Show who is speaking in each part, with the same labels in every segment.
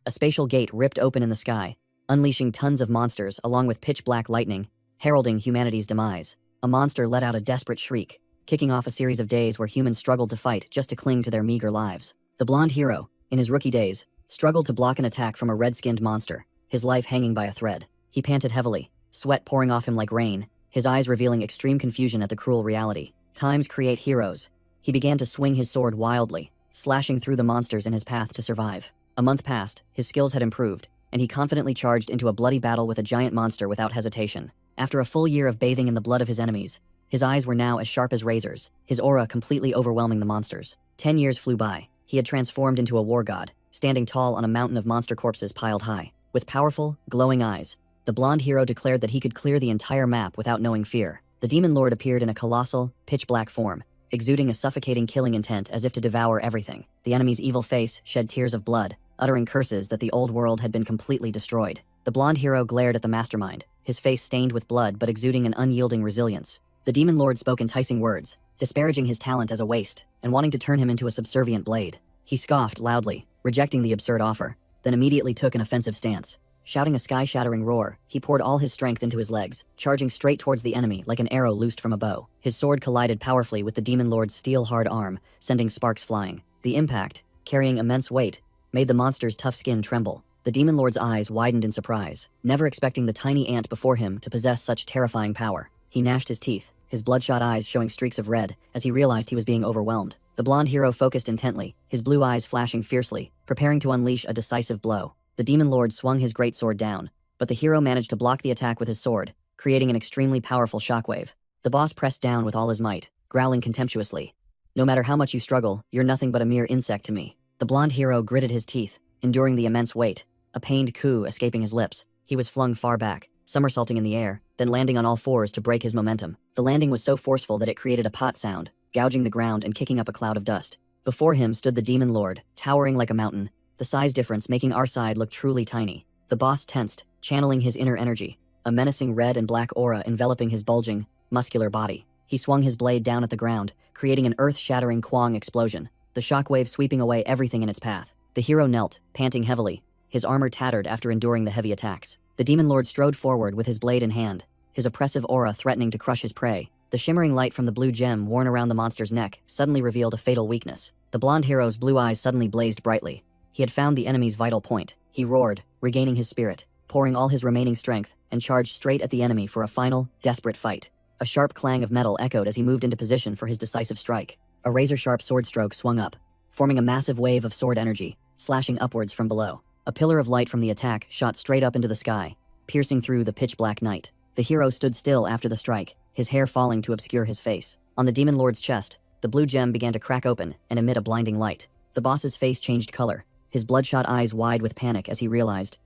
Speaker 1: A spatial gate ripped open in the sky, unleashing tons of monsters along with pitch-black lightning, heralding humanity's demise. A monster let out a desperate shriek, kicking off a series of days where humans struggled to fight just to cling to their meager lives. The blonde hero, in his rookie days, struggled to block an attack from a red-skinned monster, his life hanging by a thread. He panted heavily, sweat pouring off him like rain, his eyes revealing extreme confusion at the cruel reality. Times create heroes. He began to swing his sword wildly, slashing through the monsters in his path to survive. A month passed, his skills had improved, and he confidently charged into a bloody battle with a giant monster without hesitation. After a full year of bathing in the blood of his enemies, his eyes were now as sharp as razors, his aura completely overwhelming the monsters. 10 years flew by. He had transformed into a war god, standing tall on a mountain of monster corpses piled high. With powerful, glowing eyes, the blonde hero declared that he could clear the entire map without knowing fear. The demon lord appeared in a colossal, pitch-black form, exuding a suffocating killing intent as if to devour everything. The enemy's evil face shed tears of blood, uttering curses that the old world had been completely destroyed. The blonde hero glared at the mastermind, his face stained with blood but exuding an unyielding resilience. The demon lord spoke enticing words, disparaging his talent as a waste, and wanting to turn him into a subservient blade. He scoffed loudly, rejecting the absurd offer, then immediately took an offensive stance. Shouting a sky-shattering roar, he poured all his strength into his legs, charging straight towards the enemy like an arrow loosed from a bow. His sword collided powerfully with the demon lord's steel-hard arm, sending sparks flying. The impact, carrying immense weight, made the monster's tough skin tremble. The demon lord's eyes widened in surprise, never expecting the tiny ant before him to possess such terrifying power. He gnashed his teeth, his bloodshot eyes showing streaks of red as he realized he was being overwhelmed. The blonde hero focused intently, his blue eyes flashing fiercely, preparing to unleash a decisive blow. The demon lord swung his greatsword down, but the hero managed to block the attack with his sword, creating an extremely powerful shockwave. The boss pressed down with all his might, growling contemptuously. "No matter how much you struggle, you're nothing but a mere insect to me." The blonde hero gritted his teeth, enduring the immense weight, a pained coo escaping his lips. He was flung far back, somersaulting in the air, then landing on all fours to break his momentum. The landing was so forceful that it created a pot sound, gouging the ground and kicking up a cloud of dust. Before him stood the demon lord, towering like a mountain, the size difference making our side look truly tiny. The boss tensed, channeling his inner energy, a menacing red and black aura enveloping his bulging, muscular body. He swung his blade down at the ground, creating an earth-shattering quang explosion, the shockwave sweeping away everything in its path. The hero knelt, panting heavily, his armor tattered after enduring the heavy attacks. The demon lord strode forward with his blade in hand, his oppressive aura threatening to crush his prey. The shimmering light from the blue gem worn around the monster's neck suddenly revealed a fatal weakness. The blonde hero's blue eyes suddenly blazed brightly. He had found the enemy's vital point. He roared, regaining his spirit, pouring all his remaining strength, and charged straight at the enemy for a final, desperate fight. A sharp clang of metal echoed as he moved into position for his decisive strike. A razor-sharp sword stroke swung up, forming a massive wave of sword energy, slashing upwards from below. A pillar of light from the attack shot straight up into the sky, piercing through the pitch-black night. The hero stood still after the strike, his hair falling to obscure his face. On the demon lord's chest, the blue gem began to crack open and emit a blinding light. The boss's face changed color, his bloodshot eyes wide with panic as he realized,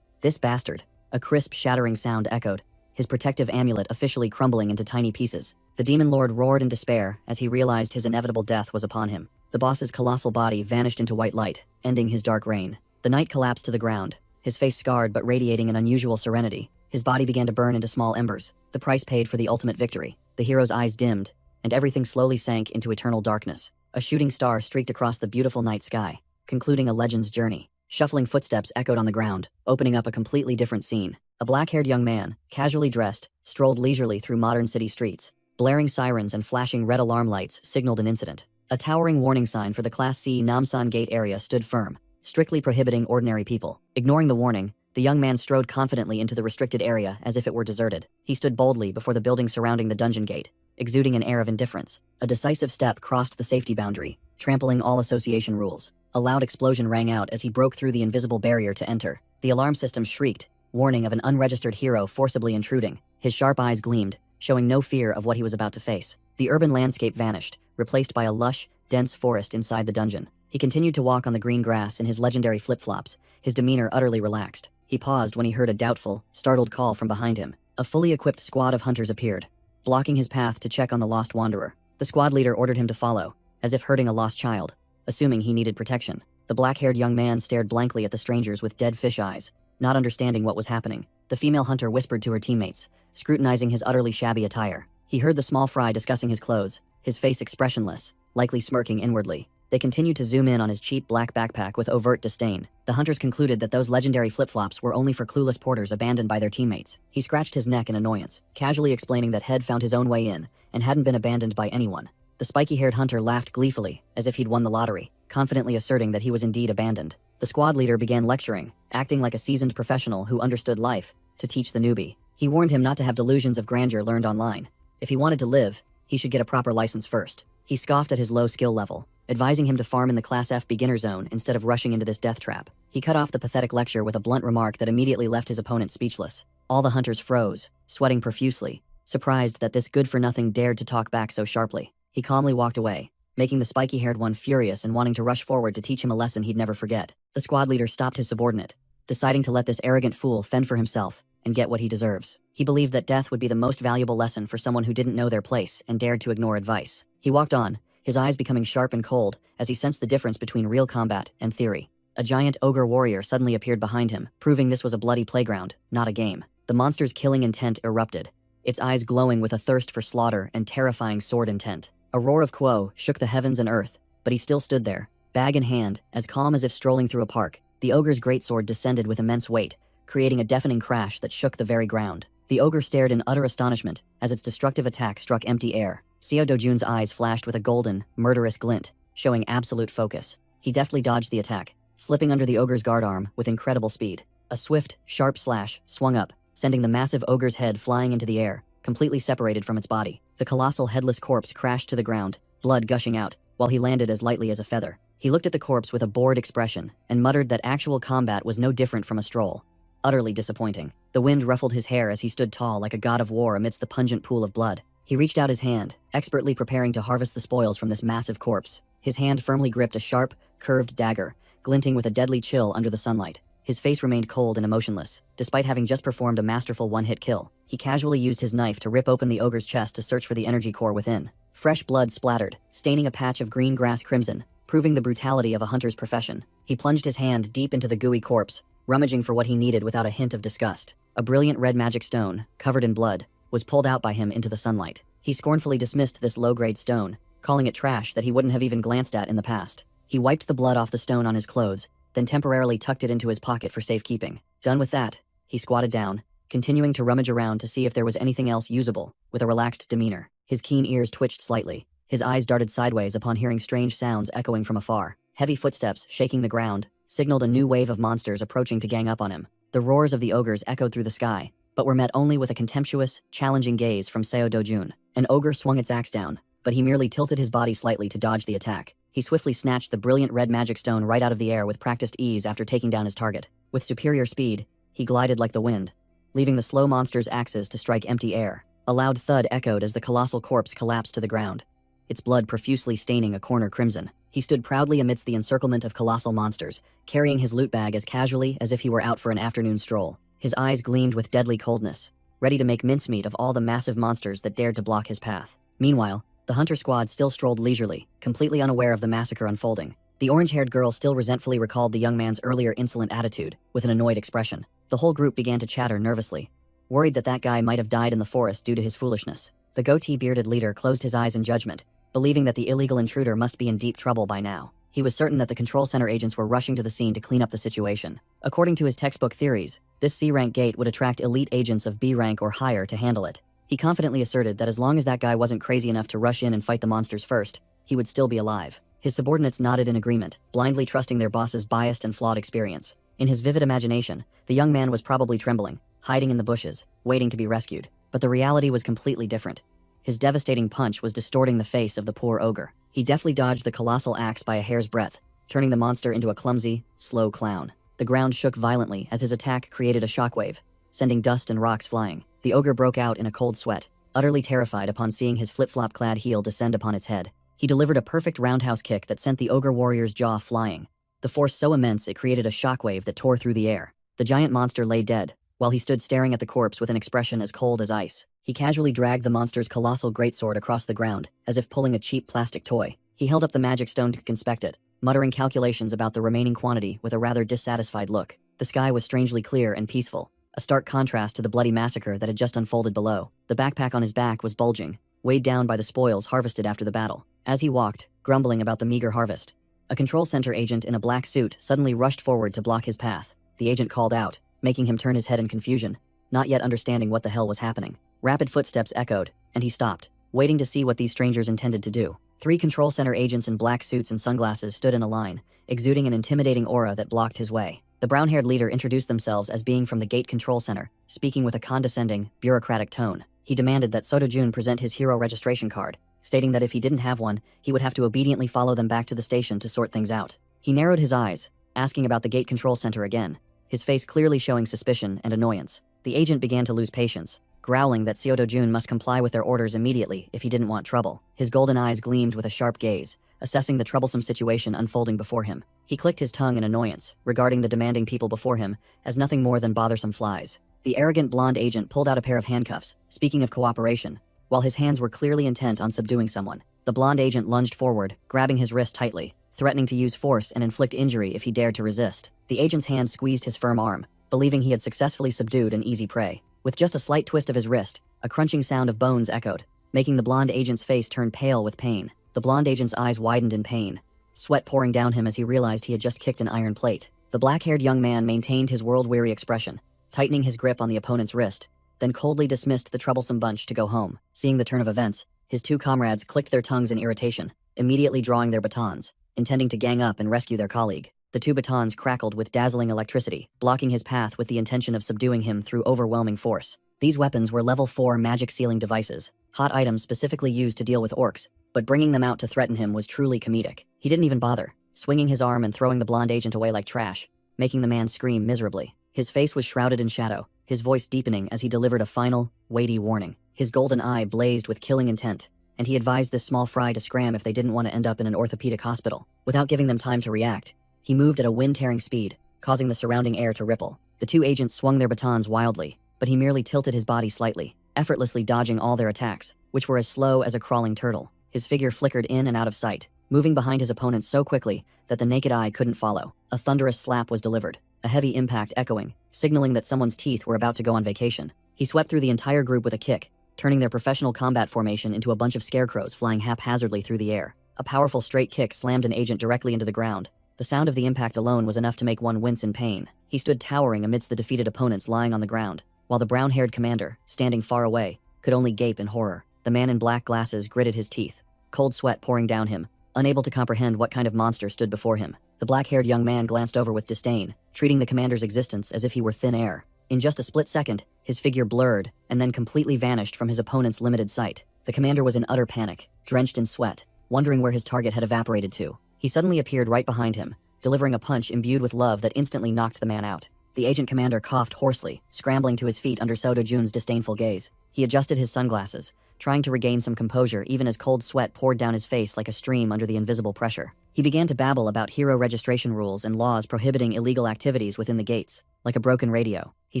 Speaker 1: "This bastard." A crisp, shattering sound echoed, his protective amulet officially crumbling into tiny pieces. The demon lord roared in despair as he realized his inevitable death was upon him. The boss's colossal body vanished into white light, ending his dark reign. The knight collapsed to the ground, his face scarred but radiating an unusual serenity. His body began to burn into small embers, the price paid for the ultimate victory. The hero's eyes dimmed, and everything slowly sank into eternal darkness. A shooting star streaked across the beautiful night sky, concluding a legend's journey. Shuffling footsteps echoed on the ground, opening up a completely different scene. A black-haired young man, casually dressed, strolled leisurely through modern city streets. Blaring sirens and flashing red alarm lights signaled an incident. A towering warning sign for the Class C Namsan Gate area stood firm, strictly prohibiting ordinary people. Ignoring the warning, the young man strode confidently into the restricted area as if it were deserted. He stood boldly before the building surrounding the dungeon gate, exuding an air of indifference. A decisive step crossed the safety boundary, trampling all association rules. A loud explosion rang out as he broke through the invisible barrier to enter. The alarm system shrieked, warning of an unregistered hero forcibly intruding. His sharp eyes gleamed, showing no fear of what he was about to face. The urban landscape vanished, replaced by a lush, dense forest inside the dungeon. He continued to walk on the green grass in his legendary flip-flops, his demeanor utterly relaxed. He paused when he heard a doubtful, startled call from behind him. A fully equipped squad of hunters appeared, blocking his path to check on the lost wanderer. The squad leader ordered him to follow, as if herding a lost child, assuming he needed protection. The black-haired young man stared blankly at the strangers with dead fish eyes, not understanding what was happening. The female hunter whispered to her teammates, scrutinizing his utterly shabby attire. He heard the small fry discussing his clothes, his face expressionless, likely smirking inwardly. They continued to zoom in on his cheap black backpack with overt disdain. The hunters concluded that those legendary flip-flops were only for clueless porters abandoned by their teammates. He scratched his neck in annoyance, casually explaining that Head found his own way in and hadn't been abandoned by anyone. The spiky-haired hunter laughed gleefully, as if he'd won the lottery, confidently asserting that he was indeed abandoned. The squad leader began lecturing, acting like a seasoned professional who understood life, to teach the newbie. He warned him not to have delusions of grandeur learned online. If he wanted to live, he should get a proper license first. He scoffed at his low skill level, advising him to farm in the Class F beginner zone instead of rushing into this death trap. He cut off the pathetic lecture with a blunt remark that immediately left his opponent speechless. All the hunters froze, sweating profusely, surprised that this good-for-nothing dared to talk back so sharply. He calmly walked away, making the spiky-haired one furious and wanting to rush forward to teach him a lesson he'd never forget. The squad leader stopped his subordinate, deciding to let this arrogant fool fend for himself and get what he deserves. He believed that death would be the most valuable lesson for someone who didn't know their place and dared to ignore advice. He walked on, his eyes becoming sharp and cold as he sensed the difference between real combat and theory. A giant ogre warrior suddenly appeared behind him, proving this was a bloody playground, not a game. The monster's killing intent erupted, its eyes glowing with a thirst for slaughter and terrifying sword intent. A roar of quo shook the heavens and earth, but he still stood there, bag in hand, as calm as if strolling through a park. The ogre's greatsword descended with immense weight, creating a deafening crash that shook the very ground. The ogre stared in utter astonishment as its destructive attack struck empty air. Seo Dojun's eyes flashed with a golden, murderous glint, showing absolute focus. He deftly dodged the attack, slipping under the ogre's guard arm with incredible speed. A swift, sharp slash swung up, sending the massive ogre's head flying into the air, completely separated from its body. The colossal headless corpse crashed to the ground, blood gushing out, while he landed as lightly as a feather. He looked at the corpse with a bored expression and muttered that actual combat was no different from a stroll. Utterly disappointing. The wind ruffled his hair as he stood tall like a god of war amidst the pungent pool of blood. He reached out his hand, expertly preparing to harvest the spoils from this massive corpse. His hand firmly gripped a sharp, curved dagger, glinting with a deadly chill under the sunlight. His face remained cold and emotionless, despite having just performed a masterful one-hit kill. He casually used his knife to rip open the ogre's chest to search for the energy core within. Fresh blood splattered, staining a patch of green grass crimson, proving the brutality of a hunter's profession. He plunged his hand deep into the gooey corpse, rummaging for what he needed without a hint of disgust. A brilliant red magic stone, covered in blood, was pulled out by him into the sunlight. He scornfully dismissed this low-grade stone, calling it trash that he wouldn't have even glanced at in the past. He wiped the blood off the stone on his clothes, then temporarily tucked it into his pocket for safekeeping. Done with that, he squatted down, continuing to rummage around to see if there was anything else usable, with a relaxed demeanor. His keen ears twitched slightly. His eyes darted sideways upon hearing strange sounds echoing from afar. Heavy footsteps, shaking the ground, signaled a new wave of monsters approaching to gang up on him. The roars of the ogres echoed through the sky, but were met only with a contemptuous, challenging gaze from Seo Dojun. An ogre swung its axe down, but he merely tilted his body slightly to dodge the attack. He swiftly snatched the brilliant red magic stone right out of the air with practiced ease after taking down his target. With superior speed, he glided like the wind, leaving the slow monster's axes to strike empty air. A loud thud echoed as the colossal corpse collapsed to the ground, its blood profusely staining a corner crimson. He stood proudly amidst the encirclement of colossal monsters, carrying his loot bag as casually as if he were out for an afternoon stroll. His eyes gleamed with deadly coldness, ready to make mincemeat of all the massive monsters that dared to block his path. Meanwhile, the hunter squad still strolled leisurely, completely unaware of the massacre unfolding. The orange-haired girl still resentfully recalled the young man's earlier insolent attitude, with an annoyed expression. The whole group began to chatter nervously, worried that guy might have died in the forest due to his foolishness. The goatee-bearded leader closed his eyes in judgment, believing that the illegal intruder must be in deep trouble by now. He was certain that the control center agents were rushing to the scene to clean up the situation. According to his textbook theories, this C-rank gate would attract elite agents of B rank or higher to handle it. He confidently asserted that as long as that guy wasn't crazy enough to rush in and fight the monsters first, he would still be alive. His subordinates nodded in agreement, blindly trusting their boss's biased and flawed experience. In his vivid imagination, the young man was probably trembling, hiding in the bushes, waiting to be rescued. But the reality was completely different. His devastating punch was distorting the face of the poor ogre. He deftly dodged the colossal axe by a hair's breadth, turning the monster into a clumsy, slow clown. The ground shook violently as his attack created a shockwave, sending dust and rocks flying. The ogre broke out in a cold sweat, utterly terrified upon seeing his flip-flop-clad heel descend upon its head. He delivered a perfect roundhouse kick that sent the ogre warrior's jaw flying, the force so immense it created a shockwave that tore through the air. The giant monster lay dead, while he stood staring at the corpse with an expression as cold as ice. He casually dragged the monster's colossal greatsword across the ground, as if pulling a cheap plastic toy. He held up the magic stone to inspect it, muttering calculations about the remaining quantity with a rather dissatisfied look. The sky was strangely clear and peaceful, a stark contrast to the bloody massacre that had just unfolded below. The backpack on his back was bulging, weighed down by the spoils harvested after the battle. As he walked, grumbling about the meager harvest, A control center agent in a black suit suddenly rushed forward to block his path. The agent called out, making him turn his head in confusion, not yet understanding what the hell was happening. Rapid footsteps echoed, and he stopped, waiting to see what these strangers intended to do. 3 control center agents in black suits and sunglasses stood in a line, exuding an intimidating aura that blocked his way. The brown-haired leader introduced themselves as being from the Gate Control Center, speaking with a condescending, bureaucratic tone. He demanded that Seo-do-jun present his hero registration card, stating that if he didn't have one, he would have to obediently follow them back to the station to sort things out. He narrowed his eyes, asking about the Gate Control Center again, his face clearly showing suspicion and annoyance. The agent began to lose patience, growling that Seo-do-jun must comply with their orders immediately if he didn't want trouble. His golden eyes gleamed with a sharp gaze, assessing the troublesome situation unfolding before him. He clicked his tongue in annoyance, regarding the demanding people before him as nothing more than bothersome flies. The arrogant blonde agent pulled out a pair of handcuffs, speaking of cooperation, while his hands were clearly intent on subduing someone. The blonde agent lunged forward, grabbing his wrist tightly, threatening to use force and inflict injury if he dared to resist. The agent's hand squeezed his firm arm, believing he had successfully subdued an easy prey. With just a slight twist of his wrist, a crunching sound of bones echoed, making the blonde agent's face turn pale with pain. The blonde agent's eyes widened in pain, sweat pouring down him as he realized he had just kicked an iron plate. The black-haired young man maintained his world-weary expression, tightening his grip on the opponent's wrist, then coldly dismissed the troublesome bunch to go home. Seeing the turn of events, his 2 comrades clicked their tongues in irritation, immediately drawing their batons, intending to gang up and rescue their colleague. The 2 batons crackled with dazzling electricity, blocking his path with the intention of subduing him through overwhelming force. These weapons were level 4 magic sealing devices, hot items specifically used to deal with orcs, but bringing them out to threaten him was truly comedic. He didn't even bother, swinging his arm and throwing the blonde agent away like trash, making the man scream miserably. His face was shrouded in shadow, his voice deepening as he delivered a final, weighty warning. His golden eye blazed with killing intent, and he advised this small fry to scram if they didn't want to end up in an orthopedic hospital. Without giving them time to react, he moved at a wind-tearing speed, causing the surrounding air to ripple. The 2 agents swung their batons wildly, but he merely tilted his body slightly, effortlessly dodging all their attacks, which were as slow as a crawling turtle. His figure flickered in and out of sight, moving behind his opponent so quickly that the naked eye couldn't follow. A thunderous slap was delivered, a heavy impact echoing, signaling that someone's teeth were about to go on vacation. He swept through the entire group with a kick, turning their professional combat formation into a bunch of scarecrows flying haphazardly through the air. A powerful straight kick slammed an agent directly into the ground. The sound of the impact alone was enough to make one wince in pain. He stood towering amidst the defeated opponents lying on the ground, while the brown-haired commander, standing far away, could only gape in horror. The man in black glasses gritted his teeth, cold sweat pouring down him, unable to comprehend what kind of monster stood before him. The black-haired young man glanced over with disdain, treating the commander's existence as if he were thin air. In just a split second, his figure blurred and then completely vanished from his opponent's limited sight. The commander was in utter panic, drenched in sweat, wondering where his target had evaporated to. He suddenly appeared right behind him, delivering a punch imbued with love that instantly knocked the man out. The agent commander coughed hoarsely, scrambling to his feet under Seo-do-jun's disdainful gaze. He adjusted his sunglasses, trying to regain some composure even as cold sweat poured down his face like a stream under the invisible pressure. He began to babble about hero registration rules and laws prohibiting illegal activities within the gates. Like a broken radio, he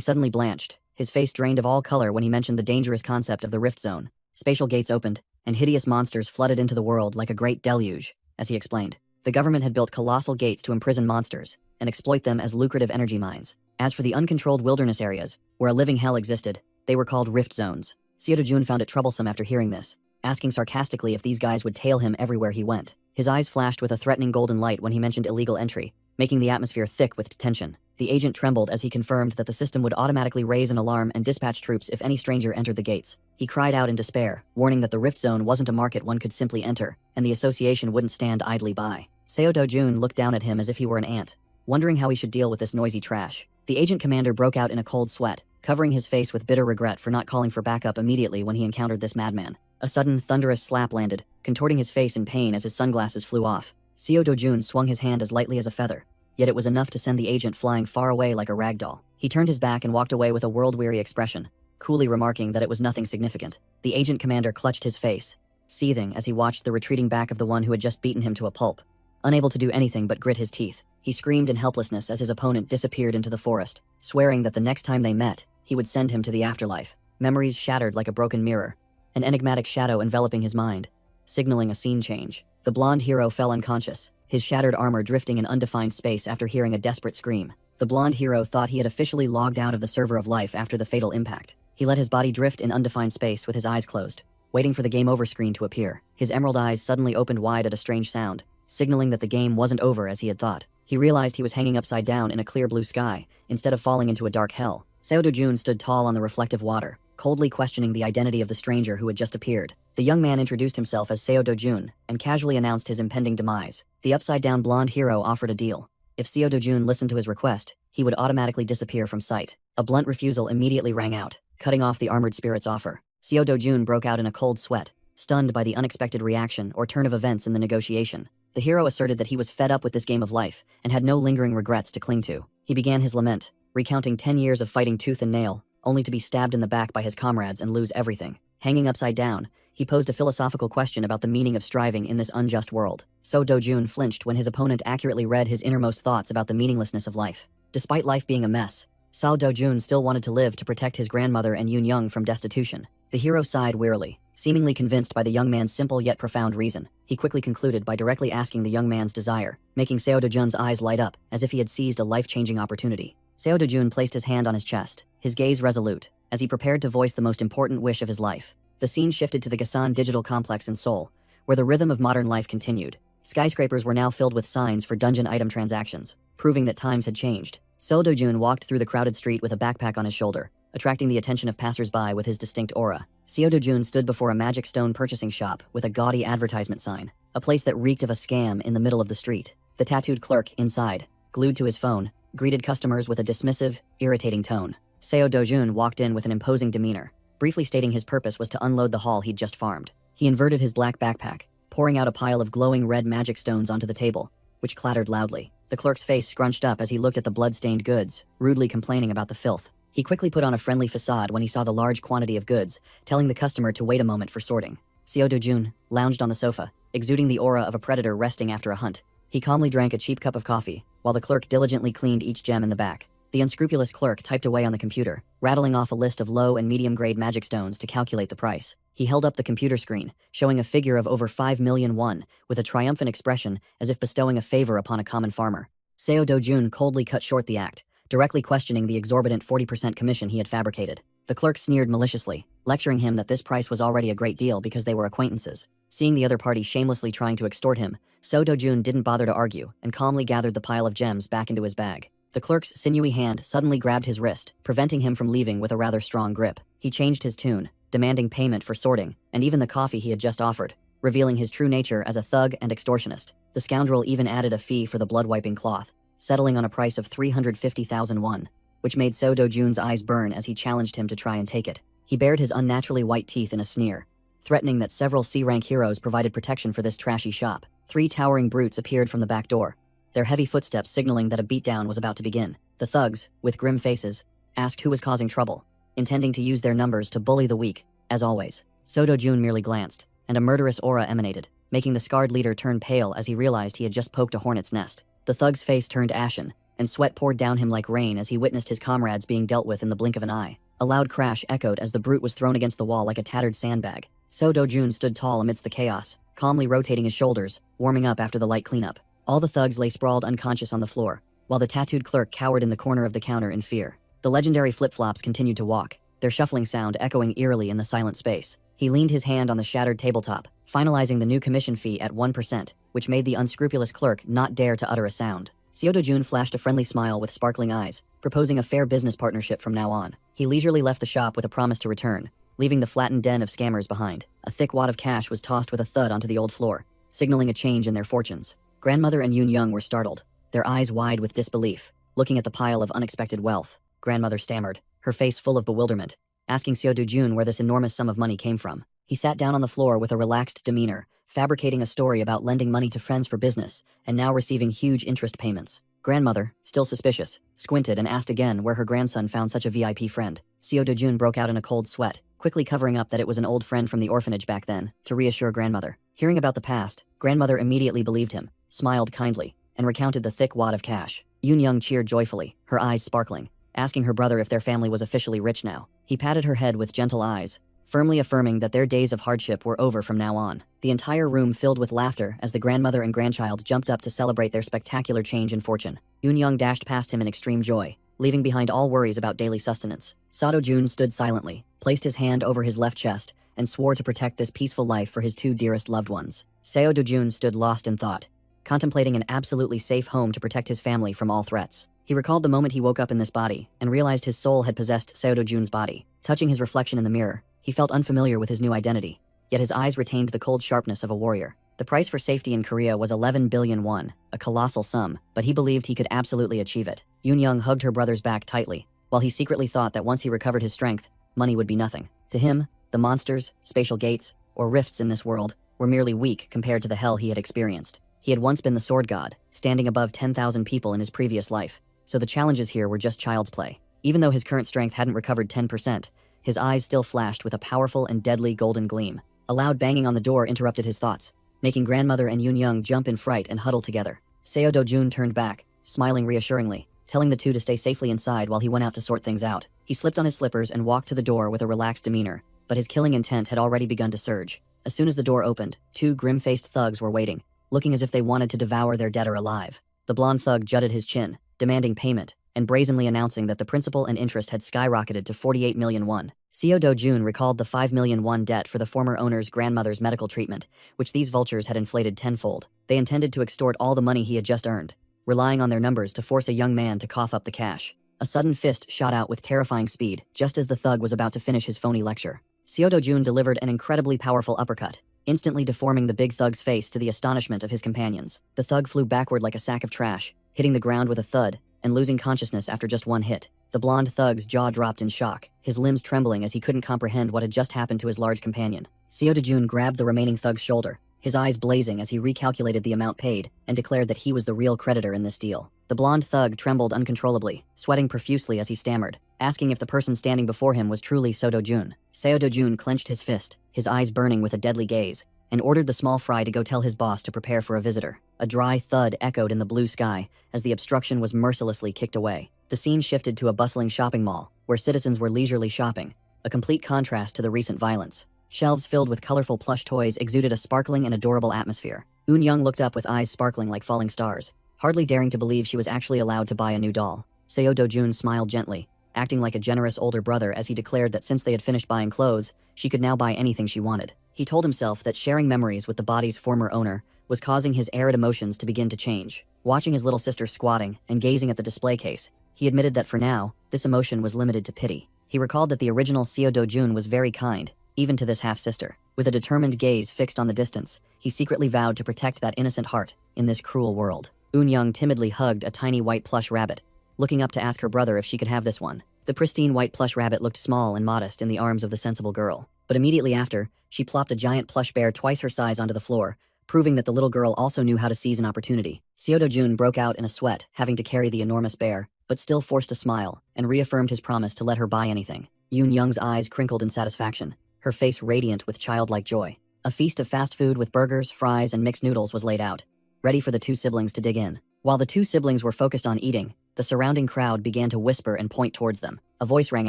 Speaker 1: suddenly blanched, his face drained of all color when he mentioned the dangerous concept of the Rift Zone. Spatial gates opened, and hideous monsters flooded into the world like a great deluge, as he explained. The government had built colossal gates to imprison monsters and exploit them as lucrative energy mines. As for the uncontrolled wilderness areas, where a living hell existed, they were called Rift Zones. Seo-do-jun found it troublesome after hearing this, asking sarcastically if these guys would tail him everywhere he went. His eyes flashed with a threatening golden light when he mentioned illegal entry, making the atmosphere thick with tension. The agent trembled as he confirmed that the system would automatically raise an alarm and dispatch troops if any stranger entered the gates. He cried out in despair, warning that the Rift Zone wasn't a market one could simply enter, and the association wouldn't stand idly by. Seo-do-jun looked down at him as if he were an ant, wondering how he should deal with this noisy trash. The agent commander broke out in a cold sweat, covering his face with bitter regret for not calling for backup immediately when he encountered this madman. A sudden, thunderous slap landed, contorting his face in pain as his sunglasses flew off. Seo-do-jun swung his hand as lightly as a feather, yet it was enough to send the agent flying far away like a rag doll. He turned his back and walked away with a world-weary expression, coolly remarking that it was nothing significant. The agent commander clutched his face, seething as he watched the retreating back of the one who had just beaten him to a pulp. Unable to do anything but grit his teeth, he screamed in helplessness as his opponent disappeared into the forest, swearing that the next time they met, he would send him to the afterlife. Memories shattered like a broken mirror, an enigmatic shadow enveloping his mind, signaling a scene change. The blonde hero fell unconscious, his shattered armor drifting in undefined space after hearing a desperate scream. The blonde hero thought he had officially logged out of the server of life after the fatal impact. He let his body drift in undefined space with his eyes closed, waiting for the game over screen to appear. His emerald eyes suddenly opened wide at a strange sound, signaling that the game wasn't over as he had thought. He realized he was hanging upside down in a clear blue sky, instead of falling into a dark hell. Seo Do-jun stood tall on the reflective water, coldly questioning the identity of the stranger who had just appeared. The young man introduced himself as Seo Do-jun and casually announced his impending demise. The upside-down blonde hero offered a deal. If Seo Do-jun listened to his request, he would automatically disappear from sight. A blunt refusal immediately rang out, cutting off the armored spirit's offer. Seo Do-jun broke out in a cold sweat, stunned by the unexpected reaction or turn of events in the negotiation. The hero asserted that he was fed up with this game of life and had no lingering regrets to cling to. He began his lament, recounting 10 years of fighting tooth and nail, only to be stabbed in the back by his comrades and lose everything. Hanging upside down, he posed a philosophical question about the meaning of striving in this unjust world. Seo Do-jun flinched when his opponent accurately read his innermost thoughts about the meaninglessness of life. Despite life being a mess, Seo Do-jun still wanted to live to protect his grandmother and Yoon from destitution. The hero sighed wearily, seemingly convinced by the young man's simple yet profound reason. He quickly concluded by directly asking the young man's desire, making Seo Do-jun's eyes light up as if he had seized a life-changing opportunity. Seo Do-jun placed his hand on his chest, his gaze resolute, as he prepared to voice the most important wish of his life. The scene shifted to the Gasan Digital Complex in Seoul, where the rhythm of modern life continued. Skyscrapers were now filled with signs for dungeon item transactions, proving that times had changed. Seo Do-jun walked through the crowded street with a backpack on his shoulder, attracting the attention of passers-by with his distinct aura. Seo Do-jun stood before a magic stone purchasing shop with a gaudy advertisement sign, a place that reeked of a scam in the middle of the street. The tattooed clerk, inside, glued to his phone, greeted customers with a dismissive, irritating tone. Seo Do-jun walked in with an imposing demeanor, briefly stating his purpose was to unload the haul he'd just farmed. He inverted his black backpack, pouring out a pile of glowing red magic stones onto the table, which clattered loudly. The clerk's face scrunched up as he looked at the blood-stained goods, rudely complaining about the filth. He quickly put on a friendly facade when he saw the large quantity of goods, telling the customer to wait a moment for sorting. Seo Do-jun lounged on the sofa, exuding the aura of a predator resting after a hunt. He calmly drank a cheap cup of coffee, while the clerk diligently cleaned each gem in the back. The unscrupulous clerk typed away on the computer, rattling off a list of low and medium-grade magic stones to calculate the price. He held up the computer screen, showing a figure of over 5 million won, with a triumphant expression as if bestowing a favor upon a common farmer. Seo Do-jun coldly cut short the act, directly questioning the exorbitant 40% commission he had fabricated. The clerk sneered maliciously, lecturing him that this price was already a great deal because they were acquaintances. Seeing the other party shamelessly trying to extort him, Seo Do-jun didn't bother to argue and calmly gathered the pile of gems back into his bag. The clerk's sinewy hand suddenly grabbed his wrist, preventing him from leaving with a rather strong grip. He changed his tune, demanding payment for sorting, and even the coffee he had just offered, revealing his true nature as a thug and extortionist. The scoundrel even added a fee for the blood-wiping cloth, settling on a price of 350,000 won, which made Seo Do-jun's eyes burn as he challenged him to try and take it. He bared his unnaturally white teeth in a sneer, threatening that several C-rank heroes provided protection for this trashy shop. 3 towering brutes appeared from the back door, their heavy footsteps signaling that a beatdown was about to begin. The thugs, with grim faces, asked who was causing trouble, intending to use their numbers to bully the weak. As always, Seo Do-jun merely glanced, and a murderous aura emanated, making the scarred leader turn pale as he realized he had just poked a hornet's nest. The thug's face turned ashen, and sweat poured down him like rain as he witnessed his comrades being dealt with in the blink of an eye. A loud crash echoed as the brute was thrown against the wall like a tattered sandbag. Seo Do-jun stood tall amidst the chaos, calmly rotating his shoulders, warming up after the light cleanup. All the thugs lay sprawled unconscious on the floor, while the tattooed clerk cowered in the corner of the counter in fear. The legendary flip-flops continued to walk, their shuffling sound echoing eerily in the silent space. He leaned his hand on the shattered tabletop, finalizing the new commission fee at 1%, which made the unscrupulous clerk not dare to utter a sound. Seo Do-jun flashed a friendly smile with sparkling eyes, proposing a fair business partnership from now on. He leisurely left the shop with a promise to return, leaving the flattened den of scammers behind. A thick wad of cash was tossed with a thud onto the old floor, signaling a change in their fortunes. Grandmother and Yoon were startled, their eyes wide with disbelief, looking at the pile of unexpected wealth. Grandmother stammered, her face full of bewilderment, asking Seo Do-jun where this enormous sum of money came from. He sat down on the floor with a relaxed demeanor, fabricating a story about lending money to friends for business and now receiving huge interest payments. Grandmother, still suspicious, squinted and asked again where her grandson found such a VIP friend. Seo Do-jun broke out in a cold sweat, quickly covering up that it was an old friend from the orphanage back then, to reassure grandmother. Hearing about the past, grandmother immediately believed him, smiled kindly, and recounted the thick wad of cash. Yoon cheered joyfully, her eyes sparkling, asking her brother if their family was officially rich now. He patted her head with gentle eyes, firmly affirming that their days of hardship were over from now on. The entire room filled with laughter as the grandmother and grandchild jumped up to celebrate their spectacular change in fortune. Yoon dashed past him in extreme joy, leaving behind all worries about daily sustenance. Seo Do-jun stood silently, placed his hand over his left chest, and swore to protect this peaceful life for his 2 dearest loved ones. Seo Do-jun stood lost in thought, contemplating an absolutely safe home to protect his family from all threats. He recalled the moment he woke up in this body and realized his soul had possessed Seodojun's body. Touching his reflection in the mirror, he felt unfamiliar with his new identity, yet his eyes retained the cold sharpness of a warrior. The price for safety in Korea was 11 billion won, a colossal sum, but he believed he could absolutely achieve it. Yoon-young hugged her brother's back tightly, while he secretly thought that once he recovered his strength, money would be nothing. To him, the monsters, spatial gates, or rifts in this world were merely weak compared to the hell he had experienced. He had once been the sword god, standing above 10,000 people in his previous life, so the challenges here were just child's play. Even though his current strength hadn't recovered 10%, his eyes still flashed with a powerful and deadly golden gleam. A loud banging on the door interrupted his thoughts, making grandmother and Yoon-young jump in fright and huddle together. Seodojun turned back, smiling reassuringly, telling the two to stay safely inside while he went out to sort things out. He slipped on his slippers and walked to the door with a relaxed demeanor, but his killing intent had already begun to surge. As soon as the door opened, two grim-faced thugs were waiting, looking as if they wanted to devour their dead or alive. The blonde thug jutted his chin, demanding payment, and brazenly announcing that the principal and interest had skyrocketed to 48 million won. Seodojun recalled the 5 million won debt for the former owner's grandmother's medical treatment, which these vultures had inflated tenfold. They intended to extort all the money he had just earned, relying on their numbers to force a young man to cough up the cash. A sudden fist shot out with terrifying speed, just as the thug was about to finish his phony lecture. Seodojun delivered an incredibly powerful uppercut, instantly deforming the big thug's face to the astonishment of his companions. The thug flew backward like a sack of trash, hitting the ground with a thud, and losing consciousness after just one hit. The blonde thug's jaw dropped in shock, his limbs trembling as he couldn't comprehend what had just happened to his large companion. Seodojun grabbed the remaining thug's shoulder, his eyes blazing as he recalculated the amount paid and declared that he was the real creditor in this deal. The blonde thug trembled uncontrollably, sweating profusely as he stammered, asking if the person standing before him was truly Seodojun. Seodojun clenched his fist, his eyes burning with a deadly gaze, and ordered the small fry to go tell his boss to prepare for a visitor. A dry thud echoed in the blue sky as the obstruction was mercilessly kicked away. The scene shifted to a bustling shopping mall, where citizens were leisurely shopping, a complete contrast to the recent violence. Shelves filled with colorful plush toys exuded a sparkling and adorable atmosphere. Yoon-young looked up with eyes sparkling like falling stars, hardly daring to believe she was actually allowed to buy a new doll. Seodojun smiled gently, acting like a generous older brother as he declared that since they had finished buying clothes, she could now buy anything she wanted. He told himself that sharing memories with the body's former owner was causing his arid emotions to begin to change. Watching his little sister squatting and gazing at the display case, he admitted that for now, this emotion was limited to pity. He recalled that the original Seodojun was very kind, even to this half-sister. With a determined gaze fixed on the distance, he secretly vowed to protect that innocent heart in this cruel world. Yoon-young timidly hugged a tiny white plush rabbit, looking up to ask her brother if she could have this one. The pristine white plush rabbit looked small and modest in the arms of the sensible girl, but immediately after, she plopped a giant plush bear twice her size onto the floor, proving that the little girl also knew how to seize an opportunity. Seodojun broke out in a sweat, having to carry the enormous bear, but still forced a smile and reaffirmed his promise to let her buy anything. Yoon-young's eyes crinkled in satisfaction, her face radiant with childlike joy. A feast of fast food with burgers, fries, and mixed noodles was laid out, ready for the two siblings to dig in. While the two siblings were focused on eating, the surrounding crowd began to whisper and point towards them. A voice rang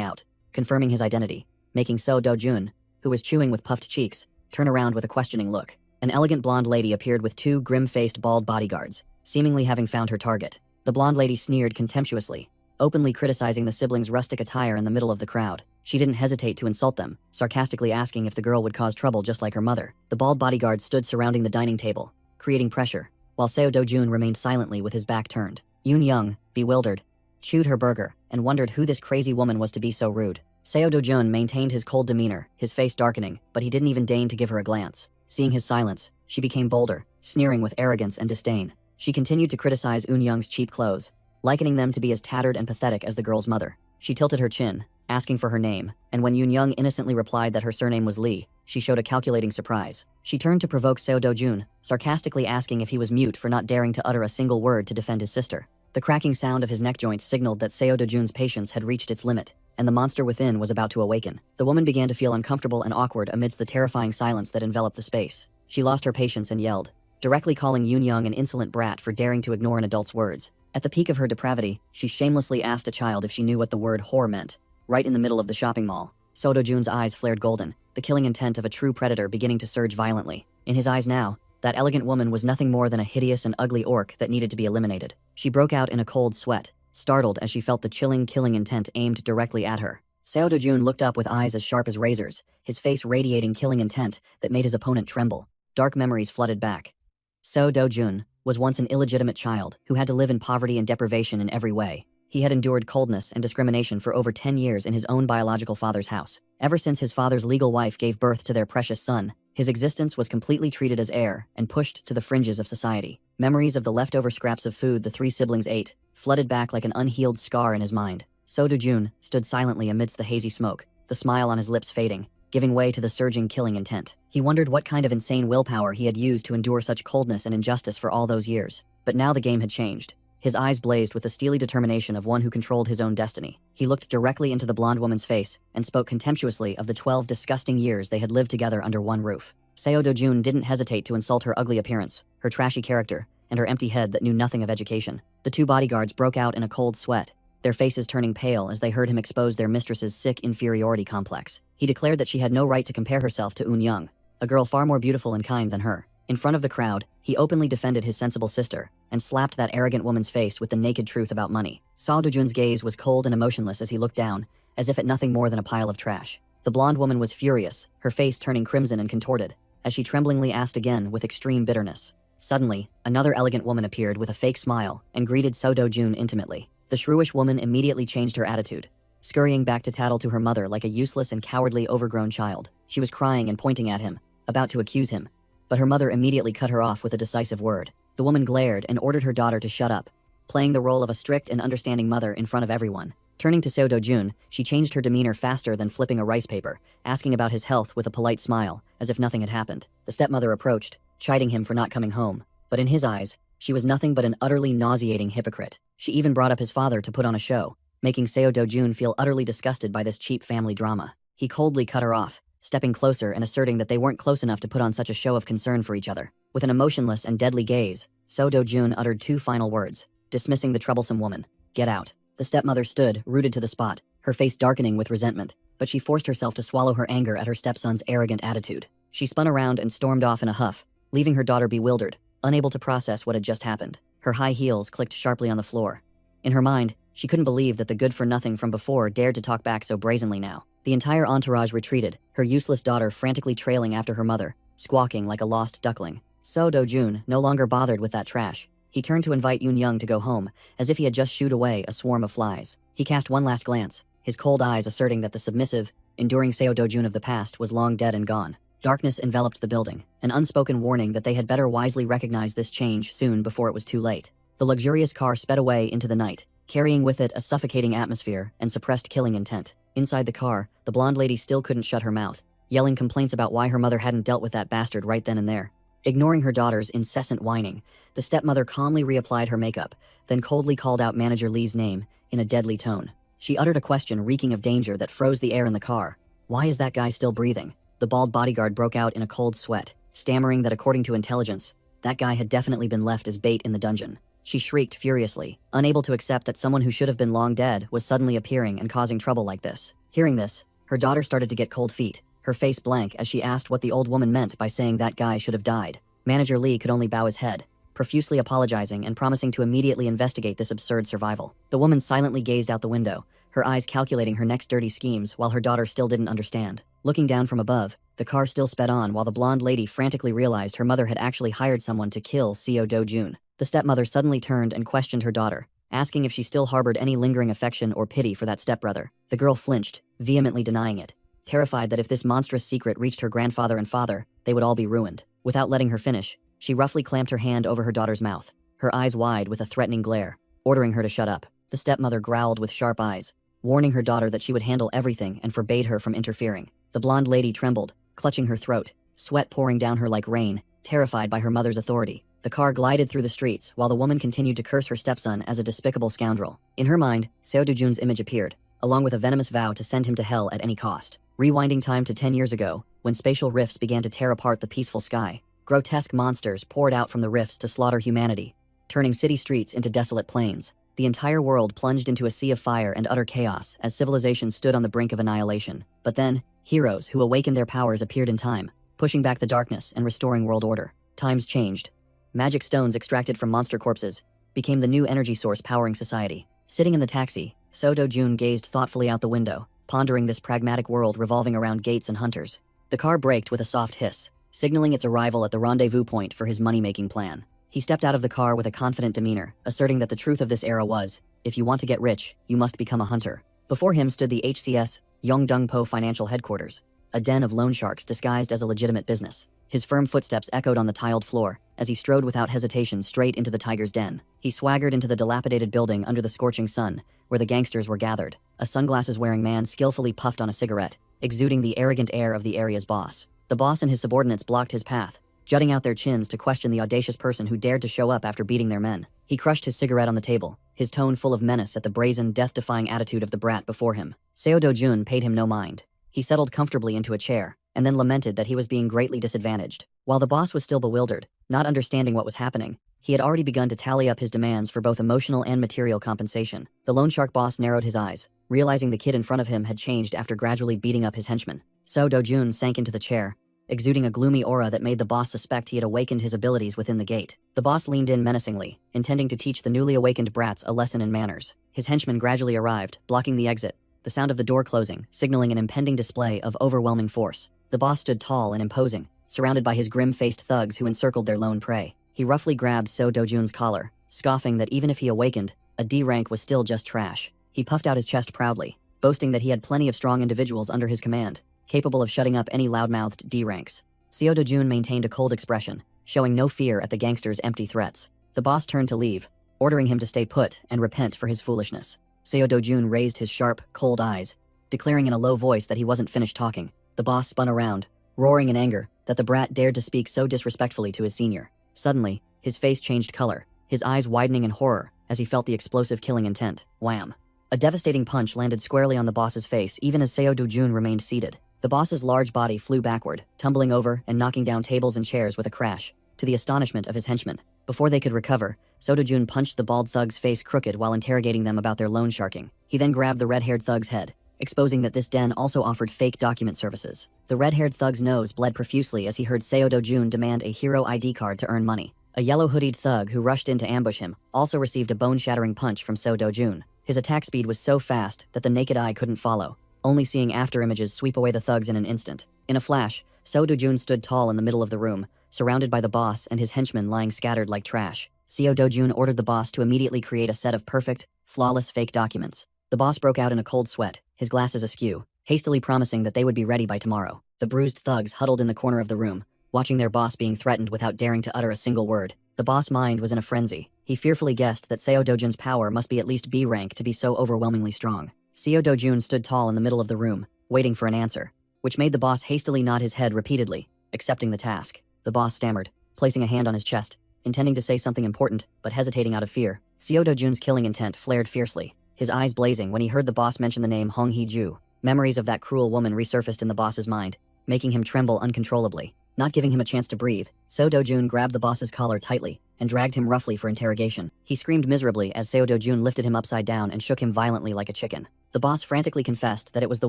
Speaker 1: out, confirming his identity, making Seodojun, who was chewing with puffed cheeks, turn around with a questioning look. An elegant blonde lady appeared with two grim-faced bald bodyguards, seemingly having found her target. The blonde lady sneered contemptuously, openly criticizing the siblings' rustic attire in the middle of the crowd. She didn't hesitate to insult them, sarcastically asking if the girl would cause trouble just like her mother. The bald bodyguard stood surrounding the dining table, creating pressure, while Seodojun remained silently with his back turned. Yoon-young, bewildered, chewed her burger and wondered who this crazy woman was to be so rude. Seodojun maintained his cold demeanor, his face darkening, but he didn't even deign to give her a glance. Seeing his silence, she became bolder, sneering with arrogance and disdain. She continued to criticize Yoon-young's cheap clothes, likening them to be as tattered and pathetic as the girl's mother. She tilted her chin, asking for her name, and when Yoon-young innocently replied that her surname was Lee, she showed a calculating surprise. She turned to provoke Seodojun, sarcastically asking if he was mute for not daring to utter a single word to defend his sister. The cracking sound of his neck joints signaled that Seodojun's patience had reached its limit, and the monster within was about to awaken. The woman began to feel uncomfortable and awkward amidst the terrifying silence that enveloped the space. She lost her patience and yelled, directly calling Yoon-young an insolent brat for daring to ignore an adult's words. At the peak of her depravity, she shamelessly asked a child if she knew what the word whore meant, right in the middle of the shopping mall. Seodojun's eyes flared golden, the killing intent of a true predator beginning to surge violently. In his eyes now, that elegant woman was nothing more than a hideous and ugly orc that needed to be eliminated. She broke out in a cold sweat, startled as she felt the chilling killing intent aimed directly at her. Seodojun looked up with eyes as sharp as razors, his face radiating killing intent that made his opponent tremble. Dark memories flooded back. Seodojun, was once an illegitimate child who had to live in poverty and deprivation in every way. He had endured coldness and discrimination for over 10 years in his own biological father's house. Ever since his father's legal wife gave birth to their precious son, his existence was completely treated as heir and pushed to the fringes of society. Memories of the leftover scraps of food the three siblings ate flooded back like an unhealed scar in his mind. So Do-jun stood silently amidst the hazy smoke, the smile on his lips fading, giving way to the surging killing intent. He wondered what kind of insane willpower he had used to endure such coldness and injustice for all those years. But now the game had changed. His eyes blazed with the steely determination of one who controlled his own destiny. He looked directly into the blonde woman's face and spoke contemptuously of the 12 disgusting years they had lived together under one roof. Seo Do-jun didn't hesitate to insult her ugly appearance, her trashy character, and her empty head that knew nothing of education. The two bodyguards broke out in a cold sweat, their faces turning pale as they heard him expose their mistress's sick inferiority complex. He declared that she had no right to compare herself to Eun-young, a girl far more beautiful and kind than her. In front of the crowd, he openly defended his sensible sister and slapped that arrogant woman's face with the naked truth about money. Seo Do-jun's gaze was cold and emotionless as he looked down, as if at nothing more than a pile of trash. The blonde woman was furious, her face turning crimson and contorted, as she tremblingly asked again with extreme bitterness. Suddenly, another elegant woman appeared with a fake smile and greeted Seo Do-jun intimately. The shrewish woman immediately changed her attitude, scurrying back to tattle to her mother like a useless and cowardly overgrown child. She was crying and pointing at him, about to accuse him, but her mother immediately cut her off with a decisive word. The woman glared and ordered her daughter to shut up, playing the role of a strict and understanding mother in front of everyone. Turning to Seo Do-jun, she changed her demeanor faster than flipping a rice paper, asking about his health with a polite smile, as if nothing had happened. The stepmother approached, chiding him for not coming home, but in his eyes, she was nothing but an utterly nauseating hypocrite. She even brought up his father to put on a show, making Seo Do-jun feel utterly disgusted by this cheap family drama. He coldly cut her off, stepping closer and asserting that they weren't close enough to put on such a show of concern for each other. With an emotionless and deadly gaze, Seo Do-jun uttered two final words, dismissing the troublesome woman. "Get out." The stepmother stood, rooted to the spot, her face darkening with resentment, but she forced herself to swallow her anger at her stepson's arrogant attitude. She spun around and stormed off in a huff, leaving her daughter bewildered, unable to process what had just happened. Her high heels clicked sharply on the floor. In her mind, she couldn't believe that the good-for-nothing from before dared to talk back so brazenly now. The entire entourage retreated, her useless daughter frantically trailing after her mother, squawking like a lost duckling. Seo Do-jun, no longer bothered with that trash, he turned to invite Eun-young to go home, as if he had just shooed away a swarm of flies. He cast one last glance, his cold eyes asserting that the submissive, enduring Seo Do-jun of the past was long dead and gone. Darkness enveloped the building, an unspoken warning that they had better wisely recognize this change soon before it was too late. The luxurious car sped away into the night, carrying with it a suffocating atmosphere and suppressed killing intent. Inside the car, the blonde lady still couldn't shut her mouth, yelling complaints about why her mother hadn't dealt with that bastard right then and there. Ignoring her daughter's incessant whining, the stepmother calmly reapplied her makeup, then coldly called out Manager Lee's name in a deadly tone. She uttered a question reeking of danger that froze the air in the car. "Why is that guy still breathing?" The bald bodyguard broke out in a cold sweat, stammering that according to intelligence, that guy had definitely been left as bait in the dungeon. She shrieked furiously, unable to accept that someone who should have been long dead was suddenly appearing and causing trouble like this. Hearing this, her daughter started to get cold feet, her face blank as she asked what the old woman meant by saying that guy should have died. Manager Lee could only bow his head, profusely apologizing and promising to immediately investigate this absurd survival. The woman silently gazed out the window, her eyes calculating her next dirty schemes while her daughter still didn't understand. Looking down from above, the car still sped on while the blonde lady frantically realized her mother had actually hired someone to kill Seo Do-jun. The stepmother suddenly turned and questioned her daughter, asking if she still harbored any lingering affection or pity for that stepbrother. The girl flinched, vehemently denying it, terrified that if this monstrous secret reached her grandfather and father, they would all be ruined. Without letting her finish, she roughly clamped her hand over her daughter's mouth, her eyes wide with a threatening glare, ordering her to shut up. The stepmother growled with sharp eyes, warning her daughter that she would handle everything and forbade her from interfering. The blonde lady trembled, clutching her throat, sweat pouring down her like rain, terrified by her mother's authority. The car glided through the streets while the woman continued to curse her stepson as a despicable scoundrel. In her mind, Seo Do-jun's image appeared, along with a venomous vow to send him to hell at any cost. Rewinding time to 10 years ago, when spatial rifts began to tear apart the peaceful sky, grotesque monsters poured out from the rifts to slaughter humanity, turning city streets into desolate plains. The entire world plunged into a sea of fire and utter chaos as civilization stood on the brink of annihilation. But then, heroes who awakened their powers appeared in time, pushing back the darkness and restoring world order. Times changed. Magic stones extracted from monster corpses became the new energy source powering society. Sitting in the taxi, Seo Do-jun gazed thoughtfully out the window, pondering this pragmatic world revolving around gates and hunters. The car braked with a soft hiss, signaling its arrival at the rendezvous point for his money-making plan. He stepped out of the car with a confident demeanor, asserting that the truth of this era was, if you want to get rich, you must become a hunter. Before him stood the HCS, Yongdongpo Financial Headquarters, a den of loan sharks disguised as a legitimate business. His firm footsteps echoed on the tiled floor as he strode without hesitation straight into the tiger's den. He swaggered into the dilapidated building under the scorching sun, where the gangsters were gathered. A sunglasses-wearing man skillfully puffed on a cigarette, exuding the arrogant air of the area's boss. The boss and his subordinates blocked his path, jutting out their chins to question the audacious person who dared to show up after beating their men. He crushed his cigarette on the table, his tone full of menace at the brazen, death-defying attitude of the brat before him. Seo Do-jun paid him no mind. He settled comfortably into a chair, and then lamented that he was being greatly disadvantaged. While the boss was still bewildered, not understanding what was happening, he had already begun to tally up his demands for both emotional and material compensation. The loan shark boss narrowed his eyes, realizing the kid in front of him had changed after gradually beating up his henchmen. Seo Do-jun sank into the chair, exuding a gloomy aura that made the boss suspect he had awakened his abilities within the gate. The boss leaned in menacingly, intending to teach the newly awakened brats a lesson in manners. His henchmen gradually arrived, blocking the exit, the sound of the door closing, signaling an impending display of overwhelming force. The boss stood tall and imposing, surrounded by his grim-faced thugs who encircled their lone prey. He roughly grabbed Seo Do-jun's collar, scoffing that even if he awakened, a D rank was still just trash. He puffed out his chest proudly, boasting that he had plenty of strong individuals under his command, capable of shutting up any loudmouthed D ranks. Seo Do-jun maintained a cold expression, showing no fear at the gangster's empty threats. The boss turned to leave, ordering him to stay put and repent for his foolishness. Seo Do-jun raised his sharp, cold eyes, declaring in a low voice that he wasn't finished talking. The boss spun around, roaring in anger that the brat dared to speak so disrespectfully to his senior. Suddenly, his face changed color, his eyes widening in horror as he felt the explosive killing intent. Wham! A devastating punch landed squarely on the boss's face even as Seo Do-jun remained seated. The boss's large body flew backward, tumbling over and knocking down tables and chairs with a crash, to the astonishment of his henchmen. Before they could recover, Seo Do-jun punched the bald thug's face crooked while interrogating them about their loan sharking. He then grabbed the red-haired thug's head, exposing that this den also offered fake document services. The red-haired thug's nose bled profusely as he heard Seo Do-jun demand a hero ID card to earn money. A yellow-hoodied thug who rushed in to ambush him also received a bone-shattering punch from Seo Do-jun. His attack speed was so fast that the naked eye couldn't follow, only seeing after-images sweep away the thugs in an instant. In a flash, Seo Do-jun stood tall in the middle of the room, surrounded by the boss and his henchmen lying scattered like trash. Seo Do-jun ordered the boss to immediately create a set of perfect, flawless fake documents. The boss broke out in a cold sweat, his glasses askew, hastily promising that they would be ready by tomorrow. The bruised thugs huddled in the corner of the room, watching their boss being threatened without daring to utter a single word. The boss' mind was in a frenzy. He fearfully guessed that Seo Do-jun's power must be at least B rank to be so overwhelmingly strong. Seo Do-jun stood tall in the middle of the room, waiting for an answer, which made the boss hastily nod his head repeatedly, accepting the task. The boss stammered, placing a hand on his chest, intending to say something important, but hesitating out of fear. Seo Do-jun's killing intent flared fiercely, his eyes blazing when he heard the boss mention the name Hong Hee-ju. Memories of that cruel woman resurfaced in the boss's mind, making him tremble uncontrollably. Not giving him a chance to breathe, Seo Do-jun grabbed the boss's collar tightly and dragged him roughly for interrogation. He screamed miserably as Seo Do-jun lifted him upside down and shook him violently like a chicken. The boss frantically confessed that it was the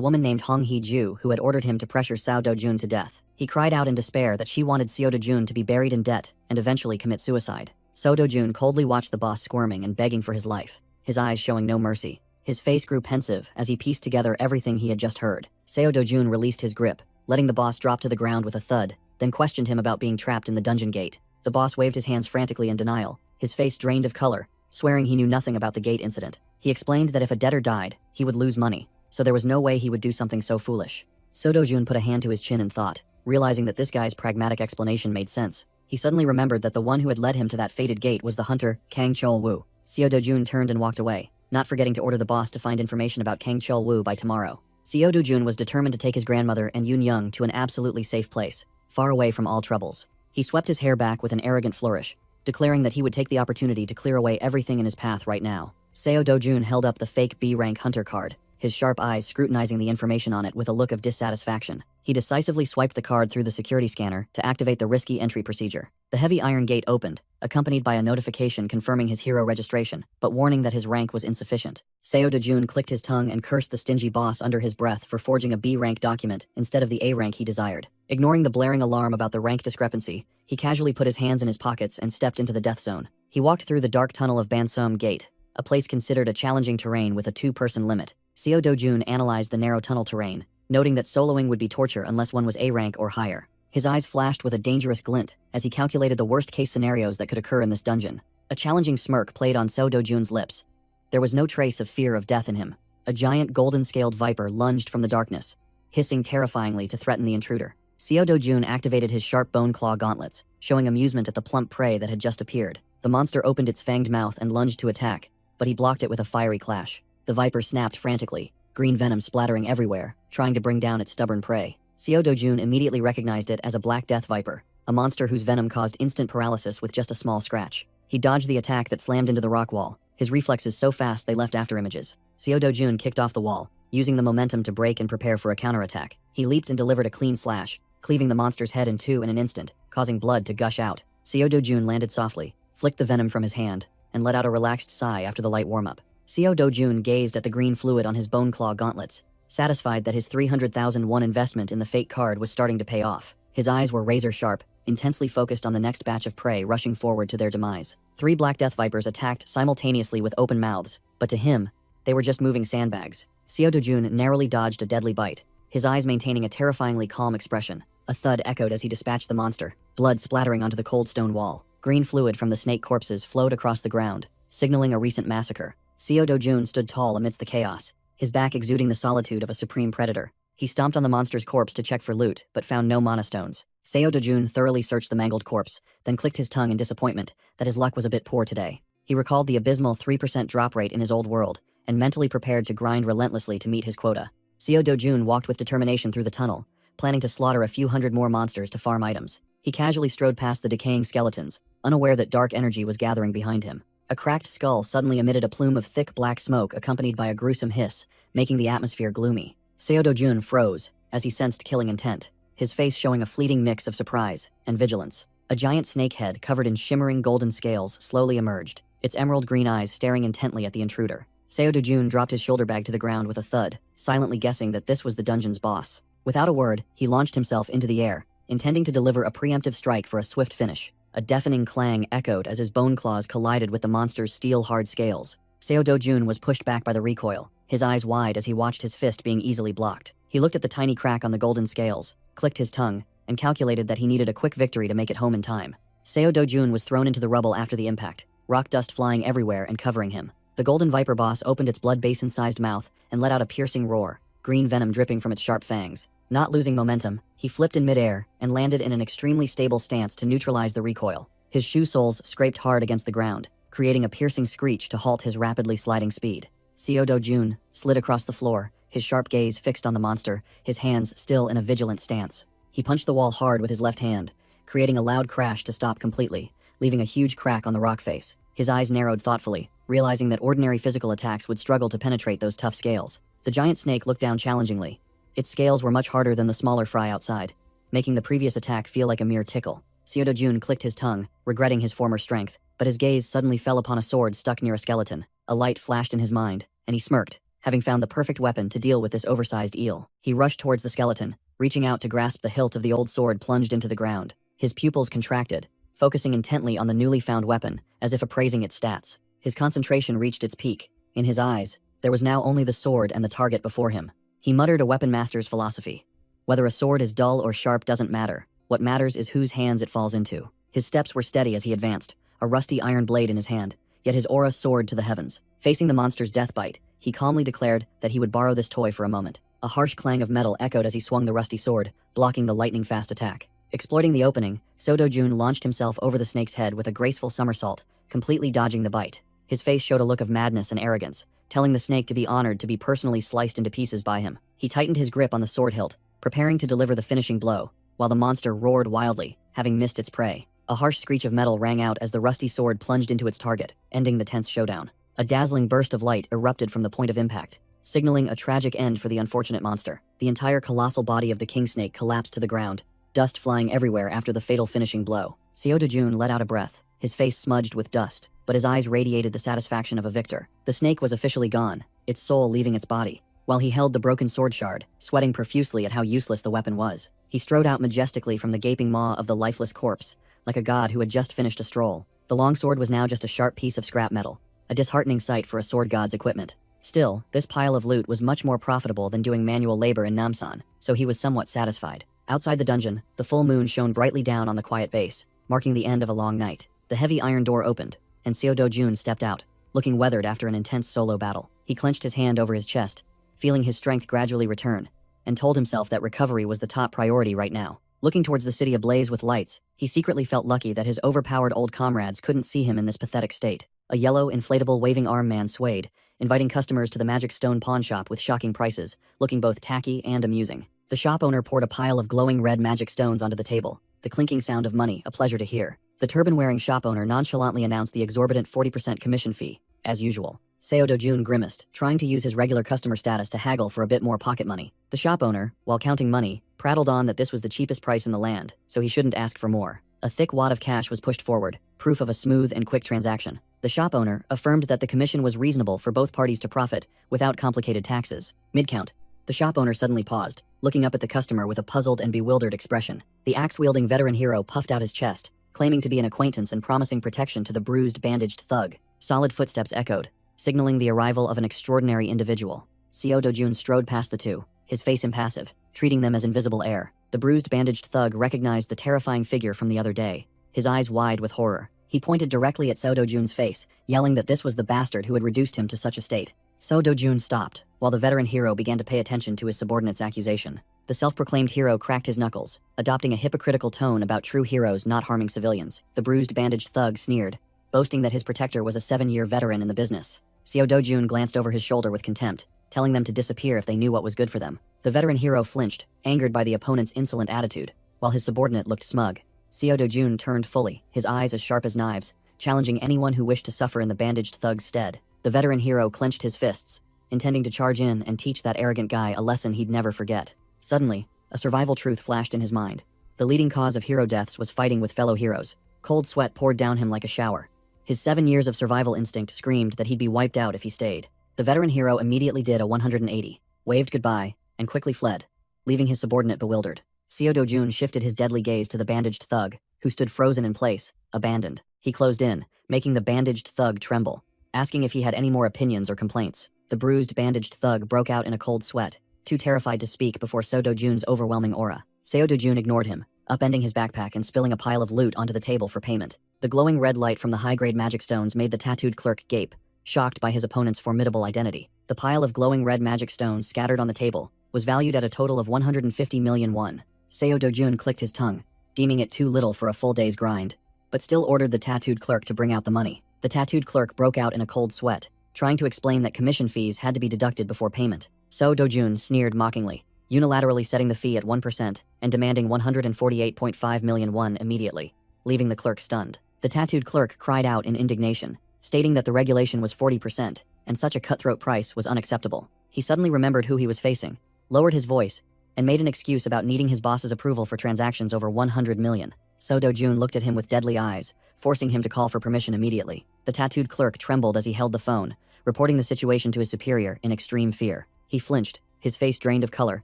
Speaker 1: woman named Hong Hee-ju who had ordered him to pressure Seo Do-jun to death. He cried out in despair that she wanted Seo Do-jun to be buried in debt and eventually commit suicide. Seo Do-jun coldly watched the boss squirming and begging for his life, his eyes showing no mercy. His face grew pensive as he pieced together everything he had just heard. Seo Do-jun released his grip, letting the boss drop to the ground with a thud, then questioned him about being trapped in the dungeon gate. The boss waved his hands frantically in denial, his face drained of color, swearing he knew nothing about the gate incident. He explained that if a debtor died, he would lose money, so there was no way he would do something so foolish. Seo Do-jun put a hand to his chin in thought, realizing that this guy's pragmatic explanation made sense. He suddenly remembered that the one who had led him to that fated gate was the hunter, Kang Chol-woo. Seo Do-jun turned and walked away, not forgetting to order the boss to find information about Kang Chol-woo by tomorrow. Seo Do-jun was determined to take his grandmother and Yoon Young to an absolutely safe place, far away from all troubles. He swept his hair back with an arrogant flourish, declaring that he would take the opportunity to clear away everything in his path right now. Seo Do-jun held up the fake B-rank hunter card, his sharp eyes scrutinizing the information on it with a look of dissatisfaction. He decisively swiped the card through the security scanner to activate the risky entry procedure. The heavy iron gate opened, accompanied by a notification confirming his hero registration, but warning that his rank was insufficient. Seo Do-jun clicked his tongue and cursed the stingy boss under his breath for forging a B-rank document instead of the A rank he desired. Ignoring the blaring alarm about the rank discrepancy, he casually put his hands in his pockets and stepped into the death zone. He walked through the dark tunnel of Bansum Gate, a place considered a challenging terrain with a two-person limit. Seo Do-jun analyzed the narrow tunnel terrain, noting that soloing would be torture unless one was A rank or higher. His eyes flashed with a dangerous glint as he calculated the worst-case scenarios that could occur in this dungeon. A challenging smirk played on Seo Do-jun's lips. There was no trace of fear of death in him. A giant golden-scaled viper lunged from the darkness, hissing terrifyingly to threaten the intruder. Seo Do-jun activated his sharp bone claw gauntlets, showing amusement at the plump prey that had just appeared. The monster opened its fanged mouth and lunged to attack, but he blocked it with a fiery clash. The viper snapped frantically, green venom splattering everywhere, trying to bring down its stubborn prey. Seo Do-jun immediately recognized it as a black death viper, a monster whose venom caused instant paralysis with just a small scratch. He dodged the attack that slammed into the rock wall, his reflexes so fast they left after images. Seo Do-jun kicked off the wall, using the momentum to break and prepare for a counterattack. He leaped and delivered a clean slash, cleaving the monster's head in two in an instant, causing blood to gush out. Seo Do-jun landed softly, flicked the venom from his hand, and let out a relaxed sigh after the light warm-up. Seo Do-jun gazed at the green fluid on his bone claw gauntlets, satisfied that his 300,000 won investment in the fake card was starting to pay off. His eyes were razor-sharp, intensely focused on the next batch of prey rushing forward to their demise. 3 black death vipers attacked simultaneously with open mouths, but to him, they were just moving sandbags. Seo Do-jun narrowly dodged a deadly bite, his eyes maintaining a terrifyingly calm expression. A thud echoed as he dispatched the monster, blood splattering onto the cold stone wall. Green fluid from the snake corpses flowed across the ground, signaling a recent massacre. Seo Do-jun stood tall amidst the chaos, his back exuding the solitude of a supreme predator. He stomped on the monster's corpse to check for loot, but found no mana stones. Seo Do-jun thoroughly searched the mangled corpse, then clicked his tongue in disappointment that his luck was a bit poor today. He recalled the abysmal 3% drop rate in his old world, and mentally prepared to grind relentlessly to meet his quota. Seo Do-jun walked with determination through the tunnel, planning to slaughter a few hundred more monsters to farm items. He casually strode past the decaying skeletons, unaware that dark energy was gathering behind him. A cracked skull suddenly emitted a plume of thick black smoke accompanied by a gruesome hiss, making the atmosphere gloomy. Seo Do-jun froze as he sensed killing intent, his face showing a fleeting mix of surprise and vigilance. A giant snake head covered in shimmering golden scales slowly emerged, its emerald green eyes staring intently at the intruder. Seo Do-jun dropped his shoulder bag to the ground with a thud, silently guessing that this was the dungeon's boss. Without a word, he launched himself into the air, intending to deliver a preemptive strike for a swift finish. A deafening clang echoed as his bone claws collided with the monster's steel-hard scales. Seo Do-jun was pushed back by the recoil, his eyes wide as he watched his fist being easily blocked. He looked at the tiny crack on the golden scales, clicked his tongue, and calculated that he needed a quick victory to make it home in time. Seo Do-jun was thrown into the rubble after the impact, rock dust flying everywhere and covering him. The golden viper boss opened its blood basin-sized mouth and let out a piercing roar, green venom dripping from its sharp fangs. Not losing momentum, he flipped in midair and landed in an extremely stable stance to neutralize the recoil. His shoe soles scraped hard against the ground, creating a piercing screech to halt his rapidly sliding speed. Seo Do-jun slid across the floor, his sharp gaze fixed on the monster, his hands still in a vigilant stance. He punched the wall hard with his left hand, creating a loud crash to stop completely, leaving a huge crack on the rock face. His eyes narrowed thoughtfully, realizing that ordinary physical attacks would struggle to penetrate those tough scales. The giant snake looked down challengingly. Its scales were much harder than the smaller fry outside, making the previous attack feel like a mere tickle. Seo Do-jun clicked his tongue, regretting his former strength, but his gaze suddenly fell upon a sword stuck near a skeleton. A light flashed in his mind, and he smirked, having found the perfect weapon to deal with this oversized eel. He rushed towards the skeleton, reaching out to grasp the hilt of the old sword plunged into the ground. His pupils contracted, focusing intently on the newly found weapon, as if appraising its stats. His concentration reached its peak. In his eyes, there was now only the sword and the target before him. He muttered a weapon master's philosophy. Whether a sword is dull or sharp doesn't matter. What matters is whose hands it falls into. His steps were steady as he advanced, a rusty iron blade in his hand, yet his aura soared to the heavens. Facing the monster's death bite, he calmly declared that he would borrow this toy for a moment. A harsh clang of metal echoed as he swung the rusty sword, blocking the lightning-fast attack. Exploiting the opening, Seo Do-jun launched himself over the snake's head with a graceful somersault, completely dodging the bite. His face showed a look of madness and arrogance, telling the snake to be honored to be personally sliced into pieces by him. He tightened his grip on the sword hilt, preparing to deliver the finishing blow, while the monster roared wildly, having missed its prey. A harsh screech of metal rang out as the rusty sword plunged into its target, ending the tense showdown. A dazzling burst of light erupted from the point of impact, signaling a tragic end for the unfortunate monster. The entire colossal body of the king snake collapsed to the ground, dust flying everywhere after the fatal finishing blow. Seo Do-jun let out a breath, his face smudged with dust, but his eyes radiated the satisfaction of a victor. The snake was officially gone, its soul leaving its body. While he held the broken sword shard, sweating profusely at how useless the weapon was, he strode out majestically from the gaping maw of the lifeless corpse, like a god who had just finished a stroll. The longsword was now just a sharp piece of scrap metal, a disheartening sight for a sword god's equipment. Still, this pile of loot was much more profitable than doing manual labor in Namsan, so he was somewhat satisfied. Outside the dungeon, the full moon shone brightly down on the quiet base, marking the end of a long night. The heavy iron door opened, and Seo Do-jun stepped out, looking weathered after an intense solo battle. He clenched his hand over his chest, feeling his strength gradually return, and told himself that recovery was the top priority right now. Looking towards the city ablaze with lights, he secretly felt lucky that his overpowered old comrades couldn't see him in this pathetic state. A yellow, inflatable, waving arm man swayed, inviting customers to the magic stone pawn shop with shocking prices, looking both tacky and amusing. The shop owner poured a pile of glowing red magic stones onto the table, the clinking sound of money a pleasure to hear. The turban-wearing shop owner nonchalantly announced the exorbitant 40% commission fee, as usual. Seo Do-jun grimaced, trying to use his regular customer status to haggle for a bit more pocket money. The shop owner, while counting money, prattled on that this was the cheapest price in the land, so he shouldn't ask for more. A thick wad of cash was pushed forward, proof of a smooth and quick transaction. The shop owner affirmed that the commission was reasonable for both parties to profit, without complicated taxes. Mid-count, the shop owner suddenly paused, looking up at the customer with a puzzled and bewildered expression. The axe-wielding veteran hero puffed out his chest, claiming to be an acquaintance and promising protection to the bruised, bandaged thug. Solid footsteps echoed, signaling the arrival of an extraordinary individual. Seo Do-jun strode past the two, his face impassive, treating them as invisible air. The bruised, bandaged thug recognized the terrifying figure from the other day, his eyes wide with horror. He pointed directly at Seo Do-jun's face, yelling that this was the bastard who had reduced him to such a state. Seo Do-jun stopped, while the veteran hero began to pay attention to his subordinate's accusation. The self-proclaimed hero cracked his knuckles, adopting a hypocritical tone about true heroes not harming civilians. The bruised, bandaged thug sneered, boasting that his protector was a 7-year veteran in the business. Seo Do-jun glanced over his shoulder with contempt, telling them to disappear if they knew what was good for them. The veteran hero flinched, angered by the opponent's insolent attitude, while his subordinate looked smug. Seo Do-jun turned fully, his eyes as sharp as knives, challenging anyone who wished to suffer in the bandaged thug's stead. The veteran hero clenched his fists, intending to charge in and teach that arrogant guy a lesson he'd never forget. Suddenly, a survival truth flashed in his mind. The leading cause of hero deaths was fighting with fellow heroes. Cold sweat poured down him like a shower. His 7 years of survival instinct screamed that he'd be wiped out if he stayed. The veteran hero immediately did a 180, waved goodbye, and quickly fled, leaving his subordinate bewildered. Seo Do-jun shifted his deadly gaze to the bandaged thug, who stood frozen in place, abandoned. He closed in, making the bandaged thug tremble, asking if he had any more opinions or complaints. The bruised, bandaged thug broke out in a cold sweat, too terrified to speak before Seo Do-jun's overwhelming aura. Seo Do-jun ignored him, upending his backpack and spilling a pile of loot onto the table for payment. The glowing red light from the high-grade magic stones made the tattooed clerk gape, shocked by his opponent's formidable identity. The pile of glowing red magic stones scattered on the table was valued at a total of 150 million won. Seo Do-jun clicked his tongue, deeming it too little for a full day's grind, but still ordered the tattooed clerk to bring out the money. The tattooed clerk broke out in a cold sweat, trying to explain that commission fees had to be deducted before payment. Seo Do-jun sneered mockingly, unilaterally setting the fee at 1% and demanding 148.5 million won immediately, leaving the clerk stunned. The tattooed clerk cried out in indignation, stating that the regulation was 40%, and such a cutthroat price was unacceptable. He suddenly remembered who he was facing, lowered his voice, and made an excuse about needing his boss's approval for transactions over 100 million. Seo Do-jun looked at him with deadly eyes, forcing him to call for permission immediately. The tattooed clerk trembled as he held the phone, reporting the situation to his superior in extreme fear. He flinched, his face drained of color,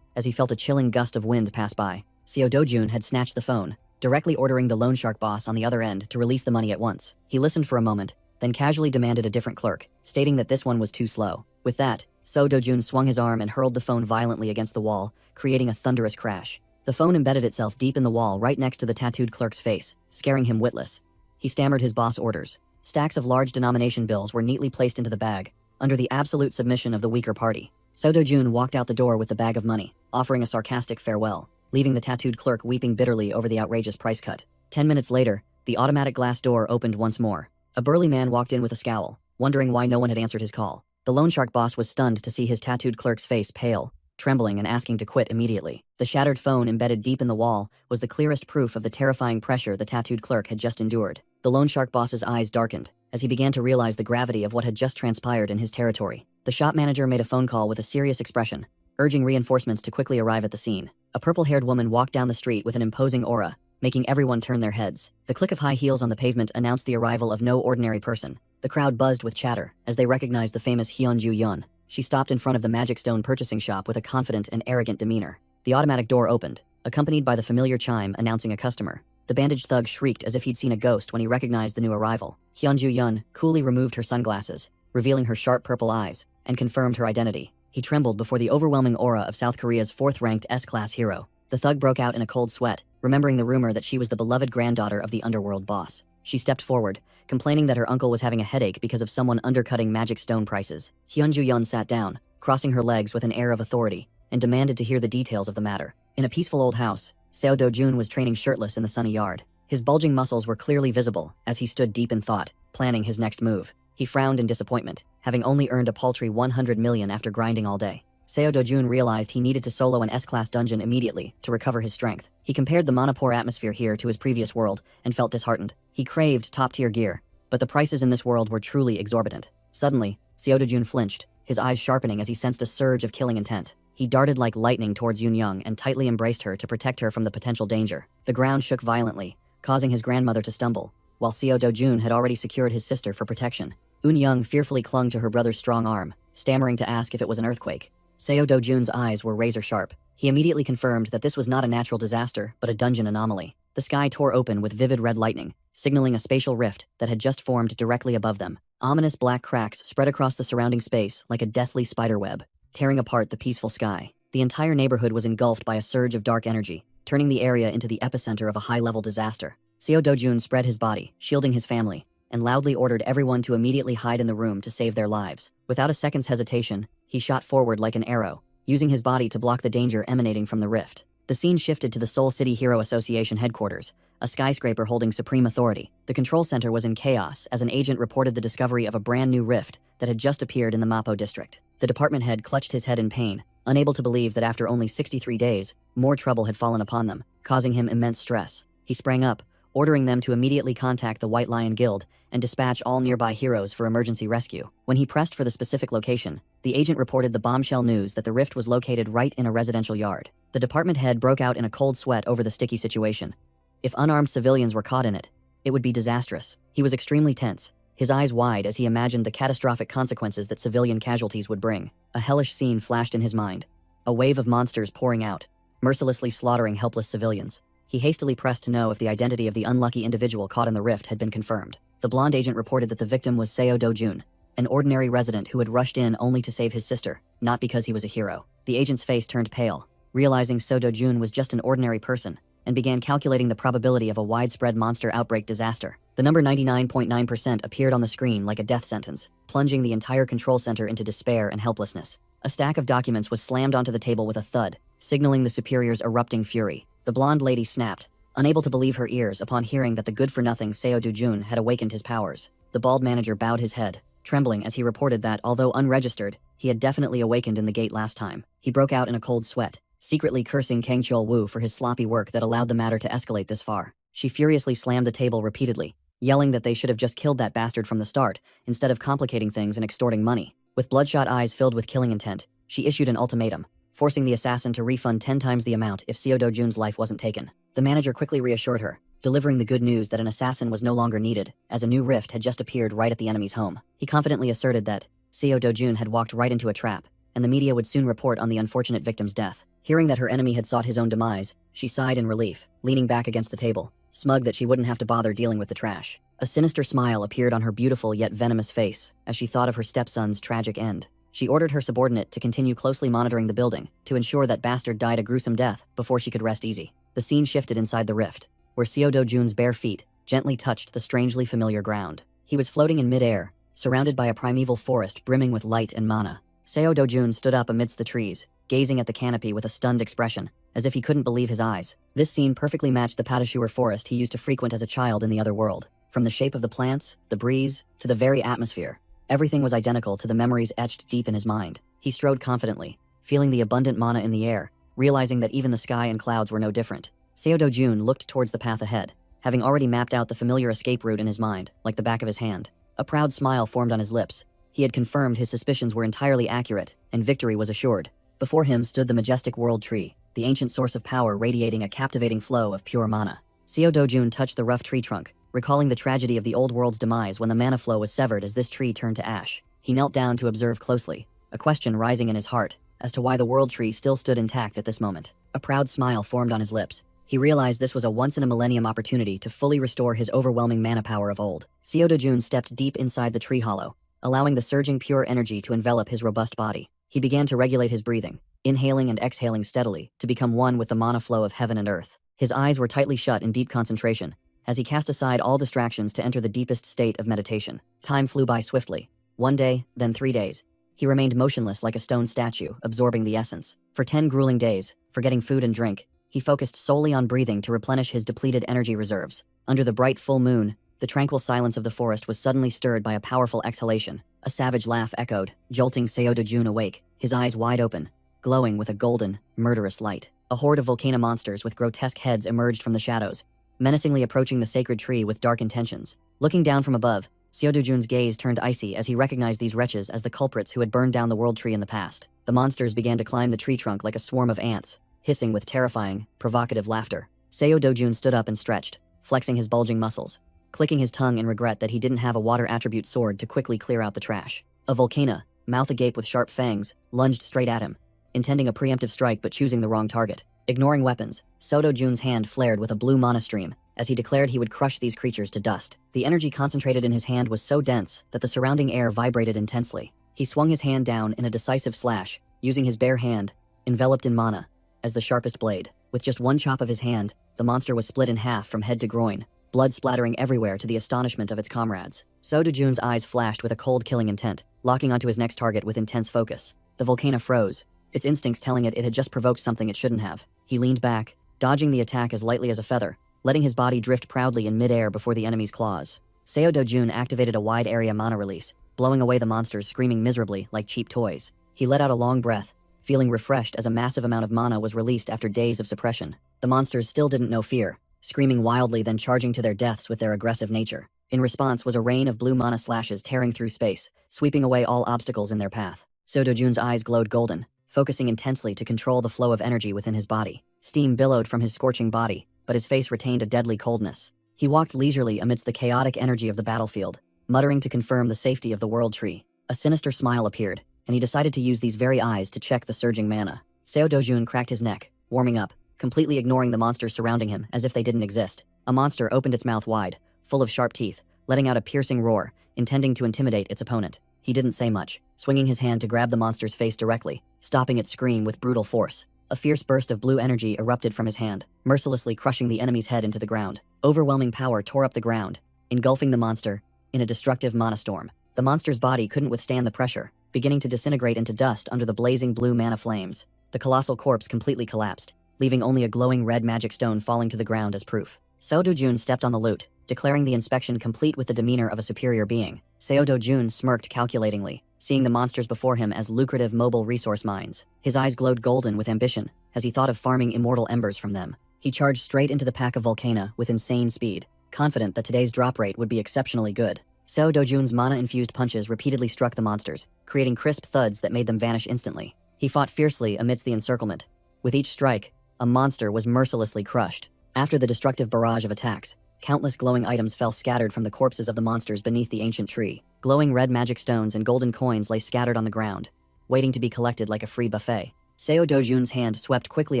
Speaker 1: as he felt a chilling gust of wind pass by. Seo Do-jun had snatched the phone, directly ordering the loan shark boss on the other end to release the money at once. He listened for a moment, then casually demanded a different clerk, stating that this one was too slow. With that, Seo Do-jun swung his arm and hurled the phone violently against the wall, creating a thunderous crash. The phone embedded itself deep in the wall right next to the tattooed clerk's face, scaring him witless. He stammered his boss orders. Stacks of large denomination bills were neatly placed into the bag, under the absolute submission of the weaker party. Seo Do-jun walked out the door with the bag of money, offering a sarcastic farewell, leaving the tattooed clerk weeping bitterly over the outrageous price cut. 10 minutes later, the automatic glass door opened once more. A burly man walked in with a scowl, wondering why no one had answered his call. The loan shark boss was stunned to see his tattooed clerk's face pale, trembling and asking to quit immediately. The shattered phone embedded deep in the wall was the clearest proof of the terrifying pressure the tattooed clerk had just endured. The loan shark boss's eyes darkened as he began to realize the gravity of what had just transpired in his territory. The shop manager made a phone call with a serious expression, urging reinforcements to quickly arrive at the scene. A purple-haired woman walked down the street with an imposing aura, making everyone turn their heads. The click of high heels on the pavement announced the arrival of no ordinary person. The crowd buzzed with chatter as they recognized the famous Hyunju Yun. She stopped in front of the Magic Stone purchasing shop with a confident and arrogant demeanor. The automatic door opened, accompanied by the familiar chime announcing a customer. The bandaged thug shrieked as if he'd seen a ghost when he recognized the new arrival. Hyunju Yun coolly removed her sunglasses, revealing her sharp purple eyes, and confirmed her identity. He trembled before the overwhelming aura of South Korea's 4th-ranked S-class hero. The thug broke out in a cold sweat, remembering the rumor that she was the beloved granddaughter of the underworld boss. She stepped forward, complaining that her uncle was having a headache because of someone undercutting magic stone prices. Hyunju-yeon sat down, crossing her legs with an air of authority, and demanded to hear the details of the matter. In a peaceful old house, Seo Do-jun was training shirtless in the sunny yard. His bulging muscles were clearly visible as he stood deep in thought, planning his next move. He frowned in disappointment, having only earned a paltry 100 million after grinding all day. Seo Do-jun realized he needed to solo an S-class dungeon immediately to recover his strength. He compared the Manipur atmosphere here to his previous world and felt disheartened. He craved top-tier gear, but the prices in this world were truly exorbitant. Suddenly, Seo Do-jun flinched, his eyes sharpening as he sensed a surge of killing intent. He darted like lightning towards Yoon-young and tightly embraced her to protect her from the potential danger. The ground shook violently, causing his grandmother to stumble, while Seo Do-jun had already secured his sister for protection. Yoon-young fearfully clung to her brother's strong arm, stammering to ask if it was an earthquake. Seo Do-jun's eyes were razor-sharp. He immediately confirmed that this was not a natural disaster, but a dungeon anomaly. The sky tore open with vivid red lightning, signaling a spatial rift that had just formed directly above them. Ominous black cracks spread across the surrounding space like a deathly spiderweb, tearing apart the peaceful sky. The entire neighborhood was engulfed by a surge of dark energy, turning the area into the epicenter of a high-level disaster. Seo Do-jun spread his body, shielding his family, and loudly ordered everyone to immediately hide in the room to save their lives. Without a second's hesitation, he shot forward like an arrow, using his body to block the danger emanating from the rift. The scene shifted to the Seoul City Hero Association headquarters, a skyscraper holding supreme authority. The control center was in chaos as an agent reported the discovery of a brand new rift that had just appeared in the Mapo district. The department head clutched his head in pain, unable to believe that after only 63 days, more trouble had fallen upon them, causing him immense stress. He sprang up, ordering them to immediately contact the White Lion Guild and dispatch all nearby heroes for emergency rescue. When he pressed for the specific location, the agent reported the bombshell news that the rift was located right in a residential yard. The department head broke out in a cold sweat over the sticky situation. If unarmed civilians were caught in it, it would be disastrous. He was extremely tense, his eyes wide as he imagined the catastrophic consequences that civilian casualties would bring. A hellish scene flashed in his mind. A wave of monsters pouring out, mercilessly slaughtering helpless civilians. He hastily pressed to know if the identity of the unlucky individual caught in the rift had been confirmed. The blonde agent reported that the victim was Seo Do-jun, an ordinary resident who had rushed in only to save his sister, not because he was a hero. The agent's face turned pale, realizing Seo Do-jun was just an ordinary person, and began calculating the probability of a widespread monster outbreak disaster. The number 99.9% appeared on the screen like a death sentence, plunging the entire control center into despair and helplessness. A stack of documents was slammed onto the table with a thud, signaling the superior's erupting fury. The blonde lady snapped, unable to believe her ears upon hearing that the good-for-nothing Seo Do-jun had awakened his powers. The bald manager bowed his head, trembling as he reported that, although unregistered, he had definitely awakened in the gate last time. He broke out in a cold sweat, secretly cursing Kang Cheol-woo for his sloppy work that allowed the matter to escalate this far. She furiously slammed the table repeatedly, yelling that they should have just killed that bastard from the start, instead of complicating things and extorting money. With bloodshot eyes filled with killing intent, she issued an ultimatum, forcing the assassin to refund 10 times the amount if Seo Do-jun's life wasn't taken. The manager quickly reassured her, delivering the good news that an assassin was no longer needed, as a new rift had just appeared right at the enemy's home. He confidently asserted that Seo Do-jun had walked right into a trap, and the media would soon report on the unfortunate victim's death. Hearing that her enemy had sought his own demise, she sighed in relief, leaning back against the table, smug that she wouldn't have to bother dealing with the trash. A sinister smile appeared on her beautiful yet venomous face as she thought of her stepson's tragic end. She ordered her subordinate to continue closely monitoring the building to ensure that bastard died a gruesome death before she could rest easy. The scene shifted inside the rift, where Seo Do-jun's bare feet gently touched the strangely familiar ground. He was floating in midair, surrounded by a primeval forest brimming with light and mana. Seo Do-jun stood up amidst the trees, gazing at the canopy with a stunned expression, as if he couldn't believe his eyes. This scene perfectly matched the Padashuar forest he used to frequent as a child in the other world. From the shape of the plants, the breeze, to the very atmosphere, everything was identical to the memories etched deep in his mind. He strode confidently, feeling the abundant mana in the air, realizing that even the sky and clouds were no different. Seo Do-jun looked towards the path ahead, having already mapped out the familiar escape route in his mind, like the back of his hand. A proud smile formed on his lips. He had confirmed his suspicions were entirely accurate, and victory was assured. Before him stood the majestic world tree, the ancient source of power radiating a captivating flow of pure mana. Seo Do-jun touched the rough tree trunk, recalling the tragedy of the old world's demise when the mana flow was severed as this tree turned to ash. He knelt down to observe closely, a question rising in his heart as to why the world tree still stood intact at this moment. A proud smile formed on his lips. He realized this was a once-in-a-millennium opportunity to fully restore his overwhelming mana power of old. Seo Do-jun stepped deep inside the tree hollow, allowing the surging pure energy to envelop his robust body. He began to regulate his breathing, inhaling and exhaling steadily to become one with the mana flow of heaven and earth. His eyes were tightly shut in deep concentration, as he cast aside all distractions to enter the deepest state of meditation. Time flew by swiftly. 1 day, then 3 days. He remained motionless like a stone statue, absorbing the essence. For 10 grueling days, forgetting food and drink, he focused solely on breathing to replenish his depleted energy reserves. Under the bright full moon, the tranquil silence of the forest was suddenly stirred by a powerful exhalation. A savage laugh echoed, jolting Seo Dojun awake, his eyes wide open, glowing with a golden, murderous light. A horde of volcano monsters with grotesque heads emerged from the shadows, menacingly approaching the sacred tree with dark intentions. Looking down from above, Seo Dojun's gaze turned icy as he recognized these wretches as the culprits who had burned down the world tree in the past. The monsters began to climb the tree trunk like a swarm of ants, hissing with terrifying, provocative laughter. Seo Dojun stood up and stretched, flexing his bulging muscles, clicking his tongue in regret that he didn't have a water attribute sword to quickly clear out the trash. A volcano, mouth agape with sharp fangs, lunged straight at him, intending a preemptive strike but choosing the wrong target. Ignoring weapons, Seo Dojun's hand flared with a blue mana stream, as he declared he would crush these creatures to dust. The energy concentrated in his hand was so dense that the surrounding air vibrated intensely. He swung his hand down in a decisive slash, using his bare hand, enveloped in mana, as the sharpest blade. With just one chop of his hand, the monster was split in half from head to groin, blood splattering everywhere to the astonishment of its comrades. Seo Dojun's eyes flashed with a cold killing intent, locking onto his next target with intense focus. The volcano froze, its instincts telling it had just provoked something it shouldn't have. He leaned back, dodging the attack as lightly as a feather, letting his body drift proudly in midair before the enemy's claws. Seo Dojun activated a wide area mana release, blowing away the monsters screaming miserably like cheap toys. He let out a long breath, feeling refreshed as a massive amount of mana was released after days of suppression. The monsters still didn't know fear, screaming wildly then charging to their deaths with their aggressive nature. In response was a rain of blue mana slashes tearing through space, sweeping away all obstacles in their path. Seo Dojun's eyes glowed golden, focusing intensely to control the flow of energy within his body. Steam billowed from his scorching body, but his face retained a deadly coldness. He walked leisurely amidst the chaotic energy of the battlefield, muttering to confirm the safety of the world tree. A sinister smile appeared, and he decided to use these very eyes to check the surging mana. Seo Dojun cracked his neck, warming up, completely ignoring the monsters surrounding him as if they didn't exist. A monster opened its mouth wide, full of sharp teeth, letting out a piercing roar, intending to intimidate its opponent. He didn't say much, swinging his hand to grab the monster's face directly, stopping its scream with brutal force. A fierce burst of blue energy erupted from his hand, mercilessly crushing the enemy's head into the ground. Overwhelming power tore up the ground, engulfing the monster in a destructive mana storm. The monster's body couldn't withstand the pressure, beginning to disintegrate into dust under the blazing blue mana flames. The colossal corpse completely collapsed, leaving only a glowing red magic stone falling to the ground as proof. Seo Dojun stepped on the loot, declaring the inspection complete with the demeanor of a superior being. Seo Dojun smirked calculatingly, seeing the monsters before him as lucrative mobile resource mines. His eyes glowed golden with ambition as he thought of farming immortal embers from them. He charged straight into the pack of volcana with insane speed, confident that today's drop rate would be exceptionally good. Seo Dojun's mana-infused punches repeatedly struck the monsters, creating crisp thuds that made them vanish instantly. He fought fiercely amidst the encirclement. With each strike, a monster was mercilessly crushed. After the destructive barrage of attacks, countless glowing items fell scattered from the corpses of the monsters beneath the ancient tree. Glowing red magic stones and golden coins lay scattered on the ground, waiting to be collected like a free buffet. Seo Dojun's hand swept quickly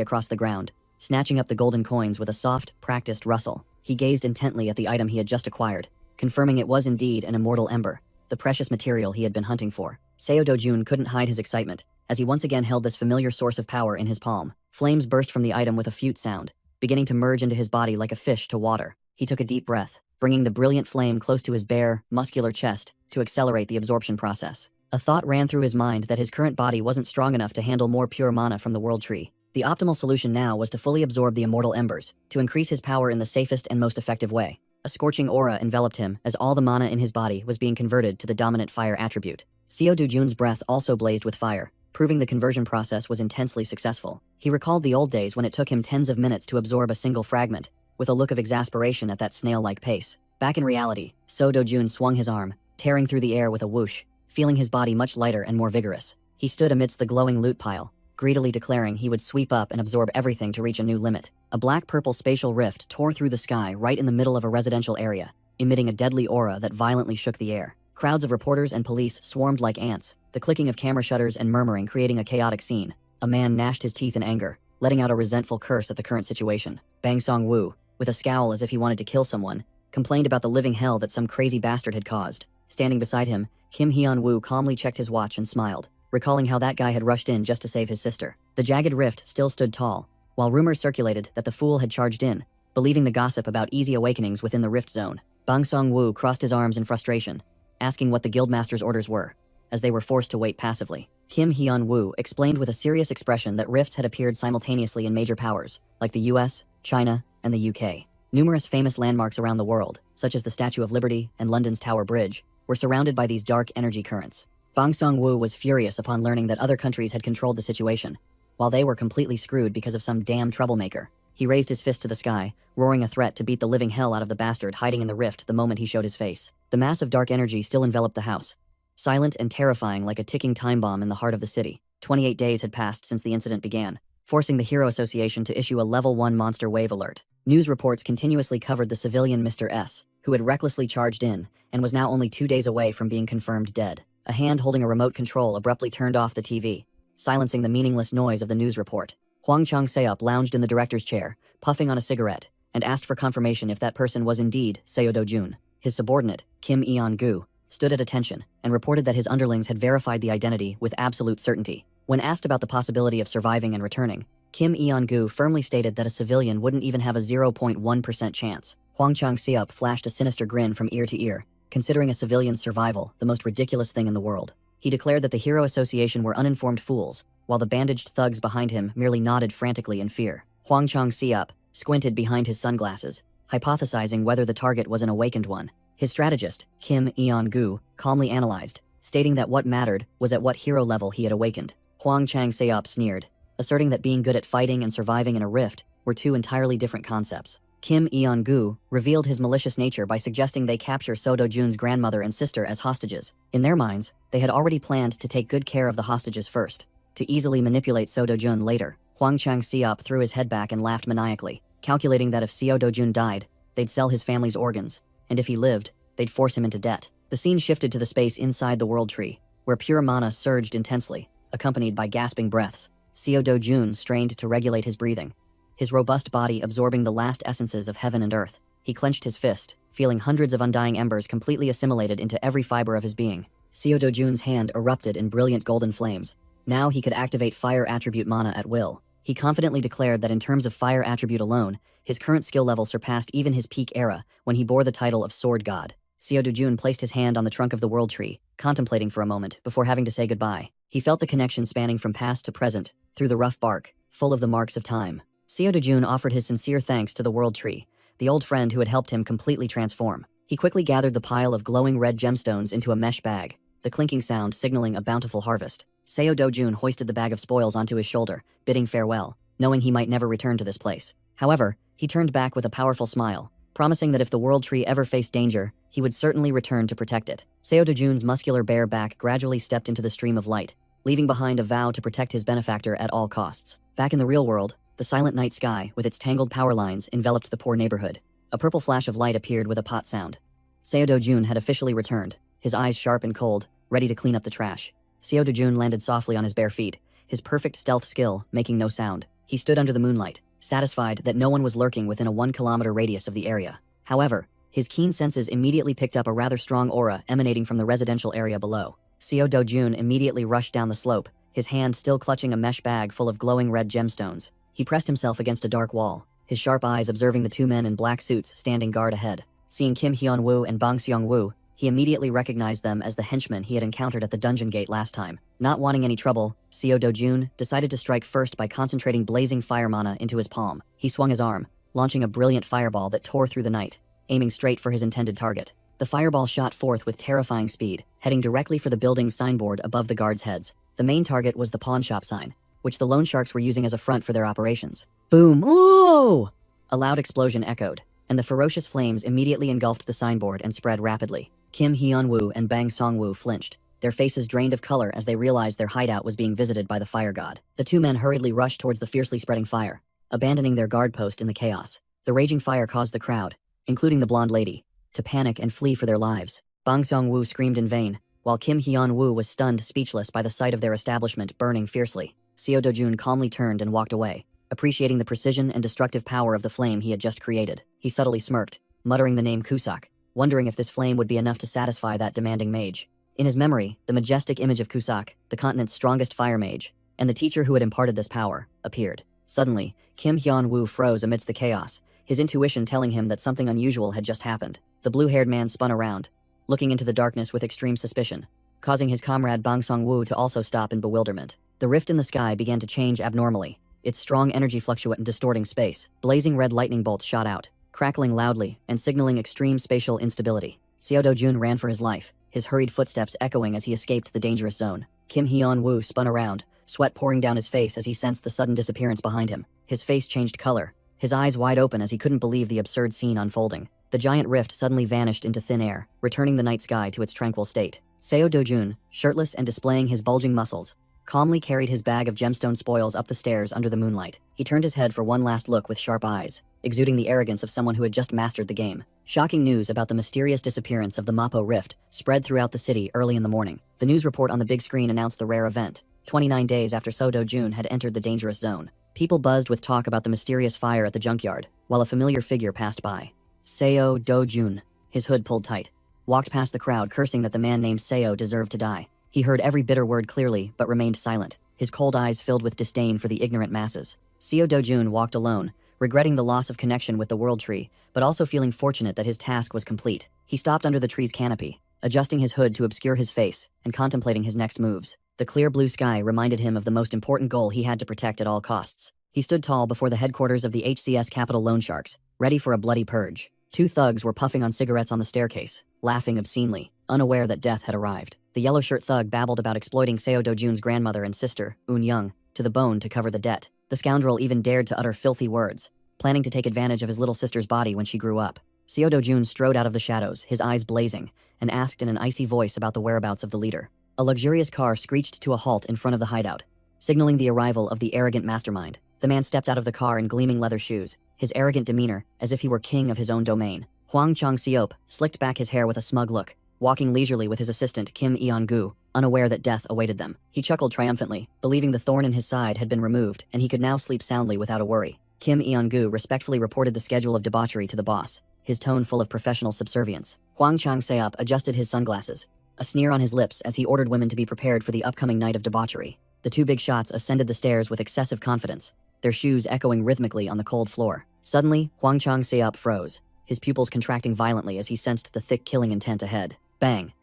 Speaker 1: across the ground, snatching up the golden coins with a soft, practiced rustle. He gazed intently at the item he had just acquired, confirming it was indeed an immortal ember, the precious material he had been hunting for. Seo Dojun couldn't hide his excitement, as he once again held this familiar source of power in his palm. Flames burst from the item with a flute sound, beginning to merge into his body like a fish to water. He took a deep breath, bringing the brilliant flame close to his bare, muscular chest to accelerate the absorption process. A thought ran through his mind that his current body wasn't strong enough to handle more pure mana from the world tree. The optimal solution now was to fully absorb the immortal embers, to increase his power in the safest and most effective way. A scorching aura enveloped him as all the mana in his body was being converted to the dominant fire attribute. Seo Dojun's breath also blazed with fire, proving the conversion process was intensely successful. He recalled the old days when it took him tens of minutes to absorb a single fragment, with a look of exasperation at that snail-like pace. Back in reality, Seo Dojun swung his arm, tearing through the air with a whoosh, feeling his body much lighter and more vigorous. He stood amidst the glowing loot pile, greedily declaring he would sweep up and absorb everything to reach a new limit. A black-purple spatial rift tore through the sky right in the middle of a residential area, emitting a deadly aura that violently shook the air. Crowds of reporters and police swarmed like ants, the clicking of camera shutters and murmuring creating a chaotic scene. A man gnashed his teeth in anger, letting out a resentful curse at the current situation. Bang Song-woo, with a scowl as if he wanted to kill someone, complained about the living hell that some crazy bastard had caused. Standing beside him, Kim Hyun-woo calmly checked his watch and smiled, recalling how that guy had rushed in just to save his sister. The jagged rift still stood tall, while rumors circulated that the fool had charged in, believing the gossip about easy awakenings within the rift zone. Bang Song-woo crossed his arms in frustration, asking what the guildmaster's orders were, as they were forced to wait passively. Kim Hyun-woo explained with a serious expression that rifts had appeared simultaneously in major powers, like the US, China, and the UK. Numerous famous landmarks around the world, such as the Statue of Liberty and London's Tower Bridge, were surrounded by these dark energy currents. Bang Song-woo was furious upon learning that other countries had controlled the situation, while they were completely screwed because of some damn troublemaker. He raised his fist to the sky, roaring a threat to beat the living hell out of the bastard hiding in the rift the moment he showed his face. The mass of dark energy still enveloped the house, silent and terrifying like a ticking time bomb in the heart of the city. 28 days had passed since the incident began, forcing the Hero Association to issue a Level 1 monster wave alert. News reports continuously covered the civilian Mr. S, who had recklessly charged in, and was now only 2 days away from being confirmed dead. A hand holding a remote control abruptly turned off the TV, silencing the meaningless noise of the news report. Hwang Chang-seop lounged in the director's chair, puffing on a cigarette, and asked for confirmation if that person was indeed Seo Do-jun. His subordinate, Kim Eon-gu, stood at attention and reported that his underlings had verified the identity with absolute certainty. When asked about the possibility of surviving and returning, Kim Eon-gu firmly stated that a civilian wouldn't even have a 0.1% chance. Hwang Chang-seop flashed a sinister grin from ear to ear, considering a civilian's survival the most ridiculous thing in the world. He declared that the Hero Association were uninformed fools, while the bandaged thugs behind him merely nodded frantically in fear. Hwang Chang-seop squinted behind his sunglasses, hypothesizing whether the target was an awakened one. His strategist, Kim Eon-gu, calmly analyzed, stating that what mattered was at what hero level he had awakened. Hwang Chang-seop sneered, asserting that being good at fighting and surviving in a rift were two entirely different concepts. Kim Eon-gu revealed his malicious nature by suggesting they capture Seo Do-jun's grandmother and sister as hostages. In their minds, they had already planned to take good care of the hostages first, to easily manipulate Seo Do-jun later. Hwang Chang-seop threw his head back and laughed maniacally, calculating that if Seo Do-jun died, they'd sell his family's organs, and if he lived, they'd force him into debt. The scene shifted to the space inside the World Tree, where pure mana surged intensely, accompanied by gasping breaths. Seo Do-jun strained to regulate his breathing, his robust body absorbing the last essences of heaven and earth. He clenched his fist, feeling hundreds of undying embers completely assimilated into every fiber of his being. Seo Do-jun's hand erupted in brilliant golden flames. Now he could activate fire attribute mana at will. He confidently declared that in terms of fire attribute alone, his current skill level surpassed even his peak era when he bore the title of Sword God. Seo Do-jun placed his hand on the trunk of the World Tree, contemplating for a moment before having to say goodbye. He felt the connection spanning from past to present, through the rough bark, full of the marks of time. Seo Do-jun offered his sincere thanks to the World Tree, the old friend who had helped him completely transform. He quickly gathered the pile of glowing red gemstones into a mesh bag, the clinking sound signaling a bountiful harvest. Seo Do-jun hoisted the bag of spoils onto his shoulder, bidding farewell, knowing he might never return to this place. However, he turned back with a powerful smile, promising that if the World Tree ever faced danger, he would certainly return to protect it. Seo Do-jun's muscular bare back gradually stepped into the stream of light, leaving behind a vow to protect his benefactor at all costs. Back in the real world, the silent night sky with its tangled power lines enveloped the poor neighborhood. A purple flash of light appeared with a pot sound. Seo Do-jun had officially returned, his eyes sharp and cold, ready to clean up the trash. Seo Do-jun landed softly on his bare feet, his perfect stealth skill making no sound. He stood under the moonlight, satisfied that no one was lurking within a 1-kilometer radius of the area. However, his keen senses immediately picked up a rather strong aura emanating from the residential area below. Seo Do-jun immediately rushed down the slope, his hand still clutching a mesh bag full of glowing red gemstones. He pressed himself against a dark wall, his sharp eyes observing the two men in black suits standing guard ahead. Seeing Kim Hyun-woo and Bang Seong-woo, he immediately recognized them as the henchmen he had encountered at the dungeon gate last time. Not wanting any trouble, Seo Do-jun decided to strike first by concentrating blazing fire mana into his palm. He swung his arm, launching a brilliant fireball that tore through the night, aiming straight for his intended target. The fireball shot forth with terrifying speed, heading directly for the building's signboard above the guards' heads. The main target was the pawn shop sign, which the loan sharks were using as a front for their operations. Boom! Ooh! A loud explosion echoed, and the ferocious flames immediately engulfed the signboard and spread rapidly. Kim Hyun-woo and Bang Song-woo flinched, their faces drained of color as they realized their hideout was being visited by the fire god. The two men hurriedly rushed towards the fiercely spreading fire, abandoning their guard post in the chaos. The raging fire caused the crowd, including the blonde lady, to panic and flee for their lives. Bang Song-woo screamed in vain, while Kim Hyun-woo was stunned speechless by the sight of their establishment burning fiercely. Seo Do-jun calmly turned and walked away, appreciating the precision and destructive power of the flame he had just created. He subtly smirked, muttering the name Kusak, wondering if this flame would be enough to satisfy that demanding mage. In his memory, the majestic image of Kusak, the continent's strongest fire mage, and the teacher who had imparted this power appeared. Suddenly, Kim Hyun-woo froze amidst the chaos, his intuition telling him that something unusual had just happened. The blue-haired man spun around, looking into the darkness with extreme suspicion, causing his comrade Bang Song-woo to also stop in bewilderment. The rift in the sky began to change abnormally, its strong energy fluctuating distorting space. Blazing red lightning bolts shot out, crackling loudly and signaling extreme spatial instability. Seo Do-jun ran for his life, his hurried footsteps echoing as he escaped the dangerous zone. Kim Hyun-woo spun around, sweat pouring down his face as he sensed the sudden disappearance behind him. His face changed color, his eyes wide open as he couldn't believe the absurd scene unfolding. The giant rift suddenly vanished into thin air, returning the night sky to its tranquil state. Seo Do-jun, shirtless and displaying his bulging muscles, calmly carried his bag of gemstone spoils up the stairs under the moonlight. He turned his head for one last look with sharp eyes, exuding the arrogance of someone who had just mastered the game. Shocking news about the mysterious disappearance of the Mapo Rift spread throughout the city early in the morning. The news report on the big screen announced the rare event, 29 days after Seo Do-jun had entered the dangerous zone. People buzzed with talk about the mysterious fire at the junkyard, while a familiar figure passed by. Seo Do-jun, his hood pulled tight, walked past the crowd cursing that the man named Seo deserved to die. He heard every bitter word clearly, but remained silent, his cold eyes filled with disdain for the ignorant masses. Seo Do-jun walked alone, regretting the loss of connection with the world tree, but also feeling fortunate that his task was complete. He stopped under the tree's canopy, adjusting his hood to obscure his face and contemplating his next moves. The clear blue sky reminded him of the most important goal he had to protect at all costs. He stood tall before the headquarters of the HCS Capital Loan Sharks, ready for a bloody purge. Two thugs were puffing on cigarettes on the staircase, laughing obscenely, unaware that death had arrived. The yellow shirt thug babbled about exploiting Seo Do-jun's grandmother and sister, Eun-young, to the bone to cover the debt. The scoundrel even dared to utter filthy words, planning to take advantage of his little sister's body when she grew up. Seo Do-jun strode out of the shadows, his eyes blazing, and asked in an icy voice about the whereabouts of the leader. A luxurious car screeched to a halt in front of the hideout, signaling the arrival of the arrogant mastermind. The man stepped out of the car in gleaming leather shoes, his arrogant demeanor as if he were king of his own domain. Hwang Chang-seop slicked back his hair with a smug look, walking leisurely with his assistant Kim Eon-gu, unaware that death awaited them. He chuckled triumphantly, believing the thorn in his side had been removed and he could now sleep soundly without a worry. Kim Eon-gu respectfully reported the schedule of debauchery to the boss, his tone full of professional subservience. Hwang Chang-seop adjusted his sunglasses, a sneer on his lips as he ordered women to be prepared for the upcoming night of debauchery. The two big shots ascended the stairs with excessive confidence, their shoes echoing rhythmically on the cold floor. Suddenly, Hwang Chang-seop froze, his pupils contracting violently as he sensed the thick killing intent ahead. Bang!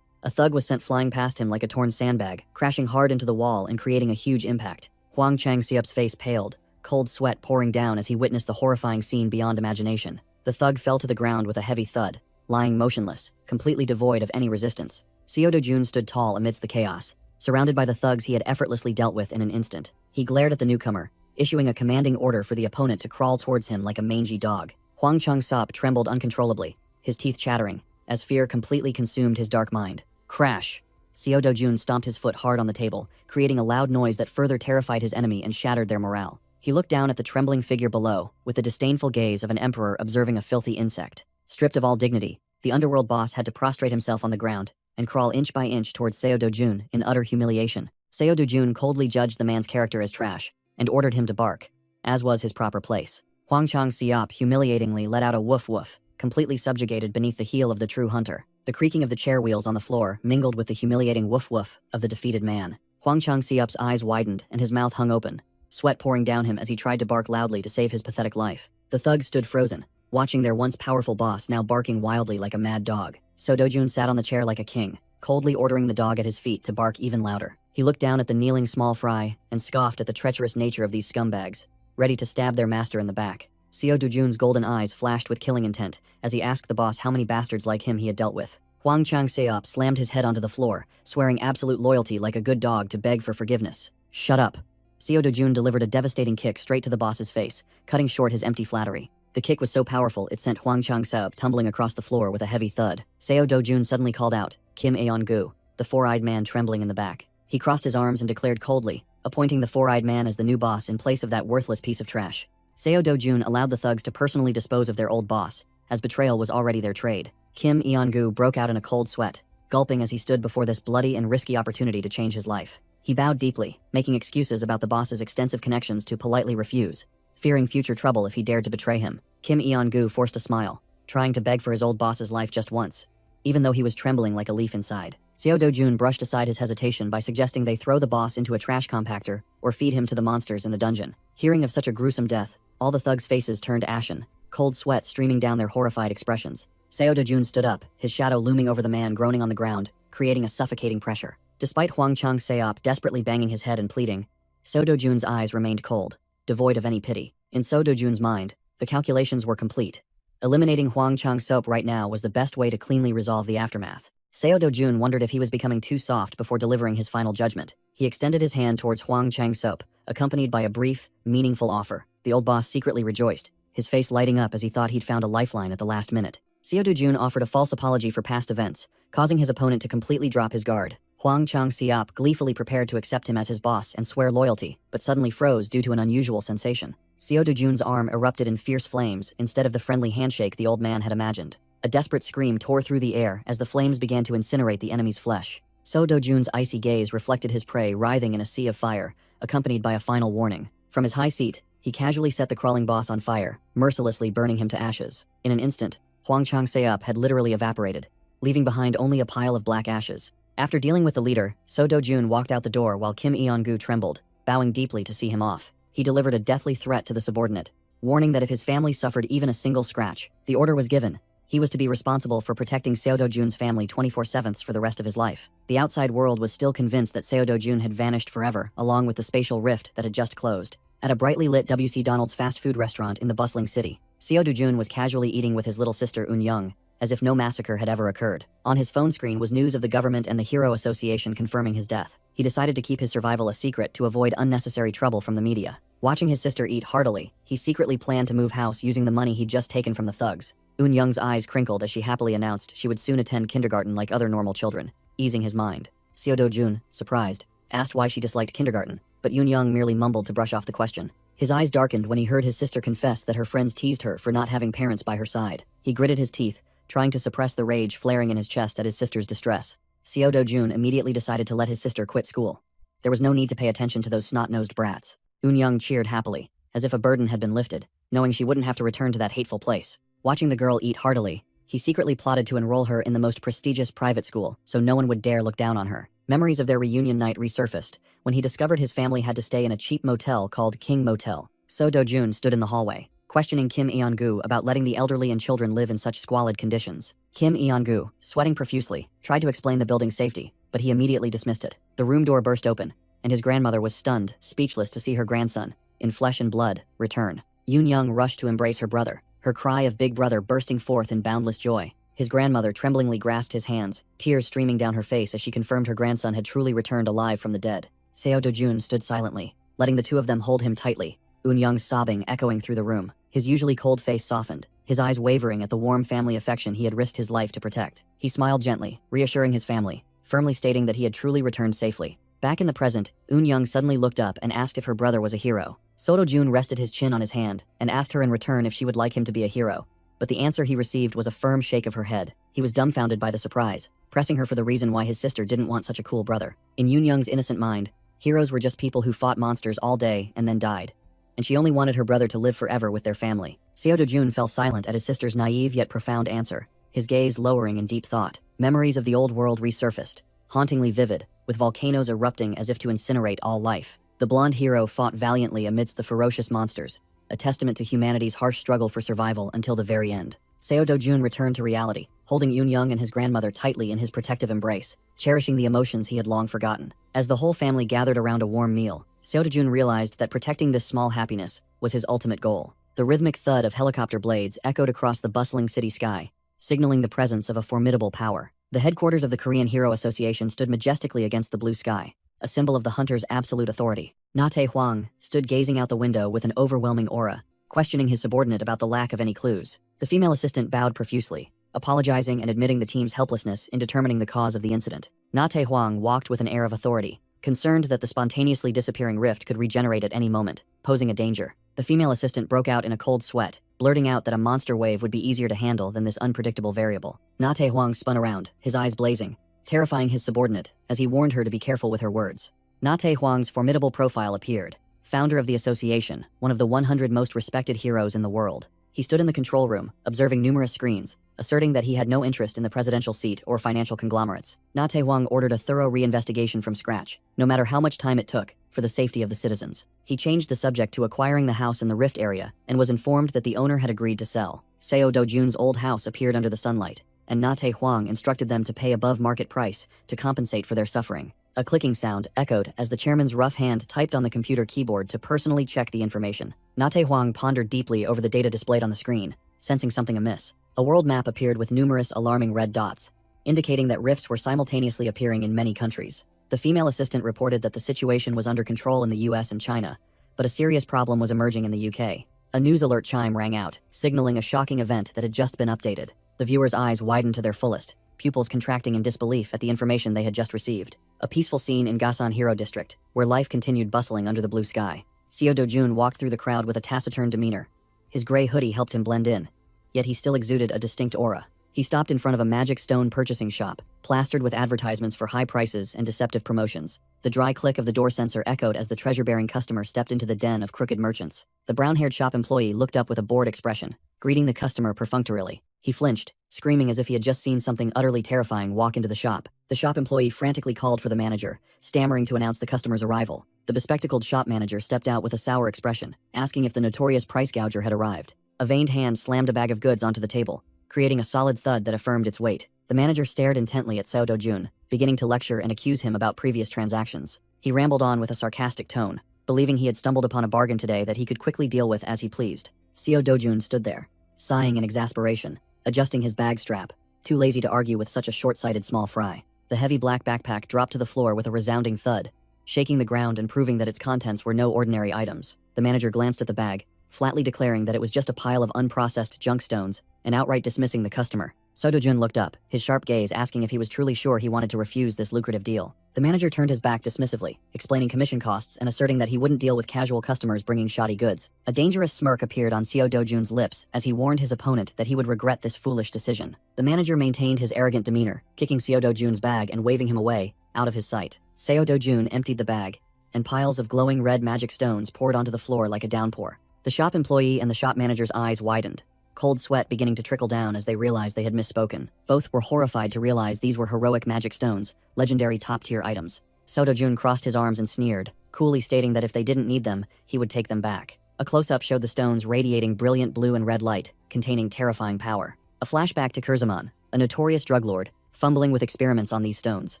Speaker 1: A thug was sent flying past him like a torn sandbag, crashing hard into the wall and creating a huge impact. Hwang Chang-seop's face paled, cold sweat pouring down as he witnessed the horrifying scene beyond imagination. The thug fell to the ground with a heavy thud, lying motionless, completely devoid of any resistance. Seo Do-jun stood tall amidst the chaos, surrounded by the thugs he had effortlessly dealt with in an instant. He glared at the newcomer, issuing a commanding order for the opponent to crawl towards him like a mangy dog. Hwang Chang-seop trembled uncontrollably, his teeth chattering, as fear completely consumed his dark mind. Crash! Seo Do-jun stomped his foot hard on the table, creating a loud noise that further terrified his enemy and shattered their morale. He looked down at the trembling figure below, with the disdainful gaze of an emperor observing a filthy insect. Stripped of all dignity, the underworld boss had to prostrate himself on the ground and crawl inch by inch towards Seo Do-jun in utter humiliation. Seo Do-jun coldly judged the man's character as trash and ordered him to bark, as was his proper place. Hwang Chang-seop humiliatingly let out a woof woof, completely subjugated beneath the heel of the true hunter. The creaking of the chair wheels on the floor mingled with the humiliating woof woof of the defeated man. Hwang Chang-seop's eyes widened and his mouth hung open, sweat pouring down him as he tried to bark loudly to save his pathetic life. The thugs stood frozen, watching their once powerful boss now barking wildly like a mad dog. Seo Do-jun sat on the chair like a king, coldly ordering the dog at his feet to bark even louder. He looked down at the kneeling small fry and scoffed at the treacherous nature of these scumbags, ready to stab their master in the back. Seo Do-jun's golden eyes flashed with killing intent as he asked the boss how many bastards like him he had dealt with. Hwang Chang-seop slammed his head onto the floor, swearing absolute loyalty like a good dog to beg for forgiveness. Shut up! Seo Do-jun delivered a devastating kick straight to the boss's face, cutting short his empty flattery. The kick was so powerful it sent Hwang Chang-seop tumbling across the floor with a heavy thud. Seo Do-jun suddenly called out, "Kim Aeon-gu," the four-eyed man trembling in the back. He crossed his arms and declared coldly, appointing the four-eyed man as the new boss in place of that worthless piece of trash. Seo Do-jun allowed the thugs to personally dispose of their old boss, as betrayal was already their trade. Kim Eon-gu broke out in a cold sweat, gulping as he stood before this bloody and risky opportunity to change his life. He bowed deeply, making excuses about the boss's extensive connections to politely refuse, fearing future trouble if he dared to betray him. Kim Eon-gu forced a smile, trying to beg for his old boss's life just once, even though he was trembling like a leaf inside. Seo Do-jun brushed aside his hesitation by suggesting they throw the boss into a trash compactor or feed him to the monsters in the dungeon. Hearing of such a gruesome death, all the thugs' faces turned ashen, cold sweat streaming down their horrified expressions. Seo Do-jun stood up, his shadow looming over the man groaning on the ground, creating a suffocating pressure. Despite Hwang Chang-seop desperately banging his head and pleading, Seo Do-jun's eyes remained cold, devoid of any pity. In Seo Do-jun's mind, the calculations were complete. Eliminating Hwang Chang-seop right now was the best way to cleanly resolve the aftermath. Seo Do-jun wondered if he was becoming too soft before delivering his final judgment. He extended his hand towards Hwang Chang-seop, accompanied by a brief, meaningful offer. The old boss secretly rejoiced, his face lighting up as he thought he'd found a lifeline at the last minute. Seo Do-jun offered a false apology for past events, causing his opponent to completely drop his guard. Hwang Chang-seop gleefully prepared to accept him as his boss and swear loyalty, but suddenly froze due to an unusual sensation. Seo Do-jun's arm erupted in fierce flames instead of the friendly handshake the old man had imagined. A desperate scream tore through the air as the flames began to incinerate the enemy's flesh. Seo Do-jun's icy gaze reflected his prey writhing in a sea of fire, accompanied by a final warning. From his high seat, he casually set the crawling boss on fire, mercilessly burning him to ashes. In an instant, Hwang Chang-seop had literally evaporated, leaving behind only a pile of black ashes. After dealing with the leader, Seo Do-jun walked out the door while Kim Eon-gu trembled, bowing deeply to see him off. He delivered a deathly threat to the subordinate, warning that if his family suffered even a single scratch, the order was given. He was to be responsible for protecting Seo Do-jun's family 24/7 for the rest of his life. The outside world was still convinced that Seo Do-jun had vanished forever, along with the spatial rift that had just closed. At a brightly lit W.C. Donald's fast food restaurant in the bustling city, Seo Do-jun was casually eating with his little sister Eun-young, as if no massacre had ever occurred. On his phone screen was news of the government and the Hero Association confirming his death. He decided to keep his survival a secret to avoid unnecessary trouble from the media. Watching his sister eat heartily, he secretly planned to move house using the money he'd just taken from the thugs. Eun-young's eyes crinkled as she happily announced she would soon attend kindergarten like other normal children, easing his mind. Seo Do-jun, surprised, asked why she disliked kindergarten, but Eun-young merely mumbled to brush off the question. His eyes darkened when he heard his sister confess that her friends teased her for not having parents by her side. He gritted his teeth, trying to suppress the rage flaring in his chest at his sister's distress. Seo Do-jun immediately decided to let his sister quit school. There was no need to pay attention to those snot-nosed brats. Eun-young cheered happily, as if a burden had been lifted, knowing she wouldn't have to return to that hateful place. Watching the girl eat heartily, he secretly plotted to enroll her in the most prestigious private school so no one would dare look down on her. Memories of their reunion night resurfaced when he discovered his family had to stay in a cheap motel called King Motel. Seo Do-jun stood in the hallway, questioning Kim Eon-gu about letting the elderly and children live in such squalid conditions. Kim Eon-gu, sweating profusely, tried to explain the building's safety, but he immediately dismissed it. The room door burst open, and his grandmother was stunned, speechless to see her grandson, in flesh and blood, return. Eun-young rushed to embrace her brother, her cry of big brother bursting forth in boundless joy. His grandmother tremblingly grasped his hands, tears streaming down her face as she confirmed her grandson had truly returned alive from the dead. Seo Do-jun stood silently, letting the two of them hold him tightly, Eun-young's sobbing echoing through the room. His usually cold face softened, his eyes wavering at the warm family affection he had risked his life to protect. He smiled gently, reassuring his family, firmly stating that he had truly returned safely. Back in the present, Eun-young suddenly looked up and asked if her brother was a hero. Seo Do-jun rested his chin on his hand and asked her in return if she would like him to be a hero. But the answer he received was a firm shake of her head. He was dumbfounded by the surprise, pressing her for the reason why his sister didn't want such a cool brother. In Eun-young's innocent mind, heroes were just people who fought monsters all day and then died. And she only wanted her brother to live forever with their family. Seo Do-jun fell silent at his sister's naive yet profound answer, his gaze lowering in deep thought. Memories of the old world resurfaced, hauntingly vivid, with volcanoes erupting as if to incinerate all life. The blonde hero fought valiantly amidst the ferocious monsters, a testament to humanity's harsh struggle for survival until the very end. Seo Do-jun returned to reality, holding Eun-young and his grandmother tightly in his protective embrace, cherishing the emotions he had long forgotten. As the whole family gathered around a warm meal, Seo Do-jun realized that protecting this small happiness was his ultimate goal. The rhythmic thud of helicopter blades echoed across the bustling city sky, signaling the presence of a formidable power. The headquarters of the Korean Hero Association stood majestically against the blue sky, a symbol of the hunter's absolute authority. Na-tae-hwang stood gazing out the window with an overwhelming aura, questioning his subordinate about the lack of any clues. The female assistant bowed profusely, apologizing and admitting the team's helplessness in determining the cause of the incident. Na-tae-hwang walked with an air of authority, concerned that the spontaneously disappearing rift could regenerate at any moment, posing a danger. The female assistant broke out in a cold sweat, blurting out that a monster wave would be easier to handle than this unpredictable variable. Na-tae-hwang spun around, his eyes blazing, terrifying his subordinate as he warned her to be careful with her words. Na-tae-hwang's formidable profile appeared, founder of the association, one of the 100 most respected heroes in the world. He stood in the control room, observing numerous screens, asserting that he had no interest in the presidential seat or financial conglomerates. Na Tae-hwang ordered a thorough reinvestigation from scratch, no matter how much time it took, for the safety of the citizens. He changed the subject to acquiring the house in the Rift area and was informed that the owner had agreed to sell. Seo Do-jun's old house appeared under the sunlight, and Na Tae-hwang instructed them to pay above market price to compensate for their suffering. A clicking sound echoed as the chairman's rough hand typed on the computer keyboard to personally check the information. Na Tae-hwang pondered deeply over the data displayed on the screen, sensing something amiss. A world map appeared with numerous alarming red dots, indicating that rifts were simultaneously appearing in many countries. The female assistant reported that the situation was under control in the US and China, but a serious problem was emerging in the UK. A news alert chime rang out, signaling a shocking event that had just been updated. The viewer's eyes widened to their fullest, pupils contracting in disbelief at the information they had just received. A peaceful scene in Gasan Hero District, where life continued bustling under the blue sky. Seo Do-jun walked through the crowd with a taciturn demeanor. His gray hoodie helped him blend in, yet he still exuded a distinct aura. He stopped in front of a magic stone purchasing shop, plastered with advertisements for high prices and deceptive promotions. The dry click of the door sensor echoed as the treasure-bearing customer stepped into the den of crooked merchants. The brown-haired shop employee looked up with a bored expression, greeting the customer perfunctorily. He flinched, screaming as if he had just seen something utterly terrifying walk into the shop. The shop employee frantically called for the manager, stammering to announce the customer's arrival. The bespectacled shop manager stepped out with a sour expression, asking if the notorious price gouger had arrived. A veined hand slammed a bag of goods onto the table, creating a solid thud that affirmed its weight. The manager stared intently at Seo Do-jun, beginning to lecture and accuse him about previous transactions. He rambled on with a sarcastic tone, believing he had stumbled upon a bargain today that he could quickly deal with as he pleased. Seo Do-jun stood there, sighing in exasperation, adjusting his bag strap, too lazy to argue with such a short-sighted small fry. The heavy black backpack dropped to the floor with a resounding thud, shaking the ground and proving that its contents were no ordinary items. The manager glanced at the bag, flatly declaring that it was just a pile of unprocessed junk stones, and outright dismissing the customer. Seo Do-jun looked up, his sharp gaze asking if he was truly sure he wanted to refuse this lucrative deal. The manager turned his back dismissively, explaining commission costs and asserting that he wouldn't deal with casual customers bringing shoddy goods. A dangerous smirk appeared on Seo Do-jun's lips as he warned his opponent that he would regret this foolish decision. The manager maintained his arrogant demeanor, kicking Seo Do-jun's bag and waving him away, out of his sight. Seo Do-jun emptied the bag, and piles of glowing red magic stones poured onto the floor like a downpour. The shop employee and the shop manager's eyes widened, cold sweat beginning to trickle down as they realized they had misspoken. Both were horrified to realize these were heroic magic stones, legendary top-tier items. Seo Do-jun crossed his arms and sneered, coolly stating that if they didn't need them, he would take them back. A close-up showed the stones radiating brilliant blue and red light, containing terrifying power. A flashback to Kurzaman, a notorious drug lord, fumbling with experiments on these stones.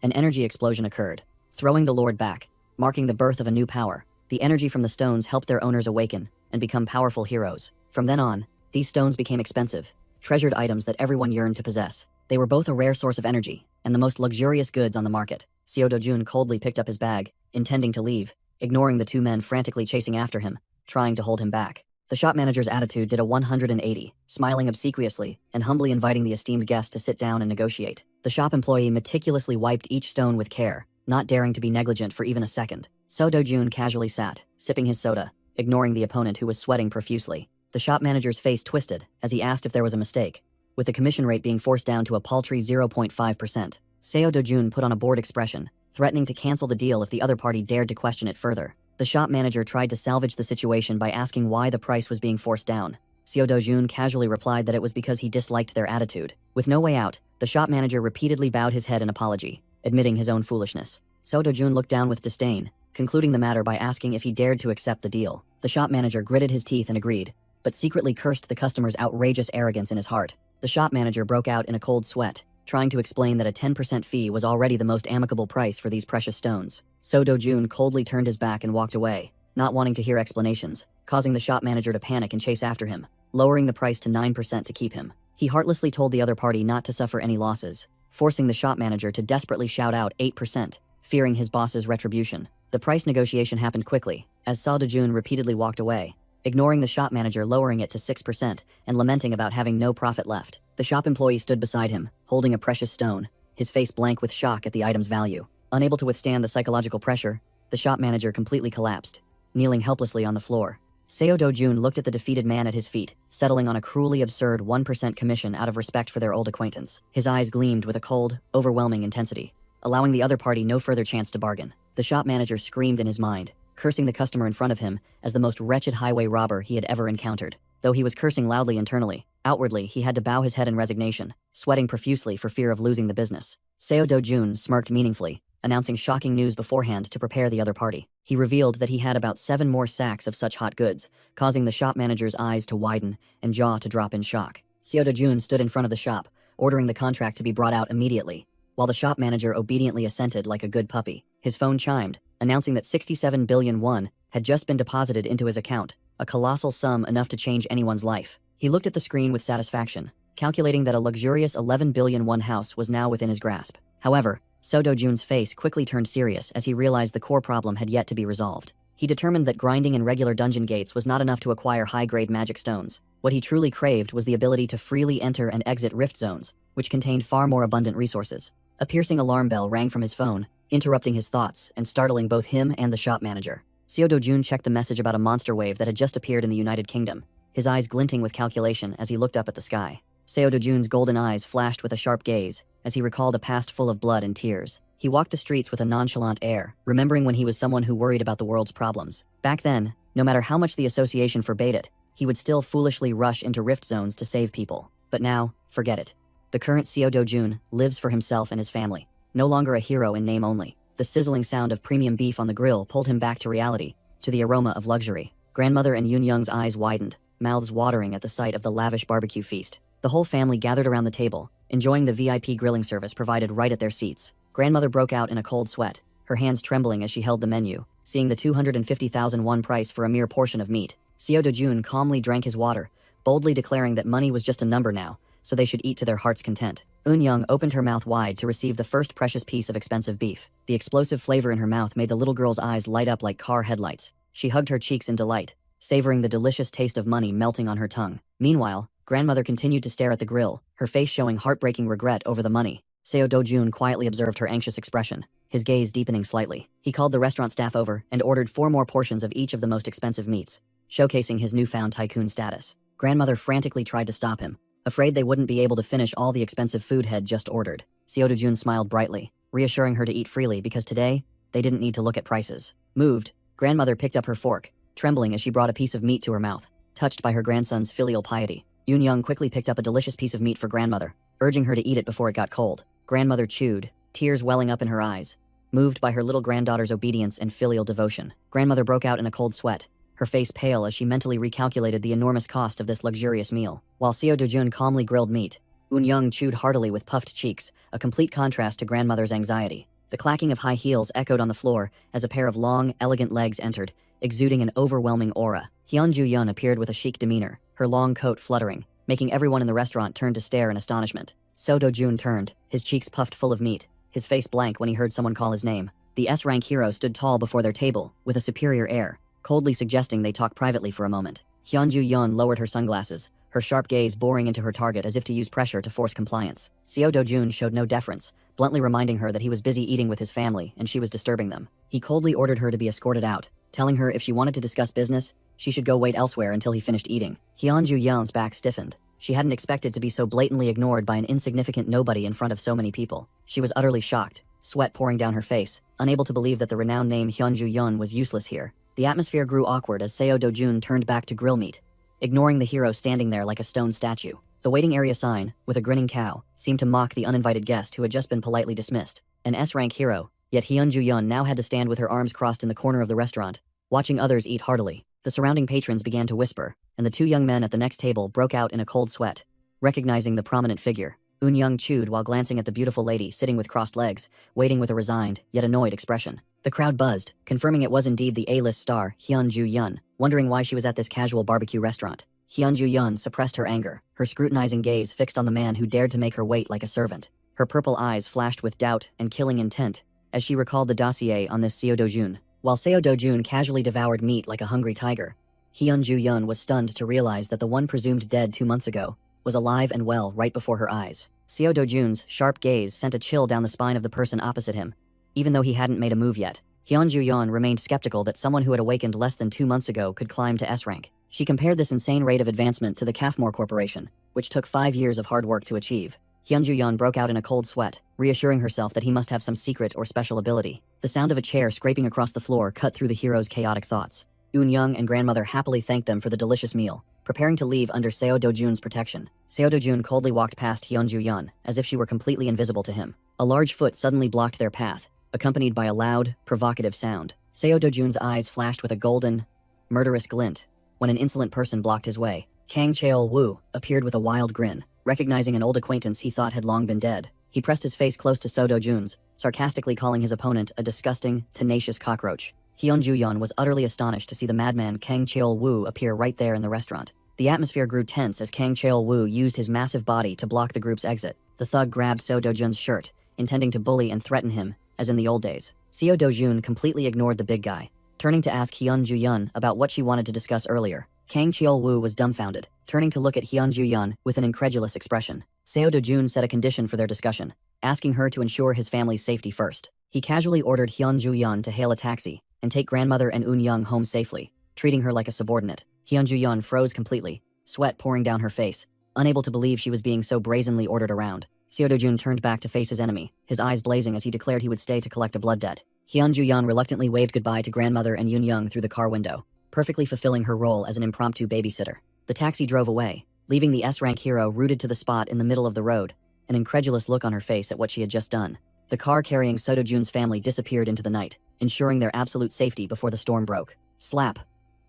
Speaker 1: An energy explosion occurred, throwing the lord back, marking the birth of a new power. The energy from the stones helped their owners awaken and become powerful heroes. From then on, these stones became expensive, treasured items that everyone yearned to possess. They were both a rare source of energy and the most luxurious goods on the market. Seo Do-jun coldly picked up his bag, intending to leave, ignoring the two men frantically chasing after him, trying to hold him back. The shop manager's attitude did a 180, smiling obsequiously and humbly inviting the esteemed guest to sit down and negotiate. The shop employee meticulously wiped each stone with care, not daring to be negligent for even a second. Seo Do-jun casually sat, sipping his soda, ignoring the opponent who was sweating profusely. The shop manager's face twisted as he asked if there was a mistake, with the commission rate being forced down to a paltry 0.5%. Seo Do-jun put on a bored expression, threatening to cancel the deal if the other party dared to question it further. The shop manager tried to salvage the situation by asking why the price was being forced down. Seo Do-jun casually replied that it was because he disliked their attitude. With no way out, the shop manager repeatedly bowed his head in apology, admitting his own foolishness. Seo Do-jun looked down with disdain, concluding the matter by asking if he dared to accept the deal. The shop manager gritted his teeth and agreed, but secretly cursed the customer's outrageous arrogance in his heart. The shop manager broke out in a cold sweat, trying to explain that a 10% fee was already the most amicable price for these precious stones. Seo Do-jun coldly turned his back and walked away, not wanting to hear explanations, causing the shop manager to panic and chase after him, lowering the price to 9% to keep him. He heartlessly told the other party not to suffer any losses, forcing the shop manager to desperately shout out 8%, fearing his boss's retribution. The price negotiation happened quickly, as Seo Do-jun repeatedly walked away, ignoring the shop manager lowering it to 6% and lamenting about having no profit left. The shop employee stood beside him, holding a precious stone, his face blank with shock at the item's value. Unable to withstand the psychological pressure, the shop manager completely collapsed, kneeling helplessly on the floor. Seo Do-jun looked at the defeated man at his feet, settling on a cruelly absurd 1% commission out of respect for their old acquaintance. His eyes gleamed with a cold, overwhelming intensity, allowing the other party no further chance to bargain. The shop manager screamed in his mind, cursing the customer in front of him as the most wretched highway robber he had ever encountered. Though he was cursing loudly internally, Outwardly, he had to bow his head in resignation, sweating profusely for fear of losing the business. Seo Do-jun smirked meaningfully, announcing shocking news beforehand to prepare the other party. He revealed that he had about 7 more sacks of such hot goods, causing the shop manager's eyes to widen and jaw to drop in shock. Seo Do-jun stood in front of the shop, ordering the contract to be brought out immediately, while the shop manager obediently assented like a good puppy. His phone chimed, announcing that 67 billion won had just been deposited into his account, a colossal sum enough to change anyone's life. He looked at the screen with satisfaction, calculating that a luxurious 11 billion won house was now within his grasp. However, Seo Do-jun's face quickly turned serious as he realized the core problem had yet to be resolved. He determined that grinding in regular dungeon gates was not enough to acquire high-grade magic stones. What he truly craved was the ability to freely enter and exit rift zones, which contained far more abundant resources. A piercing alarm bell rang from his phone, interrupting his thoughts and startling both him and the shop manager. Seo Do-jun checked the message about a monster wave that had just appeared in the United Kingdom, his eyes glinting with calculation as he looked up at the sky. Seo Do-jun's golden eyes flashed with a sharp gaze as he recalled a past full of blood and tears. He walked the streets with a nonchalant air, remembering when he was someone who worried about the world's problems. Back then, no matter how much the association forbade it, he would still foolishly rush into rift zones to save people. But now, forget it. The current Seo Do-jun lives for himself and his family, no longer a hero in name only. The sizzling sound of premium beef on the grill pulled him back to reality, to the aroma of luxury. Grandmother and Yoon-young's eyes widened, mouths watering at the sight of the lavish barbecue feast. The whole family gathered around the table, enjoying the VIP grilling service provided right at their seats. Grandmother broke out in a cold sweat, her hands trembling as she held the menu, seeing the 250,000 won price for a mere portion of meat. Seo Do-jun calmly drank his water, boldly declaring that money was just a number now, so they should eat to their heart's content. Eun-young opened her mouth wide to receive the first precious piece of expensive beef. The explosive flavor in her mouth made the little girl's eyes light up like car headlights. She hugged her cheeks in delight, savoring the delicious taste of money melting on her tongue. Meanwhile, grandmother continued to stare at the grill, her face showing heartbreaking regret over the money. Seo Do-jun quietly observed her anxious expression, his gaze deepening slightly. He called the restaurant staff over and ordered 4 more portions of each of the most expensive meats, showcasing his newfound tycoon status. Grandmother frantically tried to stop him, afraid they wouldn't be able to finish all the expensive food had just ordered. Seo Do-jun smiled brightly, reassuring her to eat freely because today, they didn't need to look at prices. Moved, grandmother picked up her fork, trembling as she brought a piece of meat to her mouth. Touched by her grandson's filial piety, Yoon-young quickly picked up a delicious piece of meat for grandmother, urging her to eat it before it got cold. Grandmother chewed, tears welling up in her eyes, moved by her little granddaughter's obedience and filial devotion. Grandmother broke out in a cold sweat, her face pale as she mentally recalculated the enormous cost of this luxurious meal. While Seo Do-jun calmly grilled meat, Eun-young chewed heartily with puffed cheeks, a complete contrast to grandmother's anxiety. The clacking of high heels echoed on the floor as a pair of long, elegant legs entered, exuding an overwhelming aura. Hyun-ju-yeon appeared with a chic demeanor, her long coat fluttering, making everyone in the restaurant turn to stare in astonishment. Seo Do-jun turned, his cheeks puffed full of meat, his face blank when he heard someone call his name. The S-rank hero stood tall before their table, with a superior air, coldly suggesting they talk privately for a moment. Hyun-ju-yeon lowered her sunglasses, her sharp gaze boring into her target as if to use pressure to force compliance. Seo Do-jun showed no deference, bluntly reminding her that he was busy eating with his family and she was disturbing them. He coldly ordered her to be escorted out, telling her if she wanted to discuss business, she should go wait elsewhere until he finished eating. Hyun-ju-yeon's back stiffened. She hadn't expected to be so blatantly ignored by an insignificant nobody in front of so many people. She was utterly shocked, sweat pouring down her face, unable to believe that the renowned name Hyun-ju-yeon was useless here. The atmosphere grew awkward as Seo Do-jun turned back to grill meat, ignoring the hero standing there like a stone statue. The waiting area sign, with a grinning cow, seemed to mock the uninvited guest who had just been politely dismissed. An S-rank hero, yet Hyun-ju-yeon now had to stand with her arms crossed in the corner of the restaurant, watching others eat heartily. The surrounding patrons began to whisper, and the 2 young men at the next table broke out in a cold sweat. Recognizing the prominent figure, Eun-young chewed while glancing at the beautiful lady sitting with crossed legs, waiting with a resigned, yet annoyed expression. The crowd buzzed, confirming it was indeed the A-list star, Hyun-ju-yeon, wondering why she was at this casual barbecue restaurant. Hyun-ju-yeon suppressed her anger, her scrutinizing gaze fixed on the man who dared to make her wait like a servant. Her purple eyes flashed with doubt and killing intent as she recalled the dossier on this Seo Do-jun. While Seo Do-jun casually devoured meat like a hungry tiger, Hyun-ju-yeon was stunned to realize that the one presumed dead 2 months ago was alive and well right before her eyes. Seo Do-jun's sharp gaze sent a chill down the spine of the person opposite him. Even though he hadn't made a move yet, Hyun-ju-yeon remained skeptical that someone who had awakened less than 2 months ago could climb to S-rank. She compared this insane rate of advancement to the Kafmore Corporation, which took 5 years of hard work to achieve. Hyun-ju-yeon broke out in a cold sweat, reassuring herself that he must have some secret or special ability. The sound of a chair scraping across the floor cut through the hero's chaotic thoughts. Eun-young and grandmother happily thanked them for the delicious meal, preparing to leave under Seo Do-jun's protection. Seo Do-jun coldly walked past Hyun-ju-yeon, as if she were completely invisible to him. A large foot suddenly blocked their path, accompanied by a loud, provocative sound. Seo Do-jun's eyes flashed with a golden, murderous glint when an insolent person blocked his way. Kang Cheol-woo appeared with a wild grin. Recognizing an old acquaintance he thought had long been dead, he pressed his face close to Seo Do-jun's, sarcastically calling his opponent a disgusting, tenacious cockroach. Hyun-ju-yeon was utterly astonished to see the madman Kang Cheol-woo appear right there in the restaurant. The atmosphere grew tense as Kang Cheol-woo used his massive body to block the group's exit. The thug grabbed Seo Do-jun's shirt, intending to bully and threaten him, as in the old days. Seo Do-jun completely ignored the big guy, turning to ask Hyun-ju-yeon about what she wanted to discuss earlier. Kang Cheol-woo was dumbfounded, turning to look at Hyun-ju-yeon with an incredulous expression. Seo Do-jun set a condition for their discussion, asking her to ensure his family's safety first. He casually ordered Hyun-ju-yeon to hail a taxi and take grandmother and Un-young home safely, treating her like a subordinate. Hyun-ju-yeon froze completely, sweat pouring down her face, unable to believe she was being so brazenly ordered around. Seo Do-jun turned back to face his enemy, his eyes blazing as he declared he would stay to collect a blood debt. Hyun-ju-yeon reluctantly waved goodbye to grandmother and Un-young through the car window, perfectly fulfilling her role as an impromptu babysitter. The taxi drove away, leaving the S-rank hero rooted to the spot in the middle of the road, an incredulous look on her face at what she had just done. The car carrying Seo Do-jun's family disappeared into the night, ensuring their absolute safety before the storm broke. Slap.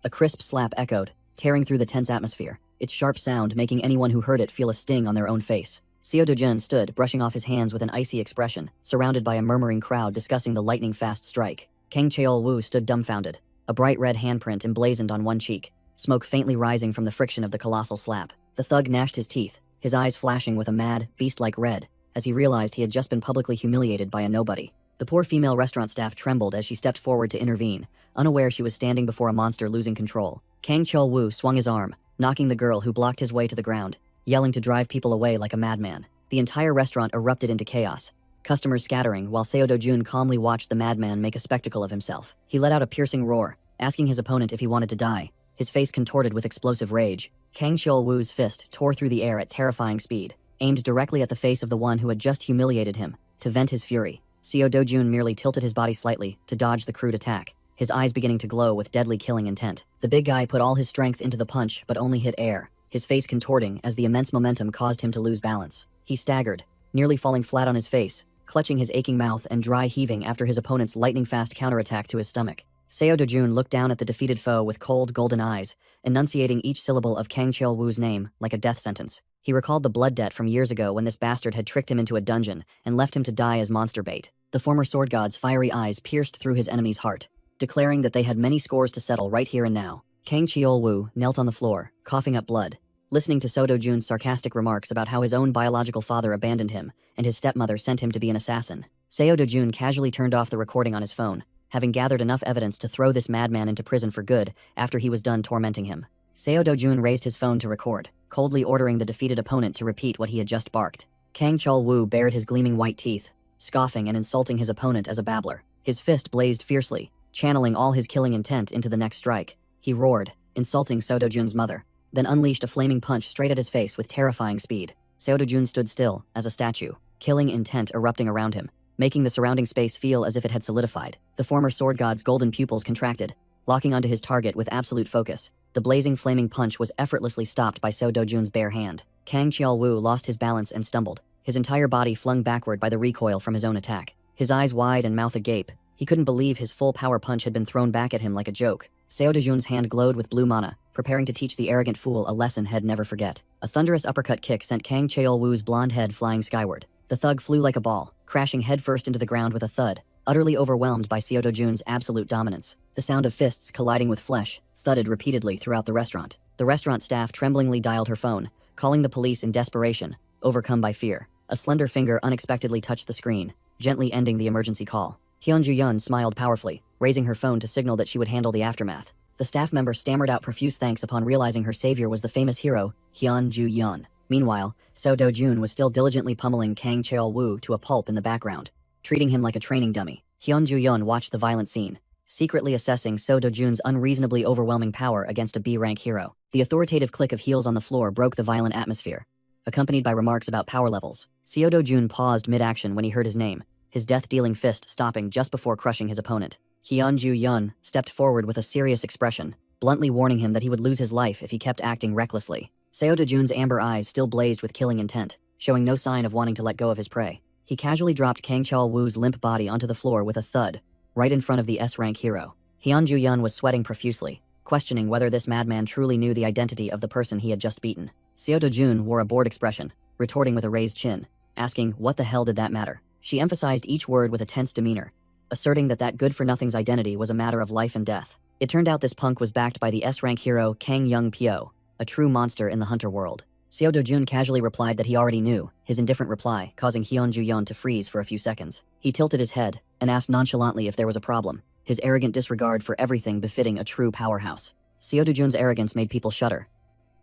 Speaker 1: A crisp slap echoed, tearing through the tense atmosphere, its sharp sound making anyone who heard it feel a sting on their own face. Seo Do-jun stood, brushing off his hands with an icy expression, surrounded by a murmuring crowd discussing the lightning-fast strike. Kang Cheol-woo stood dumbfounded, a bright red handprint emblazoned on one cheek, smoke faintly rising from the friction of the colossal slap. The thug gnashed his teeth, his eyes flashing with a mad, beast-like red, as he realized he had just been publicly humiliated by a nobody. The poor female restaurant staff trembled as she stepped forward to intervene, unaware she was standing before a monster losing control. Kang Cheol-woo swung his arm, knocking the girl who blocked his way to the ground, yelling to drive people away like a madman. The entire restaurant erupted into chaos, customers scattering while Seo Do-jun calmly watched the madman make a spectacle of himself. He let out a piercing roar, asking his opponent if he wanted to die, his face contorted with explosive rage. Kang Cheol-woo's fist tore through the air at terrifying speed, aimed directly at the face of the one who had just humiliated him. To vent his fury, Seo Do-jun merely tilted his body slightly to dodge the crude attack, his eyes beginning to glow with deadly killing intent. The big guy put all his strength into the punch but only hit air, his face contorting as the immense momentum caused him to lose balance. He staggered, nearly falling flat on his face, clutching his aching mouth and dry heaving after his opponent's lightning-fast counterattack to his stomach. Seo Do-jun looked down at the defeated foe with cold, golden eyes, enunciating each syllable of Kang Cheol-woo's name like a death sentence. He recalled the blood debt from years ago when this bastard had tricked him into a dungeon and left him to die as monster bait. The former sword god's fiery eyes pierced through his enemy's heart, declaring that they had many scores to settle right here and now. Kang Cheol-woo knelt on the floor, coughing up blood, listening to Seo Do-jun's sarcastic remarks about how his own biological father abandoned him and his stepmother sent him to be an assassin. Seo Do-jun casually turned off the recording on his phone, having gathered enough evidence to throw this madman into prison for good after he was done tormenting him. Seo Do-jun raised his phone to record, coldly ordering the defeated opponent to repeat what he had just barked. Kang Cheol-woo bared his gleaming white teeth, scoffing and insulting his opponent as a babbler. His fist blazed fiercely, channeling all his killing intent into the next strike. He roared, insulting Seo Do-jun's mother, then unleashed a flaming punch straight at his face with terrifying speed. Seo Do-jun stood still, as a statue, killing intent erupting around him, making the surrounding space feel as if it had solidified. The former sword god's golden pupils contracted, locking onto his target with absolute focus. The blazing flaming punch was effortlessly stopped by Seo Do-jun's bare hand. Kang Cheol-woo lost his balance and stumbled, his entire body flung backward by the recoil from his own attack. His eyes wide and mouth agape, he couldn't believe his full power punch had been thrown back at him like a joke. Seo Do-jun's hand glowed with blue mana, preparing to teach the arrogant fool a lesson he'd never forget. A thunderous uppercut kick sent Kang Cheol-woo's blonde head flying skyward. The thug flew like a ball, crashing headfirst into the ground with a thud, utterly overwhelmed by Seo Do-jun's absolute dominance. The sound of fists colliding with flesh thudded repeatedly throughout the restaurant. The restaurant staff tremblingly dialed her phone, calling the police in desperation, overcome by fear. A slender finger unexpectedly touched the screen, gently ending the emergency call. Hyun-ju-yeon smiled powerfully, raising her phone to signal that she would handle the aftermath. The staff member stammered out profuse thanks upon realizing her savior was the famous hero, Hyun-ju-yeon. Meanwhile, Seo Do-jun was still diligently pummeling Kang Cheol-woo to a pulp in the background, treating him like a training dummy. Hyun-ju-yeon watched the violent scene, secretly assessing Seo Do-jun's unreasonably overwhelming power against a B-rank hero. The authoritative click of heels on the floor broke the violent atmosphere, accompanied by remarks about power levels. Seo Do-jun paused mid-action when he heard his name, his death-dealing fist stopping just before crushing his opponent. Hyun-ju-yeon stepped forward with a serious expression, bluntly warning him that he would lose his life if he kept acting recklessly. Seo Do-jun's amber eyes still blazed with killing intent, showing no sign of wanting to let go of his prey. He casually dropped Kang Chol-woo's limp body onto the floor with a thud, right in front of the S-rank hero. Hyun Ju-yeon was sweating profusely, questioning whether this madman truly knew the identity of the person he had just beaten. Seo Do-jun wore a bored expression, retorting with a raised chin, asking what the hell did that matter. She emphasized each word with a tense demeanor, asserting that good-for-nothing's identity was a matter of life and death. It turned out this punk was backed by the S-rank hero Kang Young-pyo, a true monster in the hunter world. Seo Do-jun casually replied that he already knew, his indifferent reply causing Hyun Ju-yeon to freeze for a few seconds. He tilted his head and asked nonchalantly if there was a problem, his arrogant disregard for everything befitting a true powerhouse. Seo Do-jun's arrogance made people shudder.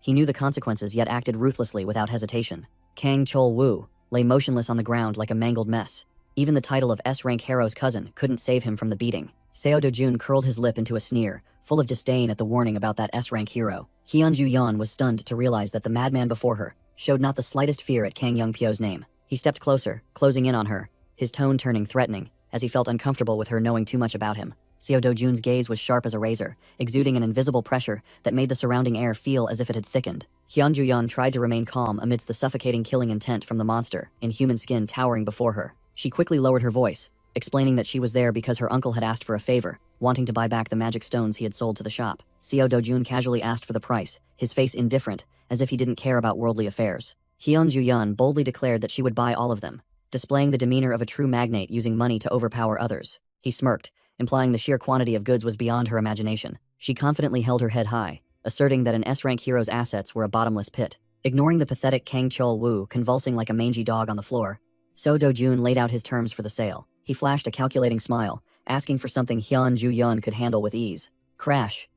Speaker 1: He knew the consequences yet acted ruthlessly without hesitation. Kang Chol-woo lay motionless on the ground like a mangled mess. Even the title of S-rank hero's cousin couldn't save him from the beating. Seo Do-jun curled his lip into a sneer, full of disdain at the warning about that S-rank hero. Hyun Ju-yeon was stunned to realize that the madman before her showed not the slightest fear at Kang Young-pyo's name. He stepped closer, closing in on her, his tone turning threatening, as he felt uncomfortable with her knowing too much about him. Seo Do-jun's gaze was sharp as a razor, exuding an invisible pressure that made the surrounding air feel as if it had thickened. Hyun Ju-yeon tried to remain calm amidst the suffocating killing intent from the monster, in human skin towering before her. She quickly lowered her voice, explaining that she was there because her uncle had asked for a favor, wanting to buy back the magic stones he had sold to the shop. Seo Do-jun casually asked for the price, his face indifferent, as if he didn't care about worldly affairs. Hyun Ju-yeon boldly declared that she would buy all of them, displaying the demeanor of a true magnate using money to overpower others. He smirked, implying the sheer quantity of goods was beyond her imagination. She confidently held her head high, asserting that an S-rank hero's assets were a bottomless pit. Ignoring the pathetic Kang Chol-woo convulsing like a mangy dog on the floor, Seo Do-jun laid out his terms for the sale. He flashed a calculating smile, asking for something Hyun Ju-yeon could handle with ease. Crash.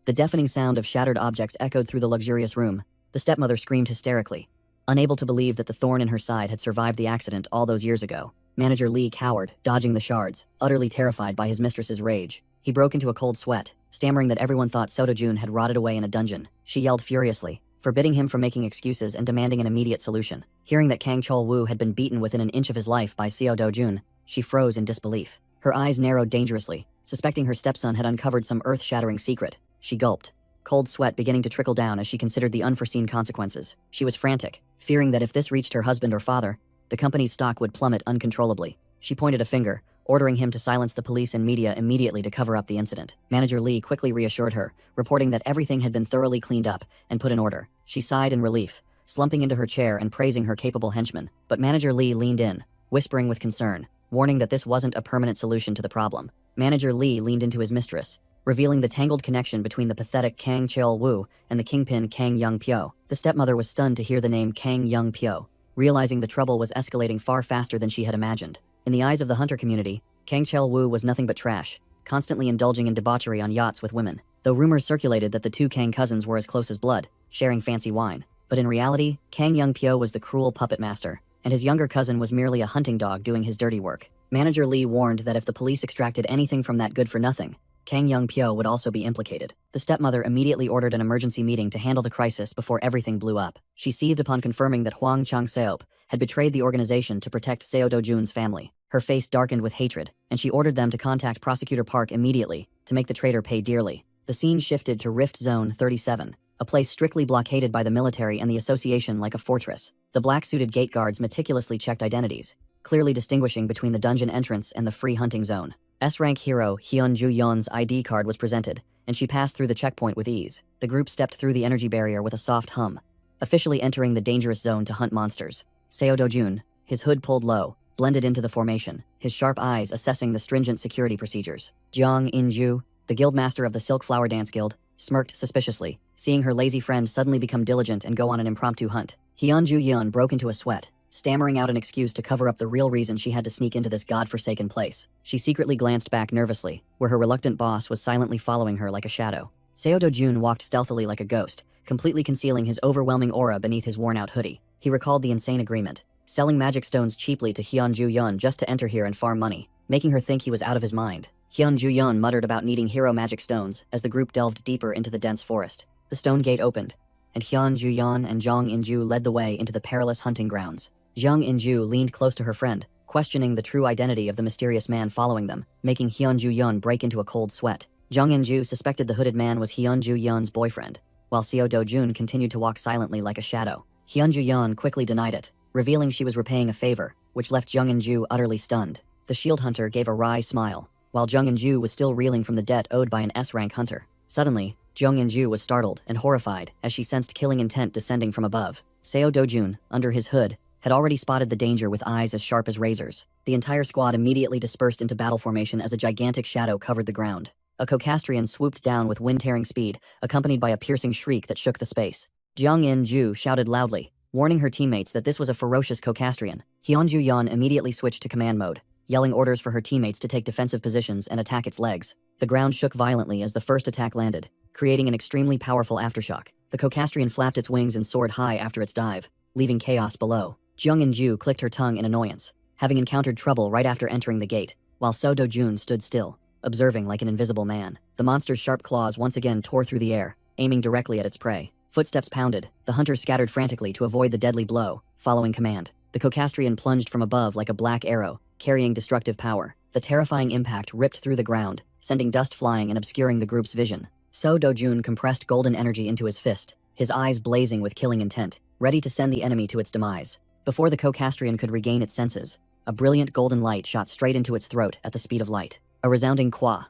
Speaker 1: The deafening sound of shattered objects echoed through the luxurious room. The stepmother screamed hysterically, unable to believe that the thorn in her side had survived the accident all those years ago. Manager Lee cowered, dodging the shards, utterly terrified by his mistress's rage. He broke into a cold sweat, stammering that everyone thought Seo Do-jun had rotted away in a dungeon. She yelled furiously, forbidding him from making excuses and demanding an immediate solution. Hearing that Kang Chol-woo had been beaten within an inch of his life by Seo Do-jun, she froze in disbelief. Her eyes narrowed dangerously, suspecting her stepson had uncovered some earth-shattering secret. She gulped, cold sweat beginning to trickle down as she considered the unforeseen consequences. She was frantic, fearing that if this reached her husband or father, the company's stock would plummet uncontrollably. She pointed a finger, ordering him to silence the police and media immediately to cover up the incident. Manager Lee quickly reassured her, reporting that everything had been thoroughly cleaned up and put in order. She sighed in relief, slumping into her chair and praising her capable henchman. But Manager Lee leaned in, whispering with concern, warning that this wasn't a permanent solution to the problem. Manager Lee leaned into his mistress, revealing the tangled connection between the pathetic Kang Chol-woo and the kingpin Kang Young-pyo. The stepmother was stunned to hear the name Kang Young-pyo, realizing the trouble was escalating far faster than she had imagined. In the eyes of the hunter community, Kang Chol-woo was nothing but trash, constantly indulging in debauchery on yachts with women. Though rumors circulated that the two Kang cousins were as close as blood, sharing fancy wine. But in reality, Kang Young-pyo was the cruel puppet master, and his younger cousin was merely a hunting dog doing his dirty work. Manager Lee warned that if the police extracted anything from that good-for-nothing, Kang Young-pyo would also be implicated. The stepmother immediately ordered an emergency meeting to handle the crisis before everything blew up. She seethed upon confirming that Hwang Chang-seop had betrayed the organization to protect Seo Do-jun's family. Her face darkened with hatred, and she ordered them to contact Prosecutor Park immediately to make the traitor pay dearly. The scene shifted to Rift Zone 37, a place strictly blockaded by the military and the association like a fortress. The black-suited gate guards meticulously checked identities, clearly distinguishing between the dungeon entrance and the free hunting zone. S-rank hero Hyun Ju-yeon's ID card was presented, and she passed through the checkpoint with ease. The group stepped through the energy barrier with a soft hum, officially entering the dangerous zone to hunt monsters. Seo Do-jun, his hood pulled low, blended into the formation, his sharp eyes assessing the stringent security procedures. Jang In-ju, the guildmaster of the Silk Flower Dance Guild, smirked suspiciously, seeing her lazy friend suddenly become diligent and go on an impromptu hunt. Hyun Ju-yeon broke into a sweat, stammering out an excuse to cover up the real reason she had to sneak into this godforsaken place. She secretly glanced back nervously, where her reluctant boss was silently following her like a shadow. Seo Do-jun walked stealthily like a ghost, completely concealing his overwhelming aura beneath his worn-out hoodie. He recalled the insane agreement, selling magic stones cheaply to Hyun Ju-yeon just to enter here and farm money, making her think he was out of his mind. Hyun Ju-yeon muttered about needing hero magic stones as the group delved deeper into the dense forest. The stone gate opened, and Hyun Ju-yeon and Jang In-ju led the way into the perilous hunting grounds. Jang In-ju leaned close to her friend, questioning the true identity of the mysterious man following them, making Hyun Ju-yeon break into a cold sweat. Jung In-ju suspected the hooded man was Hyun-ju-yeon's boyfriend, while Seo Do-jun continued to walk silently like a shadow. Hyun-ju-yeon quickly denied it, revealing she was repaying a favor, which left Jung In-ju utterly stunned. The shield hunter gave a wry smile, while Jung In-ju was still reeling from the debt owed by an S-rank hunter. Suddenly, Jung In-ju was startled and horrified as she sensed killing intent descending from above. Seo Do-jun, under his hood, had already spotted the danger with eyes as sharp as razors. The entire squad immediately dispersed into battle formation as a gigantic shadow covered the ground. A Cocastrian swooped down with wind-tearing speed, accompanied by a piercing shriek that shook the space. Jung In-ju shouted loudly, warning her teammates that this was a ferocious Cocastrian. Hyun-ju-yeon immediately switched to command mode, yelling orders for her teammates to take defensive positions and attack its legs. The ground shook violently as the first attack landed, creating an extremely powerful aftershock. The Cocastrian flapped its wings and soared high after its dive, leaving chaos below. Jung In-ju clicked her tongue in annoyance, having encountered trouble right after entering the gate, while Seo Do-jun stood still, observing like an invisible man. The monster's sharp claws once again tore through the air, aiming directly at its prey. Footsteps pounded, the hunters scattered frantically to avoid the deadly blow, following command. The Cocastrian plunged from above like a black arrow, carrying destructive power. The terrifying impact ripped through the ground, sending dust flying and obscuring the group's vision. Seo Do-jun compressed golden energy into his fist, his eyes blazing with killing intent, ready to send the enemy to its demise. Before the Cocastrian could regain its senses, a brilliant golden light shot straight into its throat at the speed of light. A resounding qua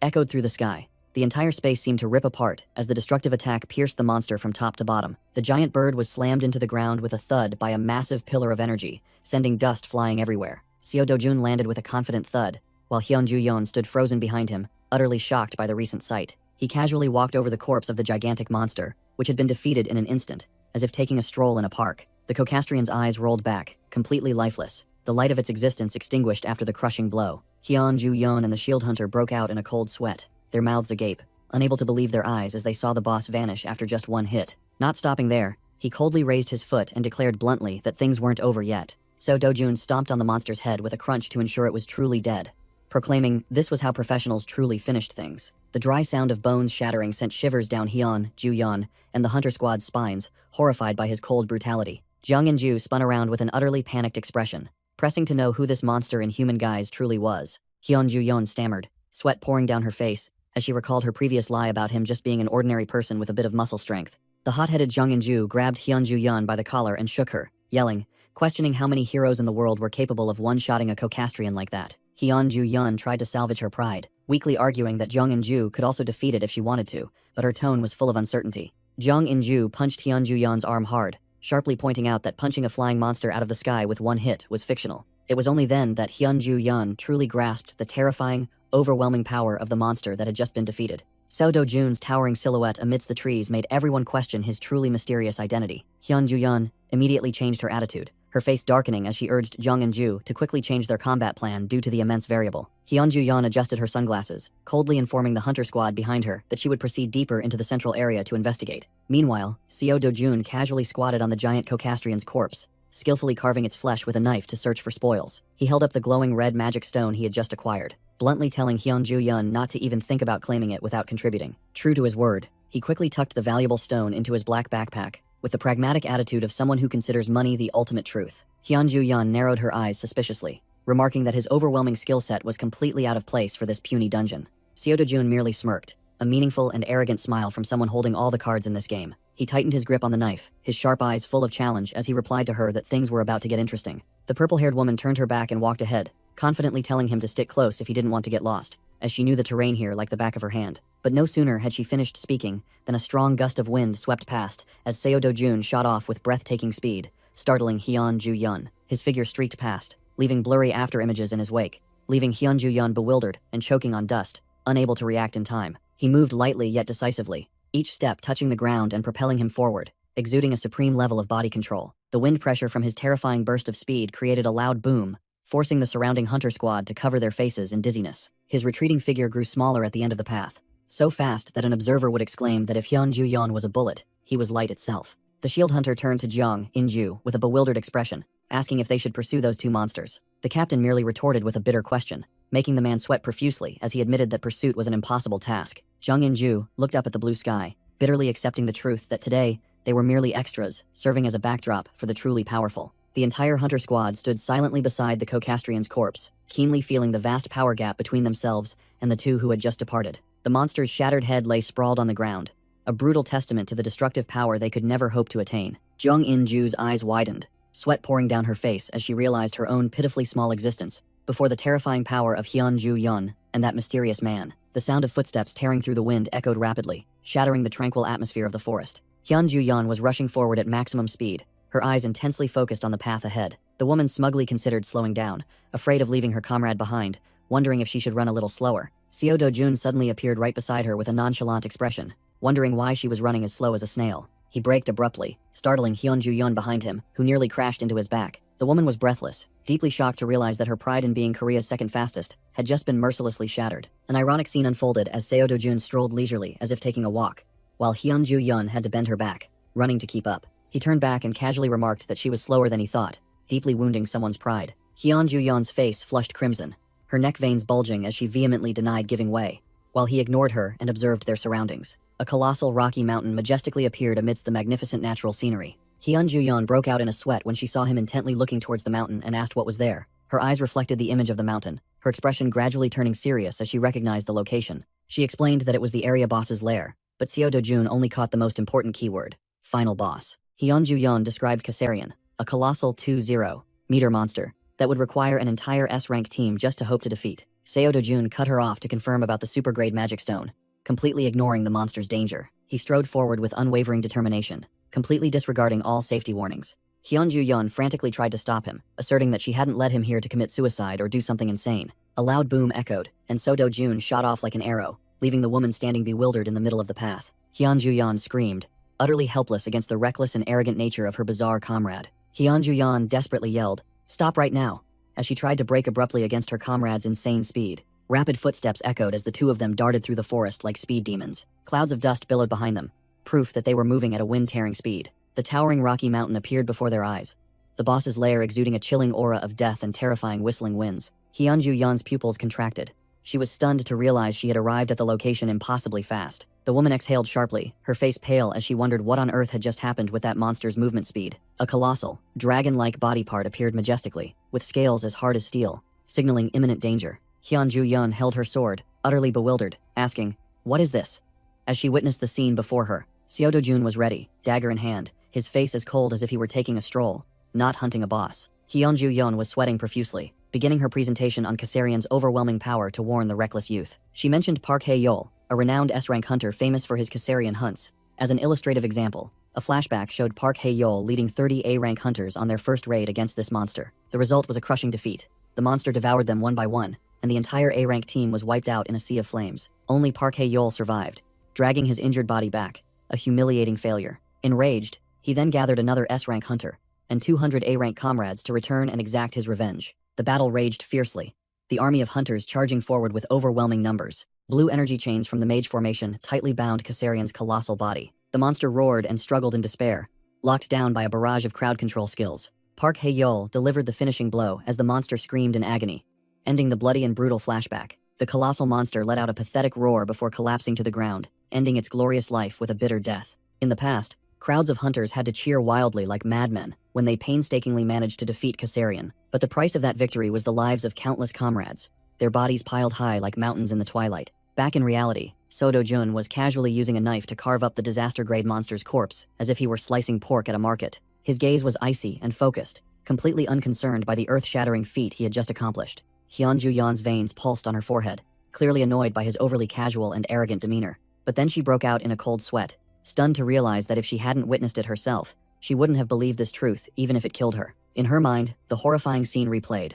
Speaker 1: echoed through the sky. The entire space seemed to rip apart as the destructive attack pierced the monster from top to bottom. The giant bird was slammed into the ground with a thud by a massive pillar of energy, sending dust flying everywhere. Seo Do-jun landed with a confident thud, while Hyun-ju-yeon stood frozen behind him, utterly shocked by the recent sight. He casually walked over the corpse of the gigantic monster, which had been defeated in an instant, as if taking a stroll in a park. The Cocastrian's eyes rolled back, completely lifeless, the light of its existence extinguished after the crushing blow. Hyun-ju-yeon and the shield hunter broke out in a cold sweat, their mouths agape, unable to believe their eyes as they saw the boss vanish after just one hit. Not stopping there, he coldly raised his foot and declared bluntly that things weren't over yet. Seo Do-jun stomped on the monster's head with a crunch to ensure it was truly dead, proclaiming this was how professionals truly finished things. The dry sound of bones shattering sent shivers down Hyun-ju-yeon and the hunter squad's spines, horrified by his cold brutality. Jung In-ju spun around with an utterly panicked expression, pressing to know who this monster in human guise truly was. Hyun-ju-yeon stammered, sweat pouring down her face, as she recalled her previous lie about him just being an ordinary person with a bit of muscle strength. The hot-headed Jung In-ju grabbed Hyun-ju-yeon by the collar and shook her, yelling, questioning how many heroes in the world were capable of one-shotting a Cocastrian like that. Hyun-ju-yeon tried to salvage her pride, weakly arguing that Jung In-ju could also defeat it if she wanted to, but her tone was full of uncertainty. Jung In-ju punched Hyun-ju-yeon's arm hard, sharply pointing out that punching a flying monster out of the sky with one hit was fictional. It was only then that Hyun-ju-yeon truly grasped the terrifying, overwhelming power of the monster that had just been defeated. Seo Do-jun's towering silhouette amidst the trees made everyone question his truly mysterious identity. Hyun-ju-yeon immediately changed her attitude, her face darkening as she urged Jung In-ju to quickly change their combat plan due to the immense variable. Hyun-ju-yeon adjusted her sunglasses, coldly informing the hunter squad behind her that she would proceed deeper into the central area to investigate. Meanwhile, Seo Do-jun casually squatted on the giant Cocastrian's corpse, skillfully carving its flesh with a knife to search for spoils. He held up the glowing red magic stone he had just acquired, bluntly telling Hyun-ju-yeon not to even think about claiming it without contributing. True to his word, he quickly tucked the valuable stone into his black backpack, with the pragmatic attitude of someone who considers money the ultimate truth. Hyun-ju-yeon narrowed her eyes suspiciously, remarking that his overwhelming skill set was completely out of place for this puny dungeon. Seo Do-jun merely smirked, a meaningful and arrogant smile from someone holding all the cards in this game. He tightened his grip on the knife, his sharp eyes full of challenge as he replied to her that things were about to get interesting. The purple-haired woman turned her back and walked ahead, confidently telling him to stick close if he didn't want to get lost, as she knew the terrain here like the back of her hand. But no sooner had she finished speaking than a strong gust of wind swept past as Seo Do-jun shot off with breathtaking speed, startling Hyun-ju-yeon. His figure streaked past, leaving blurry after-images in his wake, leaving Hyun-ju-yeon bewildered and choking on dust, unable to react in time. He moved lightly yet decisively, each step touching the ground and propelling him forward, exuding a supreme level of body control. The wind pressure from his terrifying burst of speed created a loud boom, forcing the surrounding hunter squad to cover their faces in dizziness. His retreating figure grew smaller at the end of the path, so fast that an observer would exclaim that if Hyun-ju-yeon was a bullet, he was light itself. The shield hunter turned to Jung In-ju with a bewildered expression, asking if they should pursue those two monsters. The captain merely retorted with a bitter question, making the man sweat profusely as he admitted that pursuit was an impossible task. Jung In-ju looked up at the blue sky, bitterly accepting the truth that today, they were merely extras, serving as a backdrop for the truly powerful. The entire hunter squad stood silently beside the Cocastrian's corpse, keenly feeling the vast power gap between themselves and the two who had just departed. The monster's shattered head lay sprawled on the ground, a brutal testament to the destructive power they could never hope to attain. Jung In-ju's eyes widened, sweat pouring down her face as she realized her own pitifully small existence before the terrifying power of Hyun-ju-yeon and that mysterious man. The sound of footsteps tearing through the wind echoed rapidly, shattering the tranquil atmosphere of the forest. Hyun-ju-yeon was rushing forward at maximum speed, her eyes intensely focused on the path ahead. The woman smugly considered slowing down, afraid of leaving her comrade behind, wondering if she should run a little slower. Seo Do-jun suddenly appeared right beside her with a nonchalant expression, wondering why she was running as slow as a snail. He braked abruptly, startling Hyun-ju-yeon behind him, who nearly crashed into his back. The woman was breathless, deeply shocked to realize that her pride in being Korea's second fastest had just been mercilessly shattered. An ironic scene unfolded as Seo Do-jun strolled leisurely as if taking a walk, while Hyun-ju-yeon had to bend her back, running to keep up. He turned back and casually remarked that she was slower than he thought, deeply wounding someone's pride. Hyun-ju-yeon's face flushed crimson, her neck veins bulging as she vehemently denied giving way, while he ignored her and observed their surroundings. A colossal rocky mountain majestically appeared amidst the magnificent natural scenery. Hyun-ju-yeon broke out in a sweat when she saw him intently looking towards the mountain and asked what was there. Her eyes reflected the image of the mountain, her expression gradually turning serious as she recognized the location. She explained that it was the area boss's lair, but Seo Do-jun only caught the most important keyword: final boss. Hyun-ju-yeon described Kassarian, a colossal 20-meter monster that would require an entire S-rank team just to hope to defeat. Seo Do-jun cut her off to confirm about the super-grade magic stone, completely ignoring the monster's danger. He strode forward with unwavering determination, completely disregarding all safety warnings. Hyun-ju-yeon frantically tried to stop him, asserting that she hadn't led him here to commit suicide or do something insane. A loud boom echoed, and Seo Do-jun shot off like an arrow, leaving the woman standing bewildered in the middle of the path. Hyun-ju-yeon screamed, utterly helpless against the reckless and arrogant nature of her bizarre comrade. Hyun-ju-yeon desperately yelled, "Stop right now," as she tried to brake abruptly against her comrade's insane speed. Rapid footsteps echoed as the two of them darted through the forest like speed demons. Clouds of dust billowed behind them, proof that they were moving at a wind-tearing speed. The towering rocky mountain appeared before their eyes, the boss's lair exuding a chilling aura of death and terrifying whistling winds. Hyun-ju-yeon's pupils contracted. She was stunned to realize she had arrived at the location impossibly fast. The woman exhaled sharply, her face pale as she wondered what on earth had just happened with that monster's movement speed. A colossal, dragon-like body part appeared majestically, with scales as hard as steel, signaling imminent danger. Hyun-ju-yeon held her sword, utterly bewildered, asking, "What is this?" As she witnessed the scene before her, Seo Do-jun was ready, dagger in hand, his face as cold as if he were taking a stroll, not hunting a boss. Hyun-ju-yeon was sweating profusely, beginning her presentation on Kassarian's overwhelming power to warn the reckless youth. She mentioned Park Hae-yeol, a renowned S-rank hunter famous for his Kassarian hunts. As an illustrative example, a flashback showed Park Hae-yeol leading 30 A-rank hunters on their first raid against this monster. The result was a crushing defeat. The monster devoured them one by one, and the entire A-rank team was wiped out in a sea of flames. Only Park Hae-yeol survived, dragging his injured body back, a humiliating failure. Enraged, he then gathered another S-rank hunter and 200 A-rank comrades to return and exact his revenge. The battle raged fiercely, the army of hunters charging forward with overwhelming numbers. Blue energy chains from the mage formation tightly bound Kassarian's colossal body. The monster roared and struggled in despair, locked down by a barrage of crowd control skills. Park Hae-yeol delivered the finishing blow as the monster screamed in agony, ending the bloody and brutal flashback. The colossal monster let out a pathetic roar before collapsing to the ground, ending its glorious life with a bitter death. In the past, crowds of hunters had to cheer wildly like madmen when they painstakingly managed to defeat Kassarian, but the price of that victory was the lives of countless comrades, their bodies piled high like mountains in the twilight. Back in reality, Seo Do-jun was casually using a knife to carve up the disaster-grade monster's corpse as if he were slicing pork at a market. His gaze was icy and focused, completely unconcerned by the earth-shattering feat he had just accomplished. Hyun-ju-yeon's veins pulsed on her forehead, clearly annoyed by his overly casual and arrogant demeanor. But then she broke out in a cold sweat, stunned to realize that if she hadn't witnessed it herself, she wouldn't have believed this truth even if it killed her. In her mind, the horrifying scene replayed.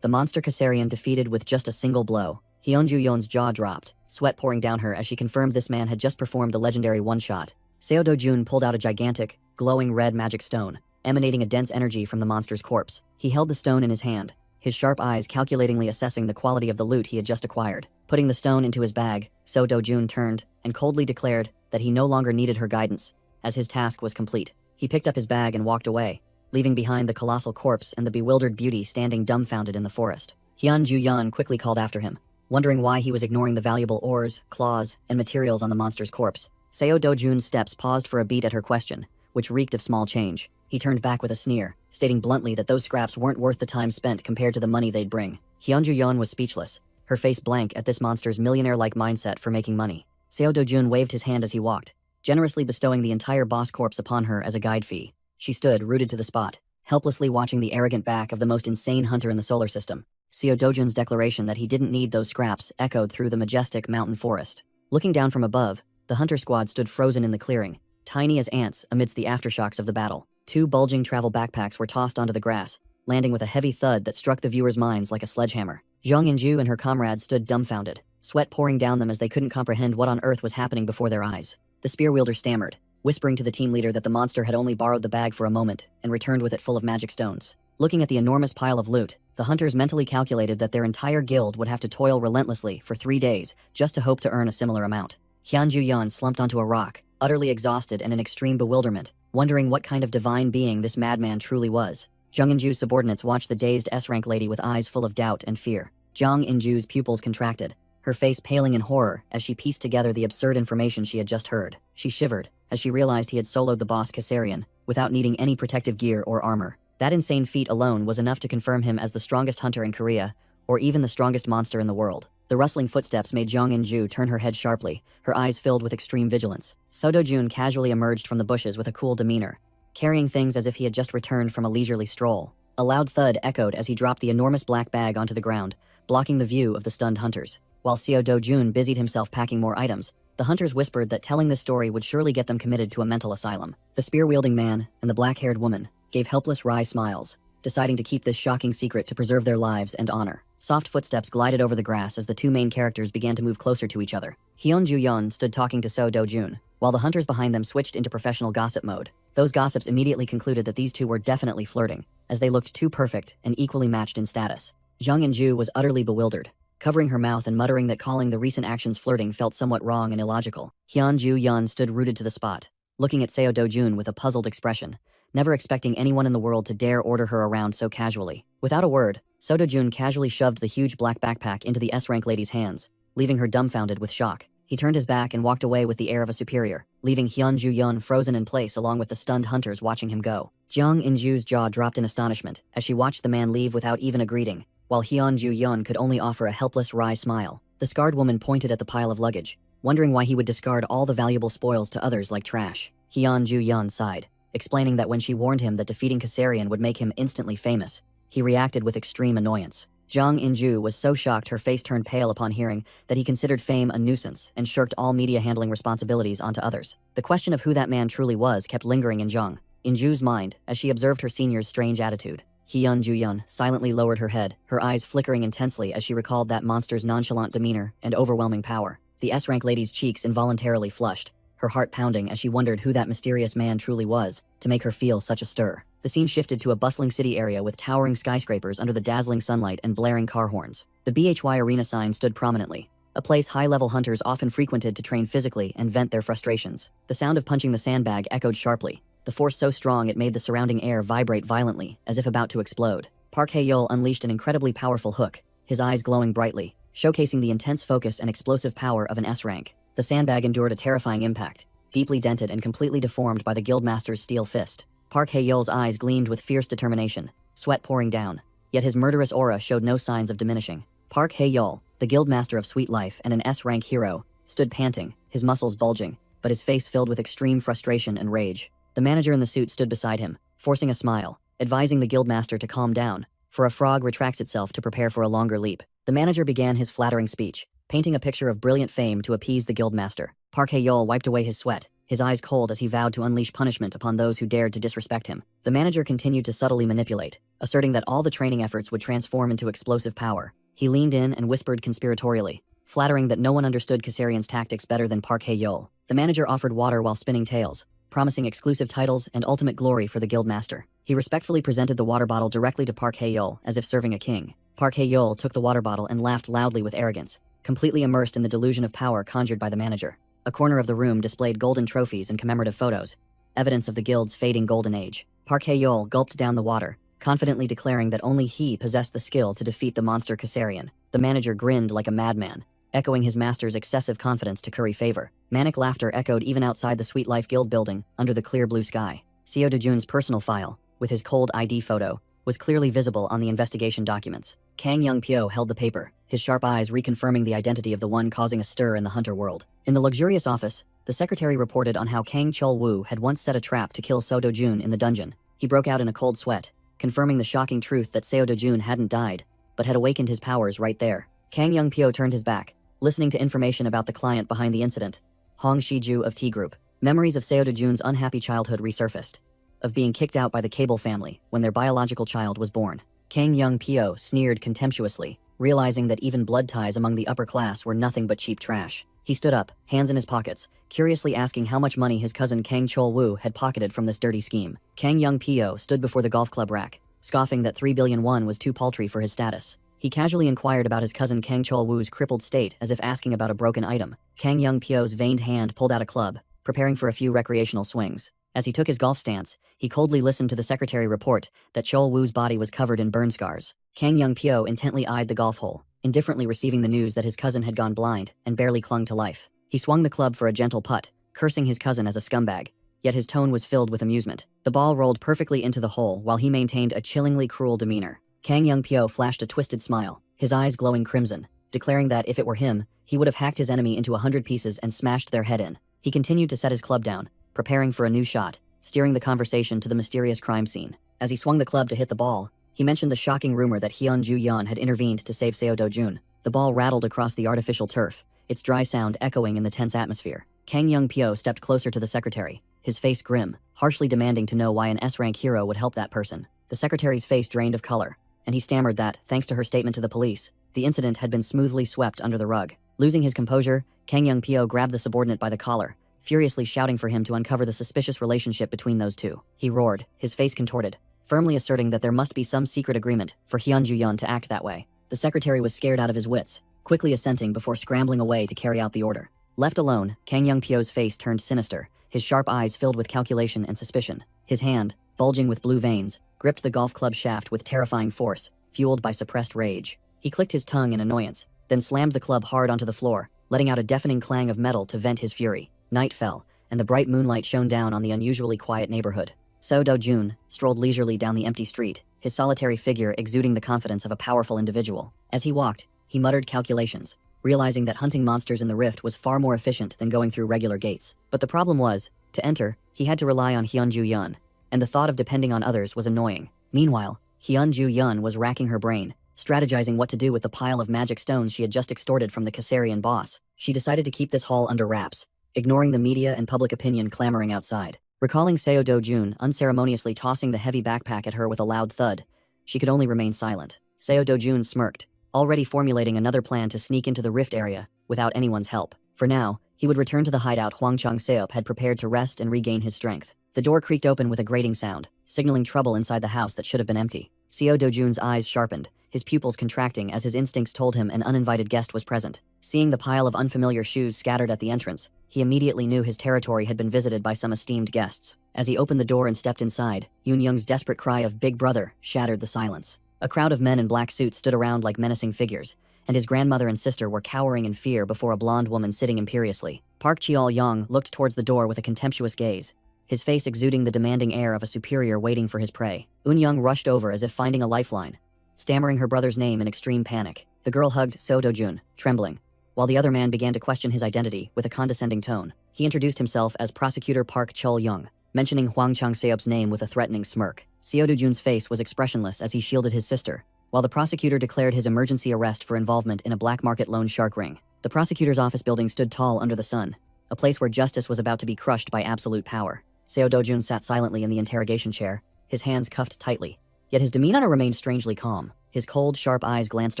Speaker 1: The monster Kassarian defeated with just a single blow. Hyun-ju-yeon's jaw dropped, sweat pouring down her as she confirmed this man had just performed the legendary one-shot. Seo Do-jun pulled out a gigantic, glowing red magic stone, emanating a dense energy from the monster's corpse. He held the stone in his hand, his sharp eyes calculatingly assessing the quality of the loot he had just acquired. Putting the stone into his bag, Seo Do-jun turned and coldly declared that he no longer needed her guidance, as his task was complete. He picked up his bag and walked away, leaving behind the colossal corpse and the bewildered beauty standing dumbfounded in the forest. Hyun-ju-yeon quickly called after him, wondering why he was ignoring the valuable ores, claws, and materials on the monster's corpse. Seo Do-jun's steps paused for a beat at her question, which reeked of small change. He turned back with a sneer, stating bluntly that those scraps weren't worth the time spent compared to the money they'd bring. Hyun-ju-yeon was speechless, her face blank at this monster's millionaire-like mindset for making money. Seo Do-jun waved his hand as he walked, generously bestowing the entire boss corpse upon her as a guide fee. She stood, rooted to the spot, helplessly watching the arrogant back of the most insane hunter in the solar system. Seo Do-jun's declaration that he didn't need those scraps echoed through the majestic mountain forest. Looking down from above, the hunter squad stood frozen in the clearing, tiny as ants amidst the aftershocks of the battle. 2 bulging travel backpacks were tossed onto the grass, landing with a heavy thud that struck the viewers' minds like a sledgehammer. Zhang Yinju and her comrades stood dumbfounded, sweat pouring down them as they couldn't comprehend what on earth was happening before their eyes. The spear wielder stammered, whispering to the team leader that the monster had only borrowed the bag for a moment and returned with it full of magic stones. Looking at the enormous pile of loot, the hunters mentally calculated that their entire guild would have to toil relentlessly for 3 days just to hope to earn a similar amount. Hyunju Yun slumped onto a rock, utterly exhausted and in extreme bewilderment, wondering what kind of divine being this madman truly was. Zhang Inju's subordinates watched the dazed S-rank lady with eyes full of doubt and fear. Zhang Inju's pupils contracted, her face paling in horror as she pieced together the absurd information she had just heard. She shivered as she realized he had soloed the boss Kassarian without needing any protective gear or armor. That insane feat alone was enough to confirm him as the strongest hunter in Korea, or even the strongest monster in the world. The rustling footsteps made Zhang Inju turn her head sharply, her eyes filled with extreme vigilance. Seo Do-jun casually emerged from the bushes with a cool demeanor, carrying things as if he had just returned from a leisurely stroll. A loud thud echoed as he dropped the enormous black bag onto the ground, blocking the view of the stunned hunters. While Seo Do-jun busied himself packing more items, the hunters whispered that telling this story would surely get them committed to a mental asylum. The spear-wielding man and the black-haired woman gave helpless wry smiles, deciding to keep this shocking secret to preserve their lives and honor. Soft footsteps glided over the grass as the 2 main characters began to move closer to each other. Hyunju Yun stood talking to Seo Do-jun, while the hunters behind them switched into professional gossip mode. Those gossips immediately concluded that these 2 were definitely flirting, as they looked too perfect and equally matched in status. Zhang Inju was utterly bewildered, covering her mouth and muttering that calling the recent actions flirting felt somewhat wrong and illogical. Hyunju Yun stood rooted to the spot, looking at Seo Do-jun with a puzzled expression, never expecting anyone in the world to dare order her around so casually. Without a word, Seo Do-jun casually shoved the huge black backpack into the S-rank lady's hands, leaving her dumbfounded with shock. He turned his back and walked away with the air of a superior, leaving Hyunju Yun frozen in place along with the stunned hunters watching him go. Zhang Inju's jaw dropped in astonishment as she watched the man leave without even a greeting, while Hyunju Yun could only offer a helpless wry smile. The scarred woman pointed at the pile of luggage, wondering why he would discard all the valuable spoils to others like trash. Hyunju Yun sighed, explaining that when she warned him that defeating Kassarian would make him instantly famous, he reacted with extreme annoyance. Zhang Inju was so shocked her face turned pale upon hearing that he considered fame a nuisance and shirked all media handling responsibilities onto others. The question of who that man truly was kept lingering in Zhang Inju's mind as she observed her senior's strange attitude. Hyunju Yun silently lowered her head, her eyes flickering intensely as she recalled that monster's nonchalant demeanor and overwhelming power. The S-rank lady's cheeks involuntarily flushed, her heart pounding as she wondered who that mysterious man truly was to make her feel such a stir. The scene shifted to a bustling city area with towering skyscrapers under the dazzling sunlight and blaring car horns. The BHY Arena sign stood prominently, a place high-level hunters often frequented to train physically and vent their frustrations. The sound of punching the sandbag echoed sharply, the force so strong it made the surrounding air vibrate violently, as if about to explode. Park Hae-yeol unleashed an incredibly powerful hook, his eyes glowing brightly, showcasing the intense focus and explosive power of an S-rank. The sandbag endured a terrifying impact, deeply dented and completely deformed by the guildmaster's steel fist. Park Hae-yeol's eyes gleamed with fierce determination, sweat pouring down, yet his murderous aura showed no signs of diminishing. Park Hae-yeol, the guildmaster of Sweet Life and an S-rank hero, stood panting, his muscles bulging, but his face filled with extreme frustration and rage. The manager in the suit stood beside him, forcing a smile, advising the guildmaster to calm down, for a frog retracts itself to prepare for a longer leap. The manager began his flattering speech, painting a picture of brilliant fame to appease the guildmaster. Park Hae-yeol wiped away his sweat, his eyes cold as he vowed to unleash punishment upon those who dared to disrespect him. The manager continued to subtly manipulate, asserting that all the training efforts would transform into explosive power. He leaned in and whispered conspiratorially, flattering that no one understood Kassarian's tactics better than Park Hae-yeol. The manager offered water while spinning tales, promising exclusive titles and ultimate glory for the guildmaster. He respectfully presented the water bottle directly to Park Hae-yeol as if serving a king. Park Hae-yeol took the water bottle and laughed loudly with arrogance, completely immersed in the delusion of power conjured by the manager. A corner of the room displayed golden trophies and commemorative photos, evidence of the guild's fading golden age. Park Hae-yeol gulped down the water, confidently declaring that only he possessed the skill to defeat the monster Kassarian. The manager grinned like a madman, echoing his master's excessive confidence to curry favor. Manic laughter echoed even outside the Sweet Life Guild building under the clear blue sky. Seo Do-jun's personal file, with his cold ID photo, was clearly visible on the investigation documents. Kang Young-pyo held the paper, his sharp eyes reconfirming the identity of the one causing a stir in the hunter world. In the luxurious office, the secretary reported on how Kang Chol-woo had once set a trap to kill Seo Do-jun in the dungeon. He broke out in a cold sweat, confirming the shocking truth that Seo Do-jun hadn't died, but had awakened his powers right there. Kang Young-pyo turned his back, listening to information about the client behind the incident, Hong Shi-ju of T-Group. Memories of Seo Do-jun's unhappy childhood resurfaced, of being kicked out by the Cable family when their biological child was born. Kang Young-pyo sneered contemptuously, realizing that even blood ties among the upper class were nothing but cheap trash. He stood up, hands in his pockets, curiously asking how much money his cousin Kang Chol-woo had pocketed from this dirty scheme. Kang Young-pyo stood before the golf club rack, scoffing that 3 billion won was too paltry for his status. He casually inquired about his cousin Kang Chol-woo's crippled state as if asking about a broken item. Kang Young-pyo's veined hand pulled out a club, preparing for a few recreational swings. As he took his golf stance, he coldly listened to the secretary report that Chol-woo's body was covered in burn scars. Kang Young-pyo intently eyed the golf hole, indifferently receiving the news that his cousin had gone blind and barely clung to life. He swung the club for a gentle putt, cursing his cousin as a scumbag, yet his tone was filled with amusement. The ball rolled perfectly into the hole while he maintained a chillingly cruel demeanor. Kang Young-pyo flashed a twisted smile, his eyes glowing crimson, declaring that if it were him, he would have hacked his enemy into 100 pieces and smashed their head in. He continued to set his club down, preparing for a new shot, steering the conversation to the mysterious crime scene. As he swung the club to hit the ball, he mentioned the shocking rumor that Hyun-ju-yeon had intervened to save Seo Do-jun. The ball rattled across the artificial turf, its dry sound echoing in the tense atmosphere. Kang Young-pyo stepped closer to the secretary, his face grim, harshly demanding to know why an S-rank hero would help that person. The secretary's face drained of color, and he stammered that, thanks to her statement to the police, the incident had been smoothly swept under the rug. Losing his composure, Kang Young-pyo grabbed the subordinate by the collar, furiously shouting for him to uncover the suspicious relationship between those two. He roared, his face contorted, firmly asserting that there must be some secret agreement for Hyun-ju-yeon to act that way. The secretary was scared out of his wits, quickly assenting before scrambling away to carry out the order. Left alone, Kang Young-pyo's face turned sinister, his sharp eyes filled with calculation and suspicion. His hand, bulging with blue veins, gripped the golf club shaft with terrifying force, fueled by suppressed rage. He clicked his tongue in annoyance, then slammed the club hard onto the floor, letting out a deafening clang of metal to vent his fury. Night fell, and the bright moonlight shone down on the unusually quiet neighborhood. Seo Do-jun strolled leisurely down the empty street, his solitary figure exuding the confidence of a powerful individual. As he walked, he muttered calculations, realizing that hunting monsters in the rift was far more efficient than going through regular gates. But the problem was, to enter, he had to rely on Hyun-ju-yeon, and the thought of depending on others was annoying. Meanwhile, Hyun-ju-yeon was racking her brain, strategizing what to do with the pile of magic stones she had just extorted from the Caesarian boss. She decided to keep this haul under wraps, ignoring the media and public opinion clamoring outside. Recalling Seo Do-jun unceremoniously tossing the heavy backpack at her with a loud thud, she could only remain silent. Seo Do-jun smirked, already formulating another plan to sneak into the rift area without anyone's help. For now, he would return to the hideout Hwang Chang-seop had prepared to rest and regain his strength. The door creaked open with a grating sound, signaling trouble inside the house that should have been empty. Seo Do-jun's eyes sharpened, his pupils contracting as his instincts told him an uninvited guest was present. Seeing the pile of unfamiliar shoes scattered at the entrance, he immediately knew his territory had been visited by some esteemed guests. As he opened the door and stepped inside, Yoon-young's desperate cry of "Big Brother" shattered the silence. A crowd of men in black suits stood around like menacing figures, and his grandmother and sister were cowering in fear before a blonde woman sitting imperiously. Park Cheol-yong looked towards the door with a contemptuous gaze, his face exuding the demanding air of a superior waiting for his prey. Eun-young rushed over as if finding a lifeline, stammering her brother's name in extreme panic. The girl hugged Seo Do-jun, trembling, while the other man began to question his identity with a condescending tone. He introduced himself as Prosecutor Park Cheol-young, mentioning Hwang Chang-seop's name with a threatening smirk. Seo Do-jun's face was expressionless as he shielded his sister, while the prosecutor declared his emergency arrest for involvement in a black market loan shark ring. The prosecutor's office building stood tall under the sun, a place where justice was about to be crushed by absolute power. Seo Do-jun sat silently in the interrogation chair, his hands cuffed tightly, yet his demeanor remained strangely calm. His cold, sharp eyes glanced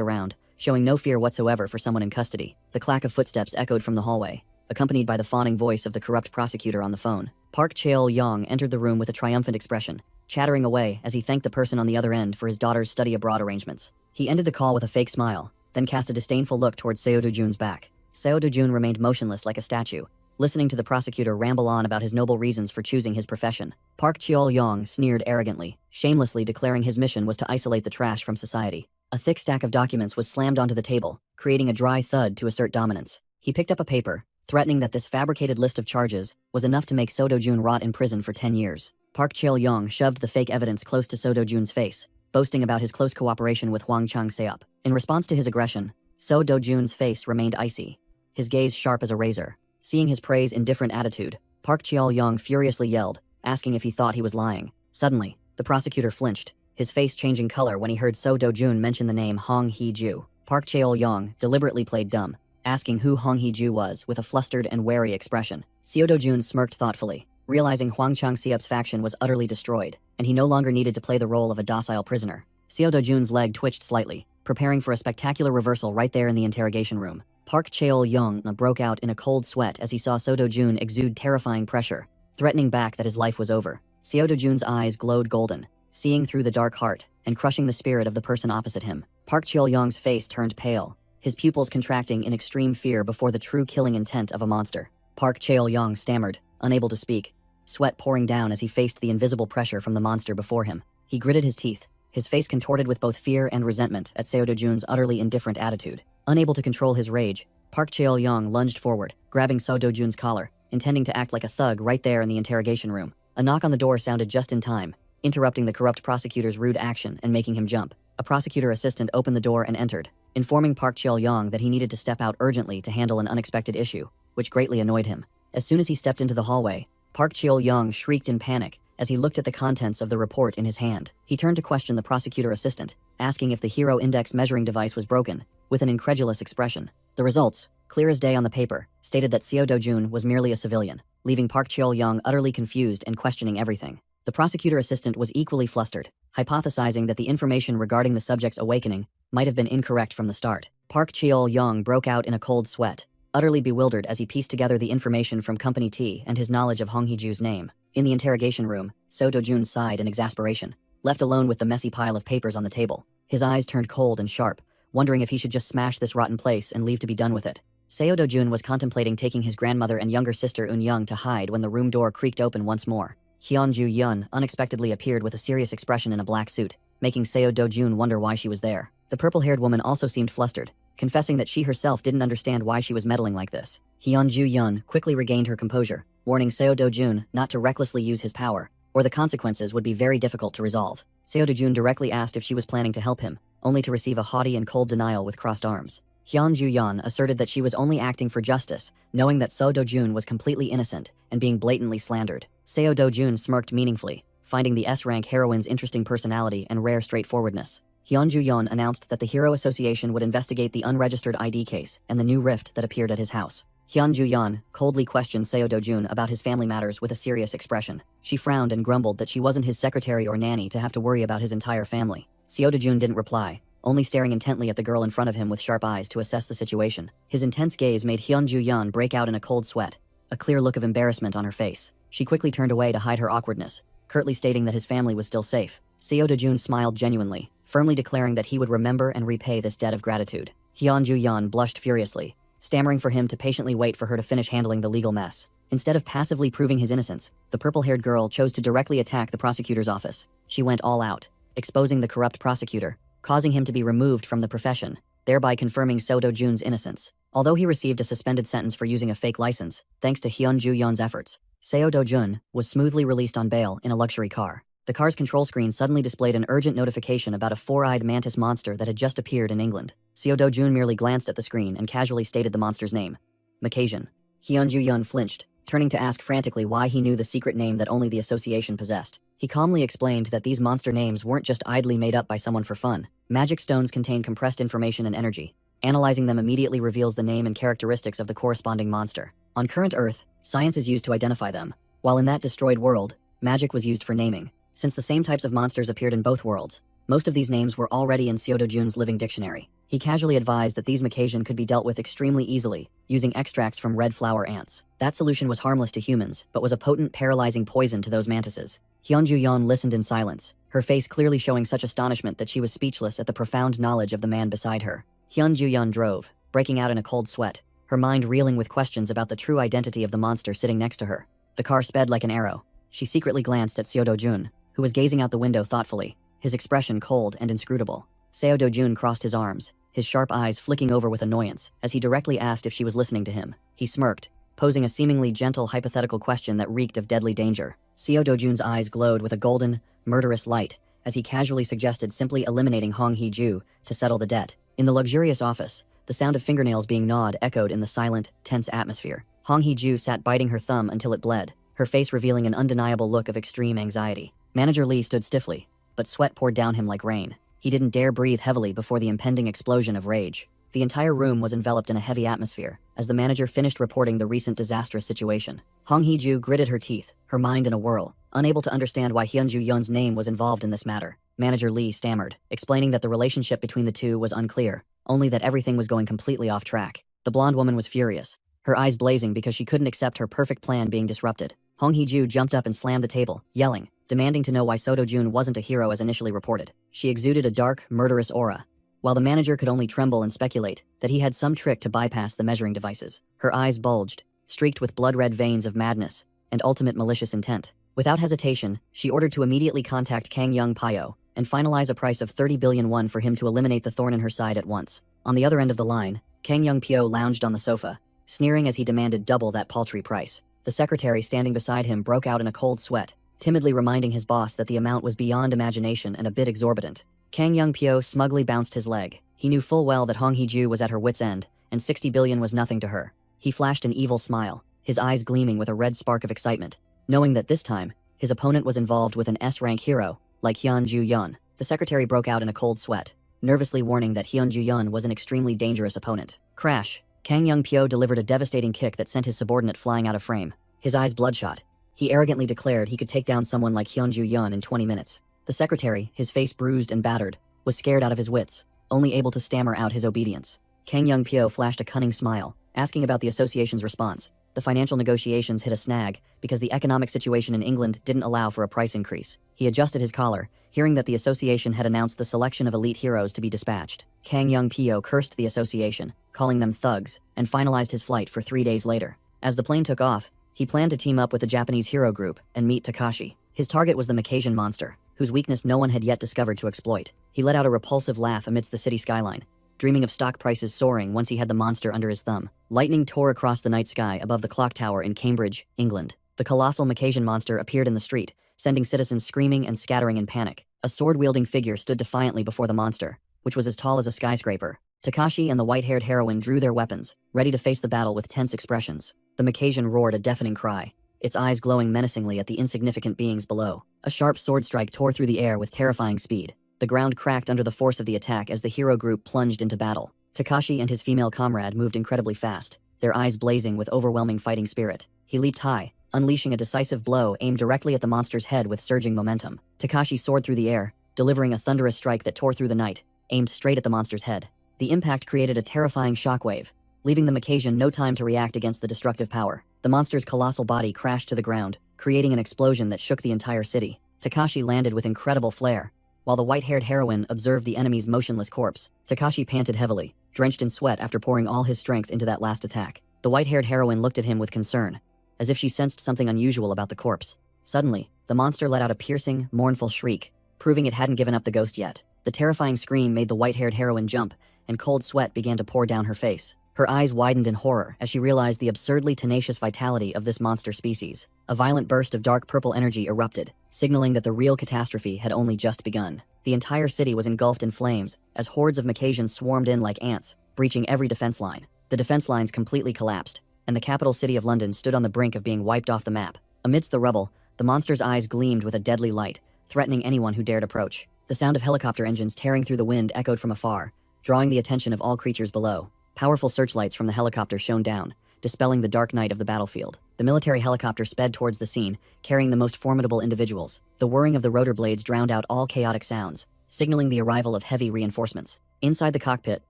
Speaker 1: around, showing no fear whatsoever for someone in custody. The clack of footsteps echoed from the hallway, accompanied by the fawning voice of the corrupt prosecutor on the phone. Park Cheol-yong entered the room with a triumphant expression, chattering away as he thanked the person on the other end for his daughter's study abroad arrangements. He ended the call with a fake smile, then cast a disdainful look towards Seo Do-jun's back. Seo Do-jun remained motionless like a statue, listening to the prosecutor ramble on about his noble reasons for choosing his profession. Park Cheol-yong sneered arrogantly, shamelessly declaring his mission was to isolate the trash from society. A thick stack of documents was slammed onto the table, creating a dry thud to assert dominance. He picked up a paper, threatening that this fabricated list of charges was enough to make Seo Do-jun rot in prison for 10 years. Park Cheol-yong shoved the fake evidence close to Seo Do-jun's face, boasting about his close cooperation with Hwang Chang-seop. In response to his aggression, So Do-jun's face remained icy, his gaze sharp as a razor. Seeing his prey's indifferent attitude, Park Cheol-young furiously yelled, asking if he thought he was lying. Suddenly, the prosecutor flinched, his face changing color when he heard So Do-jun mention the name Hong Hee-ju. Park Cheol-young deliberately played dumb, asking who Hong Hee-ju was with a flustered and wary expression. Seo Do-jun smirked thoughtfully, realizing Hwang Chang-seop's faction was utterly destroyed, and he no longer needed to play the role of a docile prisoner. Seo Do-jun's leg twitched slightly, preparing for a spectacular reversal right there in the interrogation room. Park Cheol-young broke out in a cold sweat as he saw So Do-jun exude terrifying pressure, threatening back that his life was over. Seo Do-jun's eyes glowed golden, seeing through the dark heart and crushing the spirit of the person opposite him. Park Cheol-young's face turned pale, his pupils contracting in extreme fear before the true killing intent of a monster. Park Cheol-young stammered, unable to speak, sweat pouring down as he faced the invisible pressure from the monster before him. He gritted his teeth, his face contorted with both fear and resentment at Seo Do-jun's utterly indifferent attitude. Unable to control his rage, Park Cheol-young lunged forward, grabbing Seo Do-jun's collar, intending to act like a thug right there in the interrogation room. A knock on the door sounded just in time, interrupting the corrupt prosecutor's rude action and making him jump. A prosecutor assistant opened the door and entered, informing Park Cheol-young that he needed to step out urgently to handle an unexpected issue, which greatly annoyed him. As soon as he stepped into the hallway, Park Cheol-young shrieked in panic as he looked at the contents of the report in his hand. He turned to question the prosecutor assistant, asking if the Hero Index measuring device was broken, with an incredulous expression. The results, clear as day on the paper, stated that Seo Do-jun was merely a civilian, leaving Park Cheol-young utterly confused and questioning everything. The prosecutor assistant was equally flustered, hypothesizing that the information regarding the subject's awakening might have been incorrect from the start. Park Cheol-young broke out in a cold sweat, utterly bewildered as he pieced together the information from Company T and his knowledge of Hong Hee-ju's name. In the interrogation room, So Do-jun sighed in exasperation, left alone with the messy pile of papers on the table. His eyes turned cold and sharp, wondering if he should just smash this rotten place and leave to be done with it. Seo Do-jun was contemplating taking his grandmother and younger sister Eun-young to hide when the room door creaked open once more. Hyun-ju-yeon unexpectedly appeared with a serious expression in a black suit, making Seo Do-jun wonder why she was there. The purple-haired woman also seemed flustered, confessing that she herself didn't understand why she was meddling like this. Hyun-ju-yeon quickly regained her composure, warning Seo Do-jun not to recklessly use his power, or the consequences would be very difficult to resolve. Seo Do-jun directly asked if she was planning to help him, only to receive a haughty and cold denial with crossed arms. Hyun-ju-yeon asserted that she was only acting for justice, knowing that Seo Do-jun was completely innocent and being blatantly slandered. Seo Do-jun smirked meaningfully, finding the S-rank heroine's interesting personality and rare straightforwardness. Hyun-ju-yeon announced that the Hero Association would investigate the unregistered ID case and the new rift that appeared at his house. Hyun-ju-yeon coldly questioned Seo Do-jun about his family matters with a serious expression. She frowned and grumbled that she wasn't his secretary or nanny to have to worry about his entire family. Seo Do-jun didn't reply, only staring intently at the girl in front of him with sharp eyes to assess the situation. His intense gaze made Hyun-ju-yeon break out in a cold sweat, a clear look of embarrassment on her face. She quickly turned away to hide her awkwardness, curtly stating that his family was still safe. Seo Do-jun smiled genuinely, firmly declaring that he would remember and repay this debt of gratitude. Hyun-ju-yeon blushed furiously, stammering for him to patiently wait for her to finish handling the legal mess. Instead of passively proving his innocence, the purple-haired girl chose to directly attack the prosecutor's office. She went all out, exposing the corrupt prosecutor, causing him to be removed from the profession, thereby confirming Seo Do-jun's innocence. Although he received a suspended sentence for using a fake license, thanks to Hyun-ju-yeon's efforts, Seo Do-jun was smoothly released on bail in a luxury car. The car's control screen suddenly displayed an urgent notification about a four-eyed mantis monster that had just appeared in England. Seo Do-jun merely glanced at the screen and casually stated the monster's name. Macasian. Hyun-ju-yeon flinched, turning to ask frantically why he knew the secret name that only the association possessed. He calmly explained that these monster names weren't just idly made up by someone for fun. Magic stones contain compressed information and energy. Analyzing them immediately reveals the name and characteristics of the corresponding monster. On current Earth, science is used to identify them, while in that destroyed world, magic was used for naming. Since the same types of monsters appeared in both worlds, most of these names were already in Seo Do-jun's living dictionary. He casually advised that these Macasian could be dealt with extremely easily, using extracts from red flower ants. That solution was harmless to humans, but was a potent, paralyzing poison to those mantises. Hyun-ju-yeon listened in silence, her face clearly showing such astonishment that she was speechless at the profound knowledge of the man beside her. Hyun-ju-yeon drove, breaking out in a cold sweat, her mind reeling with questions about the true identity of the monster sitting next to her. The car sped like an arrow. She secretly glanced at Seo Do-jun, who was gazing out the window thoughtfully, his expression cold and inscrutable. Seo Do-jun crossed his arms, his sharp eyes flicking over with annoyance, as he directly asked if she was listening to him. He smirked, posing a seemingly gentle hypothetical question that reeked of deadly danger. Seo Do-jun's eyes glowed with a golden, murderous light, as he casually suggested simply eliminating Hong Hee-ju to settle the debt. In the luxurious office, the sound of fingernails being gnawed echoed in the silent, tense atmosphere. Hong Hee-ju sat biting her thumb until it bled, her face revealing an undeniable look of extreme anxiety. Manager Lee stood stiffly, but sweat poured down him like rain. He didn't dare breathe heavily before the impending explosion of rage. The entire room was enveloped in a heavy atmosphere as the manager finished reporting the recent disastrous situation. Hong Hee-ju gritted her teeth, her mind in a whirl, unable to understand why Hyun-ju-yeon's name was involved in this matter. Manager Lee stammered, explaining that the relationship between the two was unclear, only that everything was going completely off track. The blonde woman was furious, her eyes blazing because she couldn't accept her perfect plan being disrupted. Hong Hee-ju jumped up and slammed the table, yelling, demanding to know why Sodo-jun wasn't a hero as initially reported. She exuded a dark, murderous aura, while the manager could only tremble and speculate that he had some trick to bypass the measuring devices. Her eyes bulged, streaked with blood-red veins of madness and ultimate malicious intent. Without hesitation, she ordered to immediately contact Kang Young-pyo and finalize a price of 30 billion won for him to eliminate the thorn in her side at once. On the other end of the line, Kang Young-pyo lounged on the sofa, sneering as he demanded double that paltry price. The secretary standing beside him broke out in a cold sweat, timidly reminding his boss that the amount was beyond imagination and a bit exorbitant. Kang Young-pyo smugly bounced his leg. He knew full well that Hong Hee-ju was at her wit's end, and 60 billion was nothing to her. He flashed an evil smile, his eyes gleaming with a red spark of excitement, knowing that this time, his opponent was involved with an S-rank hero, like Hyun-ju-yeon. The secretary broke out in a cold sweat, nervously warning that Hyun-ju-yeon was an extremely dangerous opponent. Crash! Kang Young-pyo delivered a devastating kick that sent his subordinate flying out of frame. His eyes bloodshot. He arrogantly declared he could take down someone like Hyun-ju-yeon in 20 minutes. The secretary, his face bruised and battered, was scared out of his wits, only able to stammer out his obedience. Kang Young-pyo flashed a cunning smile, asking about the association's response. The financial negotiations hit a snag because the economic situation in England didn't allow for a price increase. He adjusted his collar, hearing that the association had announced the selection of elite heroes to be dispatched. Kang Young-pyo cursed the association, calling them thugs, and finalized his flight for 3 days later. As the plane took off, he planned to team up with the Japanese hero group and meet Takashi. His target was the Macasian monster, whose weakness no one had yet discovered to exploit. He let out a repulsive laugh amidst the city skyline, dreaming of stock prices soaring once he had the monster under his thumb. Lightning tore across the night sky above the clock tower in Cambridge, England. The colossal Macasian monster appeared in the street, sending citizens screaming and scattering in panic. A sword-wielding figure stood defiantly before the monster, which was as tall as a skyscraper. Takashi and the white-haired heroine drew their weapons, ready to face the battle with tense expressions. The Macasian roared a deafening cry, its eyes glowing menacingly at the insignificant beings below. A sharp sword strike tore through the air with terrifying speed. The ground cracked under the force of the attack as the hero group plunged into battle. Takashi and his female comrade moved incredibly fast, their eyes blazing with overwhelming fighting spirit. He leaped high, unleashing a decisive blow aimed directly at the monster's head with surging momentum. Takashi soared through the air, delivering a thunderous strike that tore through the night, aimed straight at the monster's head. The impact created a terrifying shockwave, leaving the Macasian no time to react against the destructive power. The monster's colossal body crashed to the ground, creating an explosion that shook the entire city. Takashi landed with incredible flair, while the white-haired heroine observed the enemy's motionless corpse. Takashi panted heavily, drenched in sweat after pouring all his strength into that last attack. The white-haired heroine looked at him with concern, as if she sensed something unusual about the corpse. Suddenly, the monster let out a piercing, mournful shriek, proving it hadn't given up the ghost yet. The terrifying scream made the white-haired heroine jump, and cold sweat began to pour down her face. Her eyes widened in horror as she realized the absurdly tenacious vitality of this monster species. A violent burst of dark purple energy erupted, signaling that the real catastrophe had only just begun. The entire city was engulfed in flames as hordes of Macasians swarmed in like ants, breaching every defense line. The defense lines completely collapsed, and the capital city of London stood on the brink of being wiped off the map. Amidst the rubble, the monster's eyes gleamed with a deadly light, threatening anyone who dared approach. The sound of helicopter engines tearing through the wind echoed from afar, drawing the attention of all creatures below. Powerful searchlights from the helicopter shone down, dispelling the dark night of the battlefield. The military helicopter sped towards the scene, carrying the most formidable individuals. The whirring of the rotor blades drowned out all chaotic sounds, signaling the arrival of heavy reinforcements. Inside the cockpit,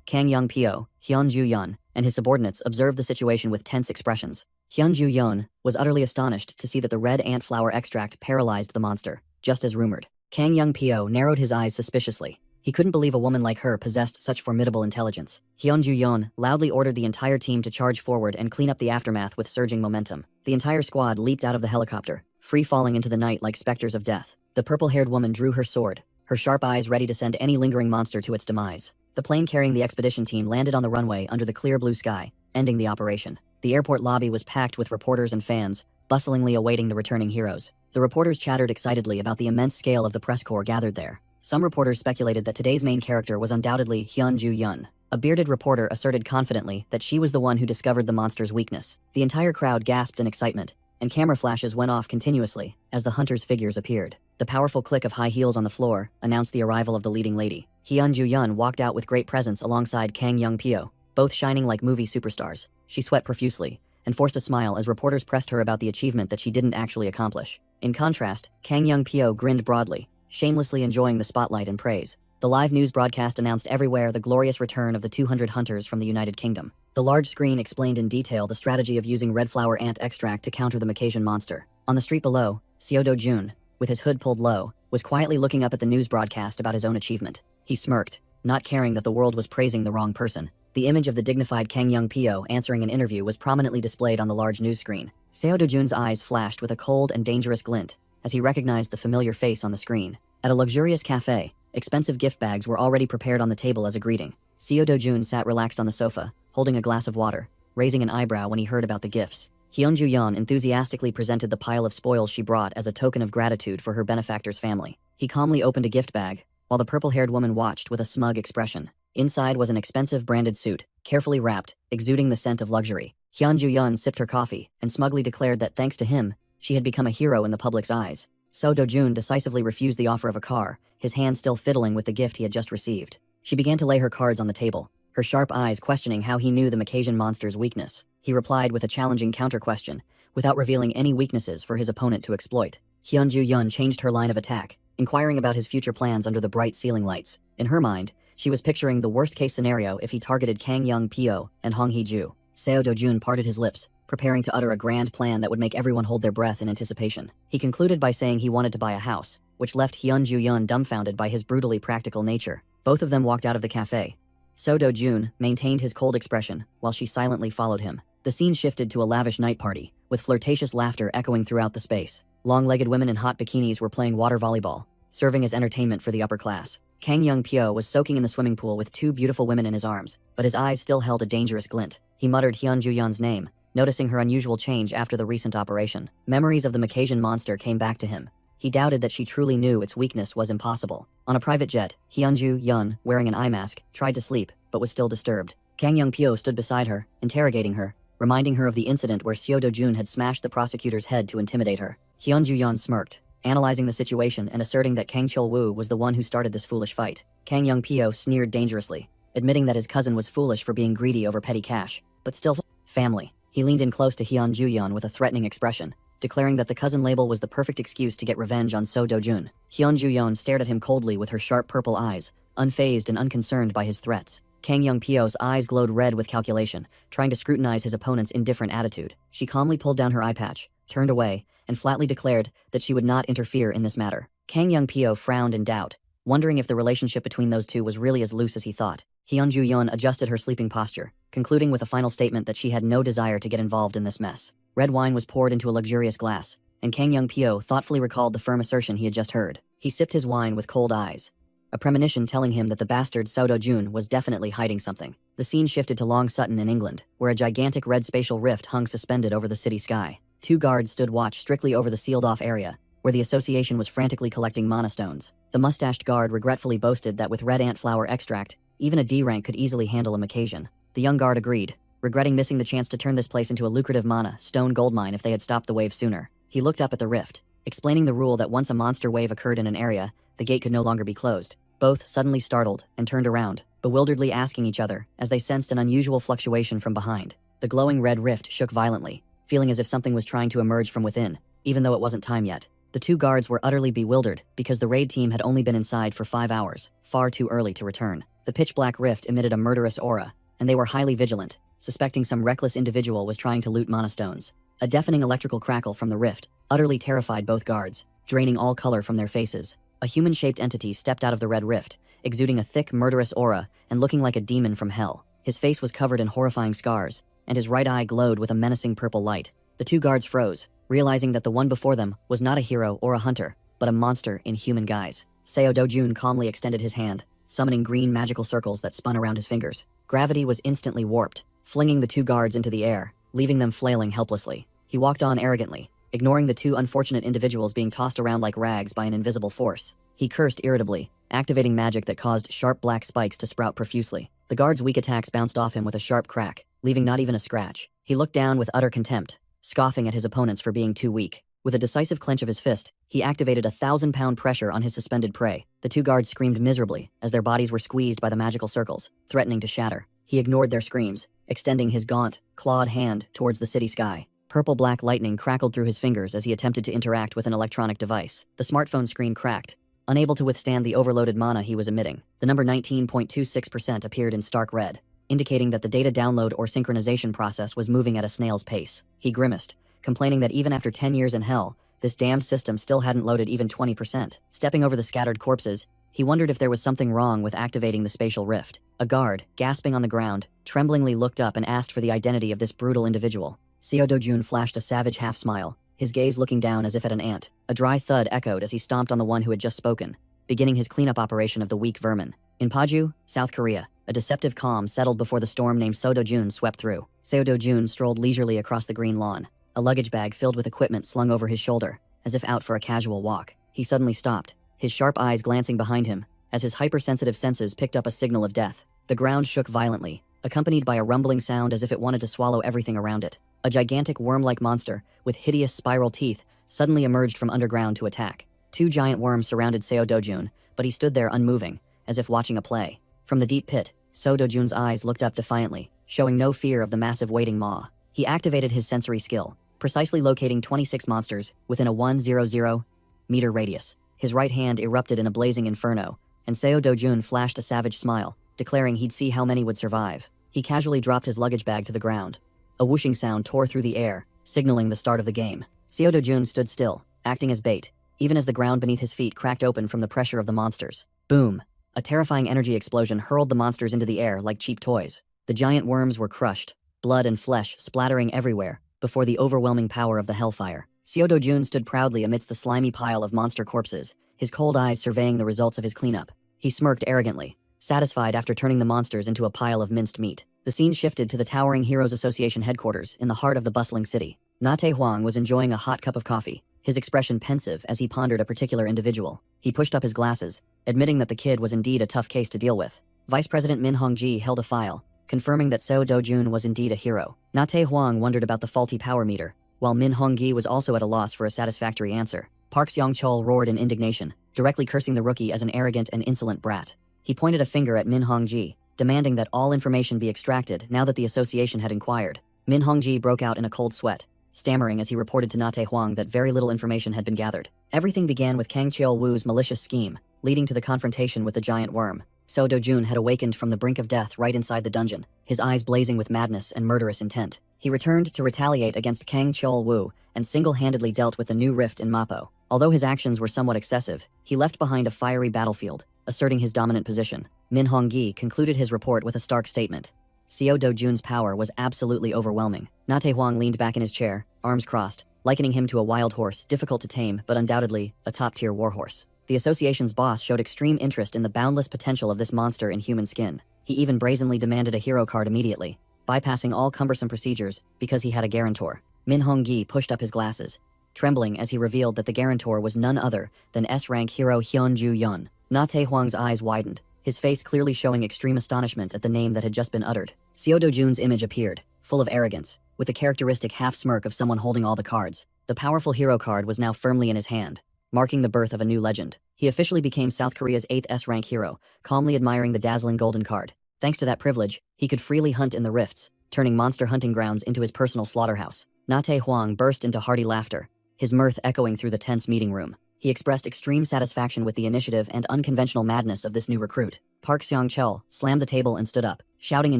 Speaker 1: Kang Young-pyo, Hyun-ju-yeon, and his subordinates observed the situation with tense expressions. Hyun-ju-yeon was utterly astonished to see that the red ant flower extract paralyzed the monster, just as rumored. Kang Young-pyo narrowed his eyes suspiciously. He couldn't believe a woman like her possessed such formidable intelligence. Hyun-ju-yeon loudly ordered the entire team to charge forward and clean up the aftermath with surging momentum. The entire squad leaped out of the helicopter, free-falling into the night like specters of death. The purple-haired woman drew her sword, her sharp eyes ready to send any lingering monster to its demise. The plane carrying the expedition team landed on the runway under the clear blue sky, ending the operation. The airport lobby was packed with reporters and fans, bustlingly awaiting the returning heroes. The reporters chattered excitedly about the immense scale of the press corps gathered there. Some reporters speculated that today's main character was undoubtedly Hyunju-yeon. A bearded reporter asserted confidently that she was the one who discovered the monster's weakness. The entire crowd gasped in excitement, and camera flashes went off continuously as the hunters' figures appeared. The powerful click of high heels on the floor announced the arrival of the leading lady. Hyunju-yeon walked out with great presence alongside Kang Young-pyo, both shining like movie superstars. She sweat profusely and forced a smile as reporters pressed her about the achievement that she didn't actually accomplish. In contrast, Kang Young-pyo grinned broadly, shamelessly enjoying the spotlight and praise. The live news broadcast announced everywhere the glorious return of the 200 hunters from the United Kingdom. The large screen explained in detail the strategy of using red flower ant extract to counter the Macassian monster. On the street below, Seo Do-jun, with his hood pulled low, was quietly looking up at the news broadcast about his own achievement. He smirked, not caring that the world was praising the wrong person. The image of the dignified Kang Young-pyo answering an interview was prominently displayed on the large news screen. Seo Do-jun's eyes flashed with a cold and dangerous glint as he recognized the familiar face on the screen. At a luxurious cafe, expensive gift bags were already prepared on the table as a greeting. Seo Do-jun sat relaxed on the sofa, holding a glass of water, raising an eyebrow when he heard about the gifts. Hyunju-yeon enthusiastically presented the pile of spoils she brought as a token of gratitude for her benefactor's family. He calmly opened a gift bag, while the purple-haired woman watched with a smug expression. Inside was an expensive branded suit, carefully wrapped, exuding the scent of luxury. Hyunju-yeon sipped her coffee and smugly declared that thanks to him, she had become a hero in the public's eyes. Seo Do-jun decisively refused the offer of a car, his hand still fiddling with the gift he had just received. She began to lay her cards on the table, her sharp eyes questioning how he knew the Macassian monster's weakness. He replied with a challenging counter-question, without revealing any weaknesses for his opponent to exploit. Hyunju-yeon changed her line of attack, inquiring about his future plans under the bright ceiling lights. In her mind, she was picturing the worst-case scenario if he targeted Kang Young-pyo and Hong Hee-ju. Seo Do-jun parted his lips, preparing to utter a grand plan that would make everyone hold their breath in anticipation. He concluded by saying he wanted to buy a house, which left Hyunju-yeon dumbfounded by his brutally practical nature. Both of them walked out of the cafe. Seo Do-jun maintained his cold expression while she silently followed him. The scene shifted to a lavish night party, with flirtatious laughter echoing throughout the space. Long-legged women in hot bikinis were playing water volleyball, serving as entertainment for the upper class. Kang Young-pyo was soaking in the swimming pool with two beautiful women in his arms, but his eyes still held a dangerous glint. He muttered Hyunju-yeon's name, noticing her unusual change after the recent operation. Memories of the Macassian monster came back to him. He doubted that she truly knew its weakness was impossible. On a private jet, Hyunju-yeon, wearing an eye mask, tried to sleep, but was still disturbed. Kang Young-pyo stood beside her, interrogating her, reminding her of the incident where Seo Do-jun had smashed the prosecutor's head to intimidate her. Hyunju-yeon smirked, analyzing the situation and asserting that Kang Chol-woo was the one who started this foolish fight. Kang Young-pyo sneered dangerously, admitting that his cousin was foolish for being greedy over petty cash, but still family. He leaned in close to Hyunju-yeon with a threatening expression, declaring that the cousin label was the perfect excuse to get revenge on Seo Do-jun. Hyunju-yeon stared at him coldly with her sharp purple eyes, unfazed and unconcerned by his threats. Kang Young-pyo's eyes glowed red with calculation, trying to scrutinize his opponent's indifferent attitude. She calmly pulled down her eye patch, turned away, and flatly declared that she would not interfere in this matter. Kang Young-pyo frowned in doubt, wondering if the relationship between those two was really as loose as he thought. Hyunju-yeon adjusted her sleeping posture, concluding with a final statement that she had no desire to get involved in this mess. Red wine was poured into a luxurious glass, and Kang Young-pyo thoughtfully recalled the firm assertion he had just heard. He sipped his wine with cold eyes, a premonition telling him that the bastard Seo Do-jun was definitely hiding something. The scene shifted to Long Sutton in England, where a gigantic red spatial rift hung suspended over the city sky. Two guards stood watch strictly over the sealed-off area, where the association was frantically collecting mana stones. The mustached guard regretfully boasted that with red ant flower extract, even a D rank could easily handle a Macassian. The young guard agreed, regretting missing the chance to turn this place into a lucrative mana stone gold mine if they had stopped the wave sooner. He looked up at the rift, explaining the rule that once a monster wave occurred in an area, the gate could no longer be closed. Both suddenly startled and turned around, bewilderedly asking each other as they sensed an unusual fluctuation from behind. The glowing red rift shook violently, feeling as if something was trying to emerge from within, even though it wasn't time yet. The two guards were utterly bewildered because the raid team had only been inside for 5 hours, far too early to return. The pitch-black rift emitted a murderous aura, and they were highly vigilant, suspecting some reckless individual was trying to loot mana stones. A deafening electrical crackle from the rift utterly terrified both guards, draining all color from their faces. A human-shaped entity stepped out of the red rift, exuding a thick, murderous aura and looking like a demon from hell. His face was covered in horrifying scars, and his right eye glowed with a menacing purple light. The two guards froze, realizing that the one before them was not a hero or a hunter, but a monster in human guise. Seo Do-jun calmly extended his hand, summoning green magical circles that spun around his fingers. Gravity was instantly warped, flinging the two guards into the air, leaving them flailing helplessly. He walked on arrogantly, ignoring the two unfortunate individuals being tossed around like rags by an invisible force. He cursed irritably, activating magic that caused sharp black spikes to sprout profusely. The guard's weak attacks bounced off him with a sharp crack, leaving not even a scratch. He looked down with utter contempt, scoffing at his opponents for being too weak. With a decisive clench of his fist, he activated 1,000-pound pressure on his suspended prey. The two guards screamed miserably as their bodies were squeezed by the magical circles, threatening to shatter. He ignored their screams, extending his gaunt, clawed hand towards the city sky. Purple-black lightning crackled through his fingers as he attempted to interact with an electronic device. The smartphone screen cracked, unable to withstand the overloaded mana he was emitting. The number 19.26% appeared in stark red, indicating that the data download or synchronization process was moving at a snail's pace. He grimaced, complaining that even after 10 years in hell, this damned system still hadn't loaded even 20%. Stepping over the scattered corpses, he wondered if there was something wrong with activating the spatial rift. A guard, gasping on the ground, tremblingly looked up and asked for the identity of this brutal individual. Seo Dojun flashed a savage half-smile, his gaze looking down as if at an ant. A dry thud echoed as he stomped on the one who had just spoken, beginning his cleanup operation of the weak vermin. In Paju, South Korea, a deceptive calm settled before the storm named Seo Dojun swept through. Seo Dojun strolled leisurely across the green lawn, a luggage bag filled with equipment slung over his shoulder, as if out for a casual walk. He suddenly stopped, his sharp eyes glancing behind him, as his hypersensitive senses picked up a signal of death. The ground shook violently, accompanied by a rumbling sound as if it wanted to swallow everything around it. A gigantic worm-like monster, with hideous spiral teeth, suddenly emerged from underground to attack. Two giant worms surrounded Seo Dojun, but he stood there unmoving, as if watching a play. From the deep pit, Seo Dojun's eyes looked up defiantly, showing no fear of the massive waiting maw. He activated his sensory skill, precisely locating 26 monsters within a 100-meter radius. His right hand erupted in a blazing inferno, and Seo Dojun flashed a savage smile, declaring he'd see how many would survive. He casually dropped his luggage bag to the ground. A whooshing sound tore through the air, signaling the start of the game. Seo Dojun stood still, acting as bait, even as the ground beneath his feet cracked open from the pressure of the monsters. Boom! A terrifying energy explosion hurled the monsters into the air like cheap toys. The giant worms were crushed, blood and flesh splattering everywhere, before the overwhelming power of the hellfire. Seo Dojun stood proudly amidst the slimy pile of monster corpses, his cold eyes surveying the results of his cleanup. He smirked arrogantly, satisfied after turning the monsters into a pile of minced meat. The scene shifted to the towering Heroes Association headquarters in the heart of the bustling city. Na Tae-hwang was enjoying a hot cup of coffee, his expression pensive as he pondered a particular individual. He pushed up his glasses, admitting that the kid was indeed a tough case to deal with. Vice President Min Hong-ji held a file, confirming that Seo Dojun was indeed a hero. Na Tae-hwang wondered about the faulty power meter, while Min Hong-gi was also at a loss for a satisfactory answer. Park Seong-chul roared in indignation, directly cursing the rookie as an arrogant and insolent brat. He pointed a finger at Min Hong-ji, demanding that all information be extracted now that the association had inquired. Min Hong-ji broke out in a cold sweat, stammering as he reported to Na Tae-hwang that very little information had been gathered. Everything began with Kang Cheol-woo's malicious scheme, leading to the confrontation with the giant worm. Seo Dojun had awakened from the brink of death right inside the dungeon, his eyes blazing with madness and murderous intent. He returned to retaliate against Kang Cheol-woo and single-handedly dealt with the new rift in Mappo. Although his actions were somewhat excessive, he left behind a fiery battlefield, asserting his dominant position. Min Hong-gi concluded his report with a stark statement. Seo Dojun's power was absolutely overwhelming. Na Tae-hwang leaned back in his chair, arms crossed, likening him to a wild horse, difficult to tame, but undoubtedly a top-tier warhorse. The association's boss showed extreme interest in the boundless potential of this monster in human skin. He even brazenly demanded a hero card immediately, bypassing all cumbersome procedures because he had a guarantor. Min Hong-gi pushed up his glasses, trembling as he revealed that the guarantor was none other than S-rank hero Hyun-ju-yeon. Na Tae-hwang's eyes widened, his face clearly showing extreme astonishment at the name that had just been uttered. Seo Dojun's image appeared, full of arrogance, with the characteristic half-smirk of someone holding all the cards. The powerful hero card was now firmly in his hand, marking the birth of a new legend. He officially became South Korea's 8th S-rank hero, calmly admiring the dazzling golden card. Thanks to that privilege, he could freely hunt in the rifts, turning monster hunting grounds into his personal slaughterhouse. Na Tae-hwang burst into hearty laughter, his mirth echoing through the tense meeting room. He expressed extreme satisfaction with the initiative and unconventional madness of this new recruit. Park Seong-chul slammed the table and stood up, shouting in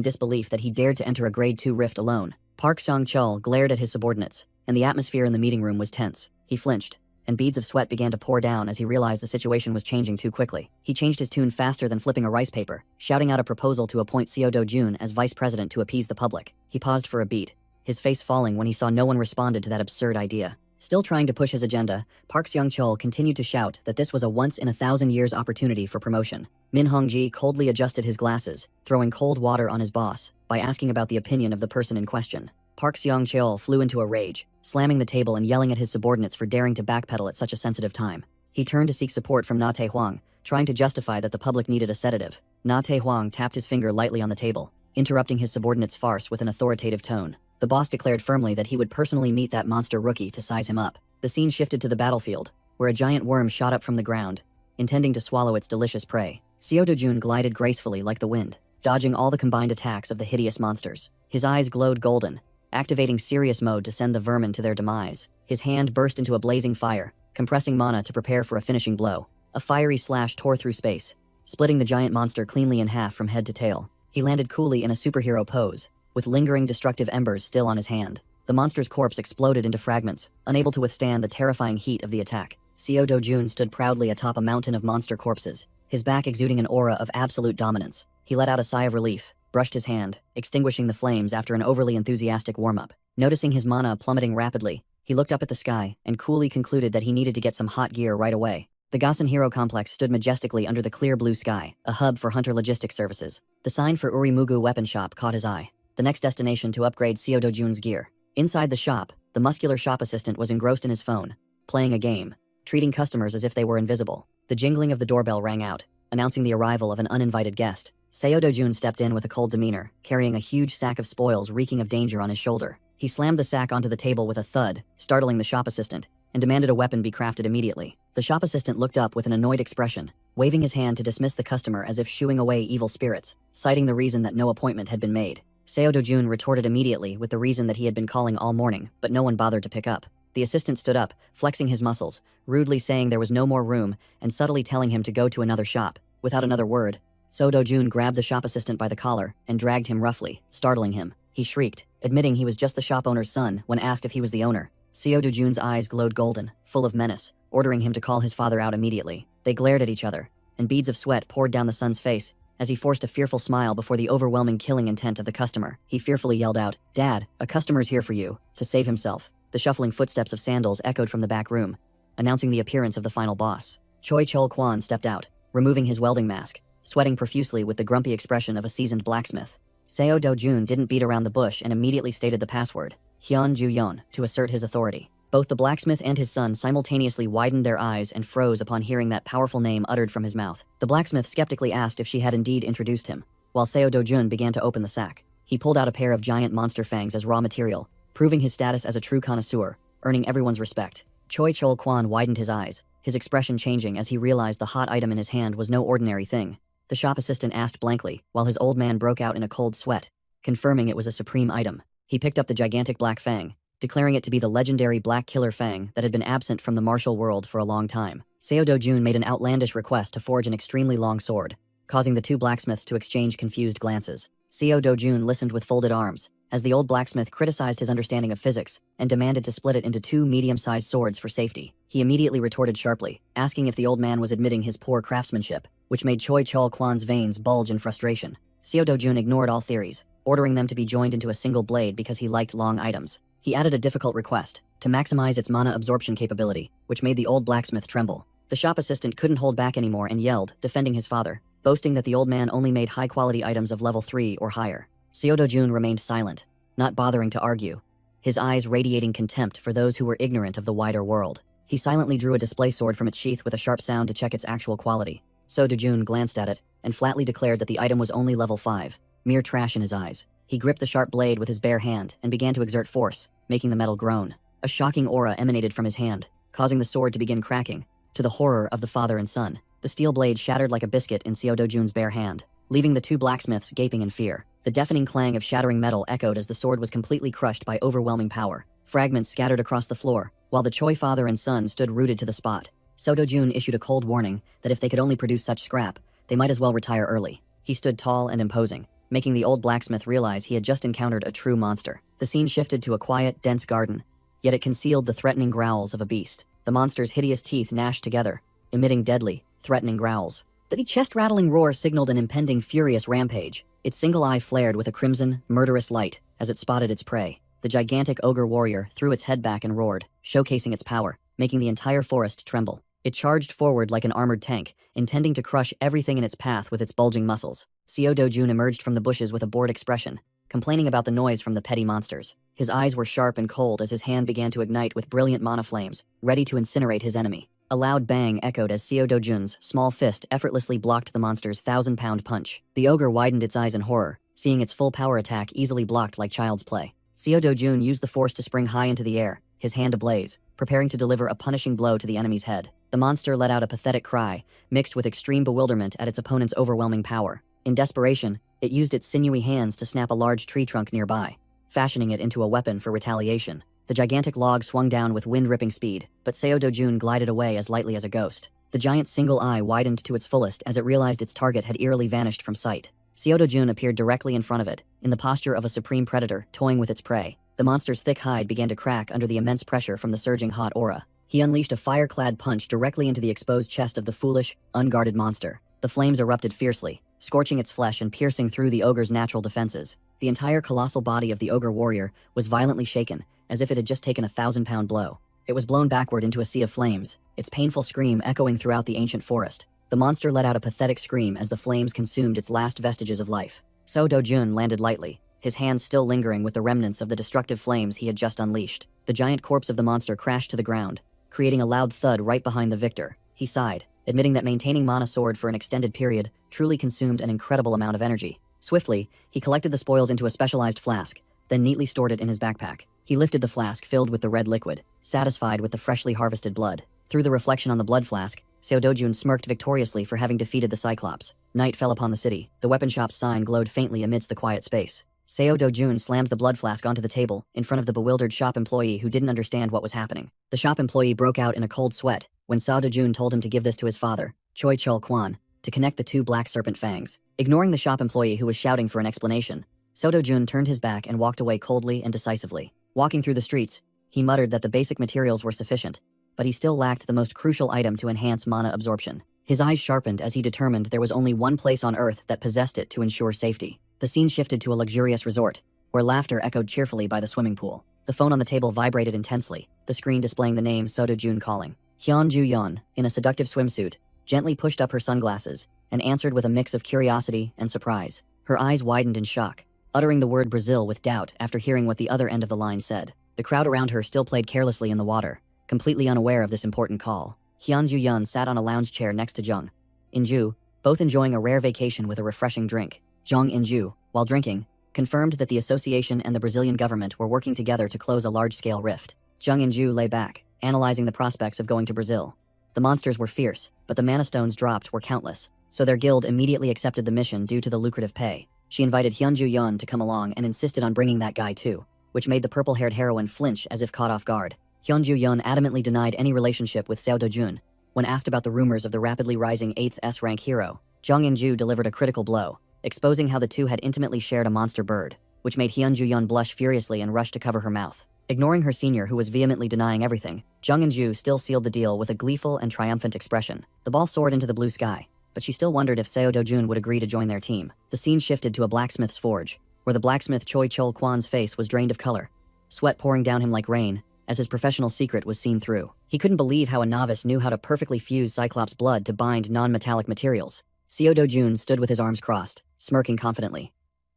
Speaker 1: disbelief that he dared to enter a Grade 2 rift alone. Park Seong-chul glared at his subordinates, and the atmosphere in the meeting room was tense. He flinched, and beads of sweat began to pour down as he realized the situation was changing too quickly. He changed his tune faster than flipping a rice paper, shouting out a proposal to appoint Seo Dojun as vice president to appease the public. He paused for a beat, his face falling when he saw no one responded to that absurd idea. Still trying to push his agenda, Park Seong-chul continued to shout that this was a once-in-a-thousand-years opportunity for promotion. Min Hong-ji coldly adjusted his glasses, throwing cold water on his boss by asking about the opinion of the person in question. Park Seong-cheol flew into a rage, slamming the table and yelling at his subordinates for daring to backpedal at such a sensitive time. He turned to seek support from Na Tae-hwang, trying to justify that the public needed a sedative. Na Tae-hwang tapped his finger lightly on the table, interrupting his subordinate's farce with an authoritative tone. The boss declared firmly that he would personally meet that monster rookie to size him up. The scene shifted to the battlefield, where a giant worm shot up from the ground, intending to swallow its delicious prey. Seo Do-jun glided gracefully like the wind, dodging all the combined attacks of the hideous monsters. His eyes glowed golden, activating serious mode to send the vermin to their demise. His hand burst into a blazing fire, compressing mana to prepare for a finishing blow. A fiery slash tore through space, splitting the giant monster cleanly in half from head to tail. He landed coolly in a superhero pose, with lingering destructive embers still on his hand. The monster's corpse exploded into fragments, unable to withstand the terrifying heat of the attack. Seo Do-jun stood proudly atop a mountain of monster corpses, his back exuding an aura of absolute dominance. He let out a sigh of relief, brushed his hand, extinguishing the flames after an overly enthusiastic warm-up. Noticing his mana plummeting rapidly, he looked up at the sky and coolly concluded that he needed to get some hot gear right away. The Gassen Hero Complex stood majestically under the clear blue sky, a hub for hunter logistics services. The sign for Urimugu Weapon Shop caught his eye, the next destination to upgrade Seo Do-jun's gear. Inside the shop, the muscular shop assistant was engrossed in his phone, playing a game, treating customers as if they were invisible. The jingling of the doorbell rang out, announcing the arrival of an uninvited guest. Seo Do-jun stepped in with a cold demeanor, carrying a huge sack of spoils reeking of danger on his shoulder. He slammed the sack onto the table with a thud, startling the shop assistant, and demanded a weapon be crafted immediately. The shop assistant looked up with an annoyed expression, waving his hand to dismiss the customer as if shooing away evil spirits, citing the reason that no appointment had been made. Seo Do-jun retorted immediately with the reason that he had been calling all morning, but no one bothered to pick up. The assistant stood up, flexing his muscles, rudely saying there was no more room, and subtly telling him to go to another shop. Without another word, Seo Do-jun grabbed the shop assistant by the collar and dragged him roughly, startling him. He shrieked, admitting he was just the shop owner's son when asked if he was the owner. Seo Do-jun's eyes glowed golden, full of menace, ordering him to call his father out immediately. They glared at each other, and beads of sweat poured down the son's face as he forced a fearful smile before the overwhelming killing intent of the customer. He fearfully yelled out, "Dad, a customer's here for you." To save himself, the shuffling footsteps of sandals echoed from the back room, announcing the appearance of the final boss. Choi Chol-kwan stepped out, removing his welding mask, sweating profusely with the grumpy expression of a seasoned blacksmith. Seo Do-jun didn't beat around the bush and immediately stated the password, Hyun Ju-yeon, to assert his authority. Both the blacksmith and his son simultaneously widened their eyes and froze upon hearing that powerful name uttered from his mouth. The blacksmith skeptically asked if she had indeed introduced him, while Seo Do-jun began to open the sack. He pulled out a pair of giant monster fangs as raw material, proving his status as a true connoisseur, earning everyone's respect. Choi Chol-kwan widened his eyes, his expression changing as he realized the hot item in his hand was no ordinary thing. The shop assistant asked blankly, while his old man broke out in a cold sweat, confirming it was a supreme item. He picked up the gigantic black fang, declaring it to be the legendary Black Killer Fang that had been absent from the martial world for a long time. Seo Do-jun made an outlandish request to forge an extremely long sword, causing the two blacksmiths to exchange confused glances. Seo Do-jun listened with folded arms, as the old blacksmith criticized his understanding of physics and demanded to split it into two medium-sized swords for safety. He immediately retorted sharply, asking if the old man was admitting his poor craftsmanship, which made Choi Chol-kwan's veins bulge in frustration. Seo Do-jun ignored all theories, ordering them to be joined into a single blade because he liked long items. He added a difficult request, to maximize its mana absorption capability, which made the old blacksmith tremble. The shop assistant couldn't hold back anymore and yelled, defending his father, boasting that the old man only made high-quality items of level 3 or higher. Seo Do-jun remained silent, not bothering to argue, his eyes radiating contempt for those who were ignorant of the wider world. He silently drew a display sword from its sheath with a sharp sound to check its actual quality. Seo Do-jun glanced at it, and flatly declared that the item was only level 5, mere trash in his eyes. He gripped the sharp blade with his bare hand and began to exert force, making the metal groan. A shocking aura emanated from his hand, causing the sword to begin cracking, to the horror of the father and son. The steel blade shattered like a biscuit in Seo Do-jun's bare hand, leaving the two blacksmiths gaping in fear. The deafening clang of shattering metal echoed as the sword was completely crushed by overwhelming power. Fragments scattered across the floor, while the Choi father and son stood rooted to the spot. Seo Do-jun issued a cold warning that if they could only produce such scrap, they might as well retire early. He stood tall and imposing, making the old blacksmith realize he had just encountered a true monster. The scene shifted to a quiet, dense garden, yet it concealed the threatening growls of a beast. The monster's hideous teeth gnashed together, emitting deadly, threatening growls. The chest-rattling roar signaled an impending furious rampage. Its single eye flared with a crimson, murderous light as it spotted its prey. The gigantic ogre warrior threw its head back and roared, showcasing its power, making the entire forest tremble. It charged forward like an armored tank, intending to crush everything in its path with its bulging muscles. Seo Do-jun emerged from the bushes with a bored expression, complaining about the noise from the petty monsters. His eyes were sharp and cold as his hand began to ignite with brilliant mana flames, ready to incinerate his enemy. A loud bang echoed as Seo Dojun's small fist effortlessly blocked the monster's 1,000-pound punch. The ogre widened its eyes in horror, seeing its full power attack easily blocked like child's play. Seo Dojun used the force to spring high into the air, his hand ablaze, preparing to deliver a punishing blow to the enemy's head. The monster let out a pathetic cry, mixed with extreme bewilderment at its opponent's overwhelming power. In desperation, it used its sinewy hands to snap a large tree trunk nearby, fashioning it into a weapon for retaliation. The gigantic log swung down with wind-ripping speed, but Seo Dojun glided away as lightly as a ghost. The giant's single eye widened to its fullest as it realized its target had eerily vanished from sight. Seo Dojun appeared directly in front of it, in the posture of a supreme predator toying with its prey. The monster's thick hide began to crack under the immense pressure from the surging hot aura. He unleashed a fire-clad punch directly into the exposed chest of the foolish, unguarded monster. The flames erupted fiercely, scorching its flesh and piercing through the ogre's natural defenses. The entire colossal body of the ogre warrior was violently shaken, as if it had just taken a 1,000-pound blow. It was blown backward into a sea of flames, its painful scream echoing throughout the ancient forest. The monster let out a pathetic scream as the flames consumed its last vestiges of life. Seo Dojun landed lightly, his hands still lingering with the remnants of the destructive flames he had just unleashed. The giant corpse of the monster crashed to the ground, creating a loud thud right behind the victor. He sighed, admitting that maintaining mana sword for an extended period truly consumed an incredible amount of energy. Swiftly, he collected the spoils into a specialized flask, then neatly stored it in his backpack. He lifted the flask filled with the red liquid, satisfied with the freshly harvested blood. Through the reflection on the blood flask, Seo Dojun smirked victoriously for having defeated the Cyclops. Night fell upon the city. The weapon shop's sign glowed faintly amidst the quiet space. Seo Dojun slammed the blood flask onto the table, in front of the bewildered shop employee who didn't understand what was happening. The shop employee broke out in a cold sweat when Seo Dojun told him to give this to his father, Choi Chul Kwan, to connect the two black serpent fangs. Ignoring the shop employee who was shouting for an explanation, Seo Dojun turned his back and walked away coldly and decisively. Walking through the streets, he muttered that the basic materials were sufficient, but he still lacked the most crucial item to enhance mana absorption. His eyes sharpened as he determined there was only one place on Earth that possessed it to ensure safety. The scene shifted to a luxurious resort, where laughter echoed cheerfully by the swimming pool. The phone on the table vibrated intensely, the screen displaying the name Seo Dojun calling. Hyun Ju Yeon, in a seductive swimsuit, gently pushed up her sunglasses and answered with a mix of curiosity and surprise. Her eyes widened in shock, uttering the word Brazil with doubt after hearing what the other end of the line said. The crowd around her still played carelessly in the water, completely unaware of this important call. Hyun Ju Yeon sat on a lounge chair next to Jung In-ju, both enjoying a rare vacation with a refreshing drink. Jung In-ju, while drinking, confirmed that the association and the Brazilian government were working together to close a large-scale rift. Jung In-ju lay back, analyzing the prospects of going to Brazil. The monsters were fierce, but the mana stones dropped were countless, so their guild immediately accepted the mission due to the lucrative pay. She invited Hyun Ju Yeon to come along and insisted on bringing that guy too, which made the purple-haired heroine flinch as if caught off guard. Hyun Ju Yeon adamantly denied any relationship with Seo Dojun. When asked about the rumors of the rapidly rising 8th S-rank hero, Jung In-ju delivered a critical blow, exposing how the two had intimately shared a monster bird, which made Hyun Ju Yeon blush furiously and rush to cover her mouth. Ignoring her senior who was vehemently denying everything, Jung In-ju still sealed the deal with a gleeful and triumphant expression. The ball soared into the blue sky, but she still wondered if Seo Dojun would agree to join their team. The scene shifted to a blacksmith's forge, where the blacksmith Choi Chul Kwan's face was drained of color, sweat pouring down him like rain, as his professional secret was seen through. He couldn't believe how a novice knew how to perfectly fuse Cyclops' blood to bind non-metallic materials. Seo Dojun stood with his arms crossed, smirking confidently.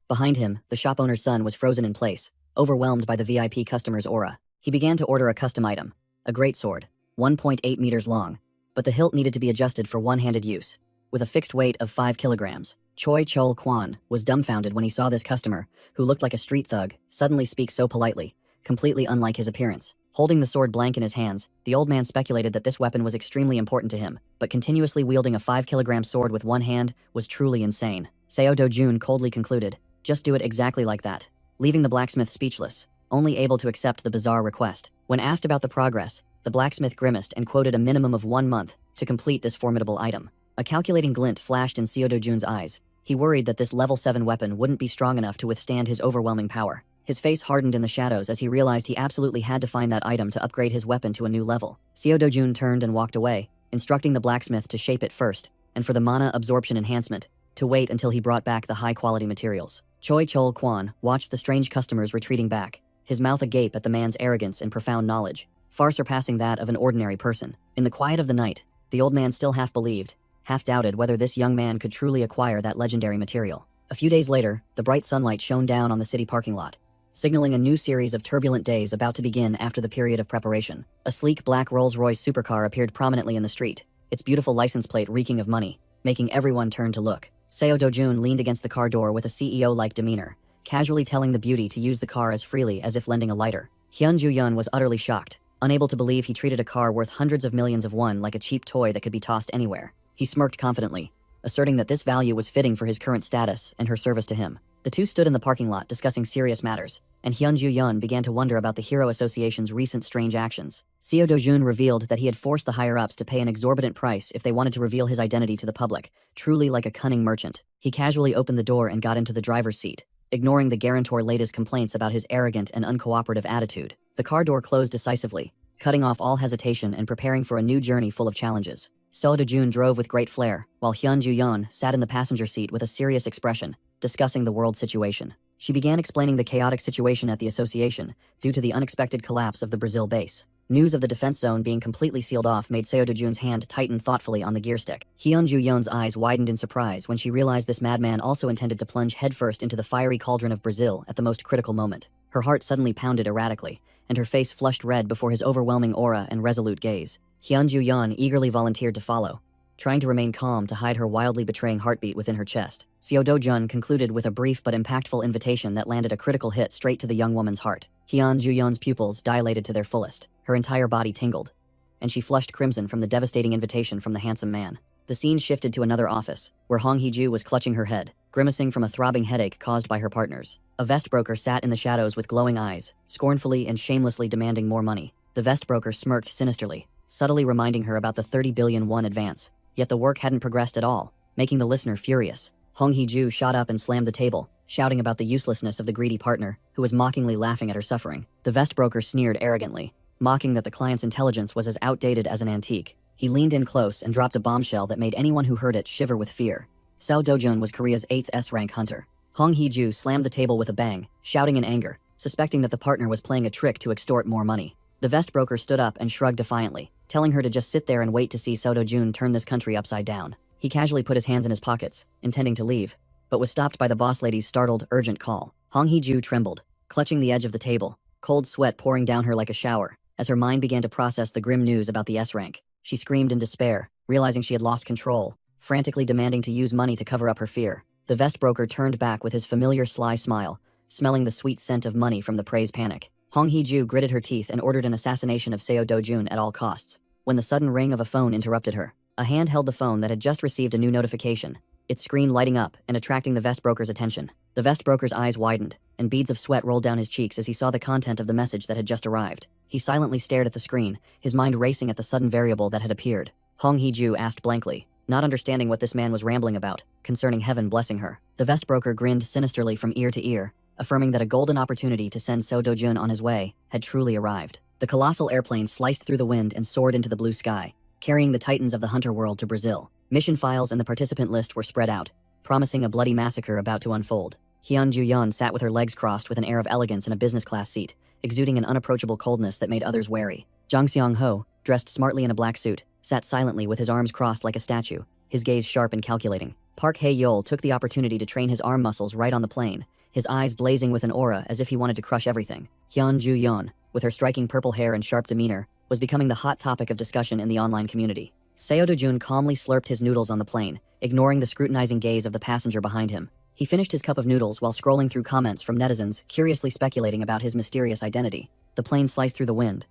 Speaker 1: Behind him, the shop owner's son was frozen in place, overwhelmed by the VIP customer's aura. He began to order a custom item, a greatsword, 1.8 meters long, but the hilt needed to be adjusted for one-handed use. With a fixed weight of 5 kilograms, Choi Chul Kwan was dumbfounded when he saw this customer, who looked like a street thug, suddenly speak so politely, completely unlike his appearance. Holding the sword blank in his hands, the old man speculated that this weapon was extremely important to him, but continuously wielding a 5-kilogram sword with one hand was truly insane. Seo Dojun coldly concluded, "Just do it exactly like that," leaving the blacksmith speechless, only able to accept the bizarre request. When asked about the progress, the blacksmith grimaced and quoted a minimum of 1 month to complete this formidable item. A calculating glint flashed in Seo Dojun's eyes. He worried that this level 7 weapon wouldn't be strong enough to withstand his overwhelming power. His face hardened in the shadows as he realized he absolutely had to find that item to upgrade his weapon to a new level. Seo Dojun turned and walked away, instructing the blacksmith to shape it first, and for the mana absorption enhancement, to wait until he brought back the high-quality materials. Choi Chul Kwan watched the strange customers retreating back, his mouth agape at the man's arrogance and profound knowledge, far surpassing that of an ordinary person. In the quiet of the night, the old man still half believed, half doubted whether this young man could truly acquire that legendary material. A few days later, the bright sunlight shone down on the city parking lot, signaling a new series of turbulent days about to begin after the period of preparation. A sleek black Rolls-Royce supercar appeared prominently in the street, its beautiful license plate reeking of money, making everyone turn to look. Seo Do-jun leaned against the car door with a CEO-like demeanor, casually telling the beauty to use the car as freely as if lending a lighter. Hyun Ju-yeon was utterly shocked, unable to believe he treated a car worth hundreds of millions of won like a cheap toy that could be tossed anywhere. He smirked confidently, asserting that this value was fitting for his current status and her service to him. The two stood in the parking lot discussing serious matters, and Hyun Ju-yeon began to wonder about the Hero Association's recent strange actions. Seo Do-jun revealed that he had forced the higher-ups to pay an exorbitant price if they wanted to reveal his identity to the public, truly like a cunning merchant. He casually opened the door and got into the driver's seat, ignoring the guarantor lady's complaints about his arrogant and uncooperative attitude. The car door closed decisively, cutting off all hesitation and preparing for a new journey full of challenges. Seo Do-jun drove with great flair, while Hyun Ju-yeon sat in the passenger seat with a serious expression, discussing the world situation. She began explaining the chaotic situation at the association due to the unexpected collapse of the Brazil base. News of the defense zone being completely sealed off made Seo Do-jun's hand tighten thoughtfully on the gear stick. Hyun Ju-yeon's eyes widened in surprise when she realized this madman also intended to plunge headfirst into the fiery cauldron of Brazil at the most critical moment. Her heart suddenly pounded erratically, and her face flushed red before his overwhelming aura and resolute gaze. Hyun Ju-yeon eagerly volunteered to follow, trying to remain calm to hide her wildly betraying heartbeat within her chest. Seo Do-jun concluded with a brief but impactful invitation that landed a critical hit straight to the young woman's heart. Hyun Ju-yeon's pupils dilated to their fullest, her entire body tingled, and she flushed crimson from the devastating invitation from the handsome man. The scene shifted to another office, where Hong Hee-ju was clutching her head, grimacing from a throbbing headache caused by her partners. A vest broker sat in the shadows with glowing eyes, scornfully and shamelessly demanding more money. The vest broker smirked sinisterly, subtly reminding her about the 30 billion won advance. Yet the work hadn't progressed at all, making the listener furious. Hong Hee-ju shot up and slammed the table, shouting about the uselessness of the greedy partner, who was mockingly laughing at her suffering. The vest broker sneered arrogantly, mocking that the client's intelligence was as outdated as an antique. He leaned in close and dropped a bombshell that made anyone who heard it shiver with fear. Seo Do-jun was Korea's 8th S-rank hunter. Hong Hee-ju slammed the table with a bang, shouting in anger, suspecting that the partner was playing a trick to extort more money. The vest broker stood up and shrugged defiantly, telling her to just sit there and wait to see Seo Do-jun turn this country upside down. He casually put his hands in his pockets, intending to leave, but was stopped by the boss lady's startled, urgent call. Hong Hee-ju trembled, clutching the edge of the table, cold sweat pouring down her like a shower, as her mind began to process the grim news about the S-rank. She screamed in despair, realizing she had lost control, frantically demanding to use money to cover up her fear. The vest broker turned back with his familiar sly smile, smelling the sweet scent of money from the prey's panic. Hong Hee-ju gritted her teeth and ordered an assassination of Seo Do-jun at all costs, when the sudden ring of a phone interrupted her. A hand held the phone that had just received a new notification, its screen lighting up and attracting the vest broker's attention. The vest broker's eyes widened, and beads of sweat rolled down his cheeks as he saw the content of the message that had just arrived. He silently stared at the screen, his mind racing at the sudden variable that had appeared. Hong Hee-ju asked blankly, not understanding what this man was rambling about, concerning heaven blessing her. The vest broker grinned sinisterly from ear to ear, affirming that a golden opportunity to send Seo Do-jun on his way had truly arrived. The colossal airplane sliced through the wind and soared into the blue sky, carrying the titans of the hunter world to Brazil. Mission files and the participant list were spread out, promising a bloody massacre about to unfold. Hyun Ju-yeon sat with her legs crossed with an air of elegance in a business-class seat, exuding an unapproachable coldness that made others wary. Jang Seong-ho, dressed smartly in a black suit, sat silently with his arms crossed like a statue, his gaze sharp and calculating. Park Hae-yeol took the opportunity to train his arm muscles right on the plane, his eyes blazing with an aura as if he wanted to crush everything. Hyun Ju-yeon, with her striking purple hair and sharp demeanor, was becoming the hot topic of discussion in the online community. Seo Do-jun calmly slurped his noodles on the plane, ignoring the scrutinizing gaze of the passenger behind him. He finished his cup of noodles while scrolling through comments from netizens curiously speculating about his mysterious identity. The plane sliced through the wind.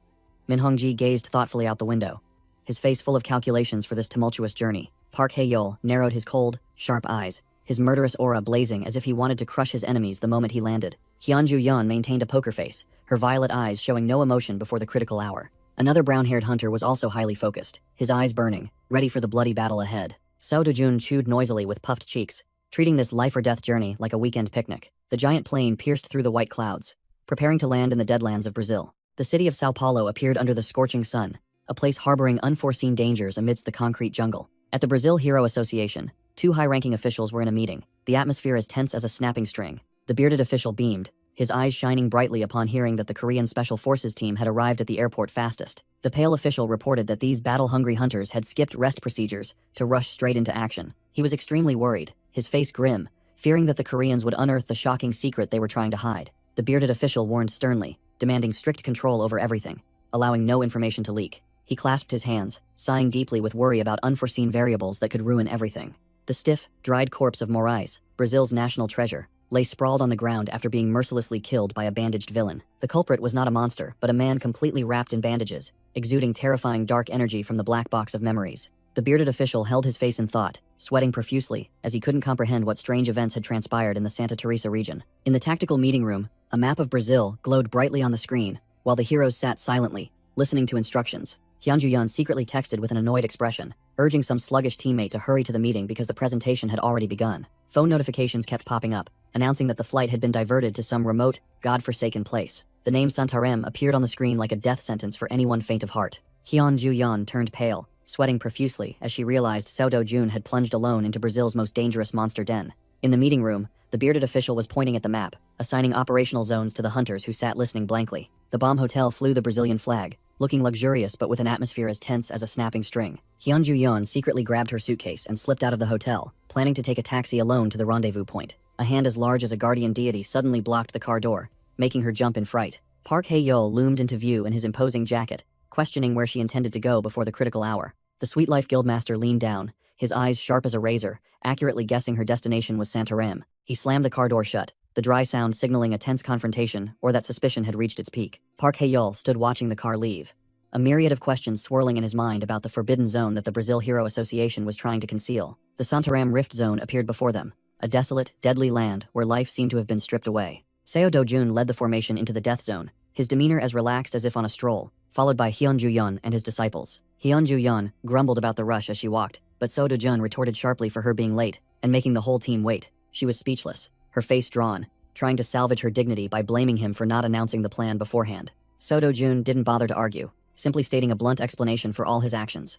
Speaker 1: Min Hong-ji gazed thoughtfully out the window, his face full of calculations for this tumultuous journey. Park Hae-yeol narrowed his cold, sharp eyes, his murderous aura blazing as if he wanted to crush his enemies the moment he landed. Hyun Ju-yeon maintained a poker face, her violet eyes showing no emotion before the critical hour. Another brown-haired hunter was also highly focused, his eyes burning, ready for the bloody battle ahead. Seo Do-jun chewed noisily with puffed cheeks, treating this life-or-death journey like a weekend picnic. The giant plane pierced through the white clouds, preparing to land in the deadlands of Brazil. The city of Sao Paulo appeared under the scorching sun, a place harboring unforeseen dangers amidst the concrete jungle. At the Brazil Hero Association, two high-ranking officials were in a meeting, the atmosphere as tense as a snapping string. The bearded official beamed, his eyes shining brightly upon hearing that the Korean Special Forces team had arrived at the airport fastest. The pale official reported that these battle-hungry hunters had skipped rest procedures to rush straight into action. He was extremely worried, his face grim, fearing that the Koreans would unearth the shocking secret they were trying to hide. The bearded official warned sternly, demanding strict control over everything, allowing no information to leak. He clasped his hands, sighing deeply with worry about unforeseen variables that could ruin everything. The stiff, dried corpse of Moraes, Brazil's national treasure, lay sprawled on the ground after being mercilessly killed by a bandaged villain. The culprit was not a monster, but a man completely wrapped in bandages, exuding terrifying dark energy from the black box of memories. The bearded official held his face in thought, sweating profusely, as he couldn't comprehend what strange events had transpired in the Santa Teresa region. In the tactical meeting room, a map of Brazil glowed brightly on the screen, while the heroes sat silently, listening to instructions. Hyunju-yeon secretly texted with an annoyed expression, urging some sluggish teammate to hurry to the meeting because the presentation had already begun. Phone notifications kept popping up, announcing that the flight had been diverted to some remote, god-forsaken place. The name Santarem appeared on the screen like a death sentence for anyone faint of heart. Hyunju-yeon turned pale, sweating profusely as she realized Seo Do-jun had plunged alone into Brazil's most dangerous monster den. In the meeting room, the bearded official was pointing at the map, assigning operational zones to the hunters who sat listening blankly. The bomb hotel flew the Brazilian flag, looking luxurious but with an atmosphere as tense as a snapping string. Hyunju-yeon secretly grabbed her suitcase and slipped out of the hotel, planning to take a taxi alone to the rendezvous point. A hand as large as a guardian deity suddenly blocked the car door, making her jump in fright. Park Hae-yeol loomed into view in his imposing jacket, questioning where she intended to go before the critical hour. The Sweet Life Guildmaster leaned down, his eyes sharp as a razor, accurately guessing her destination was Santarem. He slammed the car door shut, the dry sound signaling a tense confrontation or that suspicion had reached its peak. Park Hae-yeol stood watching the car leave, a myriad of questions swirling in his mind about the forbidden zone that the Brazil Hero Association was trying to conceal. The Santarem Rift Zone appeared before them, a desolate, deadly land where life seemed to have been stripped away. Seo Do-jun led the formation into the death zone, his demeanor as relaxed as if on a stroll, followed by Hyunju-yeon and his disciples. Hyunju-yeon grumbled about the rush as she walked, but Seo Do-jun retorted sharply for her being late and making the whole team wait. She was speechless, her face drawn, trying to salvage her dignity by blaming him for not announcing the plan beforehand. Seo Do-jun didn't bother to argue, simply stating a blunt explanation for all his actions.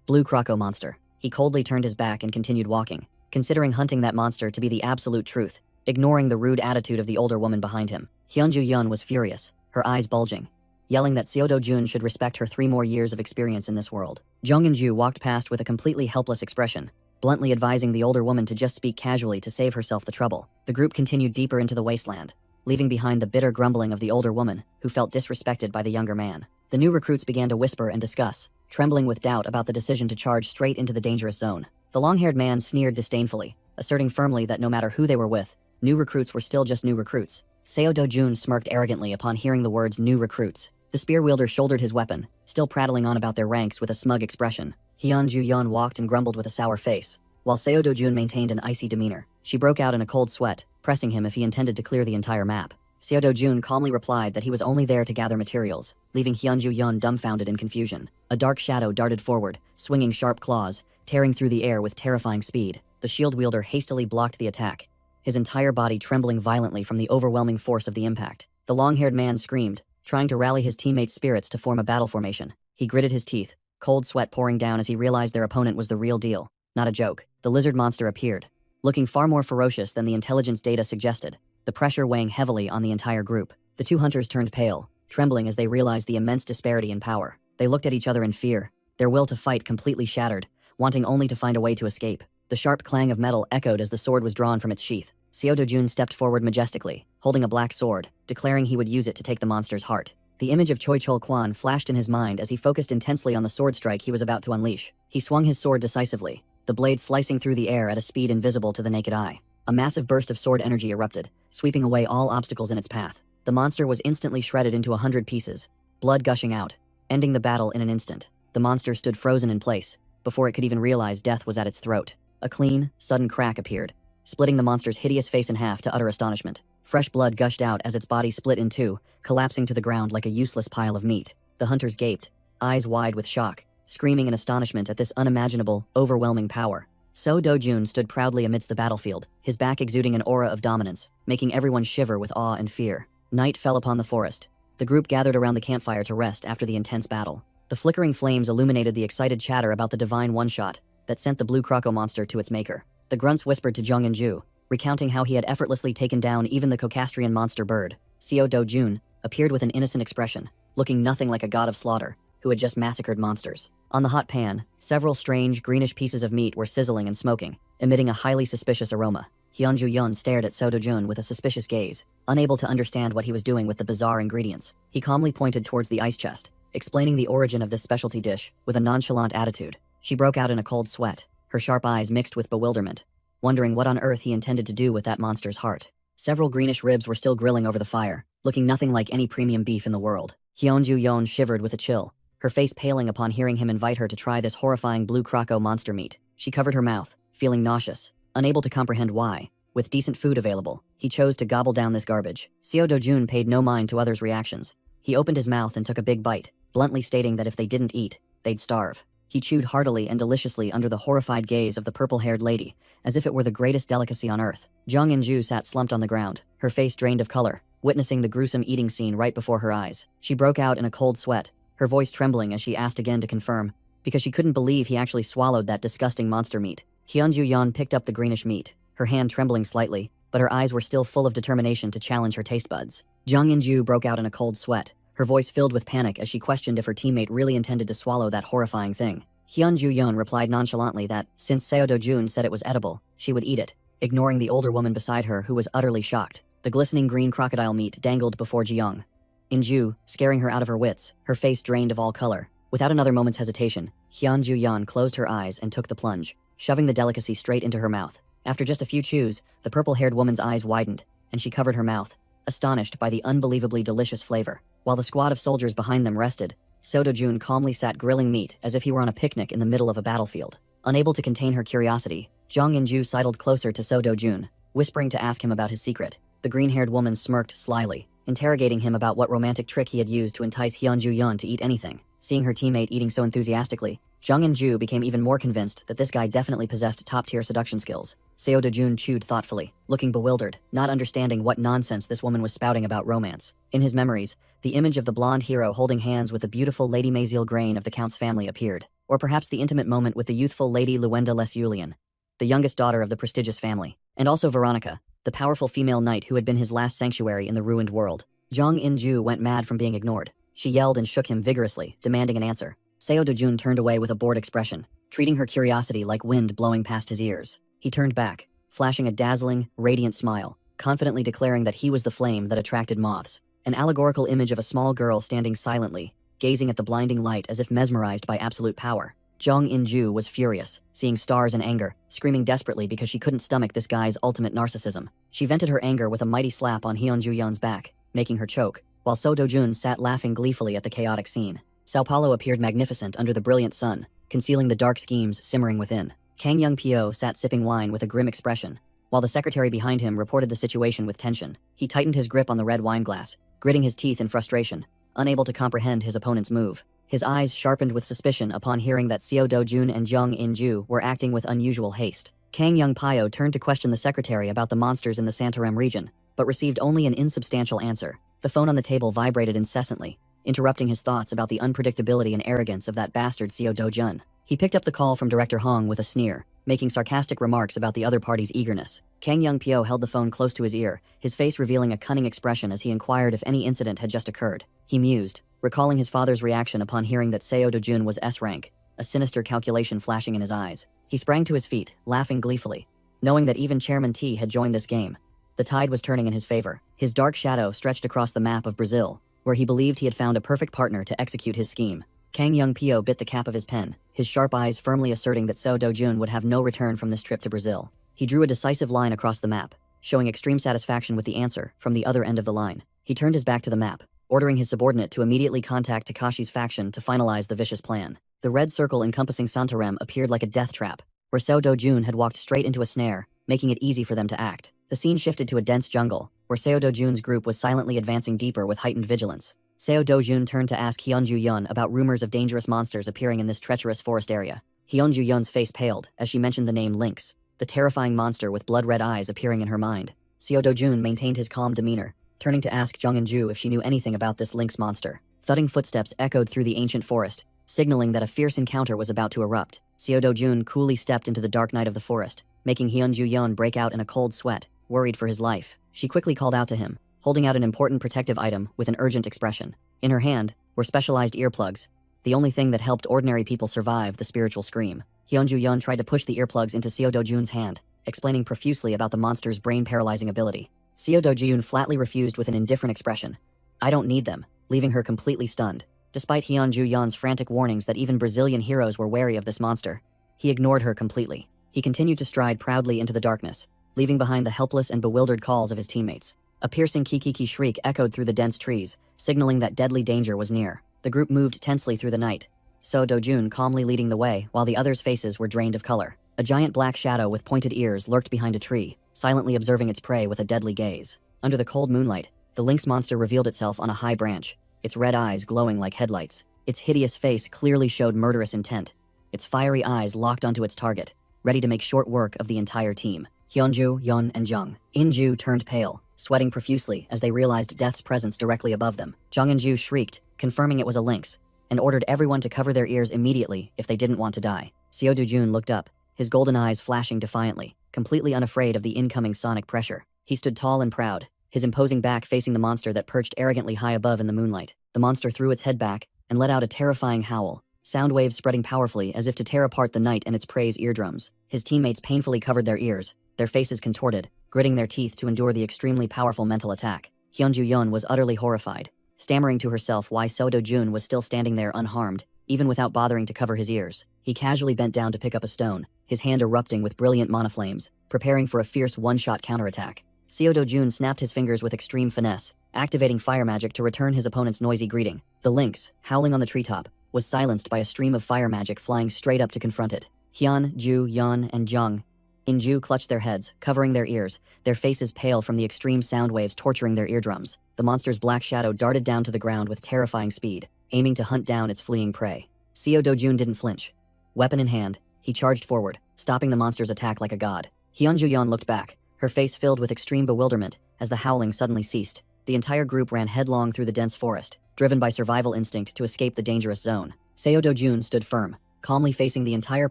Speaker 1: Blue Croco monster. He coldly turned his back and continued walking, considering hunting that monster to be the absolute truth, ignoring the rude attitude of the older woman behind him. Hyunju-yeon was furious, her eyes bulging, yelling that Seo Do-jun should respect her 3 more years of experience in this world. Jung In-ju walked past with a completely helpless expression, bluntly advising the older woman to just speak casually to save herself the trouble. The group continued deeper into the wasteland, leaving behind the bitter grumbling of the older woman, who felt disrespected by the younger man. The new recruits began to whisper and discuss, trembling with doubt about the decision to charge straight into the dangerous zone. The long-haired man sneered disdainfully, asserting firmly that no matter who they were with, new recruits were still just new recruits. Seo Do-jun smirked arrogantly upon hearing the words new recruits. The spear wielder shouldered his weapon, still prattling on about their ranks with a smug expression. Hyunju-yeon walked and grumbled with a sour face, while Seo Do-jun maintained an icy demeanor. She broke out in a cold sweat, pressing him if he intended to clear the entire map. Seo Do-jun calmly replied that he was only there to gather materials, leaving Hyunju-yeon dumbfounded in confusion. A dark shadow darted forward, swinging sharp claws, tearing through the air with terrifying speed. The shield wielder hastily blocked the attack, his entire body trembling violently from the overwhelming force of the impact. The long-haired man screamed, trying to rally his teammates' spirits to form a battle formation. He gritted his teeth, cold sweat pouring down as he realized their opponent was the real deal, not a joke. The lizard monster appeared, looking far more ferocious than the intelligence data suggested, the pressure weighing heavily on the entire group. The 2 hunters turned pale, trembling as they realized the immense disparity in power. They looked at each other in fear, their will to fight completely shattered, wanting only to find a way to escape. The sharp clang of metal echoed as the sword was drawn from its sheath. Seo Do-jun stepped forward majestically, holding a black sword, declaring he would use it to take the monster's heart. The image of Choi Chol-kwan flashed in his mind as he focused intensely on the sword strike he was about to unleash. He swung his sword decisively, the blade slicing through the air at a speed invisible to the naked eye. A massive burst of sword energy erupted, sweeping away all obstacles in its path. The monster was instantly shredded into 100 pieces, blood gushing out, ending the battle in an instant. The monster stood frozen in place, before it could even realize death was at its throat. A clean, sudden crack appeared, splitting the monster's hideous face in half to utter astonishment. Fresh blood gushed out as its body split in 2, collapsing to the ground like a useless pile of meat. The hunters gaped, eyes wide with shock, screaming in astonishment at this unimaginable, overwhelming power. Seo Do-jun stood proudly amidst the battlefield, his back exuding an aura of dominance, making everyone shiver with awe and fear. Night fell upon the forest. The group gathered around the campfire to rest after the intense battle. The flickering flames illuminated the excited chatter about the divine one-shot that sent the blue croco monster to its maker. The grunts whispered to Jung In-ju, recounting how he had effortlessly taken down even the Cocastrian monster bird. Seo Do-jun appeared with an innocent expression, looking nothing like a god of slaughter who had just massacred monsters. On the hot pan, several strange, greenish pieces of meat were sizzling and smoking, emitting a highly suspicious aroma. Hyunju Yeon stared at Seo Do-jun with a suspicious gaze, unable to understand what he was doing with the bizarre ingredients. He calmly pointed towards the ice chest, explaining the origin of this specialty dish with a nonchalant attitude. She broke out in a cold sweat, her sharp eyes mixed with bewilderment, wondering what on earth he intended to do with that monster's heart. Several greenish ribs were still grilling over the fire, looking nothing like any premium beef in the world. Hyunju Yeon shivered with a chill, her face paling upon hearing him invite her to try this horrifying blue croco monster meat. She covered her mouth, feeling nauseous, unable to comprehend why. With decent food available, he chose to gobble down this garbage. Seo Do-jun paid no mind to others' reactions. He opened his mouth and took a big bite, bluntly stating that if they didn't eat, they'd starve. He chewed heartily and deliciously under the horrified gaze of the purple-haired lady, as if it were the greatest delicacy on earth. Jung In-ju sat slumped on the ground, her face drained of color, witnessing the gruesome eating scene right before her eyes. She broke out in a cold sweat, her voice trembling as she asked again to confirm, because she couldn't believe he actually swallowed that disgusting monster meat. Hyunju Yeon picked up the greenish meat, her hand trembling slightly, but her eyes were still full of determination to challenge her taste buds. Jung In-ju broke out in a cold sweat, her voice filled with panic as she questioned if her teammate really intended to swallow that horrifying thing. Hyunju Yeon replied nonchalantly that, since Seo Do-jun said it was edible, she would eat it, ignoring the older woman beside her who was utterly shocked. The glistening green crocodile meat dangled before Jeong In-ju, scaring her out of her wits, her face drained of all color. Without another moment's hesitation, Hyunju Yeon closed her eyes and took the plunge, shoving the delicacy straight into her mouth. After just a few chews, the purple-haired woman's eyes widened, and she covered her mouth, astonished by the unbelievably delicious flavor. While the squad of soldiers behind them rested, Seo Do-jun calmly sat grilling meat as if he were on a picnic in the middle of a battlefield. Unable to contain her curiosity, Jung In-ju sidled closer to Seo Do-jun, whispering to ask him about his secret. The green-haired woman smirked slyly, interrogating him about what romantic trick he had used to entice Hyunju Yeon to eat anything. Seeing her teammate eating so enthusiastically, Jung In-ju became even more convinced that this guy definitely possessed top-tier seduction skills. Seo Do-jun chewed thoughtfully, looking bewildered, not understanding what nonsense this woman was spouting about romance. In his memories, the image of the blonde hero holding hands with the beautiful Lady Maziel Grain of the Count's family appeared, or perhaps the intimate moment with the youthful Lady Luenda Les Yulian, the youngest daughter of the prestigious family, and also Veronica, the powerful female knight who had been his last sanctuary in the ruined world. Jung In-ju went mad from being ignored. She yelled and shook him vigorously, demanding an answer. Seo Do-jun turned away with a bored expression, treating her curiosity like wind blowing past his ears. He turned back, flashing a dazzling, radiant smile, confidently declaring that he was the flame that attracted moths. An allegorical image of a small girl standing silently, gazing at the blinding light as if mesmerized by absolute power. Jung In-ju was furious, seeing stars in anger, screaming desperately because she couldn't stomach this guy's ultimate narcissism. She vented her anger with a mighty slap on Hyunju Yeon's back, making her choke, while Seo Do-jun sat laughing gleefully at the chaotic scene. Sao Paulo appeared magnificent under the brilliant sun, concealing the dark schemes simmering within. Kang Young-pyo sat sipping wine with a grim expression, while the secretary behind him reported the situation with tension. He tightened his grip on the red wine glass, gritting his teeth in frustration, unable to comprehend his opponent's move. His eyes sharpened with suspicion upon hearing that Seo Do-jun and Jung In-ju were acting with unusual haste. Kang Young-pyo turned to question the secretary about the monsters in the Santarem region, but received only an insubstantial answer. The phone on the table vibrated incessantly, interrupting his thoughts about the unpredictability and arrogance of that bastard Seo Do-jun. He picked up the call from Director Hong with a sneer, making sarcastic remarks about the other party's eagerness. Kang Young-pyo held the phone close to his ear, his face revealing a cunning expression as he inquired if any incident had just occurred. He mused, recalling his father's reaction upon hearing that Seo Do-jun was S-rank, a sinister calculation flashing in his eyes. He sprang to his feet, laughing gleefully, knowing that even Chairman T had joined this game. The tide was turning in his favor. His dark shadow stretched across the map of Brazil, where he believed he had found a perfect partner to execute his scheme. Kang Young-pyo bit the cap of his pen, his sharp eyes firmly asserting that Seo Do-jun would have no return from this trip to Brazil. He drew a decisive line across the map, showing extreme satisfaction with the answer from the other end of the line. He turned his back to the map, ordering his subordinate to immediately contact Takashi's faction to finalize the vicious plan. The red circle encompassing Santarem appeared like a death trap, where Seo Do-jun had walked straight into a snare, making it easy for them to act. The scene shifted to a dense jungle, where Seo Do-jun's group was silently advancing deeper with heightened vigilance. Seo Do-jun turned to ask Hyunju Yeon about rumors of dangerous monsters appearing in this treacherous forest area. Hyunju Yeon's face paled as she mentioned the name Lynx, the terrifying monster with blood-red eyes appearing in her mind. Seo Do-jun maintained his calm demeanor, turning to ask Jung In-ju if she knew anything about this lynx monster. Thudding footsteps echoed through the ancient forest, signaling that a fierce encounter was about to erupt. Seo Do-jun coolly stepped into the dark night of the forest, making Hyunju Yeon break out in a cold sweat, worried for his life. She quickly called out to him, holding out an important protective item with an urgent expression. In her hand were specialized earplugs, the only thing that helped ordinary people survive the spiritual scream. Hyunju Yeon tried to push the earplugs into Seo Do-jun's hand, explaining profusely about the monster's brain-paralyzing ability. Seo Dojun flatly refused with an indifferent expression. "I don't need them," leaving her completely stunned. Despite Hyunju Yeon's frantic warnings that even Brazilian heroes were wary of this monster, he ignored her completely. He continued to stride proudly into the darkness, leaving behind the helpless and bewildered calls of his teammates. A piercing kikiki shriek echoed through the dense trees, signaling that deadly danger was near. The group moved tensely through the night, Seo Dojun calmly leading the way while the others' faces were drained of color. A giant black shadow with pointed ears lurked behind a tree, silently observing its prey with a deadly gaze. Under the cold moonlight, the lynx monster revealed itself on a high branch, its red eyes glowing like headlights. Its hideous face clearly showed murderous intent, its fiery eyes locked onto its target, ready to make short work of the entire team. Hyunju, Yeon, and Jung. Inju turned pale, sweating profusely as they realized death's presence directly above them. Jung and Ju shrieked, confirming it was a lynx, and ordered everyone to cover their ears immediately if they didn't want to die. Seo Dojun looked up, his golden eyes flashing defiantly, completely unafraid of the incoming sonic pressure. He stood tall and proud, his imposing back facing the monster that perched arrogantly high above in the moonlight. The monster threw its head back and let out a terrifying howl, sound waves spreading powerfully as if to tear apart the night and its prey's eardrums. His teammates painfully covered their ears, their faces contorted, gritting their teeth to endure the extremely powerful mental attack. Hyunju Yeon was utterly horrified, stammering to herself why Seo Dojun was still standing there unharmed, even without bothering to cover his ears. He casually bent down to pick up a stone, his hand erupting with brilliant mana flames, preparing for a fierce one-shot counterattack. Seo Dojun snapped his fingers with extreme finesse, activating fire magic to return his opponent's noisy greeting. The lynx, howling on the treetop, was silenced by a stream of fire magic flying straight up to confront it. Hyun, Ju, Yeon, and Jung Inju clutched their heads, covering their ears, their faces pale from the extreme sound waves torturing their eardrums. The monster's black shadow darted down to the ground with terrifying speed, aiming to hunt down its fleeing prey. Seo Dojun didn't flinch. Weapon in hand, he charged forward, stopping the monster's attack like a god. Hyunju Yeon looked back, her face filled with extreme bewilderment as the howling suddenly ceased. The entire group ran headlong through the dense forest, driven by survival instinct to escape the dangerous zone. Seo Dojun stood firm, calmly facing the entire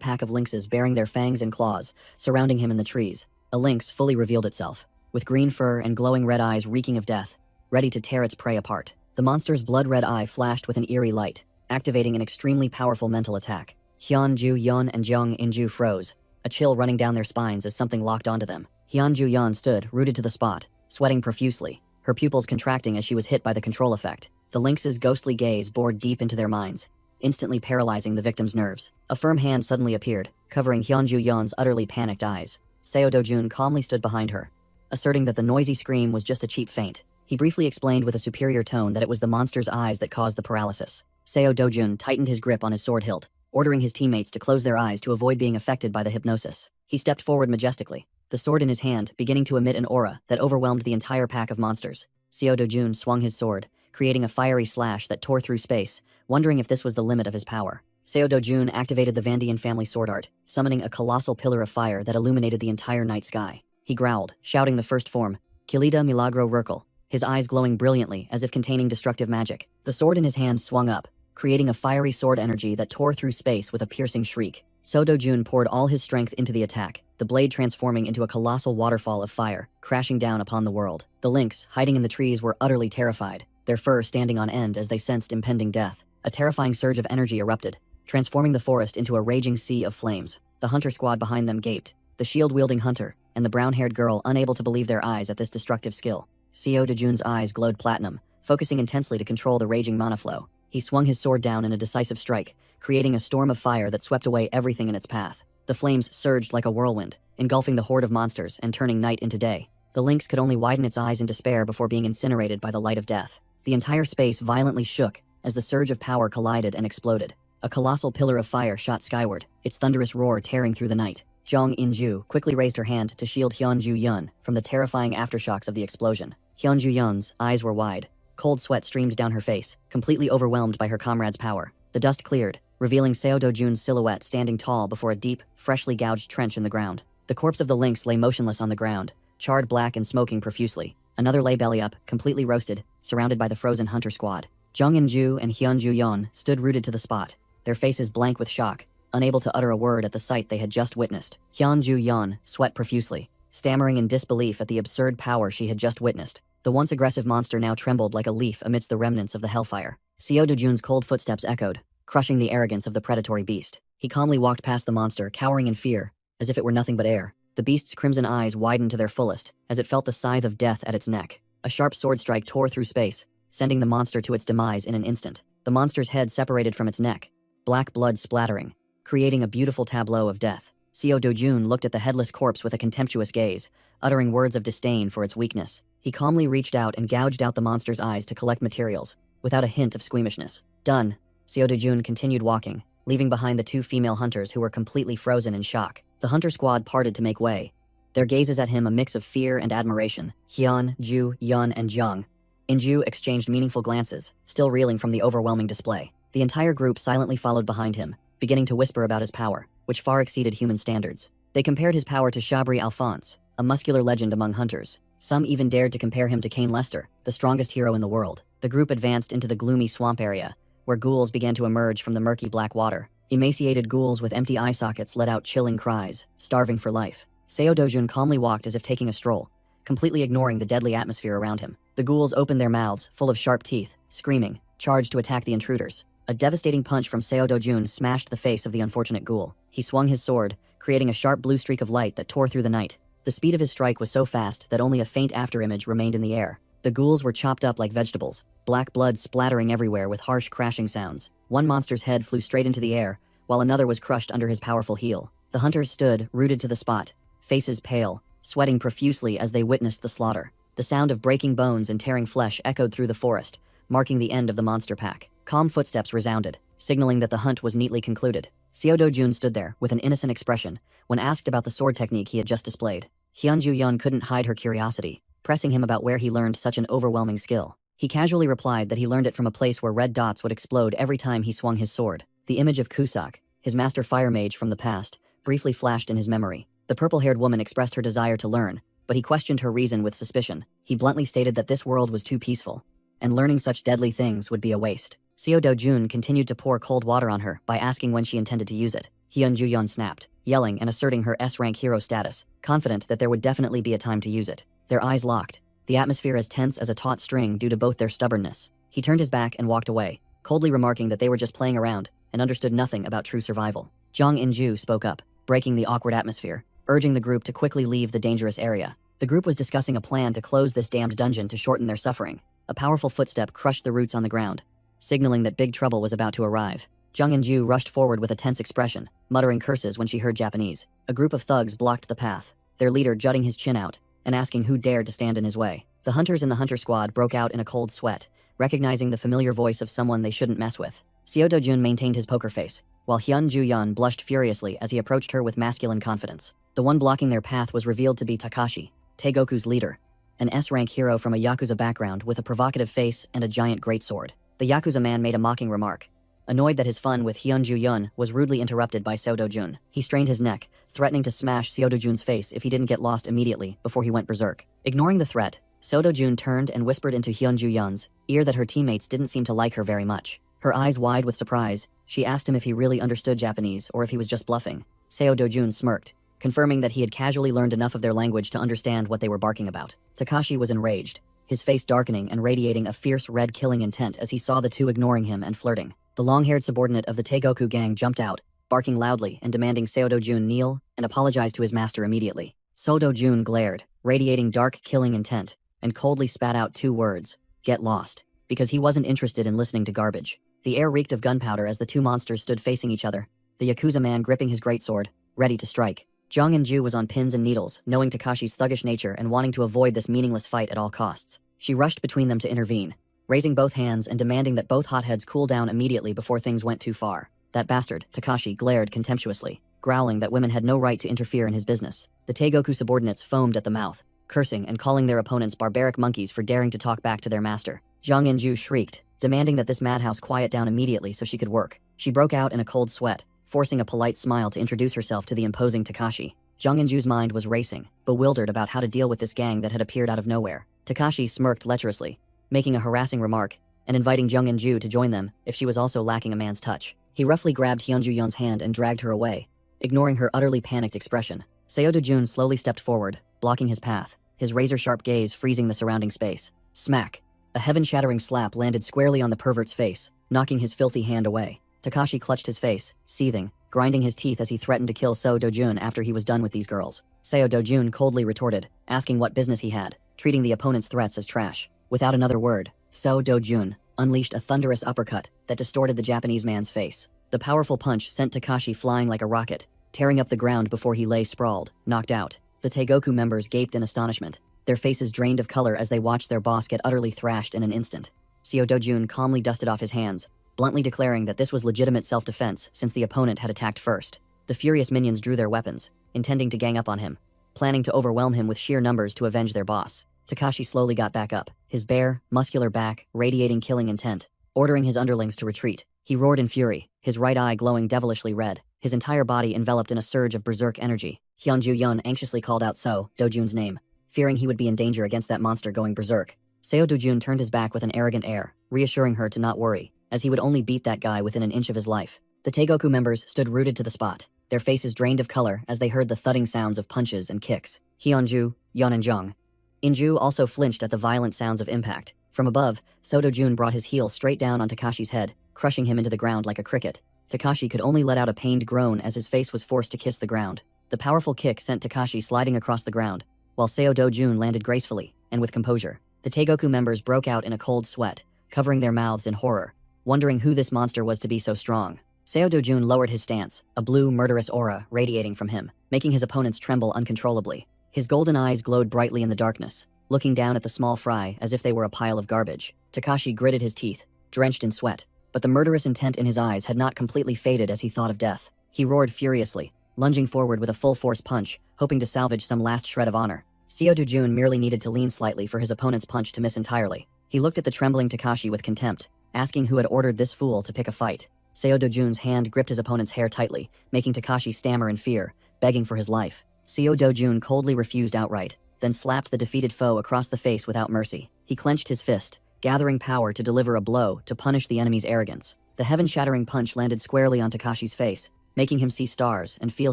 Speaker 1: pack of lynxes bearing their fangs and claws, surrounding him in the trees. A lynx fully revealed itself, with green fur and glowing red eyes reeking of death, ready to tear its prey apart. The monster's blood-red eye flashed with an eerie light, activating an extremely powerful mental attack. Hyunju Yeon and Jung Inju froze, a chill running down their spines as something locked onto them. Hyunju Yeon stood, rooted to the spot, sweating profusely, her pupils contracting as she was hit by the control effect. The lynx's ghostly gaze bored deep into their minds, instantly paralyzing the victim's nerves. A firm hand suddenly appeared, covering Hyunju Yeon's utterly panicked eyes. Seo Dojun calmly stood behind her, asserting that the noisy scream was just a cheap feint. He briefly explained with a superior tone that it was the monster's eyes that caused the paralysis. Seo Dojun tightened his grip on his sword hilt, ordering his teammates to close their eyes to avoid being affected by the hypnosis. He stepped forward majestically, the sword in his hand beginning to emit an aura that overwhelmed the entire pack of monsters. Seo Dojun swung his sword, creating a fiery slash that tore through space, wondering if this was the limit of his power. Seo Dojun activated the Vandian family sword art, summoning a colossal pillar of fire that illuminated the entire night sky. He growled, shouting the first form, Kilida Milagro Rurkel, his eyes glowing brilliantly as if containing destructive magic. The sword in his hand swung up, creating a fiery sword energy that tore through space with a piercing shriek. Seo Dojun poured all his strength into the attack, the blade transforming into a colossal waterfall of fire, crashing down upon the world. The lynx, hiding in the trees, were utterly terrified, their fur standing on end as they sensed impending death. A terrifying surge of energy erupted, transforming the forest into a raging sea of flames. The hunter squad behind them gaped, the shield-wielding hunter, and the brown-haired girl unable to believe their eyes at this destructive skill. Seo Dojun's eyes glowed platinum, focusing intensely to control the raging mana flow. He swung his sword down in a decisive strike, creating a storm of fire that swept away everything in its path. The flames surged like a whirlwind, engulfing the horde of monsters and turning night into day. The lynx could only widen its eyes in despair before being incinerated by the light of death. The entire space violently shook as the surge of power collided and exploded. A colossal pillar of fire shot skyward, its thunderous roar tearing through the night. Jung In-ju quickly raised her hand to shield Hyunju Yeon from the terrifying aftershocks of the explosion. Hyunju Yeon's eyes were wide. Cold sweat streamed down her face, completely overwhelmed by her comrade's power. The dust cleared, revealing Seo Dojun's silhouette standing tall before a deep, freshly gouged trench in the ground. The corpse of the lynx lay motionless on the ground, charred black and smoking profusely. Another lay belly up, completely roasted, surrounded by the frozen hunter squad. Jung In-ju and Hyunju Yeon stood rooted to the spot, their faces blank with shock, unable to utter a word at the sight they had just witnessed. Hyunju Yeon sweat profusely, stammering in disbelief at the absurd power she had just witnessed. The once aggressive monster now trembled like a leaf amidst the remnants of the hellfire. Seo Dojun's cold footsteps echoed, crushing the arrogance of the predatory beast. He calmly walked past the monster, cowering in fear, as if it were nothing but air. The beast's crimson eyes widened to their fullest as it felt the scythe of death at its neck. A sharp sword strike tore through space, sending the monster to its demise in an instant. The monster's head separated from its neck, black blood splattering, creating a beautiful tableau of death. Seo Dojun looked at the headless corpse with a contemptuous gaze, uttering words of disdain for its weakness. He calmly reached out and gouged out the monster's eyes to collect materials, without a hint of squeamishness. Done. Seo Dojun continued walking, leaving behind the 2 female hunters who were completely frozen in shock. The hunter squad parted to make way, their gazes at him a mix of fear and admiration. Hyun, Ju, Yun, and Jung. Inju exchanged meaningful glances, still reeling from the overwhelming display. The entire group silently followed behind him, beginning to whisper about his power, which far exceeded human standards. They compared his power to Shabri Alphonse, a muscular legend among hunters. Some even dared to compare him to Cain Lester, the strongest hero in the world. The group advanced into the gloomy swamp area, where ghouls began to emerge from the murky black water. Emaciated ghouls with empty eye sockets let out chilling cries, starving for life. Seo Dojun calmly walked as if taking a stroll, completely ignoring the deadly atmosphere around him. The ghouls opened their mouths, full of sharp teeth, screaming, charged to attack the intruders. A devastating punch from Seo Dojun smashed the face of the unfortunate ghoul. He swung his sword, creating a sharp blue streak of light that tore through the night. The speed of his strike was so fast that only a faint afterimage remained in the air. The ghouls were chopped up like vegetables, black blood splattering everywhere with harsh crashing sounds. One monster's head flew straight into the air, while another was crushed under his powerful heel. The hunters stood, rooted to the spot, faces pale, sweating profusely as they witnessed the slaughter. The sound of breaking bones and tearing flesh echoed through the forest, marking the end of the monster pack. Calm footsteps resounded, signaling that the hunt was neatly concluded. Seo Dojun stood there with an innocent expression when asked about the sword technique he had just displayed. Hyunju Yun couldn't hide her curiosity, pressing him about where he learned such an overwhelming skill. He casually replied that he learned it from a place where red dots would explode every time he swung his sword. The image of Kusak, his master fire mage from the past, briefly flashed in his memory. The purple-haired woman expressed her desire to learn, but he questioned her reason with suspicion. He bluntly stated that this world was too peaceful, and learning such deadly things would be a waste. Seo Dojun continued to pour cold water on her by asking when she intended to use it. Hyun Ju-yeon snapped, yelling and asserting her S-rank hero status, confident that there would definitely be a time to use it. Their eyes locked, the atmosphere as tense as a taut string due to both their stubbornness. He turned his back and walked away, coldly remarking that they were just playing around and understood nothing about true survival. Jong In-ju spoke up, breaking the awkward atmosphere, urging the group to quickly leave the dangerous area. The group was discussing a plan to close this damned dungeon to shorten their suffering. A powerful footstep crushed the roots on the ground, signaling that big trouble was about to arrive. Jung In-ju rushed forward with a tense expression, muttering curses when she heard Japanese. A group of thugs blocked the path, their leader jutting his chin out and asking who dared to stand in his way. The hunters in the hunter squad broke out in a cold sweat, recognizing the familiar voice of someone they shouldn't mess with. Seo Dojun maintained his poker face, while Hyun Ju-yeon blushed furiously as he approached her with masculine confidence. The one blocking their path was revealed to be Takashi, Taegoku's leader, an S-rank hero from a Yakuza background with a provocative face and a giant greatsword. The Yakuza man made a mocking remark, annoyed that his fun with Hyun Ju-yeon was rudely interrupted by Seo Dojun. He strained his neck, threatening to smash Seo Dojun's face if he didn't get lost immediately before he went berserk. Ignoring the threat, Seo Dojun turned and whispered into Hyun Ju-yeon's ear that her teammates didn't seem to like her very much. Her eyes wide with surprise, she asked him if he really understood Japanese or if he was just bluffing. Seo Dojun smirked, confirming that he had casually learned enough of their language to understand what they were barking about. Takashi was enraged, his face darkening and radiating a fierce red killing intent as he saw the two ignoring him and flirting. The long-haired subordinate of the Taegoku gang jumped out, barking loudly and demanding Seo Dojun kneel and apologize to his master immediately. Seo Dojun glared, radiating dark killing intent, and coldly spat out 2 words, "Get lost," because he wasn't interested in listening to garbage. The air reeked of gunpowder as the 2 monsters stood facing each other, the Yakuza man gripping his greatsword, ready to strike. Jong In-ju was on pins and needles, knowing Takashi's thuggish nature and wanting to avoid this meaningless fight at all costs. She rushed between them to intervene, raising both hands and demanding that both hotheads cool down immediately before things went too far. That bastard, Takashi, glared contemptuously, growling that women had no right to interfere in his business. The Taegoku subordinates foamed at the mouth, cursing and calling their opponents barbaric monkeys for daring to talk back to their master. Jong In-ju shrieked, demanding that this madhouse quiet down immediately so she could work. She broke out in a cold sweat, forcing a polite smile to introduce herself to the imposing Takashi. Jong In-ju's mind was racing, bewildered about how to deal with this gang that had appeared out of nowhere. Takashi smirked lecherously, making a harassing remark and inviting Jong In-ju to join them if she was also lacking a man's touch. He roughly grabbed Hyun Ju-yeon's hand and dragged her away, ignoring her utterly panicked expression. Seo Dojun slowly stepped forward, blocking his path, his razor-sharp gaze freezing the surrounding space. Smack! A heaven-shattering slap landed squarely on the pervert's face, knocking his filthy hand away. Takashi clutched his face, seething, grinding his teeth as he threatened to kill Seo Do-jun after he was done with these girls. Seo Do-jun coldly retorted, asking what business he had, treating the opponent's threats as trash. Without another word, Seo Do-jun unleashed a thunderous uppercut that distorted the Japanese man's face. The powerful punch sent Takashi flying like a rocket, tearing up the ground before he lay sprawled, knocked out. The Taegoku members gaped in astonishment, their faces drained of color as they watched their boss get utterly thrashed in an instant. Seo Do-jun calmly dusted off his hands, bluntly declaring that this was legitimate self-defense since the opponent had attacked first. The furious minions drew their weapons, intending to gang up on him, planning to overwhelm him with sheer numbers to avenge their boss. Takashi slowly got back up, his bare, muscular back radiating killing intent. Ordering his underlings to retreat, he roared in fury, his right eye glowing devilishly red, his entire body enveloped in a surge of berserk energy. Hyunju-yeon anxiously called out Seo Do-jun's name, fearing he would be in danger against that monster going berserk. Seo Do-jun turned his back with an arrogant air, reassuring her to not worry, as he would only beat that guy within an inch of his life. The Taegoku members stood rooted to the spot, their faces drained of color as they heard the thudding sounds of punches and kicks. Hyunju, Yeon and Jung. Inju also flinched at the violent sounds of impact. From above, Seo Do-jun brought his heel straight down on Takashi's head, crushing him into the ground like a cricket. Takashi could only let out a pained groan as his face was forced to kiss the ground. The powerful kick sent Takashi sliding across the ground, while Seo Do-jun landed gracefully, and with composure. The Taegoku members broke out in a cold sweat, covering their mouths in horror, wondering who this monster was to be so strong. Seo Do-jun lowered his stance, a blue, murderous aura radiating from him, making his opponents tremble uncontrollably. His golden eyes glowed brightly in the darkness, looking down at the small fry as if they were a pile of garbage. Takashi gritted his teeth, drenched in sweat, but the murderous intent in his eyes had not completely faded as he thought of death. He roared furiously, lunging forward with a full-force punch, hoping to salvage some last shred of honor. Seo Do-jun merely needed to lean slightly for his opponent's punch to miss entirely. He looked at the trembling Takashi with contempt, asking who had ordered this fool to pick a fight. Seo Do-jun's hand gripped his opponent's hair tightly, making Takashi stammer in fear, begging for his life. Seo Do-jun coldly refused outright, then slapped the defeated foe across the face without mercy. He clenched his fist, gathering power to deliver a blow to punish the enemy's arrogance. The heaven-shattering punch landed squarely on Takashi's face, making him see stars and feel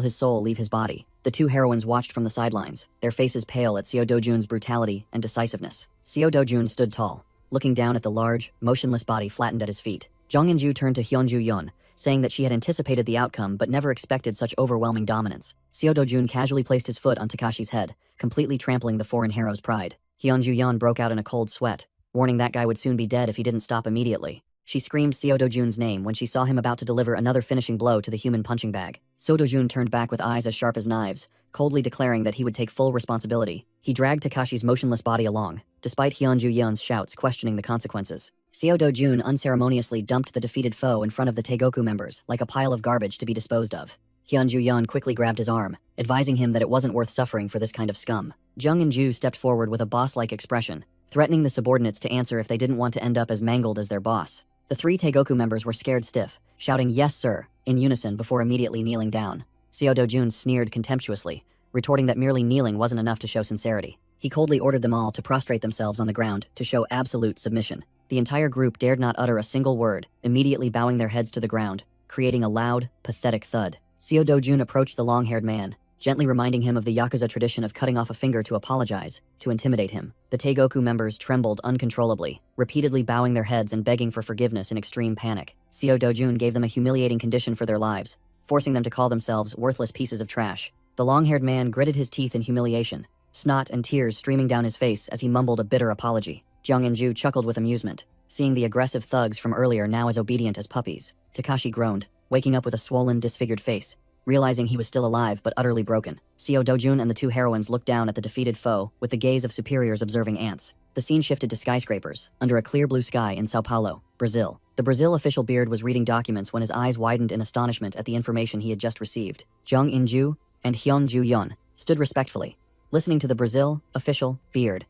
Speaker 1: his soul leave his body. The two heroines watched from the sidelines, their faces pale at Seo Do-jun's brutality and decisiveness. Seo Do-jun stood tall, looking down at the large, motionless body flattened at his feet. Jung In-ju turned to Hyunju-yeon, saying that she had anticipated the outcome but never expected such overwhelming dominance. Seo Do-jun casually placed his foot on Takashi's head, completely trampling the foreign hero's pride. Hyunju-yeon broke out in a cold sweat, warning that guy would soon be dead if he didn't stop immediately. She screamed Seo Do-jun's name when she saw him about to deliver another finishing blow to the human punching bag. Seo Do-jun turned back with eyes as sharp as knives, coldly declaring that he would take full responsibility. He dragged Takashi's motionless body along, despite Hyunju-yeon's shouts questioning the consequences. Seo Do-jun unceremoniously dumped the defeated foe in front of the Taegoku members like a pile of garbage to be disposed of. Hyunju-yeon quickly grabbed his arm, advising him that it wasn't worth suffering for this kind of scum. Jung In-ju stepped forward with a boss-like expression, threatening the subordinates to answer if they didn't want to end up as mangled as their boss. The three Taegoku members were scared stiff, shouting "Yes, sir," in unison before immediately kneeling down. Seo Do-jun sneered contemptuously, retorting that merely kneeling wasn't enough to show sincerity. He coldly ordered them all to prostrate themselves on the ground to show absolute submission. The entire group dared not utter a single word, immediately bowing their heads to the ground, creating a loud, pathetic thud. Seo Do-jun approached the long-haired man, gently reminding him of the Yakuza tradition of cutting off a finger to apologize, to intimidate him. The Taegoku members trembled uncontrollably, repeatedly bowing their heads and begging for forgiveness in extreme panic. Seo Do-jun gave them a humiliating condition for their lives, forcing them to call themselves worthless pieces of trash. The long-haired man gritted his teeth in humiliation, snot and tears streaming down his face as he mumbled a bitter apology. Jung In-ju chuckled with amusement, seeing the aggressive thugs from earlier now as obedient as puppies. Takashi groaned, waking up with a swollen, disfigured face, realizing he was still alive but utterly broken. Seo Do-jun and the two heroines looked down at the defeated foe with the gaze of superiors observing ants. The scene shifted to skyscrapers, under a clear blue sky in Sao Paulo, Brazil. The Brazil official Beard was reading documents when his eyes widened in astonishment at the information he had just received. Jung In-ju and Hyunju-yeon stood respectfully, listening to the Brazil official Beard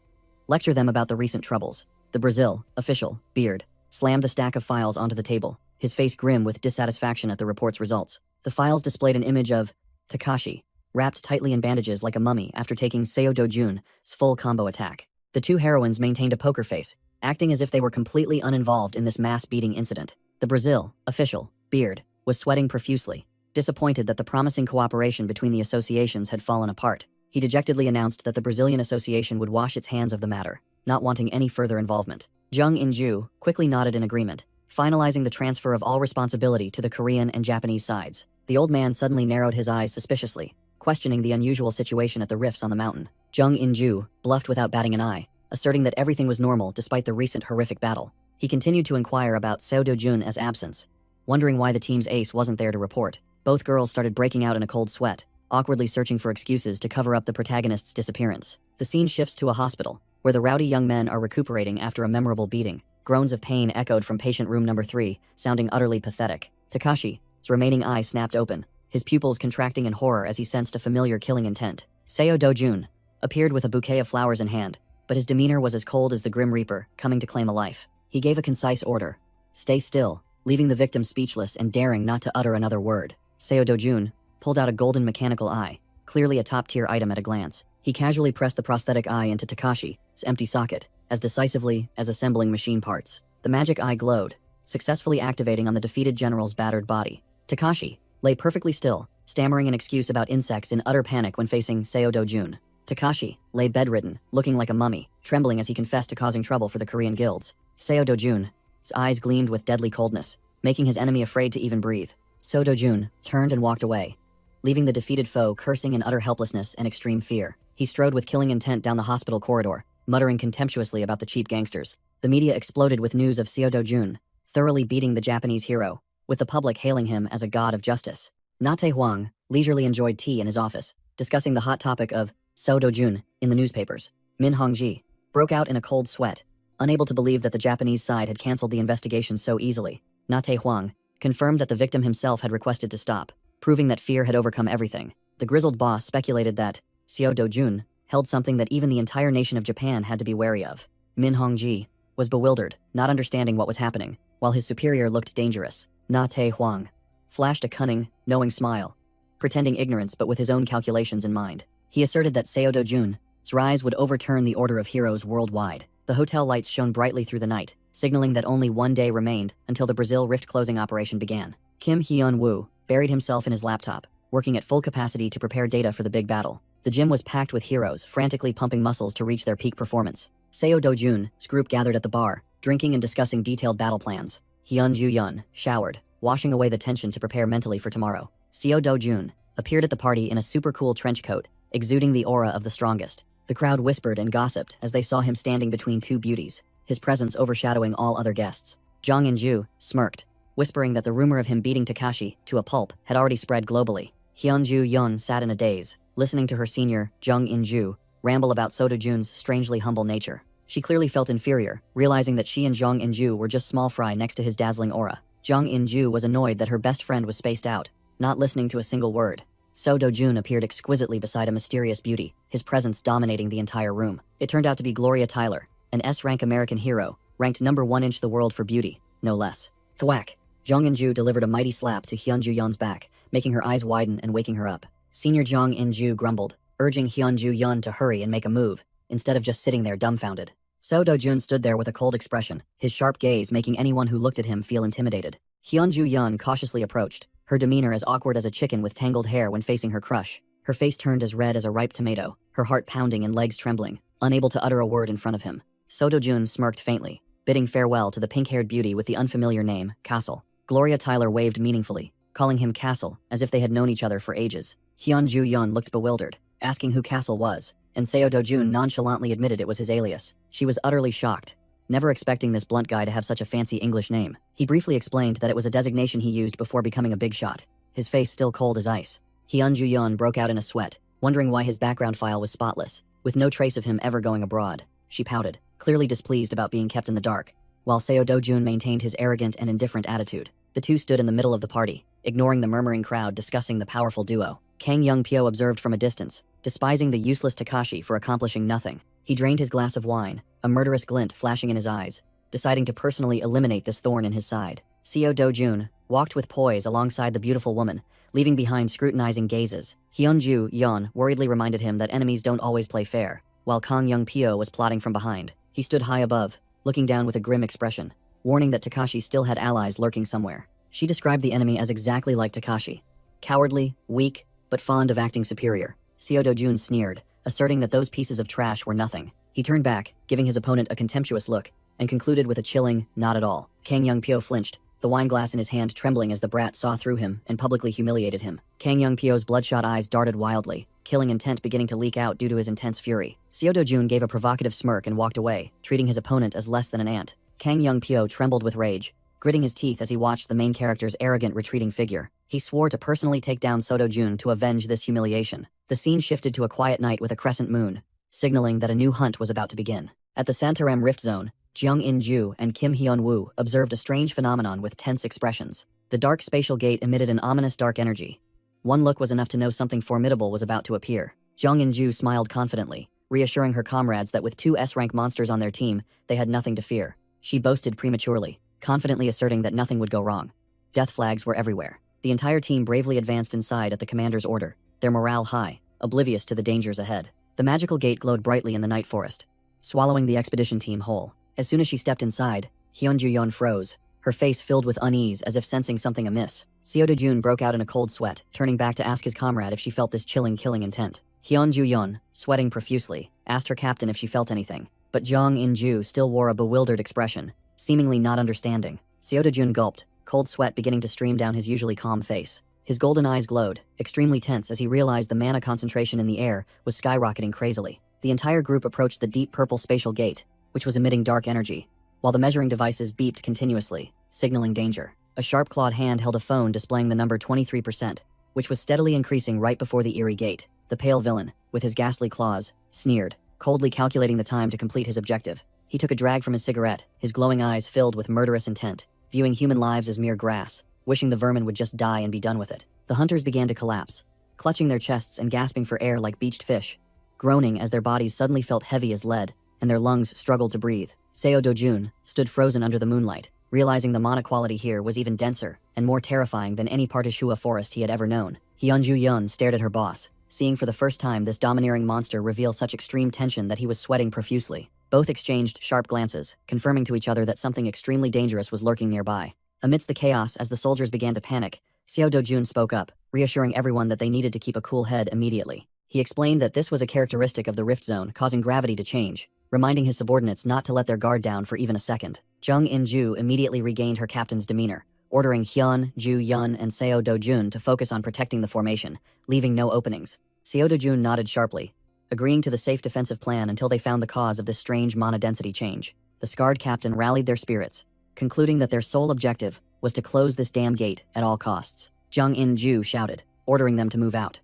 Speaker 1: lecture them about the recent troubles. The Brazil official Beard slammed the stack of files onto the table, his face grim with dissatisfaction at the report's results. The files displayed an image of Takashi, wrapped tightly in bandages like a mummy after taking Seo Do-jun's full combo attack. The two heroines maintained a poker face, acting as if they were completely uninvolved in this mass beating incident. The Brazil official Beard was sweating profusely, disappointed that the promising cooperation between the associations had fallen apart. He dejectedly announced that the Brazilian association would wash its hands of the matter, not wanting any further involvement. Jung In-ju quickly nodded in agreement, finalizing the transfer of all responsibility to the Korean and Japanese sides. The old man suddenly narrowed his eyes suspiciously, questioning the unusual situation at the rifts on the mountain. Jung In-ju bluffed without batting an eye, asserting that everything was normal despite the recent horrific battle. He continued to inquire about Seo Do-jun's absence, wondering why the team's ace wasn't there to report. Both girls started breaking out in a cold sweat, awkwardly searching for excuses to cover up the protagonist's disappearance. The scene shifts to a hospital, where the rowdy young men are recuperating after a memorable beating. Groans of pain echoed from patient room number 3, sounding utterly pathetic. Takashi's remaining eye snapped open, his pupils contracting in horror as he sensed a familiar killing intent. Seo Do-jun appeared with a bouquet of flowers in hand, but his demeanor was as cold as the Grim Reaper, coming to claim a life. He gave a concise order: "Stay still," leaving the victim speechless and daring not to utter another word. Seo Do-jun pulled out a golden mechanical eye, clearly a top-tier item at a glance. He casually pressed the prosthetic eye into Takashi's empty socket, as decisively as assembling machine parts. The magic eye glowed, successfully activating on the defeated general's battered body. Takashi lay perfectly still, stammering an excuse about insects in utter panic when facing Seo Do-jun. Takashi lay bedridden, looking like a mummy, trembling as he confessed to causing trouble for the Korean guilds. Seo Do-jun's eyes gleamed with deadly coldness, making his enemy afraid to even breathe. Seo Do-jun turned and walked away, leaving the defeated foe cursing in utter helplessness and extreme fear. He strode with killing intent down the hospital corridor, muttering contemptuously about the cheap gangsters. The media exploded with news of Seo Do-jun thoroughly beating the Japanese hero, with the public hailing him as a god of justice. Nate Huang leisurely enjoyed tea in his office, discussing the hot topic of Seo Do-jun in the newspapers. Min Hongji broke out in a cold sweat, unable to believe that the Japanese side had canceled the investigation so easily. Nate Huang confirmed that the victim himself had requested to stop, proving that fear had overcome everything. The grizzled boss speculated that Seo Do-jun held something that even the entire nation of Japan had to be wary of. Min Hongji was bewildered, not understanding what was happening, while his superior looked dangerous. Nate Huang flashed a cunning, knowing smile, pretending ignorance but with his own calculations in mind. He asserted that Seo Do-jun's rise would overturn the order of heroes worldwide. The hotel lights shone brightly through the night, signaling that only one day remained until the Brazil Rift closing operation began. Kim Hyun-woo buried himself in his laptop, working at full capacity to prepare data for the big battle. The gym was packed with heroes frantically pumping muscles to reach their peak performance. Seo Do-jun's group gathered at the bar, drinking and discussing detailed battle plans. Hyun-ju-yeon showered, washing away the tension to prepare mentally for tomorrow. Seo Do-jun appeared at the party in a super cool trench coat, exuding the aura of the strongest. The crowd whispered and gossiped as they saw him standing between two beauties, his presence overshadowing all other guests. Jung In-ju smirked, whispering that the rumor of him beating Takashi to a pulp had already spread globally. Hyun-ju-yeon sat in a daze, listening to her senior, Jung In-ju, ramble about Seo Do-jun's strangely humble nature. She clearly felt inferior, realizing that she and Jung In-ju were just small fry next to his dazzling aura. Jung In-ju was annoyed that her best friend was spaced out, not listening to a single word. Seo Do-jun appeared exquisitely beside a mysterious beauty, his presence dominating the entire room. It turned out to be Gloria Tyler, an S-rank American hero, ranked number 1 in the world for beauty, no less. Thwack! Jung In-ju delivered a mighty slap to Hyun-ju-yeon's back, making her eyes widen and waking her up. Senior Jung In-ju grumbled, urging Hyun-ju-yeon to hurry and make a move, instead of just sitting there dumbfounded. Seo Do-jun stood there with a cold expression, his sharp gaze making anyone who looked at him feel intimidated. Hyun-ju-yeon cautiously approached, her demeanor as awkward as a chicken with tangled hair when facing her crush. Her face turned as red as a ripe tomato, her heart pounding and legs trembling, unable to utter a word in front of him. Seo Do-jun smirked faintly, bidding farewell to the pink-haired beauty with the unfamiliar name, Castle. Gloria Tyler waved meaningfully, calling him Castle, as if they had known each other for ages. Hyun-ju-yeon looked bewildered, asking who Castle was, and Seo Do-jun nonchalantly admitted it was his alias. She was utterly shocked, never expecting this blunt guy to have such a fancy English name. He briefly explained that it was a designation he used before becoming a big shot, his face still cold as ice. Hyun-ju-yeon broke out in a sweat, wondering why his background file was spotless, with no trace of him ever going abroad. She pouted, clearly displeased about being kept in the dark, while Seo Do-jun maintained his arrogant and indifferent attitude. The two stood in the middle of the party, ignoring the murmuring crowd discussing the powerful duo. Kang Young-pyo observed from a distance, despising the useless Takashi for accomplishing nothing. He drained his glass of wine, a murderous glint flashing in his eyes, deciding to personally eliminate this thorn in his side. Seo Do-jun walked with poise alongside the beautiful woman, leaving behind scrutinizing gazes. Hyun-ju-yeon worriedly reminded him that enemies don't always play fair, while Kang Young-pyo was plotting from behind. He stood high above, looking down with a grim expression, warning that Takashi still had allies lurking somewhere. She described the enemy as exactly like Takashi. Cowardly, weak, but fond of acting superior. Seo Do-jun sneered, asserting that those pieces of trash were nothing. He turned back, giving his opponent a contemptuous look, and concluded with a chilling, not at all. Kang Young-pyo flinched, the wine glass in his hand trembling as the brat saw through him and publicly humiliated him. Kang Young-pyo's bloodshot eyes darted wildly, killing intent beginning to leak out due to his intense fury. Seo Do-jun gave a provocative smirk and walked away, treating his opponent as less than an ant. Kang Young-pyo trembled with rage, gritting his teeth as he watched the main character's arrogant retreating figure. He swore to personally take down Seo Do-jun to avenge this humiliation. The scene shifted to a quiet night with a crescent moon, signaling that a new hunt was about to begin. At the Santarem Rift Zone, Jeong In-ju and Kim Hyun-woo observed a strange phenomenon with tense expressions. The dark spatial gate emitted an ominous dark energy. One look was enough to know something formidable was about to appear. Jeong In-ju smiled confidently, reassuring her comrades that with 2 S-rank monsters on their team, they had nothing to fear. She boasted prematurely, confidently asserting that nothing would go wrong. Death flags were everywhere. The entire team bravely advanced inside at the commander's order, their morale high, oblivious to the dangers ahead. The magical gate glowed brightly in the night forest, swallowing the expedition team whole. As soon as she stepped inside, Hyun-ju-yeon froze, her face filled with unease as if sensing something amiss. Seo Do-jun broke out in a cold sweat, turning back to ask his comrade if she felt this chilling killing intent. Hyun-ju-yeon, sweating profusely, asked her captain if she felt anything, but Jeong In-ju still wore a bewildered expression, seemingly not understanding. Seo Do-jun gulped, cold sweat beginning to stream down his usually calm face. His golden eyes glowed, extremely tense as he realized the mana concentration in the air was skyrocketing crazily. The entire group approached the deep purple spatial gate, which was emitting dark energy, while the measuring devices beeped continuously, signaling danger. A sharp-clawed hand held a phone displaying the number 23%, which was steadily increasing right before the eerie gate. The pale villain, with his ghastly claws, sneered, coldly calculating the time to complete his objective. He took a drag from his cigarette, his glowing eyes filled with murderous intent, viewing human lives as mere grass, wishing the vermin would just die and be done with it. The hunters began to collapse, clutching their chests and gasping for air like beached fish, groaning as their bodies suddenly felt heavy as lead, and their lungs struggled to breathe. Seo Do-jun stood frozen under the moonlight, realizing the mana quality here was even denser and more terrifying than any Partishua forest he had ever known. Hyun-ju-yeon stared at her boss, seeing for the first time this domineering monster reveal such extreme tension that he was sweating profusely. Both exchanged sharp glances, confirming to each other that something extremely dangerous was lurking nearby. Amidst the chaos as the soldiers began to panic, Seo Do-jun spoke up, reassuring everyone that they needed to keep a cool head immediately. He explained that this was a characteristic of the Rift Zone causing gravity to change, reminding his subordinates not to let their guard down for even a second. Jeong In-ju immediately regained her captain's demeanor, ordering Hyun-ju-yeon and Seo Do-jun to focus on protecting the formation, leaving no openings. Seo Do-jun nodded sharply, agreeing to the safe defensive plan until they found the cause of this strange mana density change. The scarred captain rallied their spirits, concluding that their sole objective was to close this damn gate at all costs. Jeong In-ju shouted, ordering them to move out.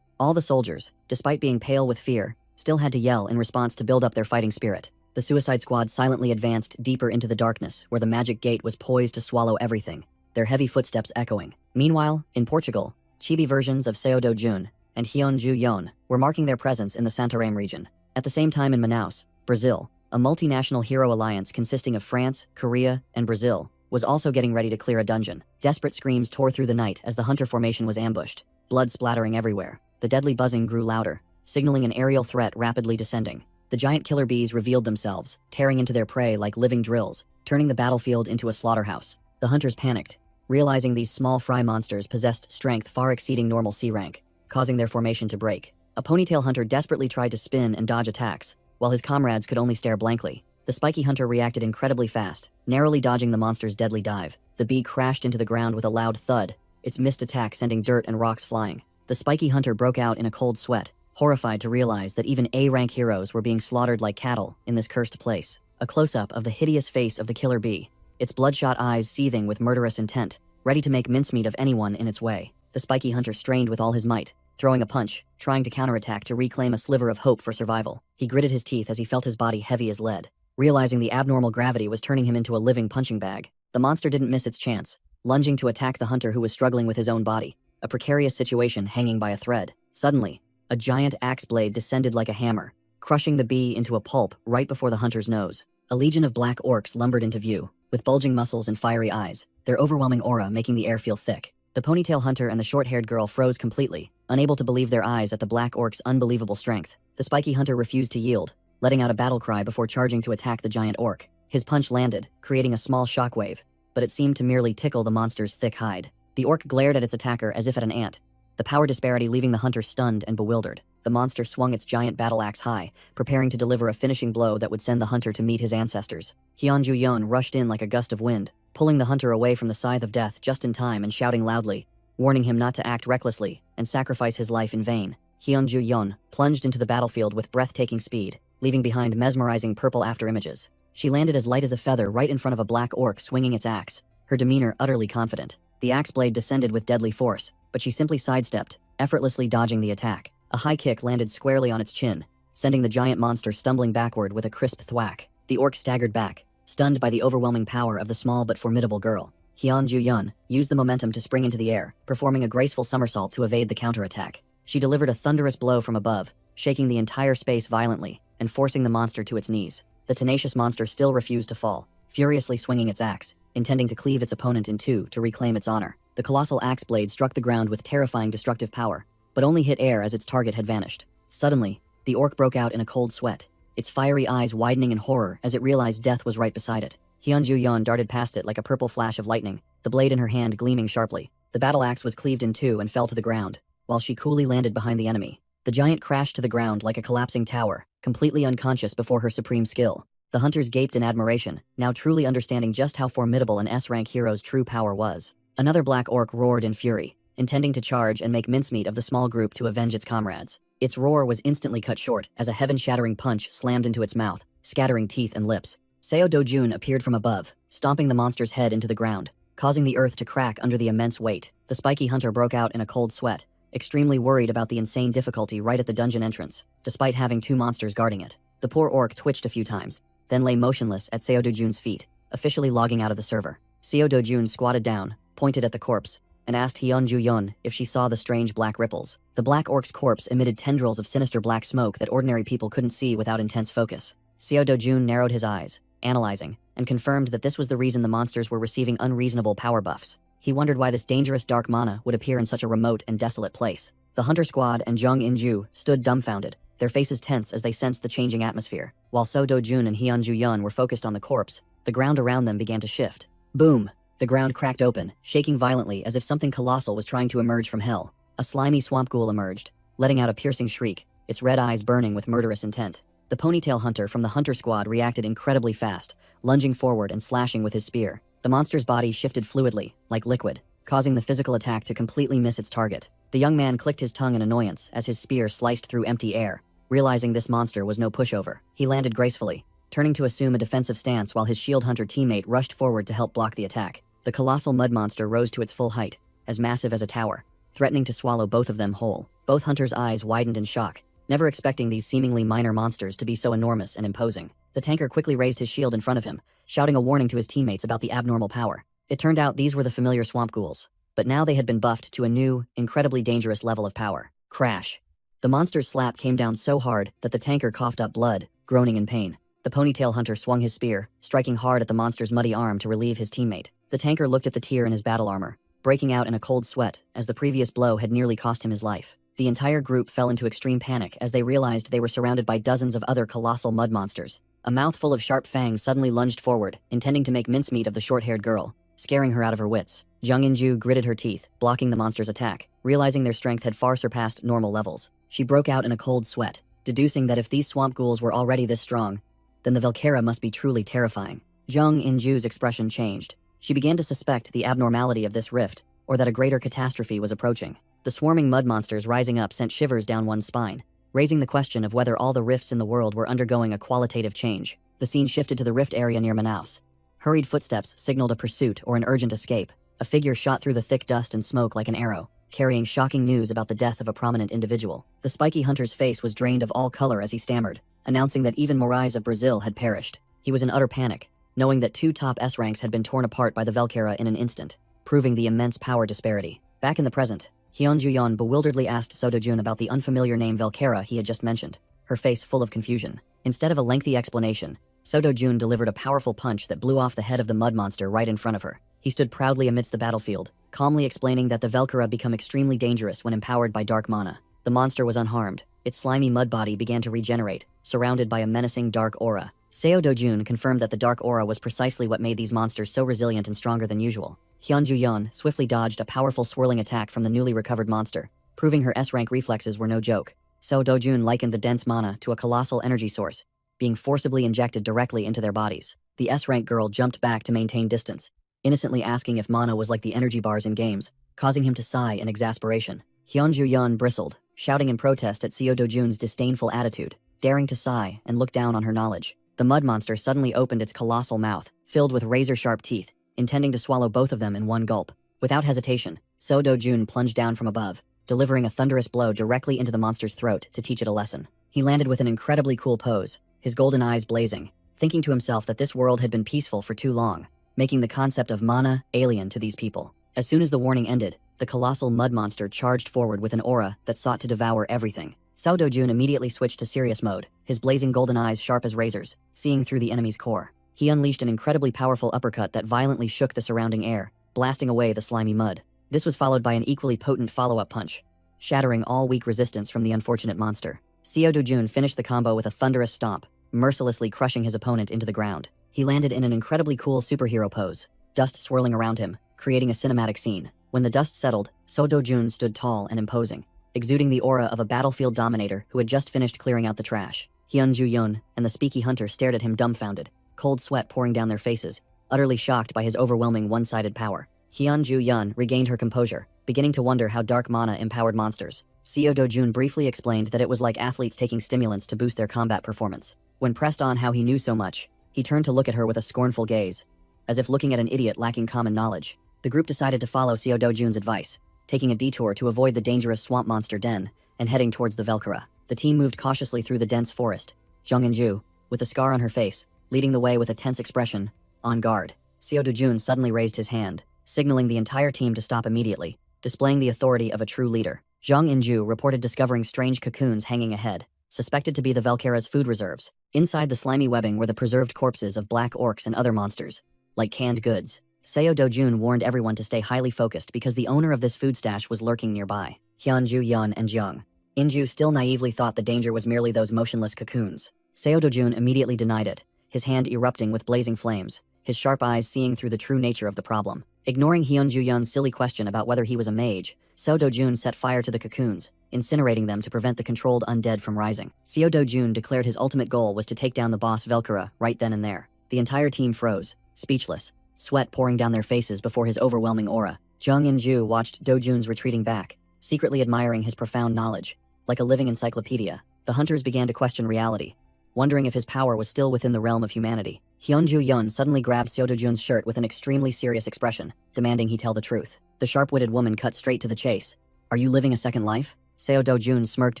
Speaker 1: All the soldiers, despite being pale with fear, still had to yell in response to build up their fighting spirit. The Suicide Squad silently advanced deeper into the darkness where the magic gate was poised to swallow everything, their heavy footsteps echoing. Meanwhile, in Portugal, chibi versions of Seo Do-jun and Hyun-ju-yeon were marking their presence in the Santarém region. At the same time in Manaus, Brazil, a multinational hero alliance consisting of France, Korea, and Brazil was also getting ready to clear a dungeon. Desperate screams tore through the night as the hunter formation was ambushed, blood splattering everywhere. The deadly buzzing grew louder, signaling an aerial threat rapidly descending. The giant killer bees revealed themselves, tearing into their prey like living drills, turning the battlefield into a slaughterhouse. The hunters panicked, realizing these small fry monsters possessed strength far exceeding normal C rank, causing their formation to break. A ponytail hunter desperately tried to spin and dodge attacks, while his comrades could only stare blankly. The spiky hunter reacted incredibly fast, narrowly dodging the monster's deadly dive. The bee crashed into the ground with a loud thud, its missed attack sending dirt and rocks flying. The spiky hunter broke out in a cold sweat, horrified to realize that even A-rank heroes were being slaughtered like cattle in this cursed place. A close-up of the hideous face of the killer bee, its bloodshot eyes seething with murderous intent, ready to make mincemeat of anyone in its way. The spiky hunter strained with all his might, throwing a punch, trying to counterattack to reclaim a sliver of hope for survival. He gritted his teeth as he felt his body heavy as lead, realizing the abnormal gravity was turning him into a living punching bag. The monster didn't miss its chance, lunging to attack the hunter who was struggling with his own body, a precarious situation hanging by a thread. Suddenly, a giant axe blade descended like a hammer, crushing the bee into a pulp right before the hunter's nose. A legion of black orcs lumbered into view, with bulging muscles and fiery eyes, their overwhelming aura making the air feel thick. The ponytail hunter and the short-haired girl froze completely, unable to believe their eyes at the black orc's unbelievable strength. The spiky hunter refused to yield, letting out a battle cry before charging to attack the giant orc. His punch landed, creating a small shockwave, but it seemed to merely tickle the monster's thick hide. The orc glared at its attacker as if at an ant, the power disparity leaving the hunter stunned and bewildered. The monster swung its giant battle axe high, preparing to deliver a finishing blow that would send the hunter to meet his ancestors. Hyun-ju-yeon rushed in like a gust of wind, pulling the hunter away from the scythe of death just in time and shouting loudly, warning him not to act recklessly and sacrifice his life in vain. Hyunju-yeon plunged into the battlefield with breathtaking speed, leaving behind mesmerizing purple afterimages. She landed as light as a feather right in front of a black orc swinging its axe, her demeanor utterly confident. The axe blade descended with deadly force, but she simply sidestepped, effortlessly dodging the attack. A high kick landed squarely on its chin, sending the giant monster stumbling backward with a crisp thwack. The orc staggered back, stunned by the overwhelming power of the small but formidable girl. Hyunju-yeon used the momentum to spring into the air, performing a graceful somersault to evade the counterattack. She delivered a thunderous blow from above, shaking the entire space violently and forcing the monster to its knees. The tenacious monster still refused to fall, furiously swinging its axe, intending to cleave its opponent in two to reclaim its honor. The colossal axe blade struck the ground with terrifying destructive power, but only hit air as its target had vanished. Suddenly, the orc broke out in a cold sweat, its fiery eyes widening in horror as it realized death was right beside it. Hyunju-yeon darted past it like a purple flash of lightning, the blade in her hand gleaming sharply. The battle axe was cleaved in two and fell to the ground, while she coolly landed behind the enemy. The giant crashed to the ground like a collapsing tower, completely unconscious before her supreme skill. The hunters gaped in admiration, now truly understanding just how formidable an S-rank hero's true power was. Another black orc roared in fury, intending to charge and make mincemeat of the small group to avenge its comrades. Its roar was instantly cut short as a heaven-shattering punch slammed into its mouth, scattering teeth and lips. Seo Do-jun appeared from above, stomping the monster's head into the ground, causing the earth to crack under the immense weight. The spiky hunter broke out in a cold sweat, extremely worried about the insane difficulty right at the dungeon entrance, despite having two monsters guarding it. The poor orc twitched a few times, then lay motionless at Seo Do-jun's feet, officially logging out of the server. Seo Do-jun squatted down, pointed at the corpse, and asked Hyunju-yeon if she saw the strange black ripples. The black orc's corpse emitted tendrils of sinister black smoke that ordinary people couldn't see without intense focus. Seo Do-jun narrowed his eyes, analyzing, and confirmed that this was the reason the monsters were receiving unreasonable power buffs. He wondered why this dangerous dark mana would appear in such a remote and desolate place. The hunter squad and Jung In-ju stood dumbfounded, their faces tense as they sensed the changing atmosphere. While So Do-jun and Hyunju-yeon were focused on the corpse, the ground around them began to shift. Boom! The ground cracked open, shaking violently as if something colossal was trying to emerge from hell. A slimy swamp ghoul emerged, letting out a piercing shriek, its red eyes burning with murderous intent. The ponytail hunter from the hunter squad reacted incredibly fast, lunging forward and slashing with his spear. The monster's body shifted fluidly, like liquid, causing the physical attack to completely miss its target. The young man clicked his tongue in annoyance as his spear sliced through empty air. Realizing this monster was no pushover, he landed gracefully, turning to assume a defensive stance while his shield hunter teammate rushed forward to help block the attack. The colossal mud monster rose to its full height, as massive as a tower, threatening to swallow both of them whole. Both hunters' eyes widened in shock, never expecting these seemingly minor monsters to be so enormous and imposing. The tanker quickly raised his shield in front of him, shouting a warning to his teammates about the abnormal power. It turned out these were the familiar swamp ghouls, but now they had been buffed to a new, incredibly dangerous level of power. Crash! The monster's slap came down so hard that the tanker coughed up blood, groaning in pain. The ponytail hunter swung his spear, striking hard at the monster's muddy arm to relieve his teammate. The tanker looked at the tear in his battle armor, breaking out in a cold sweat as the previous blow had nearly cost him his life. The entire group fell into extreme panic as they realized they were surrounded by dozens of other colossal mud monsters. A mouthful of sharp fangs suddenly lunged forward, intending to make mincemeat of the short-haired girl, scaring her out of her wits. Jung In-ju gritted her teeth, blocking the monster's attack, realizing their strength had far surpassed normal levels. She broke out in a cold sweat, deducing that if these swamp ghouls were already this strong, then the Valkyra must be truly terrifying. Jung In-ju's expression changed. She began to suspect the abnormality of this rift, or that a greater catastrophe was approaching. The swarming mud monsters rising up sent shivers down one's spine, raising the question of whether all the rifts in the world were undergoing a qualitative change. The scene shifted to the rift area near Manaus. Hurried footsteps signaled a pursuit or an urgent escape. A figure shot through the thick dust and smoke like an arrow, carrying shocking news about the death of a prominent individual. The spiky hunter's face was drained of all color as he stammered, announcing that even Morais of Brazil had perished. He was in utter panic, knowing that two top S ranks had been torn apart by the Valkyra in an instant, proving the immense power disparity. Back in the present, Hyunju-yeon bewilderedly asked So Do-jun about the unfamiliar name Valkyra he had just mentioned, her face full of confusion. Instead of a lengthy explanation, So Do-jun delivered a powerful punch that blew off the head of the mud monster right in front of her. He stood proudly amidst the battlefield, calmly explaining that the Valkyra become extremely dangerous when empowered by dark mana. The monster was unharmed. Its slimy mud body began to regenerate, surrounded by a menacing dark aura. Seo Do-jun confirmed that the dark aura was precisely what made these monsters so resilient and stronger than usual. Hyunju-yeon swiftly dodged a powerful swirling attack from the newly recovered monster, proving her S-rank reflexes were no joke. So Do-jun likened the dense mana to a colossal energy source, being forcibly injected directly into their bodies. The S-rank girl jumped back to maintain distance, innocently asking if mana was like the energy bars in games, causing him to sigh in exasperation. Hyunju-yeon bristled, shouting in protest at Seo Do-jun's disdainful attitude, daring to sigh and look down on her knowledge. The mud monster suddenly opened its colossal mouth, filled with razor-sharp teeth, intending to swallow both of them in one gulp. Without hesitation, Seo Do-jun plunged down from above, delivering a thunderous blow directly into the monster's throat to teach it a lesson. He landed with an incredibly cool pose, his golden eyes blazing, thinking to himself that this world had been peaceful for too long, making the concept of mana alien to these people. As soon as the warning ended, the colossal mud monster charged forward with an aura that sought to devour everything. Seo Do-jun immediately switched to serious mode, his blazing golden eyes sharp as razors, seeing through the enemy's core. He unleashed an incredibly powerful uppercut that violently shook the surrounding air, blasting away the slimy mud. This was followed by an equally potent follow-up punch, shattering all weak resistance from the unfortunate monster. Seo Do-jun finished the combo with a thunderous stomp, mercilessly crushing his opponent into the ground. He landed in an incredibly cool superhero pose, dust swirling around him, creating a cinematic scene. When the dust settled, Seo Do-jun stood tall and imposing, exuding the aura of a battlefield dominator who had just finished clearing out the trash. Hyunju-yeon and the Speaky Hunter stared at him dumbfounded, cold sweat pouring down their faces, utterly shocked by his overwhelming one-sided power. Hyunju-yeon regained her composure, beginning to wonder how dark mana empowered monsters. Seo Do-jun briefly explained that it was like athletes taking stimulants to boost their combat performance. When pressed on how he knew so much, he turned to look at her with a scornful gaze, as if looking at an idiot lacking common knowledge. The group decided to follow Seo Do-jun's advice, taking a detour to avoid the dangerous swamp monster den and heading towards the Velkara. The team moved cautiously through the dense forest, Jung In-ju, with a scar on her face, leading the way with a tense expression, on guard. Seo Do-jun suddenly raised his hand, signaling the entire team to stop immediately, displaying the authority of a true leader. Jung In-ju reported discovering strange cocoons hanging ahead, suspected to be the Velkara's food reserves. Inside the slimy webbing were the preserved corpses of black orcs and other monsters, like canned goods. Seo Do-jun warned everyone to stay highly focused because the owner of this food stash was lurking nearby. Hyunju-yeon and Jung In-ju still naively thought the danger was merely those motionless cocoons. Seo Do-jun immediately denied it, his hand erupting with blazing flames, his sharp eyes seeing through the true nature of the problem. Ignoring Hyunju-yeon's silly question about whether he was a mage, Seo Do-jun set fire to the cocoons, incinerating them to prevent the controlled undead from rising. Seo Do-jun declared his ultimate goal was to take down the boss Velkara right then and there. The entire team froze, speechless, sweat pouring down their faces before his overwhelming aura. Jung In-ju watched Do-jun's retreating back, secretly admiring his profound knowledge. Like a living encyclopedia, the hunters began to question reality, wondering if his power was still within the realm of humanity. Hyunju-yeon suddenly grabbed Seo Do-jun's shirt with an extremely serious expression, demanding he tell the truth. The sharp-witted woman cut straight to the chase. "Are you living a second life?" Seo Do-jun smirked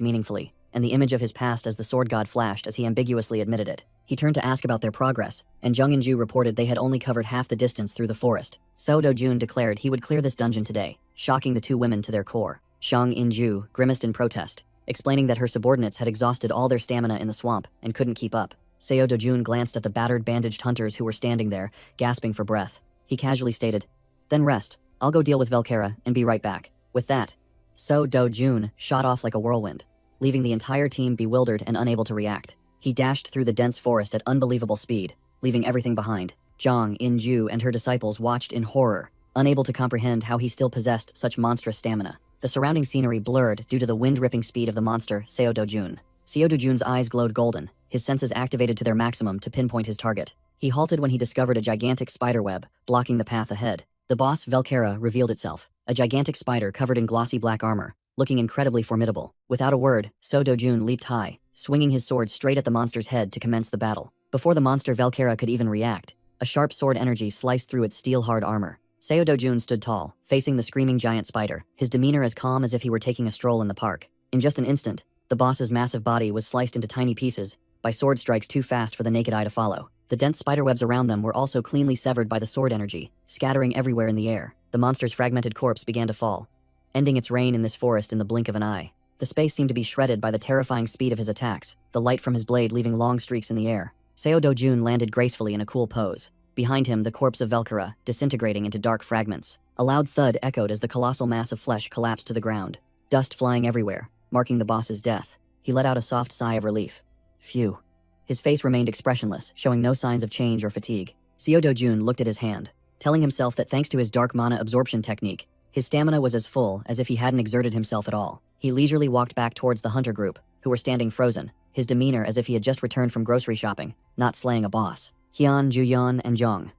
Speaker 1: meaningfully, and the image of his past as the sword god flashed as he ambiguously admitted it. He turned to ask about their progress, and Jung In-ju reported they had only covered half the distance through the forest. Seo Do-jun declared he would clear this dungeon today, shocking the two women to their core. Jung In-ju grimaced in protest, explaining that her subordinates had exhausted all their stamina in the swamp and couldn't keep up. Seo Do-jun glanced at the battered, bandaged hunters who were standing there, gasping for breath. He casually stated, "Then rest. I'll go deal with Velkara and be right back." With that, Seo Do-jun shot off like a whirlwind, leaving the entire team bewildered and unable to react. He dashed through the dense forest at unbelievable speed, leaving everything behind. Jung In-ju and her disciples watched in horror, unable to comprehend how he still possessed such monstrous stamina. The surrounding scenery blurred due to the wind-ripping speed of the monster Seo Do-jun. Seo Do-jun's eyes glowed golden, his senses activated to their maximum to pinpoint his target. He halted when he discovered a gigantic spiderweb blocking the path ahead. The boss Velkara revealed itself, a gigantic spider covered in glossy black armor, looking incredibly formidable. Without a word, Seo Do-jun leaped high, swinging his sword straight at the monster's head to commence the battle. Before the monster Velkara could even react, a sharp sword energy sliced through its steel-hard armor. Seo Do-jun stood tall, facing the screaming giant spider, his demeanor as calm as if he were taking a stroll in the park. In just an instant, the boss's massive body was sliced into tiny pieces by sword strikes too fast for the naked eye to follow. The dense spiderwebs around them were also cleanly severed by the sword energy, scattering everywhere in the air. The monster's fragmented corpse began to fall, ending its reign in this forest in the blink of an eye. The space seemed to be shredded by the terrifying speed of his attacks, the light from his blade leaving long streaks in the air. Seo Do-jun landed gracefully in a cool pose. Behind him, the corpse of Velkara, disintegrating into dark fragments. A loud thud echoed as the colossal mass of flesh collapsed to the ground, dust flying everywhere, marking the boss's death. He let out a soft sigh of relief. Phew. His face remained expressionless, showing no signs of change or fatigue. Seo Do-jun looked at his hand, telling himself that thanks to his dark mana absorption technique, his stamina was as full as if he hadn't exerted himself at all. He leisurely walked back towards the hunter group, who were standing frozen, his demeanor as if he had just returned from grocery shopping, not slaying a boss. Hyunju-yeon and Jung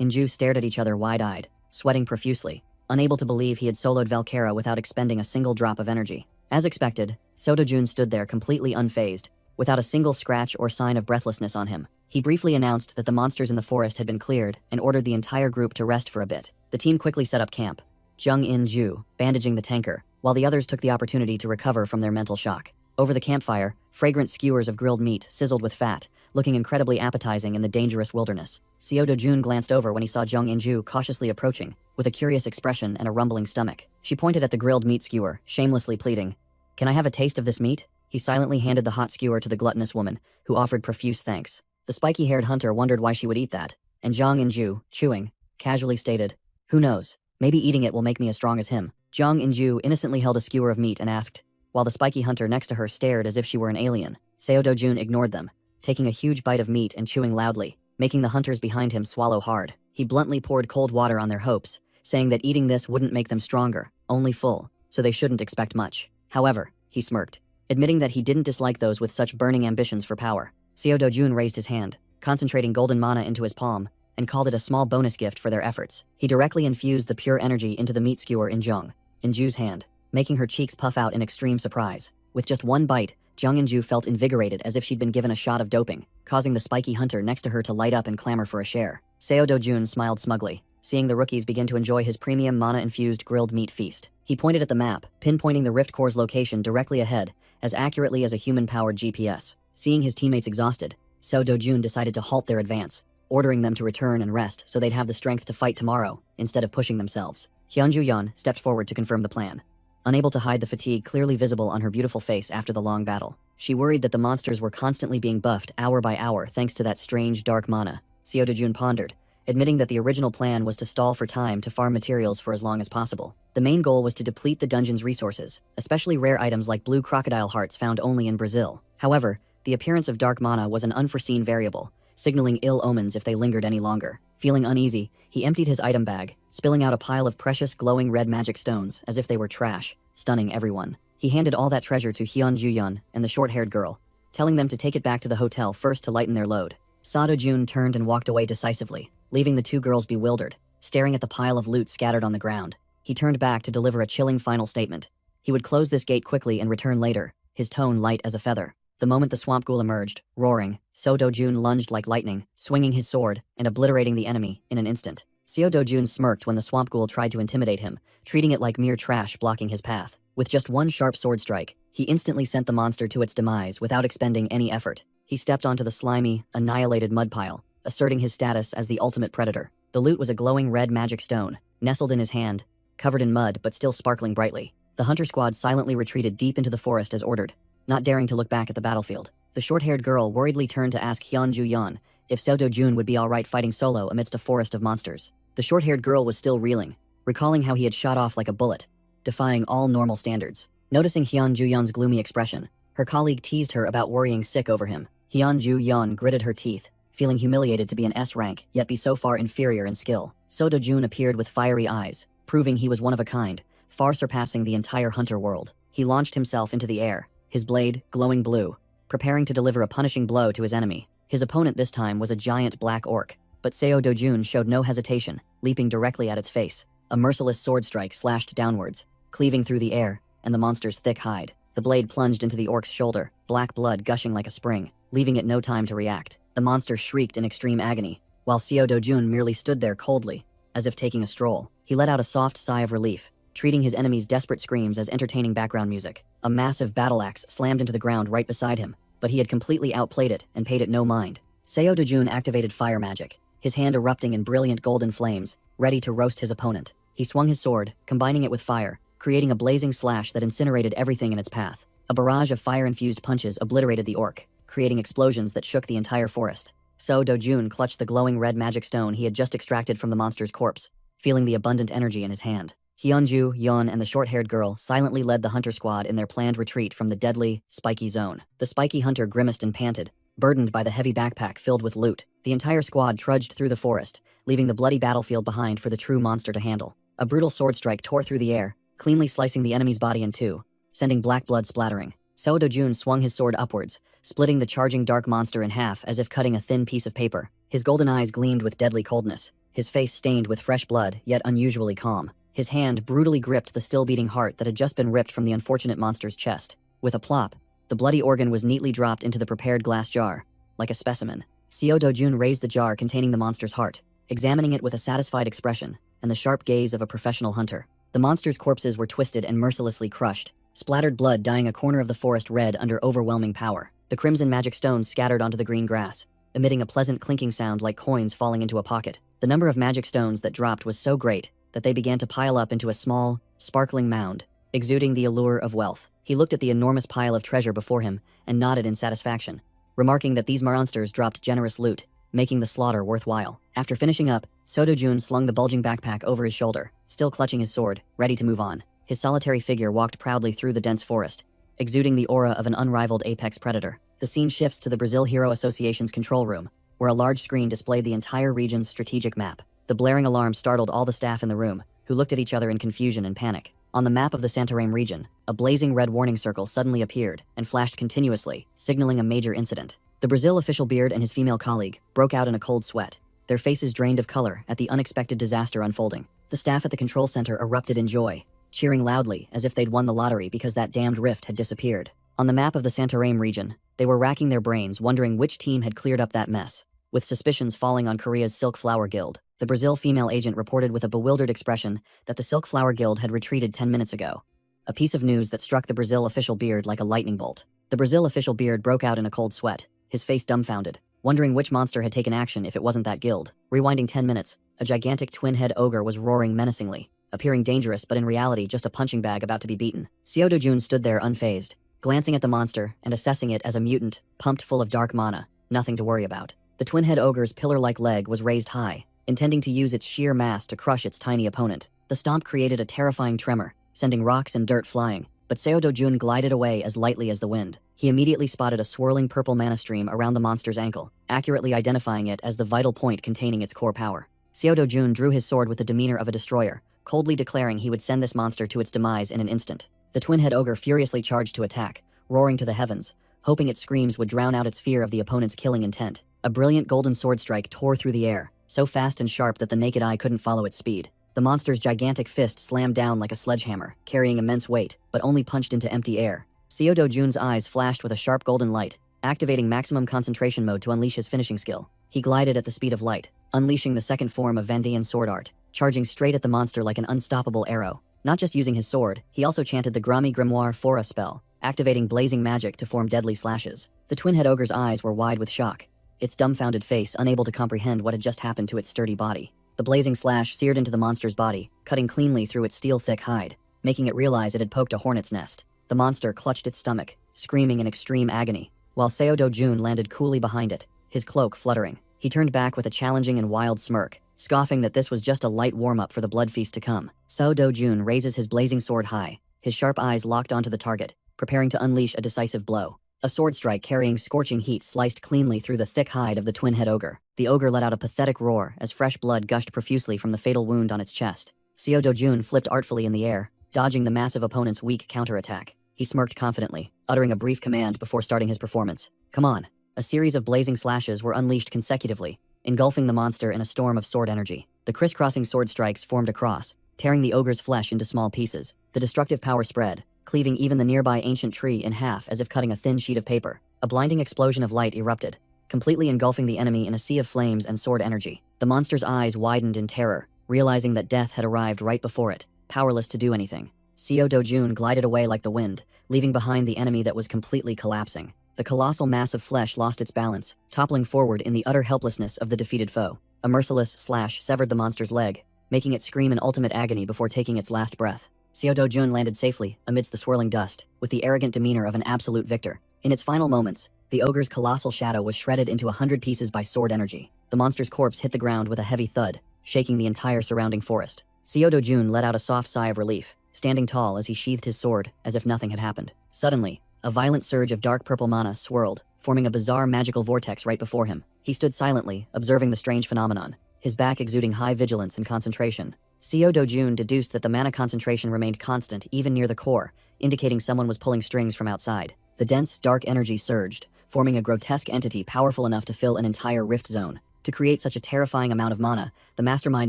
Speaker 1: Inju stared at each other wide-eyed, sweating profusely, unable to believe he had soloed Valkyra without expending a single drop of energy. As expected, Sodojun stood there completely unfazed, without a single scratch or sign of breathlessness on him. He briefly announced that the monsters in the forest had been cleared and ordered the entire group to rest for a bit. The team quickly set up camp, Jung-In-Ju bandaging the tanker, while the others took the opportunity to recover from their mental shock. Over the campfire, fragrant skewers of grilled meat sizzled with fat, looking incredibly appetizing in the dangerous wilderness. Seo-Do-jun glanced over when he saw Jung-In-Ju cautiously approaching, with a curious expression and a rumbling stomach. She pointed at the grilled meat skewer, shamelessly pleading, "Can I have a taste of this meat?" He silently handed the hot skewer to the gluttonous woman, who offered profuse thanks. The spiky-haired hunter wondered why she would eat that, and Jung-In-Ju, chewing, casually stated, "Who knows? Maybe eating it will make me as strong as him." Jung-In-Ju innocently held a skewer of meat and asked, while the spiky hunter next to her stared as if she were an alien. Seo-Do-jun ignored them, taking a huge bite of meat and chewing loudly, making the hunters behind him swallow hard. He bluntly poured cold water on their hopes, saying that eating this wouldn't make them stronger, only full, so they shouldn't expect much. However, he smirked, admitting that he didn't dislike those with such burning ambitions for power. Seo-Do-jun raised his hand, concentrating golden mana into his palm, and called it a small bonus gift for their efforts. He directly infused the pure energy into the meat skewer in Jung-In-Ju's hand, making her cheeks puff out in extreme surprise. With just one bite, Jung-In-Ju felt invigorated as if she'd been given a shot of doping, causing the spiky hunter next to her to light up and clamor for a share. Seo-Do-jun smiled smugly, seeing the rookies begin to enjoy his premium mana-infused grilled meat feast. He pointed at the map, pinpointing the Rift Core's location directly ahead, as accurately as a human-powered GPS. Seeing his teammates exhausted, Seo-Do-jun decided to halt their advance, ordering them to return and rest so they'd have the strength to fight tomorrow, instead of pushing themselves. Hyunju-yeon stepped forward to confirm the plan, unable to hide the fatigue clearly visible on her beautiful face after the long battle. She worried that the monsters were constantly being buffed hour by hour thanks to that strange dark mana. Seo-Do-jun pondered, admitting that the original plan was to stall for time to farm materials for as long as possible. The main goal was to deplete the dungeon's resources, especially rare items like blue crocodile hearts found only in Brazil. However, the appearance of dark mana was an unforeseen variable, signaling ill omens if they lingered any longer. Feeling uneasy, he emptied his item bag, spilling out a pile of precious glowing red magic stones as if they were trash, stunning everyone. He handed all that treasure to Hyunju-yeon and the short-haired girl, telling them to take it back to the hotel first to lighten their load. Seo-Do-jun turned and walked away decisively, leaving the two girls bewildered, staring at the pile of loot scattered on the ground. He turned back to deliver a chilling final statement. He would close this gate quickly and return later, his tone light as a feather. The moment the swamp ghoul emerged, roaring, Seo-Do-jun lunged like lightning, swinging his sword and obliterating the enemy in an instant. Seo-Do-jun smirked when the swamp ghoul tried to intimidate him, treating it like mere trash blocking his path. With just one sharp sword strike, he instantly sent the monster to its demise without expending any effort. He stepped onto the slimy, annihilated mud pile, asserting his status as the ultimate predator. The loot was a glowing red magic stone, nestled in his hand, covered in mud but still sparkling brightly. The hunter squad silently retreated deep into the forest as ordered, not daring to look back at the battlefield. The short-haired girl worriedly turned to ask Hyunju-yeon if Seo-Do-jun would be alright fighting solo amidst a forest of monsters. The short-haired girl was still reeling, recalling how he had shot off like a bullet, defying all normal standards. Noticing Hyunju-yeon's gloomy expression, her colleague teased her about worrying sick over him. Hyunju-yeon gritted her teeth, feeling humiliated to be an S rank, yet be so far inferior in skill. Seo-Do-jun appeared with fiery eyes, proving he was one of a kind, far surpassing the entire hunter world. He launched himself into the air, his blade glowing blue, preparing to deliver a punishing blow to his enemy. His opponent this time was a giant black orc, but Seo-Do-jun showed no hesitation, leaping directly at its face. A merciless sword strike slashed downwards, cleaving through the air and the monster's thick hide. The blade plunged into the orc's shoulder, black blood gushing like a spring, leaving it no time to react. The monster shrieked in extreme agony, while Seo-Do-jun merely stood there coldly, as if taking a stroll. He let out a soft sigh of relief, treating his enemy's desperate screams as entertaining background music. A massive battle axe slammed into the ground right beside him, but he had completely outplayed it and paid it no mind. Seo-Do-jun activated fire magic, his hand erupting in brilliant golden flames, ready to roast his opponent. He swung his sword, combining it with fire, creating a blazing slash that incinerated everything in its path. A barrage of fire-infused punches obliterated the orc, creating explosions that shook the entire forest. Seo-Do-jun clutched the glowing red magic stone he had just extracted from the monster's corpse, feeling the abundant energy in his hand. Hyunju-yeon and the short-haired girl silently led the hunter squad in their planned retreat from the deadly, spiky zone. The spiky hunter grimaced and panted, burdened by the heavy backpack filled with loot. The entire squad trudged through the forest, leaving the bloody battlefield behind for the true monster to handle. A brutal sword strike tore through the air, cleanly slicing the enemy's body in two, sending black blood splattering. Seo-Do-jun swung his sword upwards, splitting the charging dark monster in half as if cutting a thin piece of paper. His golden eyes gleamed with deadly coldness, his face stained with fresh blood, yet unusually calm. His hand brutally gripped the still-beating heart that had just been ripped from the unfortunate monster's chest. With a plop, the bloody organ was neatly dropped into the prepared glass jar, like a specimen. Seo Do-jun raised the jar containing the monster's heart, examining it with a satisfied expression and the sharp gaze of a professional hunter. The monster's corpses were twisted and mercilessly crushed, splattered blood dyeing a corner of the forest red under overwhelming power. The crimson magic stones scattered onto the green grass, emitting a pleasant clinking sound like coins falling into a pocket. The number of magic stones that dropped was so great that they began to pile up into a small, sparkling mound, exuding the allure of wealth. He looked at the enormous pile of treasure before him and nodded in satisfaction, remarking that these monsters dropped generous loot, making the slaughter worthwhile. After finishing up, Seo Do-jun slung the bulging backpack over his shoulder, still clutching his sword, ready to move on. His solitary figure walked proudly through the dense forest, exuding the aura of an unrivaled apex predator. The scene shifts to the Brazil Hero Association's control room, where a large screen displayed the entire region's strategic map. The blaring alarm startled all the staff in the room, who looked at each other in confusion and panic. On the map of the Santarém region, a blazing red warning circle suddenly appeared and flashed continuously, signaling a major incident. The Brazil official Beard and his female colleague broke out in a cold sweat, their faces drained of color at the unexpected disaster unfolding. The staff at the control center erupted in joy, cheering loudly as if they'd won the lottery because that damned rift had disappeared. On the map of the Santarém region, they were racking their brains wondering which team had cleared up that mess, with suspicions falling on Korea's Silk Flower Guild. The Brazil female agent reported with a bewildered expression that the Silk Flower Guild had retreated 10 minutes ago, a piece of news that struck the Brazil official Beard like a lightning bolt. The Brazil official Beard broke out in a cold sweat, his face dumbfounded, wondering which monster had taken action if it wasn't that guild. Rewinding 10 minutes, a gigantic twin-head ogre was roaring menacingly, appearing dangerous but in reality just a punching bag about to be beaten. Seo Do-jun stood there unfazed, glancing at the monster and assessing it as a mutant, pumped full of dark mana, nothing to worry about. The twin-head ogre's pillar-like leg was raised high, intending to use its sheer mass to crush its tiny opponent. The stomp created a terrifying tremor, sending rocks and dirt flying, but Seo Do-jun glided away as lightly as the wind. He immediately spotted a swirling purple mana stream around the monster's ankle, accurately identifying it as the vital point containing its core power. Seo Do-jun drew his sword with the demeanor of a destroyer, coldly declaring he would send this monster to its demise in an instant. The twin-head ogre furiously charged to attack, roaring to the heavens, hoping its screams would drown out its fear of the opponent's killing intent. A brilliant golden sword strike tore through the air, so fast and sharp that the naked eye couldn't follow its speed. The monster's gigantic fist slammed down like a sledgehammer, carrying immense weight, but only punched into empty air. Seo Do-jun's eyes flashed with a sharp golden light, activating maximum concentration mode to unleash his finishing skill. He glided at the speed of light, unleashing the second form of Vandean sword art, charging straight at the monster like an unstoppable arrow. Not just using his sword, he also chanted the Grami Grimoire Fora spell, activating blazing magic to form deadly slashes. The twin-head ogre's eyes were wide with shock, its dumbfounded face unable to comprehend what had just happened to its sturdy body. The blazing slash seared into the monster's body, cutting cleanly through its steel-thick hide, making it realize it had poked a hornet's nest. The monster clutched its stomach, screaming in extreme agony, while Seo Do-jun landed coolly behind it, his cloak fluttering. He turned back with a challenging and wild smirk, scoffing that this was just a light warm-up for the blood feast to come. Seo Do-jun raises his blazing sword high, his sharp eyes locked onto the target, preparing to unleash a decisive blow. A sword strike carrying scorching heat sliced cleanly through the thick hide of the twin-head ogre. The ogre let out a pathetic roar as fresh blood gushed profusely from the fatal wound on its chest. Seo Do-jun flipped artfully in the air, dodging the massive opponent's weak counterattack. He smirked confidently, uttering a brief command before starting his performance. "Come on." A series of blazing slashes were unleashed consecutively, engulfing the monster in a storm of sword energy. The crisscrossing sword strikes formed a cross, tearing the ogre's flesh into small pieces. The destructive power spread, cleaving even the nearby ancient tree in half as if cutting a thin sheet of paper. A blinding explosion of light erupted, completely engulfing the enemy in a sea of flames and sword energy. The monster's eyes widened in terror, realizing that death had arrived right before it, powerless to do anything. Seo Do-jun glided away like the wind, leaving behind the enemy that was completely collapsing. The colossal mass of flesh lost its balance, toppling forward in the utter helplessness of the defeated foe. A merciless slash severed the monster's leg, making it scream in ultimate agony before taking its last breath. Seo Do-jun landed safely amidst the swirling dust, with the arrogant demeanor of an absolute victor. In its final moments, the ogre's colossal shadow was shredded into 100 pieces by sword energy. The monster's corpse hit the ground with a heavy thud, shaking the entire surrounding forest. Seo Do-jun let out a soft sigh of relief, standing tall as he sheathed his sword as if nothing had happened. Suddenly, a violent surge of dark purple mana swirled, forming a bizarre magical vortex right before him. He stood silently, observing the strange phenomenon, his back exuding high vigilance and concentration. Seo Do-jun deduced that the mana concentration remained constant even near the core, indicating someone was pulling strings from outside. The dense, dark energy surged, forming a grotesque entity powerful enough to fill an entire rift zone. To create such a terrifying amount of mana, the mastermind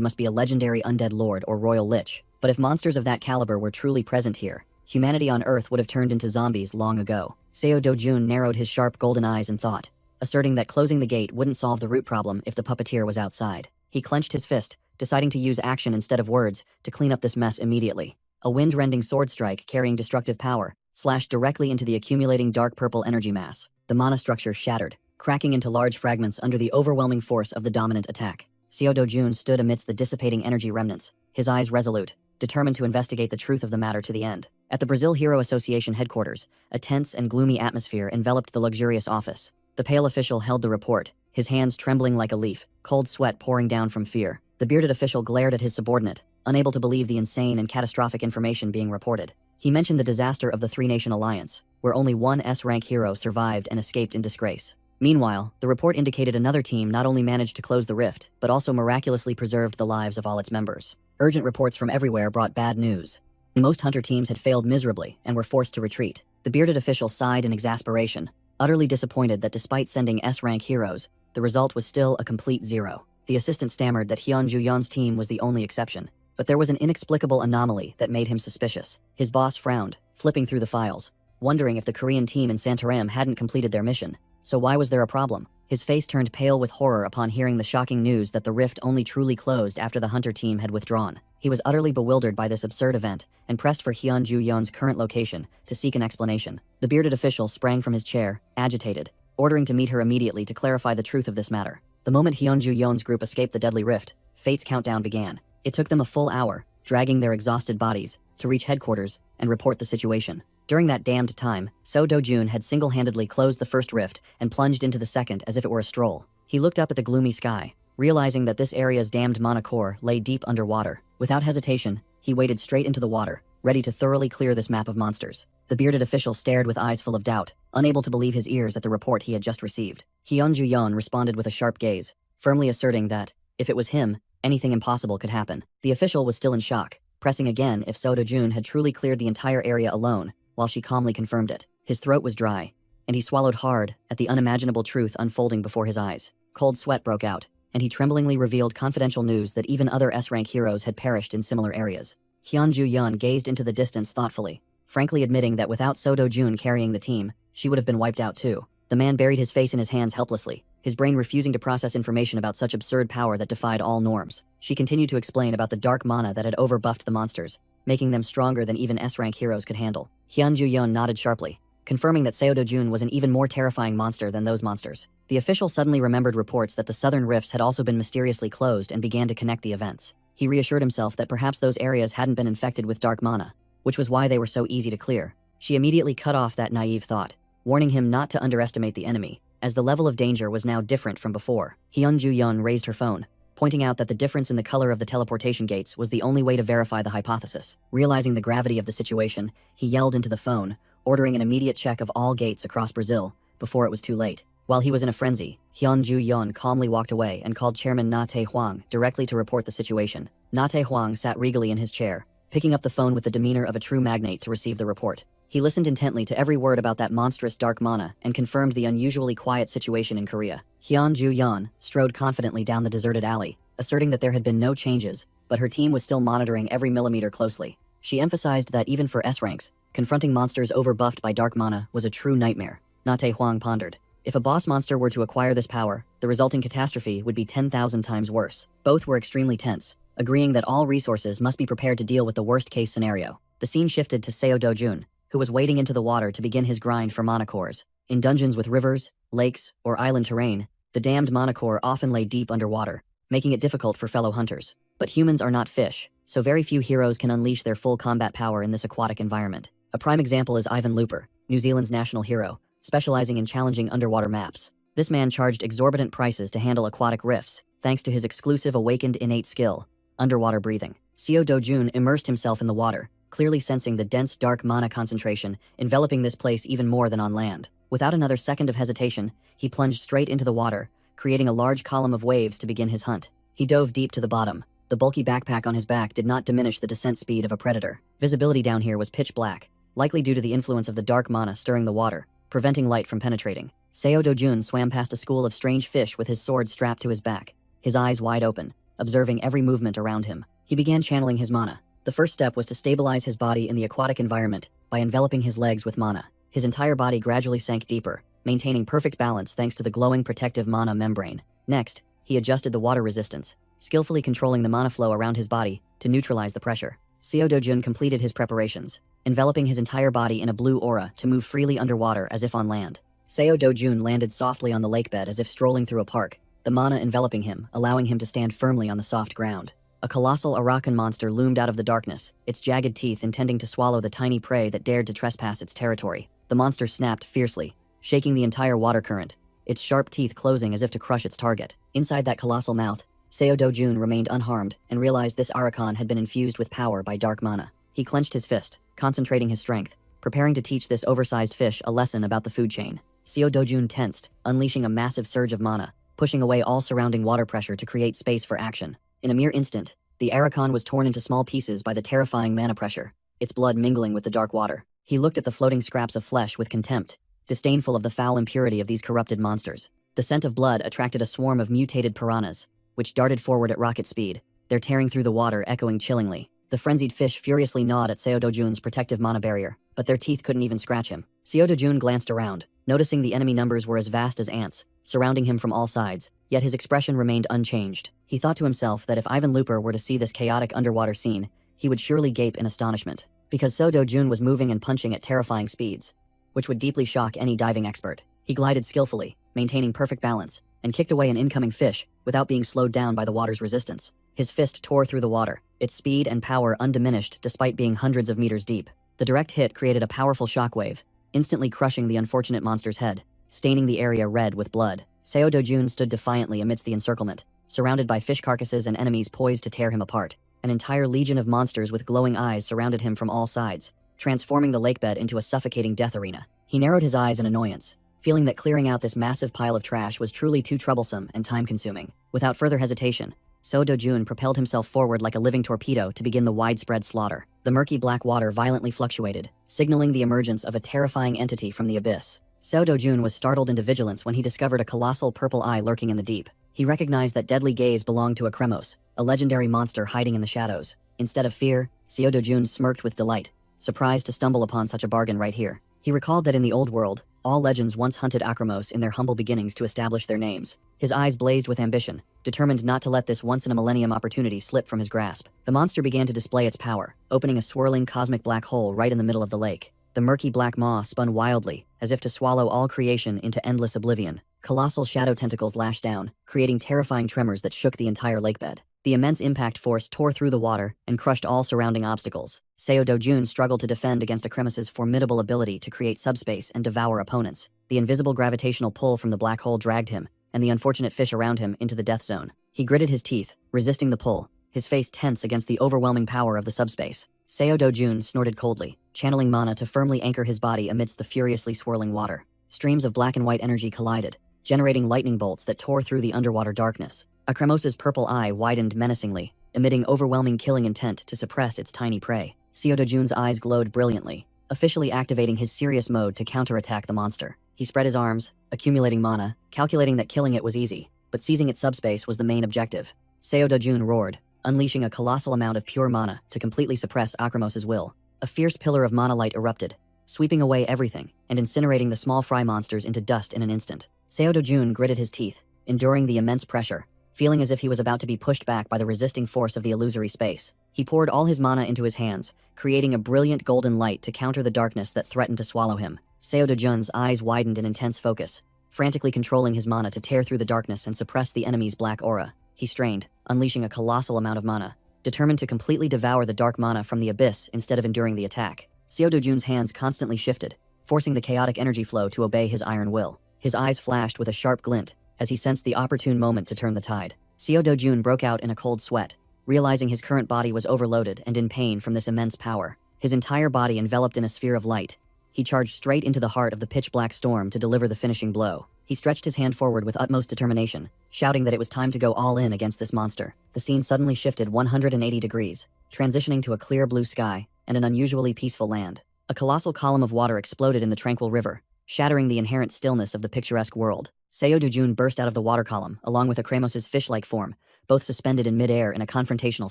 Speaker 1: must be a legendary undead lord or royal lich. But if monsters of that caliber were truly present here, humanity on Earth would have turned into zombies long ago. Seo Dojun narrowed his sharp golden eyes in thought, asserting that closing the gate wouldn't solve the root problem if the puppeteer was outside. He clenched his fist, deciding to use action instead of words to clean up this mess immediately. A wind-rending sword strike carrying destructive power slashed directly into the accumulating dark purple energy mass. The mana structure shattered, cracking into large fragments under the overwhelming force of the dominant attack. Seo Dojun stood amidst the dissipating energy remnants, his eyes resolute, determined to investigate the truth of the matter to the end. At the Brazil Hero Association headquarters, a tense and gloomy atmosphere enveloped the luxurious office. The pale official held the report, his hands trembling like a leaf, cold sweat pouring down from fear. The bearded official glared at his subordinate, unable to believe the insane and catastrophic information being reported. He mentioned the disaster of the Three-Nation Alliance, where only one S-rank hero survived and escaped in disgrace. Meanwhile, the report indicated another team not only managed to close the rift, but also miraculously preserved the lives of all its members. Urgent reports from everywhere brought bad news. Most hunter teams had failed miserably and were forced to retreat. The bearded official sighed in exasperation, utterly disappointed that despite sending S-rank heroes, the result was still a complete zero. The assistant stammered that Hyun Ju-yeon's team was the only exception, but there was an inexplicable anomaly that made him suspicious. His boss frowned, flipping through the files, wondering if the Korean team in Santarem hadn't completed their mission. So why was there a problem? His face turned pale with horror upon hearing the shocking news that the rift only truly closed after the hunter team had withdrawn. He was utterly bewildered by this absurd event and pressed for Hyun Ju-yeon's current location to seek an explanation. The bearded official sprang from his chair, agitated, ordering to meet her immediately to clarify the truth of this matter. The moment Hyun Ju-yeon's group escaped the deadly rift, Fate's countdown began. It took them a full hour, dragging their exhausted bodies, to reach headquarters and report the situation. During that damned time, Seo Dojun had single-handedly closed the first rift and plunged into the second as if it were a stroll. He looked up at the gloomy sky, realizing that this area's damned mana core lay deep underwater. Without hesitation, he waded straight into the water, ready to thoroughly clear this map of monsters. The bearded official stared with eyes full of doubt, unable to believe his ears at the report he had just received. Hyun Ju-yeon responded with a sharp gaze, firmly asserting that, if it was him, anything impossible could happen. The official was still in shock, pressing again if Seo Dojun had truly cleared the entire area alone, while she calmly confirmed it. His throat was dry, and he swallowed hard at the unimaginable truth unfolding before his eyes. Cold sweat broke out, and he tremblingly revealed confidential news that even other S-rank heroes had perished in similar areas. Hyun Ju-yeon gazed into the distance thoughtfully, frankly admitting that without Seo Dojun carrying the team, she would have been wiped out too. The man buried his face in his hands helplessly, his brain refusing to process information about such absurd power that defied all norms. She continued to explain about the dark mana that had overbuffed the monsters, making them stronger than even S-rank heroes could handle. Hyun Ju-yeon nodded sharply, confirming that Seo Dojun was an even more terrifying monster than those monsters. The official suddenly remembered reports that the southern rifts had also been mysteriously closed and began to connect the events. He reassured himself that perhaps those areas hadn't been infected with dark mana, which was why they were so easy to clear. She immediately cut off that naive thought, warning him not to underestimate the enemy, as the level of danger was now different from before. Hyun Ju-yeon raised her phone, pointing out that the difference in the color of the teleportation gates was the only way to verify the hypothesis. Realizing the gravity of the situation, he yelled into the phone, ordering an immediate check of all gates across Brazil before it was too late. While he was in a frenzy, Hyun Ju-yeon calmly walked away and called Chairman Na Tae-hwang directly to report the situation. Na Tae-hwang sat regally in his chair, picking up the phone with the demeanor of a true magnate to receive the report. He listened intently to every word about that monstrous dark mana and confirmed the unusually quiet situation in Korea. Hyun Ju-yeon strode confidently down the deserted alley, asserting that there had been no changes, but her team was still monitoring every millimeter closely. She emphasized that even for S-ranks, confronting monsters overbuffed by dark mana was a true nightmare. Na Tae-hwang pondered. If a boss monster were to acquire this power, the resulting catastrophe would be 10,000 times worse. Both were extremely tense, agreeing that all resources must be prepared to deal with the worst-case scenario. The scene shifted to Seo Dojun, who was wading into the water to begin his grind for mana cores. In dungeons with rivers, lakes, or island terrain, the damned mana core often lay deep underwater, making it difficult for fellow hunters. But humans are not fish, so very few heroes can unleash their full combat power in this aquatic environment. A prime example is Ivan Looper, New Zealand's national hero, specializing in challenging underwater maps. This man charged exorbitant prices to handle aquatic rifts, thanks to his exclusive awakened innate skill, underwater breathing. Seo Dojun immersed himself in the water, clearly sensing the dense dark mana concentration enveloping this place even more than on land. Without another second of hesitation, he plunged straight into the water, creating a large column of waves to begin his hunt. He dove deep to the bottom. The bulky backpack on his back did not diminish the descent speed of a predator. Visibility down here was pitch black, likely due to the influence of the dark mana stirring the water, preventing light from penetrating. Seo Dojun swam past a school of strange fish with his sword strapped to his back, his eyes wide open, observing every movement around him. He began channeling his mana. The first step was to stabilize his body in the aquatic environment by enveloping his legs with mana. His entire body gradually sank deeper, maintaining perfect balance thanks to the glowing protective mana membrane. Next, he adjusted the water resistance, skillfully controlling the mana flow around his body to neutralize the pressure. Seo Dojun completed his preparations, enveloping his entire body in a blue aura to move freely underwater as if on land. Seo Dojun landed softly on the lakebed as if strolling through a park, the mana enveloping him, allowing him to stand firmly on the soft ground. A colossal Arakan monster loomed out of the darkness, its jagged teeth intending to swallow the tiny prey that dared to trespass its territory. The monster snapped fiercely, shaking the entire water current, its sharp teeth closing as if to crush its target. Inside that colossal mouth, Seo Dojun remained unharmed and realized this Arakan had been infused with power by dark mana. He clenched his fist, concentrating his strength, preparing to teach this oversized fish a lesson about the food chain. Seo Dojun tensed, unleashing a massive surge of mana, pushing away all surrounding water pressure to create space for action. In a mere instant, the Arakan was torn into small pieces by the terrifying mana pressure, its blood mingling with the dark water. He looked at the floating scraps of flesh with contempt, disdainful of the foul impurity of these corrupted monsters. The scent of blood attracted a swarm of mutated piranhas, which darted forward at rocket speed, their tearing through the water echoing chillingly. The frenzied fish furiously gnawed at Seo Dojun's protective mana barrier, but their teeth couldn't even scratch him. Seo Dojun glanced around, noticing the enemy numbers were as vast as ants, surrounding him from all sides, yet his expression remained unchanged. He thought to himself that if Ivan Looper were to see this chaotic underwater scene, he would surely gape in astonishment, because Seo Dojun was moving and punching at terrifying speeds, which would deeply shock any diving expert. He glided skillfully, maintaining perfect balance, and kicked away an incoming fish without being slowed down by the water's resistance. His fist tore through the water, its speed and power undiminished despite being hundreds of meters deep. The direct hit created a powerful shockwave, instantly crushing the unfortunate monster's head, staining the area red with blood. Seo Dojun stood defiantly amidst the encirclement, surrounded by fish carcasses and enemies poised to tear him apart. An entire legion of monsters with glowing eyes surrounded him from all sides, transforming the lakebed into a suffocating death arena. He narrowed his eyes in annoyance, feeling that clearing out this massive pile of trash was truly too troublesome and time-consuming. Without further hesitation, Seo Dojun propelled himself forward like a living torpedo to begin the widespread slaughter. The murky black water violently fluctuated, signaling the emergence of a terrifying entity from the abyss. Seo Dojun was startled into vigilance when he discovered a colossal purple eye lurking in the deep. He recognized that deadly gaze belonged to a Kremos, a legendary monster hiding in the shadows. Instead of fear, Seo Dojun smirked with delight, surprised to stumble upon such a bargain right here. He recalled that in the old world, all legends once hunted Akramos in their humble beginnings to establish their names. His eyes blazed with ambition, determined not to let this once-in-a-millennium opportunity slip from his grasp. The monster began to display its power, opening a swirling cosmic black hole right in the middle of the lake. The murky black maw spun wildly, as if to swallow all creation into endless oblivion. Colossal shadow tentacles lashed down, creating terrifying tremors that shook the entire lakebed. The immense impact force tore through the water and crushed all surrounding obstacles. Seo Dojun struggled to defend against Akremos' formidable ability to create subspace and devour opponents. The invisible gravitational pull from the black hole dragged him, and the unfortunate fish around him, into the death zone. He gritted his teeth, resisting the pull, his face tense against the overwhelming power of the subspace. Seo Dojun snorted coldly, channeling mana to firmly anchor his body amidst the furiously swirling water. Streams of black and white energy collided, generating lightning bolts that tore through the underwater darkness. Akremos' purple eye widened menacingly, emitting overwhelming killing intent to suppress its tiny prey. Seo Dojun's eyes glowed brilliantly, officially activating his serious mode to counterattack the monster. He spread his arms, accumulating mana, calculating that killing it was easy, but seizing its subspace was the main objective. Seo Dojun roared, unleashing a colossal amount of pure mana to completely suppress Akremos' will. A fierce pillar of mana light erupted, sweeping away everything and incinerating the small fry monsters into dust in an instant. Seo Dojun gritted his teeth, enduring the immense pressure, feeling as if he was about to be pushed back by the resisting force of the illusory space. He poured all his mana into his hands, creating a brilliant golden light to counter the darkness that threatened to swallow him. Seo Dojun's eyes widened in intense focus, frantically controlling his mana to tear through the darkness and suppress the enemy's black aura. He strained, unleashing a colossal amount of mana, determined to completely devour the dark mana from the abyss instead of enduring the attack. Seo Dojun's hands constantly shifted, forcing the chaotic energy flow to obey his iron will. His eyes flashed with a sharp glint as he sensed the opportune moment to turn the tide. Seo Dojun broke out in a cold sweat, realizing his current body was overloaded and in pain from this immense power. His entire body enveloped in a sphere of light, he charged straight into the heart of the pitch-black storm to deliver the finishing blow. He stretched his hand forward with utmost determination, shouting that it was time to go all in against this monster. The scene suddenly shifted 180 degrees, transitioning to a clear blue sky and an unusually peaceful land. A colossal column of water exploded in the tranquil river, shattering the inherent stillness of the picturesque world. Seo Dojun burst out of the water column, along with Akramos' fish-like form, both suspended in midair in a confrontational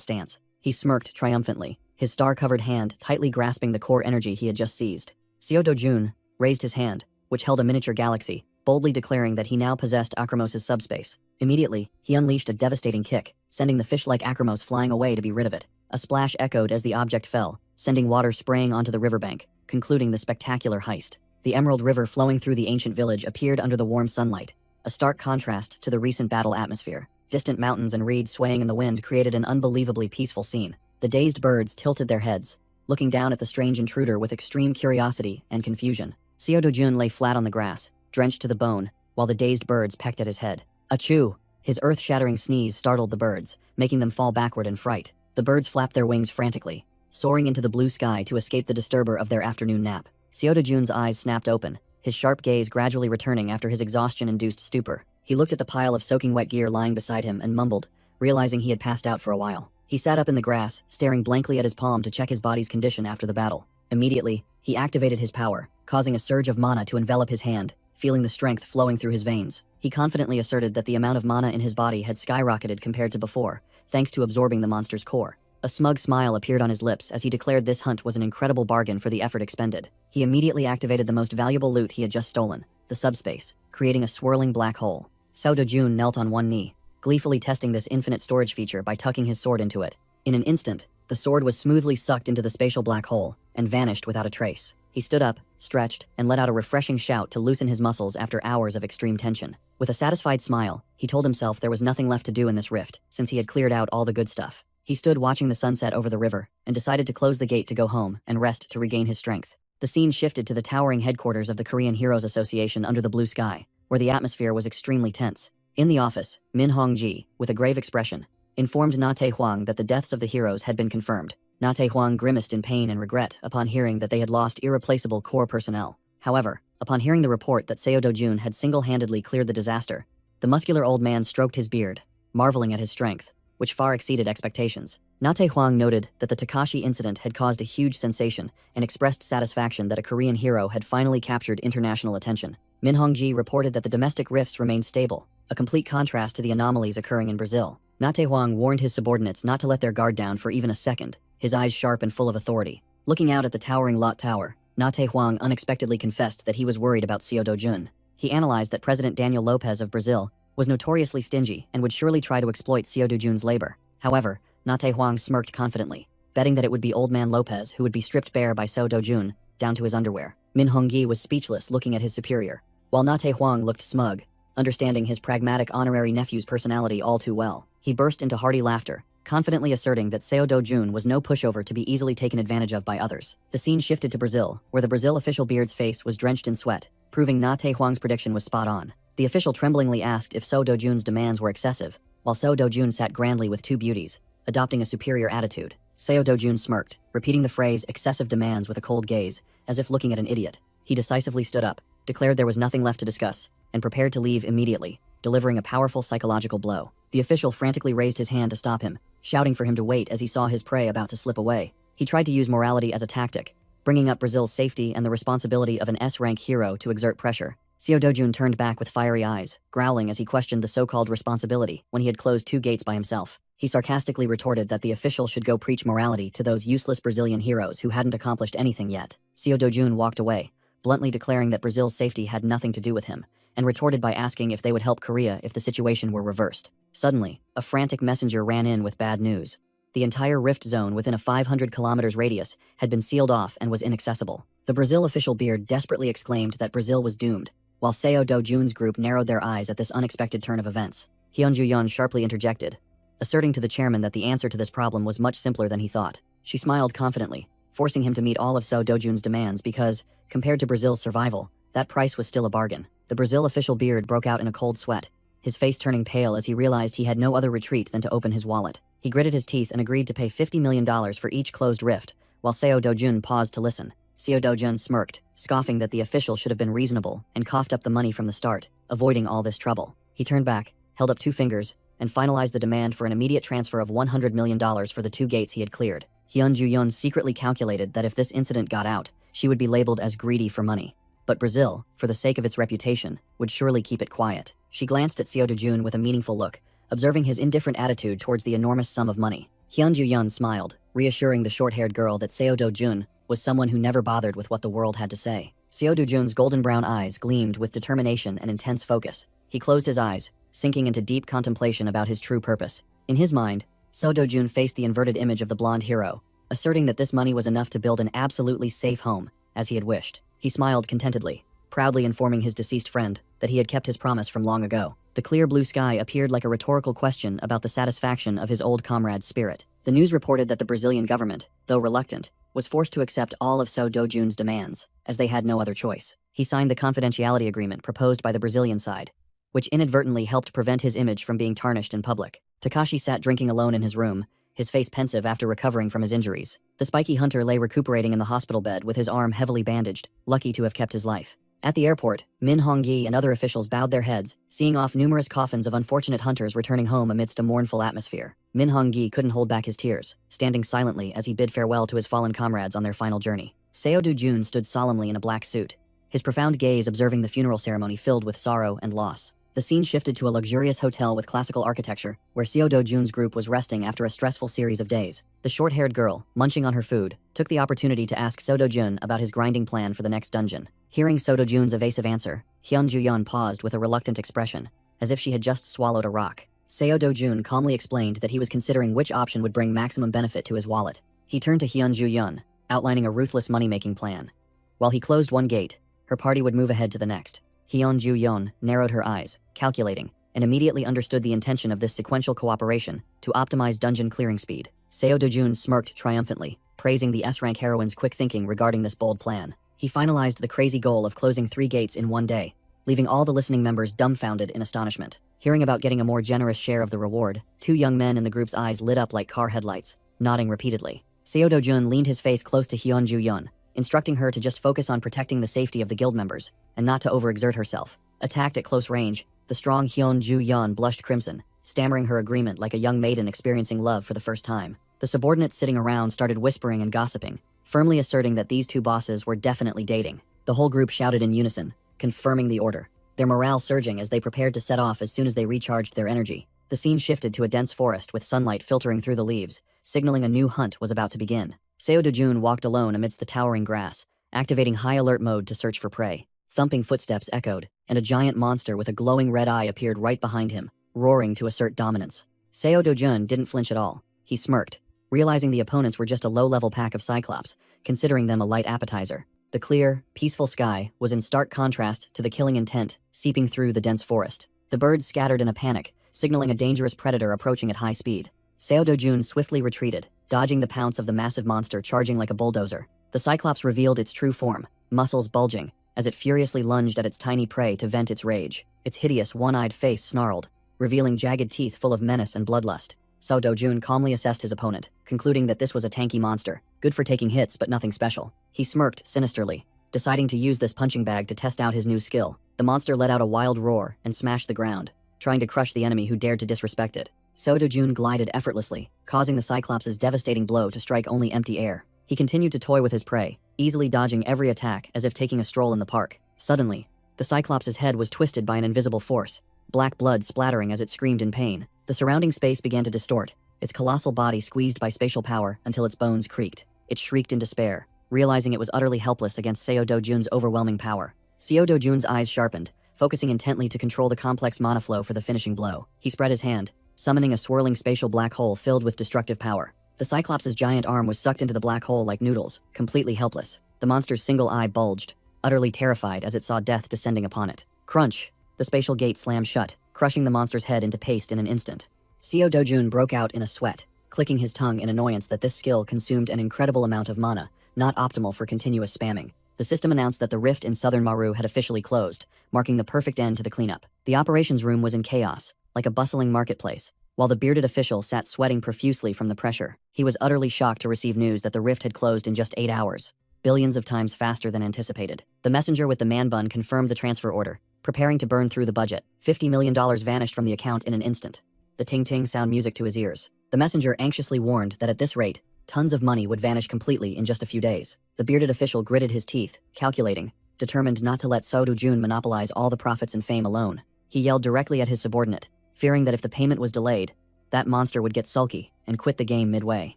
Speaker 1: stance. He smirked triumphantly, his star-covered hand tightly grasping the core energy he had just seized. Seo Dojun raised his hand, which held a miniature galaxy, boldly declaring that he now possessed Akramos' subspace. Immediately, he unleashed a devastating kick, sending the fish-like Akramos flying away to be rid of it. A splash echoed as the object fell, sending water spraying onto the riverbank, concluding the spectacular heist. The Emerald River flowing through the ancient village appeared under the warm sunlight, a stark contrast to the recent battle atmosphere. Distant mountains and reeds swaying in the wind created an unbelievably peaceful scene. The dazed birds tilted their heads, looking down at the strange intruder with extreme curiosity and confusion. Seo Dojun lay flat on the grass, drenched to the bone, while the dazed birds pecked at his head. Achoo! His earth-shattering sneeze startled the birds, making them fall backward in fright. The birds flapped their wings frantically, soaring into the blue sky to escape the disturber of their afternoon nap. Seo Dojun's eyes snapped open, his sharp gaze gradually returning after his exhaustion-induced stupor. He looked at the pile of soaking wet gear lying beside him and mumbled, realizing he had passed out for a while. He sat up in the grass, staring blankly at his palm to check his body's condition after the battle. Immediately, he activated his power, causing a surge of mana to envelop his hand, feeling the strength flowing through his veins. He confidently asserted that the amount of mana in his body had skyrocketed compared to before, thanks to absorbing the monster's core. A smug smile appeared on his lips as he declared this hunt was an incredible bargain for the effort expended. He immediately activated the most valuable loot he had just stolen, the subspace, creating a swirling black hole. Seo Dojun knelt on one knee, gleefully testing this infinite storage feature by tucking his sword into it. In an instant, the sword was smoothly sucked into the spatial black hole and vanished without a trace. He stood up, stretched, and let out a refreshing shout to loosen his muscles after hours of extreme tension. With a satisfied smile, he told himself there was nothing left to do in this rift, since he had cleared out all the good stuff. He stood watching the sunset over the river and decided to close the gate to go home and rest to regain his strength. The scene shifted to the towering headquarters of the Korean Heroes Association under the blue sky, where the atmosphere was extremely tense. In the office, Min Hongji, with a grave expression, informed Na Tae-hwang that the deaths of the heroes had been confirmed. Na Tae-hwang grimaced in pain and regret upon hearing that they had lost irreplaceable core personnel. However, upon hearing the report that Seo Dojun had single-handedly cleared the disaster, the muscular old man stroked his beard, marveling at his strength, which far exceeded expectations. Na Tae-hwang noted that the Takashi incident had caused a huge sensation and expressed satisfaction that a Korean hero had finally captured international attention. Min Hongji reported that the domestic rifts remained stable, a complete contrast to the anomalies occurring in Brazil. Na Tae-hwang warned his subordinates not to let their guard down for even a second, his eyes sharp and full of authority. Looking out at the towering Lot Tower, Na Tae-hwang unexpectedly confessed that he was worried about Seo Dojun. He analyzed that President Daniel Lopez of Brazil was notoriously stingy and would surely try to exploit Seo Dojun's labor. However, Na Tae-hwang smirked confidently, betting that it would be Old Man Lopez who would be stripped bare by Seo Dojun, down to his underwear. Min Hongyi was speechless looking at his superior, while Na Tae-hwang looked smug, understanding his pragmatic honorary nephew's personality all too well. He burst into hearty laughter, confidently asserting that Seo Dojun was no pushover to be easily taken advantage of by others. The scene shifted to Brazil, where the Brazil official Beard's face was drenched in sweat, proving Na Tae-hwang's prediction was spot on. The official tremblingly asked if Seo Dojun's demands were excessive, while Seo Dojun sat grandly with two beauties, adopting a superior attitude. Seo Dojun smirked, repeating the phrase excessive demands with a cold gaze, as if looking at an idiot. He decisively stood up, declared there was nothing left to discuss, and prepared to leave immediately, delivering a powerful psychological blow. The official frantically raised his hand to stop him, shouting for him to wait as he saw his prey about to slip away. He tried to use morality as a tactic, bringing up Brazil's safety and the responsibility of an S-rank hero to exert pressure. Seo Dojun turned back with fiery eyes, growling as he questioned the so-called responsibility when he had closed two gates by himself. He sarcastically retorted that the official should go preach morality to those useless Brazilian heroes who hadn't accomplished anything yet. Seo Dojun walked away, bluntly declaring that Brazil's safety had nothing to do with him, and retorted by asking if they would help Korea if the situation were reversed. Suddenly, a frantic messenger ran in with bad news. The entire rift zone within a 500 kilometers radius had been sealed off and was inaccessible. The Brazil official Beard desperately exclaimed that Brazil was doomed, while Seo Dojun's group narrowed their eyes at this unexpected turn of events. Hyunju-yeon sharply interjected, asserting to the chairman that the answer to this problem was much simpler than he thought. She smiled confidently, forcing him to meet all of Seo Dojun's demands because, compared to Brazil's survival, that price was still a bargain. The Brazil official Beard broke out in a cold sweat, his face turning pale as he realized he had no other retreat than to open his wallet. He gritted his teeth and agreed to pay $50 million for each closed rift, while Seo Dojun paused to listen. Seo Dojun smirked, scoffing that the official should have been reasonable, and coughed up the money from the start, avoiding all this trouble. He turned back, held up two fingers, and finalized the demand for an immediate transfer of $100 million for the two gates he had cleared. Hyun Ju-yeon secretly calculated that if this incident got out, she would be labeled as greedy for money. but Brazil, for the sake of its reputation, would surely keep it quiet. She glanced at Seo Do-jun with a meaningful look, observing his indifferent attitude towards the enormous sum of money. Hyun Ju-yeon smiled, reassuring the short-haired girl that Seo Do-jun was someone who never bothered with what the world had to say. Seo Do-jun's golden brown eyes gleamed with determination and intense focus. He closed his eyes, sinking into deep contemplation about his true purpose. In his mind, Seo Do-jun faced the inverted image of the blonde hero, asserting that this money was enough to build an absolutely safe home, as he had wished. He smiled contentedly, proudly informing his deceased friend that he had kept his promise from long ago. The clear blue sky appeared like a rhetorical question about the satisfaction of his old comrade's spirit. The news reported that the Brazilian government, though reluctant, was forced to accept all of Seo Do-jun's demands, as they had no other choice. He signed the confidentiality agreement proposed by the Brazilian side, which inadvertently helped prevent his image from being tarnished in public. Takashi sat drinking alone in his room, his face pensive after recovering from his injuries. The spiky hunter lay recuperating in the hospital bed with his arm heavily bandaged, lucky to have kept his life. At the airport, Min Hong-gi and other officials bowed their heads, seeing off numerous coffins of unfortunate hunters returning home amidst a mournful atmosphere. Min Hong-gi couldn't hold back his tears, standing silently as he bid farewell to his fallen comrades on their final journey. Seo Do-jun stood solemnly in a black suit, his profound gaze observing the funeral ceremony filled with sorrow and loss. The scene shifted to a luxurious hotel with classical architecture, where Seo Do-jun's group was resting after a stressful series of days. The short-haired girl, munching on her food, took the opportunity to ask Seo Do-jun about his grinding plan for the next dungeon. Hearing Seo Do-jun's evasive answer, Hyun Ju-yeon paused with a reluctant expression, as if she had just swallowed a rock. Seo Do-jun calmly explained that he was considering which option would bring maximum benefit to his wallet. He turned to Hyun Ju-yeon, outlining a ruthless money-making plan. While he closed one gate, her party would move ahead to the next. Hyun Ju-yeon narrowed her eyes, calculating, and immediately understood the intention of this sequential cooperation to optimize dungeon clearing speed. Seo Do-jun smirked triumphantly, praising the S-rank heroine's quick thinking regarding this bold plan. He finalized the crazy goal of closing 3 gates in one day, leaving all the listening members dumbfounded in astonishment. Hearing about getting a more generous share of the reward, 2 young men in the group's eyes lit up like car headlights, nodding repeatedly. Seo Do-jun leaned his face close to Hyun Ju-yeon, instructing her to just focus on protecting the safety of the guild members, and not to overexert herself. Attacked at close range, the strong Hyun Ju-yeon blushed crimson, stammering her agreement like a young maiden experiencing love for the first time. The subordinates sitting around started whispering and gossiping, firmly asserting that these 2 bosses were definitely dating. The whole group shouted in unison, confirming the order, their morale surging as they prepared to set off as soon as they recharged their energy. The scene shifted to a dense forest with sunlight filtering through the leaves, signaling a new hunt was about to begin. Seo Do-jun walked alone amidst the towering grass, activating high alert mode to search for prey. Thumping footsteps echoed, and a giant monster with a glowing red eye appeared right behind him, roaring to assert dominance. Seo Do-jun didn't flinch at all. He smirked, realizing the opponents were just a low-level pack of cyclops, considering them a light appetizer. The clear, peaceful sky was in stark contrast to the killing intent seeping through the dense forest. The birds scattered in a panic, signaling a dangerous predator approaching at high speed. Seo Do-jun swiftly retreated, dodging the pounce of the massive monster charging like a bulldozer. The cyclops revealed its true form, muscles bulging, as it furiously lunged at its tiny prey to vent its rage. Its hideous one-eyed face snarled, revealing jagged teeth full of menace and bloodlust. Seo Do-jun calmly assessed his opponent, concluding that this was a tanky monster, good for taking hits but nothing special. He smirked sinisterly, deciding to use this punching bag to test out his new skill. The monster let out a wild roar and smashed the ground, trying to crush the enemy who dared to disrespect it. Seo Do-jun glided effortlessly, causing the Cyclops' devastating blow to strike only empty air. He continued to toy with his prey, easily dodging every attack as if taking a stroll in the park. Suddenly, the Cyclops' head was twisted by an invisible force, black blood splattering as it screamed in pain. The surrounding space began to distort, its colossal body squeezed by spatial power until its bones creaked. It shrieked in despair, realizing it was utterly helpless against Seo Do-jun's overwhelming power. Seo Do-jun's eyes sharpened, focusing intently to control the complex mana flow for the finishing blow. He spread his hand, summoning a swirling spatial black hole filled with destructive power. The Cyclops' giant arm was sucked into the black hole like noodles, completely helpless. The monster's single eye bulged, utterly terrified as it saw death descending upon it. Crunch! The spatial gate slammed shut, crushing the monster's head into paste in an instant. Seo Do-jun broke out in a sweat, clicking his tongue in annoyance that this skill consumed an incredible amount of mana, not optimal for continuous spamming. The system announced that the rift in southern Maru had officially closed, marking the perfect end to the cleanup. The operations room was in chaos, like a bustling marketplace, while the bearded official sat sweating profusely from the pressure. He was utterly shocked to receive news that the rift had closed in just 8 hours, billions of times faster than anticipated. The messenger with the man bun confirmed the transfer order, preparing to burn through the budget. $50 million vanished from the account in an instant, the ting-ting sound music to his ears. The messenger anxiously warned that at this rate, tons of money would vanish completely in just a few days. The bearded official gritted his teeth, calculating, determined not to let Seo Do-jun monopolize all the profits and fame alone. He yelled directly at his subordinate, fearing that if the payment was delayed, that monster would get sulky and quit the game midway.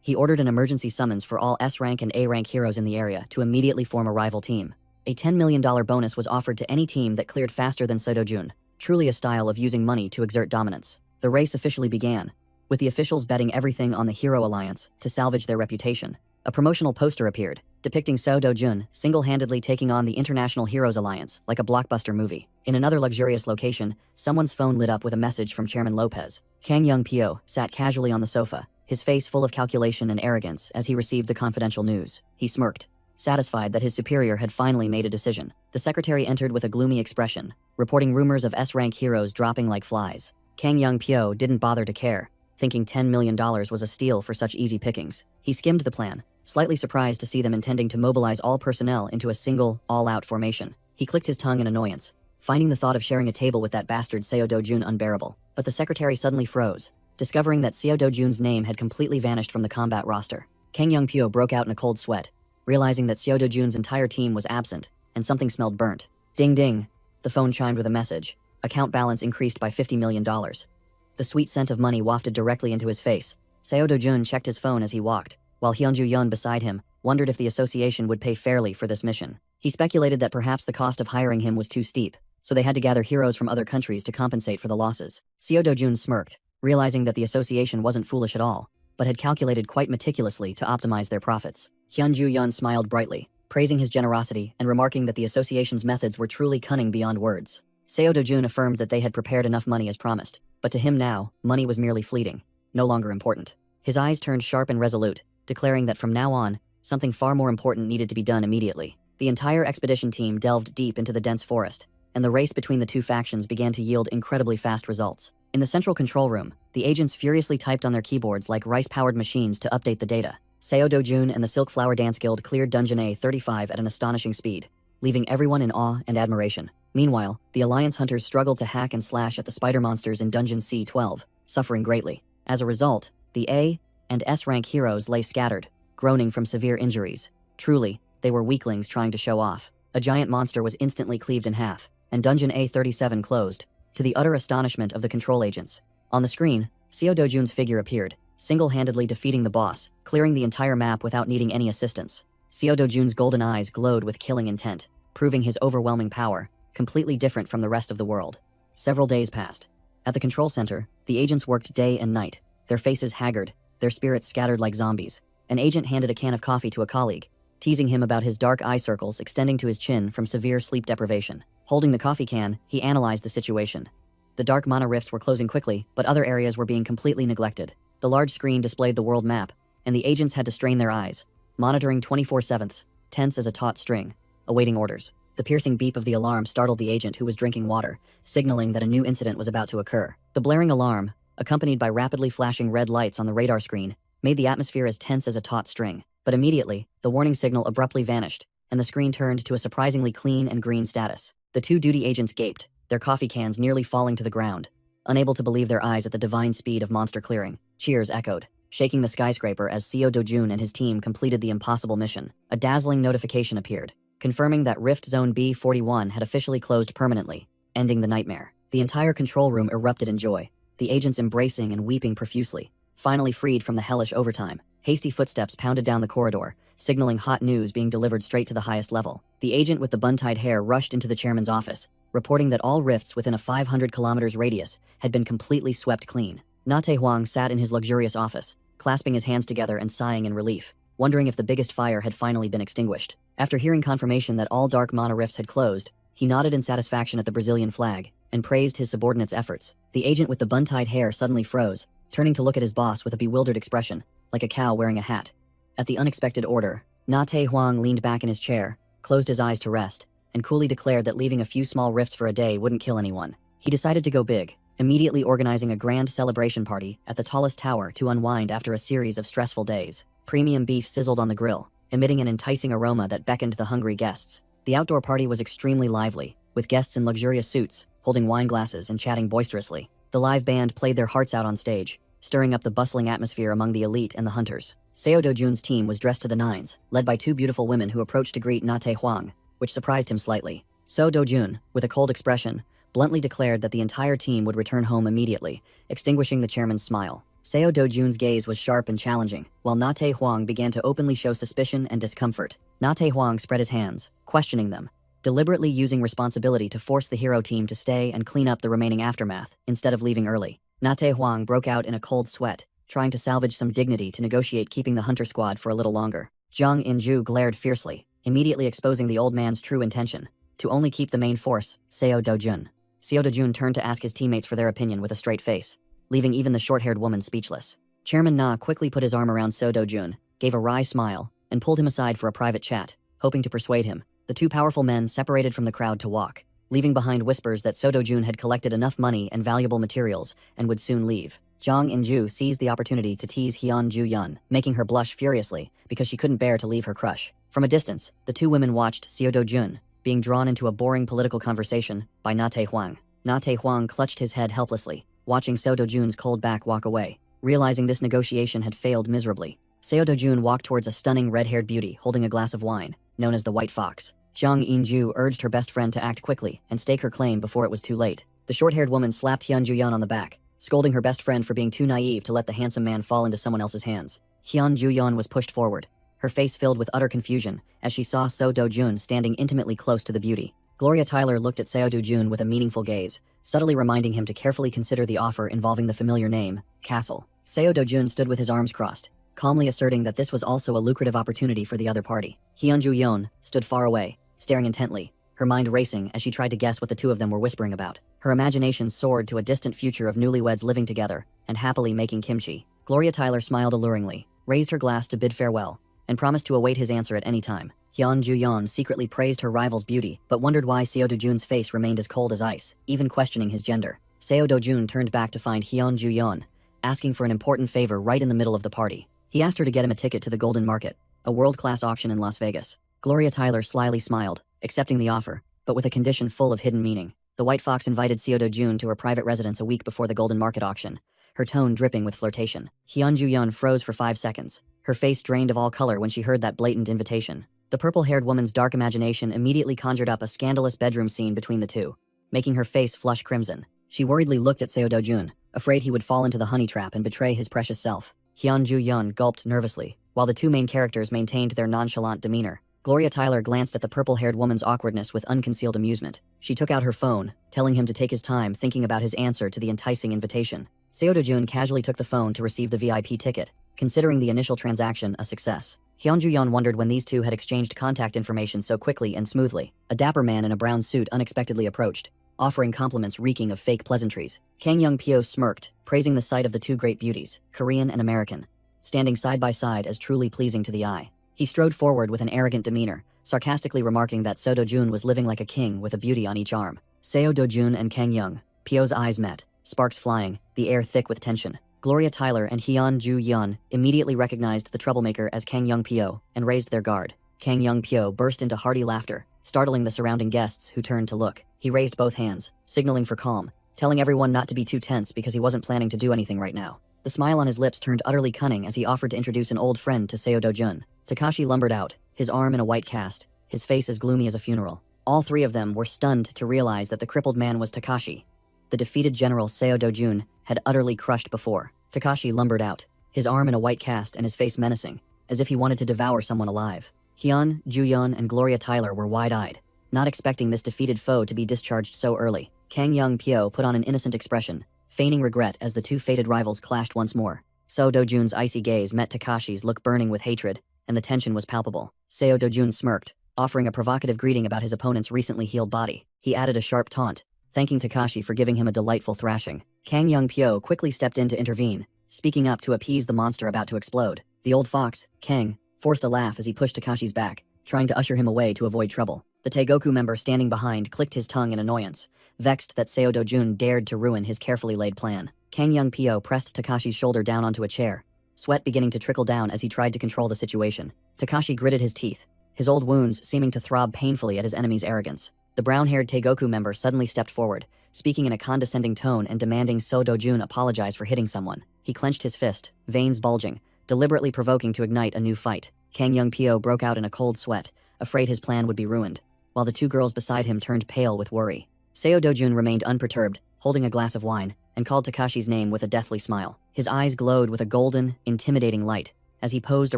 Speaker 1: He ordered an emergency summons for all S-rank and A-rank heroes in the area to immediately form a rival team. A $10 million bonus was offered to any team that cleared faster than Seo Do-jun, truly a style of using money to exert dominance. The race officially began, with the officials betting everything on the Hero Alliance to salvage their reputation. A promotional poster appeared, depicting Seo Do-jun single-handedly taking on the International Heroes Alliance like a blockbuster movie. In another luxurious location, someone's phone lit up with a message from Chairman Lopez. Kang Young-pyo sat casually on the sofa, his face full of calculation and arrogance as he received the confidential news. He smirked, satisfied that his superior had finally made a decision. The secretary entered with a gloomy expression, reporting rumors of S-rank heroes dropping like flies. Kang Young-pyo didn't bother to care, thinking $10 million was a steal for such easy pickings. He skimmed the plan, slightly surprised to see them intending to mobilize all personnel into a single, all-out formation. He clicked his tongue in annoyance, finding the thought of sharing a table with that bastard Seo Do-jun unbearable. But the secretary suddenly froze, discovering that Seo Do-jun's name had completely vanished from the combat roster. Kang Young-pyo broke out in a cold sweat, realizing that Seo Do-jun's entire team was absent, and something smelled burnt. Ding ding, the phone chimed with a message. Account balance increased by $50 million. The sweet scent of money wafted directly into his face. Seo Do-jun checked his phone as he walked, while Hyunju-yeon beside him wondered if the association would pay fairly for this mission. He speculated that perhaps the cost of hiring him was too steep, so they had to gather heroes from other countries to compensate for the losses. Seo Do-jun smirked, realizing that the association wasn't foolish at all, but had calculated quite meticulously to optimize their profits. Hyunju-yeon smiled brightly, praising his generosity and remarking that the association's methods were truly cunning beyond words. Seo Do-jun affirmed that they had prepared enough money as promised, but to him now, money was merely fleeting, no longer important. His eyes turned sharp and resolute, declaring that from now on, something far more important needed to be done immediately. The entire expedition team delved deep into the dense forest, and the race between the two factions began to yield incredibly fast results. In the central control room, the agents furiously typed on their keyboards like rice-powered machines to update the data. Seo Do-jun and the Silk Flower Dance Guild cleared Dungeon A35 at an astonishing speed, leaving everyone in awe and admiration. Meanwhile, the Alliance hunters struggled to hack and slash at the spider monsters in Dungeon C12, suffering greatly. As a result, the A and S-rank heroes lay scattered, groaning from severe injuries. Truly, they were weaklings trying to show off. A giant monster was instantly cleaved in half, and Dungeon A37 closed, to the utter astonishment of the control agents. On the screen, Seo Do-jun's figure appeared, single-handedly defeating the boss, clearing the entire map without needing any assistance. Seo Do-jun's golden eyes glowed with killing intent, proving his overwhelming power, completely different from the rest of the world. Several days passed. At the control center, the agents worked day and night, their faces haggard, their spirits scattered like zombies. An agent handed a can of coffee to a colleague, teasing him about his dark eye circles extending to his chin from severe sleep deprivation. Holding the coffee can, he analyzed the situation. The dark mana rifts were closing quickly, but other areas were being completely neglected. The large screen displayed the world map, and the agents had to strain their eyes, monitoring 24/7, tense as a taut string, awaiting orders. The piercing beep of the alarm startled the agent who was drinking water, signaling that a new incident was about to occur. The blaring alarm, accompanied by rapidly flashing red lights on the radar screen, made the atmosphere as tense as a taut string. But immediately, the warning signal abruptly vanished, and the screen turned to a surprisingly clean and green status. The two duty agents gaped, their coffee cans nearly falling to the ground, unable to believe their eyes at the divine speed of monster clearing. Cheers echoed, shaking the skyscraper as Seo Do-jun and his team completed the impossible mission. A dazzling notification appeared, confirming that Rift Zone B41 had officially closed permanently, ending the nightmare. The entire control room erupted in joy, the agents embracing and weeping profusely, finally freed from the hellish overtime. Hasty footsteps pounded down the corridor, signaling hot news being delivered straight to the highest level. The agent with the bun-tied hair rushed into the chairman's office, reporting that all rifts within a 500 kilometers radius had been completely swept clean. Na Tae-hwang sat in his luxurious office, clasping his hands together and sighing in relief, wondering if the biggest fire had finally been extinguished. After hearing confirmation that all dark mana rifts had closed, he nodded in satisfaction at the Brazilian flag and praised his subordinates' efforts. The agent with the bun-tied hair suddenly froze, turning to look at his boss with a bewildered expression, like a cow wearing a hat. At the unexpected order, Na Tae-hwang leaned back in his chair, closed his eyes to rest, and coolly declared that leaving a few small rifts for a day wouldn't kill anyone. He decided to go big, immediately organizing a grand celebration party at the tallest tower to unwind after a series of stressful days. Premium beef sizzled on the grill, emitting an enticing aroma that beckoned the hungry guests. The outdoor party was extremely lively, with guests in luxurious suits, holding wine glasses and chatting boisterously. The live band played their hearts out on stage, stirring up the bustling atmosphere among the elite and the hunters. Seo Do-jun's team was dressed to the nines, led by two beautiful women who approached to greet Na Tae-hwang, which surprised him slightly. So Do-jun, with a cold expression, bluntly declared that the entire team would return home immediately, extinguishing the chairman's smile. Seo Do-jun's gaze was sharp and challenging, while Na Tae-hwang began to openly show suspicion and discomfort. Na Tae-hwang spread his hands, questioning them, deliberately using responsibility to force the hero team to stay and clean up the remaining aftermath, instead of leaving early. Na Tae-hwang broke out in a cold sweat, trying to salvage some dignity to negotiate keeping the hunter squad for a little longer. Jung In-ju glared fiercely, immediately exposing the old man's true intention, to only keep the main force, Seo Do-jun. Seo Do-jun turned to ask his teammates for their opinion with a straight face, leaving even the short-haired woman speechless. Chairman Na quickly put his arm around Seo Do-jun, gave a wry smile, and pulled him aside for a private chat, hoping to persuade him. The two powerful men separated from the crowd to walk, leaving behind whispers that Seo Do-jun had collected enough money and valuable materials and would soon leave. Jang In-ju seized the opportunity to tease Hyun Ju-yeon, making her blush furiously because she couldn't bear to leave her crush. From a distance, the two women watched Seo Do-jun being drawn into a boring political conversation by Na Tae-hwang. Na Tae-hwang clutched his head helplessly, watching Seo Do-jun's cold back walk away, realizing this negotiation had failed miserably. Seo Do-jun walked towards a stunning red-haired beauty holding a glass of wine, known as the White Fox. Jang In-ju urged her best friend to act quickly and stake her claim before it was too late. The short-haired woman slapped Hyun Ju-yeon on the back, scolding her best friend for being too naive to let the handsome man fall into someone else's hands. Hyun Ju-yeon was pushed forward, her face filled with utter confusion as she saw Seo Do-jun standing intimately close to the beauty. Gloria Tyler looked at Seo Do-jun with a meaningful gaze, subtly reminding him to carefully consider the offer involving the familiar name, Castle. Seo Do-jun stood with his arms crossed, calmly asserting that this was also a lucrative opportunity for the other party. Hyun Ju-yeon stood far away, staring intently, her mind racing as she tried to guess what the two of them were whispering about. Her imagination soared to a distant future of newlyweds living together and happily making kimchi. Gloria Tyler smiled alluringly, raised her glass to bid farewell, and promised to await his answer at any time. Hyun Ju-yeon secretly praised her rival's beauty, but wondered why Seo Do-jun's face remained as cold as ice, even questioning his gender. Seo Do-jun turned back to find Hyun Ju-yeon, asking for an important favor right in the middle of the party. He asked her to get him a ticket to the Golden Market, a world-class auction in Las Vegas. Gloria Tyler slyly smiled, accepting the offer, but with a condition full of hidden meaning. The White Fox invited Seo Do-jun to her private residence a week before the Golden Market auction, her tone dripping with flirtation. Hyun Ju-yeon froze for 5 seconds, her face drained of all color when she heard that blatant invitation. The purple-haired woman's dark imagination immediately conjured up a scandalous bedroom scene between the two, making her face flush crimson. She worriedly looked at Seo Do-jun, afraid he would fall into the honey trap and betray his precious self. Hyun Ju-yeon gulped nervously, while the two main characters maintained their nonchalant demeanor. Gloria Tyler glanced at the purple-haired woman's awkwardness with unconcealed amusement. She took out her phone, telling him to take his time thinking about his answer to the enticing invitation. Seo Do-jun casually took the phone to receive the VIP ticket, considering the initial transaction a success. Hyun Ju-yeon wondered when these two had exchanged contact information so quickly and smoothly. A dapper man in a brown suit unexpectedly approached, offering compliments reeking of fake pleasantries. Kang Young-pyo smirked, praising the sight of the two great beauties, Korean and American, standing side by side as truly pleasing to the eye. He strode forward with an arrogant demeanor, sarcastically remarking that Seo Do-jun was living like a king with a beauty on each arm. Seo Do-jun and Kang Young-pyo's eyes met, sparks flying, the air thick with tension. Gloria Tyler and Hyun Ju-yeon immediately recognized the troublemaker as Kang Young-pyo and raised their guard. Kang Young-pyo burst into hearty laughter, startling the surrounding guests who turned to look. He raised both hands, signaling for calm, telling everyone not to be too tense because he wasn't planning to do anything right now. The smile on his lips turned utterly cunning as he offered to introduce an old friend to Seo Do-jun. Takashi lumbered out, his arm in a white cast, his face as gloomy as a funeral. All three of them were stunned to realize that the crippled man was Takashi, the defeated general Seo Do-jun had utterly crushed before. Takashi lumbered out, his arm in a white cast and his face menacing, as if he wanted to devour someone alive. Hyun, Ju-yeon, and Gloria Tyler were wide-eyed, not expecting this defeated foe to be discharged so early. Kang Young-pyo put on an innocent expression, feigning regret as the two fated rivals clashed once more. Seo Do-jun's icy gaze met Takashi's look burning with hatred, and the tension was palpable. Seo Do-jun smirked, offering a provocative greeting about his opponent's recently healed body. He added a sharp taunt, thanking Takashi for giving him a delightful thrashing. Kang Young-pyo quickly stepped in to intervene, speaking up to appease the monster about to explode. The old fox, Kang, forced a laugh as he pushed Takashi's back, trying to usher him away to avoid trouble. The Taegoku member standing behind clicked his tongue in annoyance, vexed that Seo Do-jun dared to ruin his carefully laid plan. Kang Young-pyo pressed Takashi's shoulder down onto a chair, sweat beginning to trickle down as he tried to control the situation. Takashi gritted his teeth, his old wounds seeming to throb painfully at his enemy's arrogance. The brown-haired Taegoku member suddenly stepped forward, speaking in a condescending tone and demanding Seo Do-jun apologize for hitting someone. He clenched his fist, veins bulging, deliberately provoking to ignite a new fight. Kang Young-pyo broke out in a cold sweat, afraid his plan would be ruined. while the two girls beside him turned pale with worry. Seo Dojun remained unperturbed, holding a glass of wine, and called Takashi's name with a deathly smile. His eyes glowed with a golden, intimidating light, as he posed a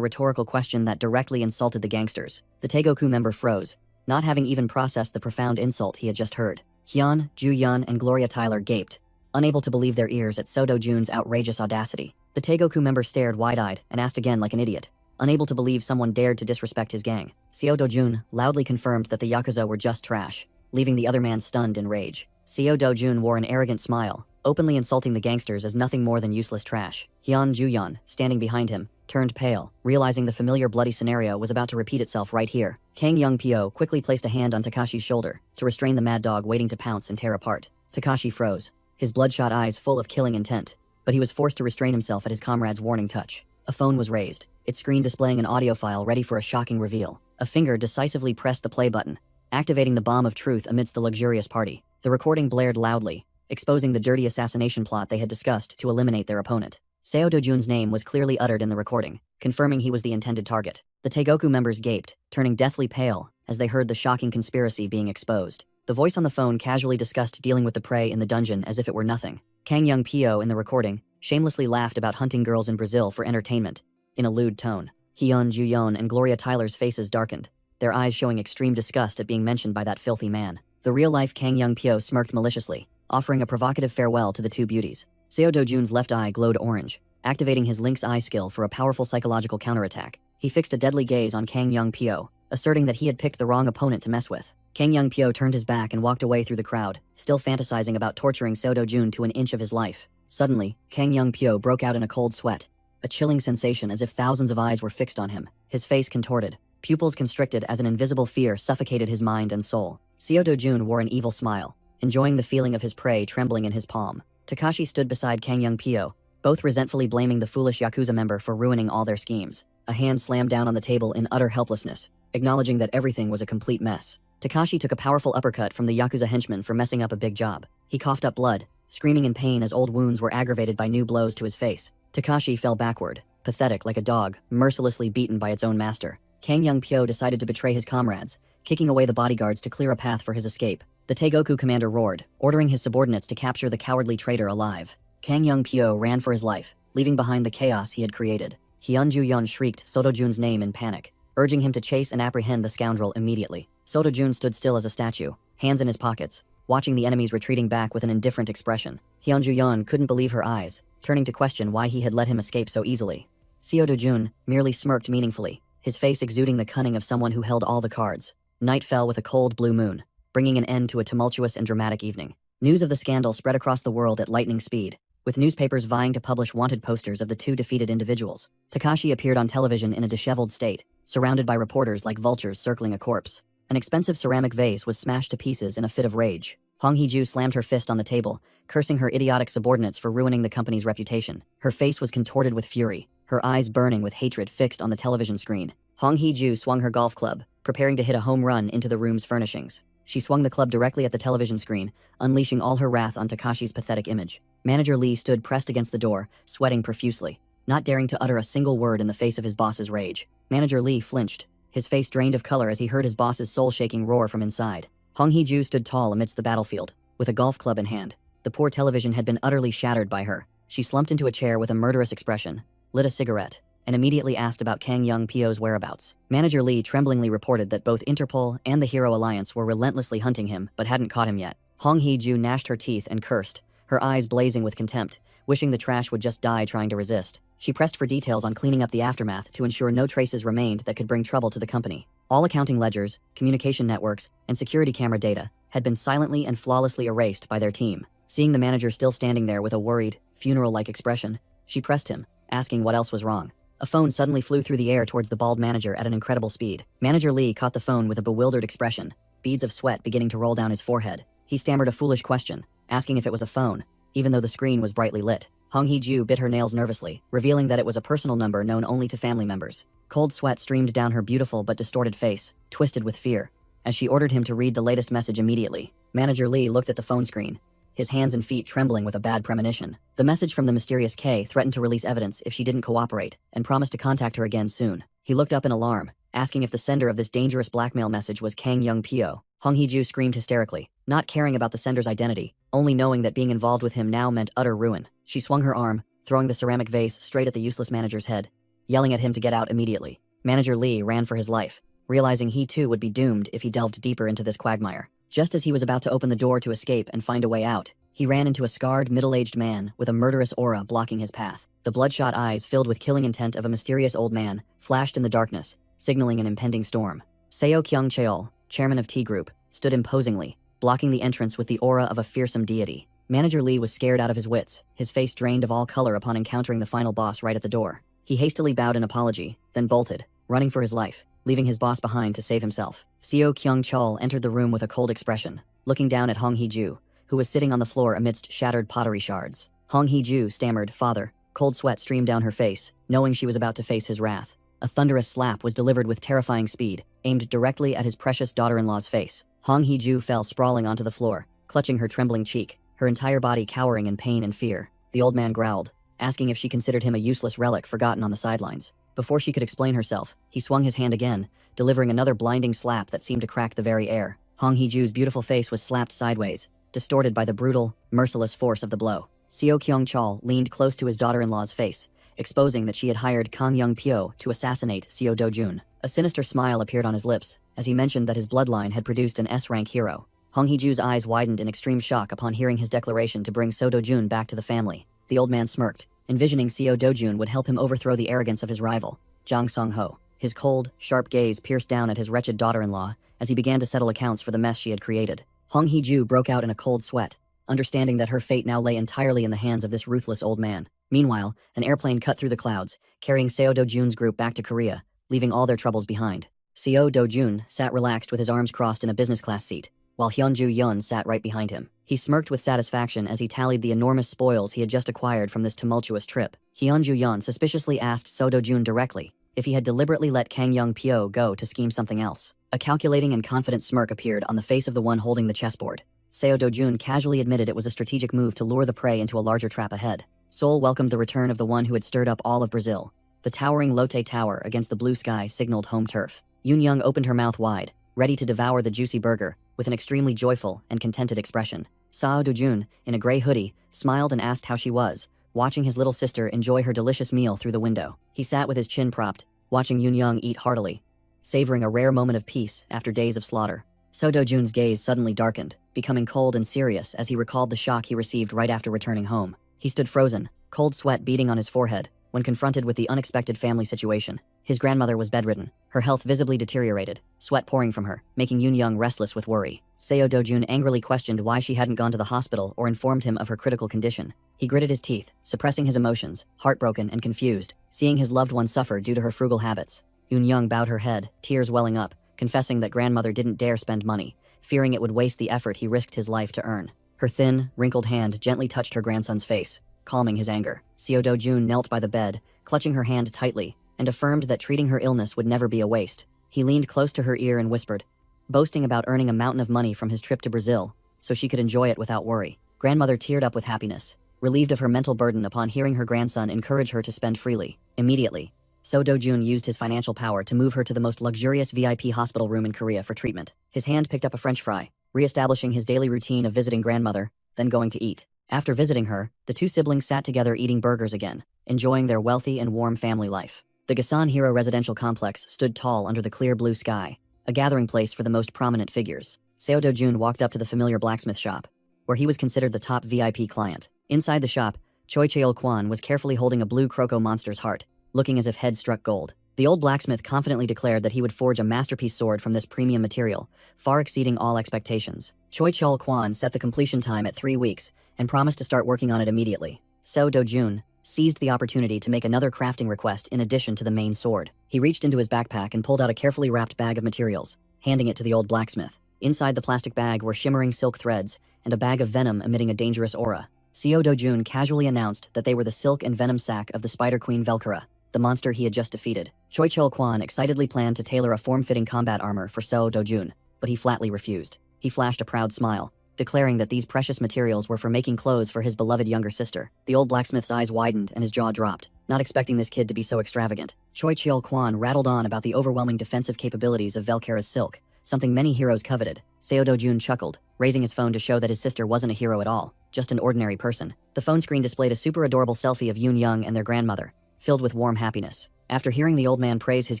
Speaker 1: rhetorical question that directly insulted the gangsters. The Taegoku member froze, not having even processed the profound insult he had just heard. Hyun, Ju-yeon, and Gloria Tyler gaped, unable to believe their ears at Seo Dojun's outrageous audacity. The Taegoku member stared wide-eyed and asked again like an idiot, unable to believe someone dared to disrespect his gang. Seo Dojun loudly confirmed that the Yakuza were just trash, leaving the other man stunned in rage. Seo Dojun wore an arrogant smile, openly insulting the gangsters as nothing more than useless trash. Hyun Ju-yeon, standing behind him, turned pale, realizing the familiar bloody scenario was about to repeat itself right here. Kang Young-pyo quickly placed a hand on Takashi's shoulder to restrain the mad dog waiting to pounce and tear apart. Takashi froze, his bloodshot eyes full of killing intent, but he was forced to restrain himself at his comrade's warning touch. A phone was raised, its screen displaying an audio file ready for a shocking reveal. A finger decisively pressed the play button, activating the bomb of truth amidst the luxurious party. The recording blared loudly, exposing the dirty assassination plot they had discussed to eliminate their opponent. Seo Dojun's name was clearly uttered in the recording, confirming he was the intended target. The Taegoku members gaped, turning deathly pale as they heard the shocking conspiracy being exposed. The voice on the phone casually discussed dealing with the prey in the dungeon as if it were nothing. Kang Young-pyo in the recording shamelessly laughed about hunting girls in Brazil for entertainment, in a lewd tone. Hyun Ju-yeon and Gloria Tyler's faces darkened, their eyes showing extreme disgust at being mentioned by that filthy man. The real-life Kang Young-pyo smirked maliciously, offering a provocative farewell to the two beauties. Seo Dojun's left eye glowed orange, activating his lynx eye skill for a powerful psychological counterattack. He fixed a deadly gaze on Kang Young-pyo, asserting that he had picked the wrong opponent to mess with. Kang Young-pyo turned his back and walked away through the crowd, still fantasizing about torturing Seo Dojun to an inch of his life. Suddenly, Kang Young-pyo broke out in a cold sweat, a chilling sensation as if thousands of eyes were fixed on him. His face contorted, pupils constricted as an invisible fear suffocated his mind and soul. Seo Dojun wore an evil smile, enjoying the feeling of his prey trembling in his palm. Takashi stood beside Kang Young-pyo, both resentfully blaming the foolish Yakuza member for ruining all their schemes. A hand slammed down on the table in utter helplessness, acknowledging that everything was a complete mess. Takashi took a powerful uppercut from the Yakuza henchman for messing up a big job. He coughed up blood, screaming in pain as old wounds were aggravated by new blows to his face. Takashi fell backward, pathetic like a dog, mercilessly beaten by its own master. Kang Young-pyo decided to betray his comrades, kicking away the bodyguards to clear a path for his escape. The Taegoku commander roared, ordering his subordinates to capture the cowardly traitor alive. Kang Young-pyo ran for his life, leaving behind the chaos he had created. Hyun Ju-yeon shrieked Seo Dojun's name in panic, urging him to chase and apprehend the scoundrel immediately. Seo Dojun stood still as a statue, hands in his pockets, watching the enemies retreating back with an indifferent expression. Hyun Ju-yeon couldn't believe her eyes, turning to question why he had let him escape so easily. Seo Dojun merely smirked meaningfully, his face exuding the cunning of someone who held all the cards. Night fell with a cold blue moon, bringing an end to a tumultuous and dramatic evening. News of the scandal spread across the world at lightning speed, with newspapers vying to publish wanted posters of the two defeated individuals. Takashi appeared on television in a disheveled state, surrounded by reporters like vultures circling a corpse. An expensive ceramic vase was smashed to pieces in a fit of rage. Hong Hee-ju slammed her fist on the table, cursing her idiotic subordinates for ruining the company's reputation. Her face was contorted with fury, her eyes burning with hatred fixed on the television screen. Hong Hee-ju swung her golf club, preparing to hit a home run into the room's furnishings. She swung the club directly at the television screen, unleashing all her wrath on Takashi's pathetic image. Manager Lee stood pressed against the door, sweating profusely, not daring to utter a single word in the face of his boss's rage. Manager Lee flinched, his face drained of color as he heard his boss's soul-shaking roar from inside. Hong Hee-ju stood tall amidst the battlefield, with a golf club in hand. The poor television had been utterly shattered by her. She slumped into a chair with a murderous expression, lit a cigarette, and immediately asked about Kang Young-pyo's whereabouts. Manager Lee tremblingly reported that both Interpol and the Hero Alliance were relentlessly hunting him but hadn't caught him yet. Hong Hee-ju gnashed her teeth and cursed, her eyes blazing with contempt, wishing the trash would just die trying to resist. She pressed for details on cleaning up the aftermath to ensure no traces remained that could bring trouble to the company. All accounting ledgers, communication networks, and security camera data had been silently and flawlessly erased by their team. Seeing the manager still standing there with a worried, funeral-like expression, she pressed him, asking what else was wrong. A phone suddenly flew through the air towards the bald manager at an incredible speed. Manager Lee caught the phone with a bewildered expression, beads of sweat beginning to roll down his forehead. He stammered a foolish question, asking if it was a phone, even though the screen was brightly lit. Hong Hee-ju bit her nails nervously, revealing that it was a personal number known only to family members. Cold sweat streamed down her beautiful but distorted face, twisted with fear, as she ordered him to read the latest message immediately. Manager Lee looked at the phone screen, his hands and feet trembling with a bad premonition. The message from the mysterious K threatened to release evidence if she didn't cooperate, and promised to contact her again soon. He looked up in alarm, asking if the sender of this dangerous blackmail message was Kang Young Pyo. Hong Hee-ju screamed hysterically, not caring about the sender's identity, only knowing that being involved with him now meant utter ruin. She swung her arm, throwing the ceramic vase straight at the useless manager's head, yelling at him to get out immediately. Manager Lee ran for his life, realizing he too would be doomed if he delved deeper into this quagmire. Just as he was about to open the door to escape and find a way out, he ran into a scarred, middle-aged man with a murderous aura blocking his path. The bloodshot eyes, filled with killing intent of a mysterious old man, flashed in the darkness, signaling an impending storm. Seo Kyung Cheol, chairman of T Group, stood imposingly, blocking the entrance with the aura of a fearsome deity. Manager Lee was scared out of his wits, his face drained of all color upon encountering the final boss right at the door. He hastily bowed in apology, then bolted, running for his life, leaving his boss behind to save himself. Seo Kyung Cheol entered the room with a cold expression, looking down at Hong Hee-ju, who was sitting on the floor amidst shattered pottery shards. Hong Hee-ju stammered, "Father." Cold sweat streamed down her face, knowing she was about to face his wrath. A thunderous slap was delivered with terrifying speed, aimed directly at his precious daughter-in-law's face. Hong Hee-ju fell sprawling onto the floor, clutching her trembling cheek, her entire body cowering in pain and fear. The old man growled, asking if she considered him a useless relic forgotten on the sidelines. Before she could explain herself, he swung his hand again, delivering another blinding slap that seemed to crack the very air. Hong Hee-ju's beautiful face was slapped sideways, distorted by the brutal, merciless force of the blow. Seo Kyung Cheol leaned close to his daughter-in-law's face, exposing that she had hired Kang Young Pyo to assassinate Seo Do-jun. A sinister smile appeared on his lips as he mentioned that his bloodline had produced an S-rank hero. Hong Hee-ju's eyes widened in extreme shock upon hearing his declaration to bring Seo Do-jun back to the family. The old man smirked, envisioning Seo Do-jun would help him overthrow the arrogance of his rival, Jang Sung-ho. His cold, sharp gaze pierced down at his wretched daughter-in-law as he began to settle accounts for the mess she had created. Hong Hee-ju broke out in a cold sweat, understanding that her fate now lay entirely in the hands of this ruthless old man. Meanwhile, an airplane cut through the clouds, carrying Seo Do-jun's group back to Korea, leaving all their troubles behind. Seo Do-jun sat relaxed with his arms crossed in a business class seat, while Hyunju Yun sat right behind him. He smirked with satisfaction as he tallied the enormous spoils he had just acquired from this tumultuous trip. Hyunju Yun suspiciously asked Seo Do-jun directly if he had deliberately let Kang Young Pyo go to scheme something else. A calculating and confident smirk appeared on the face of the one holding the chessboard. Seo Do-jun casually admitted it was a strategic move to lure the prey into a larger trap ahead. Seoul welcomed the return of the one who had stirred up all of Brazil. The towering Lotte Tower against the blue sky signaled home turf. Yoon Young opened her mouth wide, ready to devour the juicy burger, with an extremely joyful and contented expression. Seo Do-jun, in a gray hoodie, smiled and asked how she was, watching his little sister enjoy her delicious meal through the window. He sat with his chin propped, watching Yoon Young eat heartily, savoring a rare moment of peace after days of slaughter. Seo Do-jun's gaze suddenly darkened, becoming cold and serious as he recalled the shock he received right after returning home. He stood frozen, cold sweat beading on his forehead, when confronted with the unexpected family situation. His grandmother was bedridden, her health visibly deteriorated, sweat pouring from her, making Yoon Young restless with worry. Seo Do-jun angrily questioned why she hadn't gone to the hospital or informed him of her critical condition. He gritted his teeth, suppressing his emotions, heartbroken and confused, seeing his loved one suffer due to her frugal habits. Yoon Young bowed her head, tears welling up, confessing that grandmother didn't dare spend money, fearing it would waste the effort he risked his life to earn. Her thin, wrinkled hand gently touched her grandson's face, calming his anger. Seo Do-jun knelt by the bed, clutching her hand tightly, and affirmed that treating her illness would never be a waste. He leaned close to her ear and whispered, boasting about earning a mountain of money from his trip to Brazil, so she could enjoy it without worry. Grandmother teared up with happiness, relieved of her mental burden upon hearing her grandson encourage her to spend freely. Immediately, Seo Do-jun used his financial power to move her to the most luxurious VIP hospital room in Korea for treatment. His hand picked up a French fry, re-establishing his daily routine of visiting grandmother, then going to eat. After visiting her, the two siblings sat together eating burgers again, enjoying their wealthy and warm family life. The Gasan Hero residential complex stood tall under the clear blue sky, a gathering place for the most prominent figures. Seo Do-jun walked up to the familiar blacksmith shop, where he was considered the top VIP client. Inside the shop, Choi Cheol-kwan was carefully holding a blue croco monster's heart, looking as if head struck gold. The old blacksmith confidently declared that he would forge a masterpiece sword from this premium material, far exceeding all expectations. Choi Cheol-kwan set the completion time at 3 weeks and promised to start working on it immediately. Seo Do-jun seized the opportunity to make another crafting request in addition to the main sword. He reached into his backpack and pulled out a carefully wrapped bag of materials, handing it to the old blacksmith. Inside the plastic bag were shimmering silk threads and a bag of venom emitting a dangerous aura. Seo Do-jun casually announced that they were the silk and venom sac of the Spider Queen Velkara, the monster he had just defeated. Choi Cheol-kwan excitedly planned to tailor a form-fitting combat armor for Seo Do-jun, but he flatly refused. He flashed a proud smile, declaring that these precious materials were for making clothes for his beloved younger sister. The old blacksmith's eyes widened and his jaw dropped, not expecting this kid to be so extravagant. Choi Cheol-kwan rattled on about the overwhelming defensive capabilities of Velcara's silk, something many heroes coveted. Seo Do-jun chuckled, raising his phone to show that his sister wasn't a hero at all, just an ordinary person. The phone screen displayed a super adorable selfie of Yoon Young and their grandmother, filled with warm happiness. After hearing the old man praise his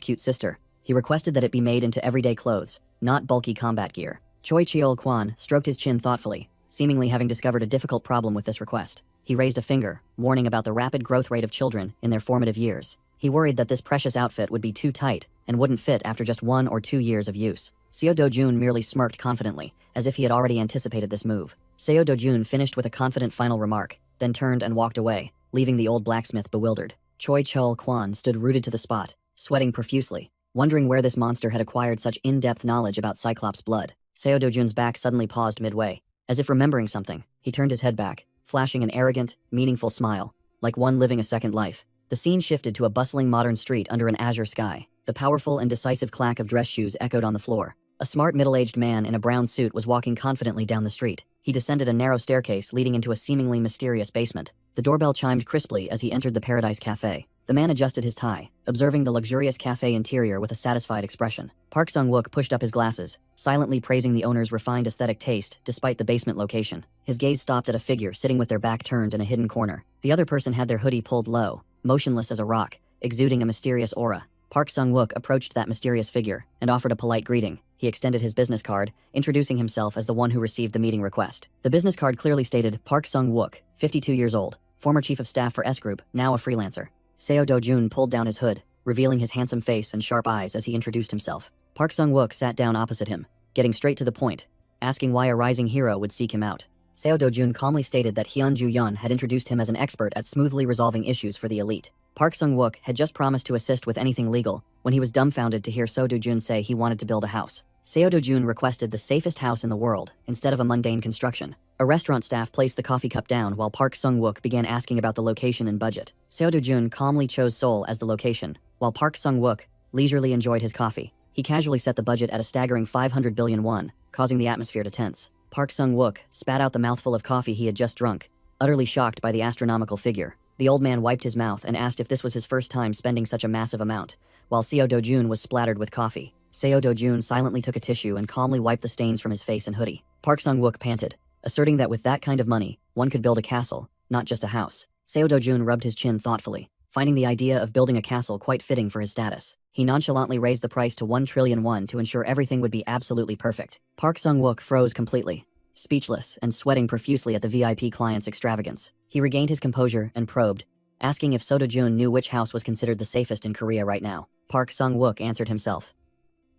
Speaker 1: cute sister, he requested that it be made into everyday clothes, not bulky combat gear. Choi Cheol-kwan stroked his chin thoughtfully, seemingly having discovered a difficult problem with this request. He raised a finger, warning about the rapid growth rate of children in their formative years. He worried that this precious outfit would be too tight and wouldn't fit after just 1 or 2 years of use. Seo Do-jun merely smirked confidently, as if he had already anticipated this move. Seo Do-jun finished with a confident final remark, then turned and walked away, leaving the old blacksmith bewildered. Choi Cheol-kwan stood rooted to the spot, sweating profusely, wondering where this monster had acquired such in-depth knowledge about Cyclops' blood. Seo Do-jun's back suddenly paused midway. As if remembering something, he turned his head back, flashing an arrogant, meaningful smile, like one living a second life. The scene shifted to a bustling modern street under an azure sky. The powerful and decisive clack of dress shoes echoed on the floor. A smart middle-aged man in a brown suit was walking confidently down the street. He descended a narrow staircase leading into a seemingly mysterious basement. The doorbell chimed crisply as he entered the Paradise Cafe. The man adjusted his tie, observing the luxurious cafe interior with a satisfied expression. Park Sung-wook pushed up his glasses, silently praising the owner's refined aesthetic taste despite the basement location. His gaze stopped at a figure sitting with their back turned in a hidden corner. The other person had their hoodie pulled low, motionless as a rock, exuding a mysterious aura. Park Sung-wook approached that mysterious figure and offered a polite greeting. He extended his business card, introducing himself as the one who received the meeting request. The business card clearly stated Park Sung-wook, 52 years old, former chief of staff for S Group, now a freelancer. Seo Do-jun pulled down his hood, revealing his handsome face and sharp eyes as he introduced himself. Park Sung-wook sat down opposite him, getting straight to the point, asking why a rising hero would seek him out. Seo Do-jun calmly stated that Hyun Ju-yeon had introduced him as an expert at smoothly resolving issues for the elite. Park Sung-wook had just promised to assist with anything legal when he was dumbfounded to hear Seo Do-jun say he wanted to build a house. Seo Do-jun requested the safest house in the world instead of a mundane construction. A restaurant staff placed the coffee cup down while Park Sung-wook began asking about the location and budget. Seo Do-jun calmly chose Seoul as the location, while Park Sung-wook leisurely enjoyed his coffee. He casually set the budget at a staggering 500 billion won, causing the atmosphere to tense. Park Sung-wook spat out the mouthful of coffee he had just drunk, utterly shocked by the astronomical figure. The old man wiped his mouth and asked if this was his first time spending such a massive amount, while Seo Do-jun was splattered with coffee. Seo Do-jun silently took a tissue and calmly wiped the stains from his face and hoodie. Park Sung-wook panted, asserting that with that kind of money, one could build a castle, not just a house. Seo Do-jun rubbed his chin thoughtfully, finding the idea of building a castle quite fitting for his status. He nonchalantly raised the price to 1 trillion won to ensure everything would be absolutely perfect. Park Sung-wook froze completely, speechless and sweating profusely at the VIP client's extravagance. He regained his composure and probed, asking if Seo Do-jun knew which house was considered the safest in Korea right now. Park Sung-wook answered himself.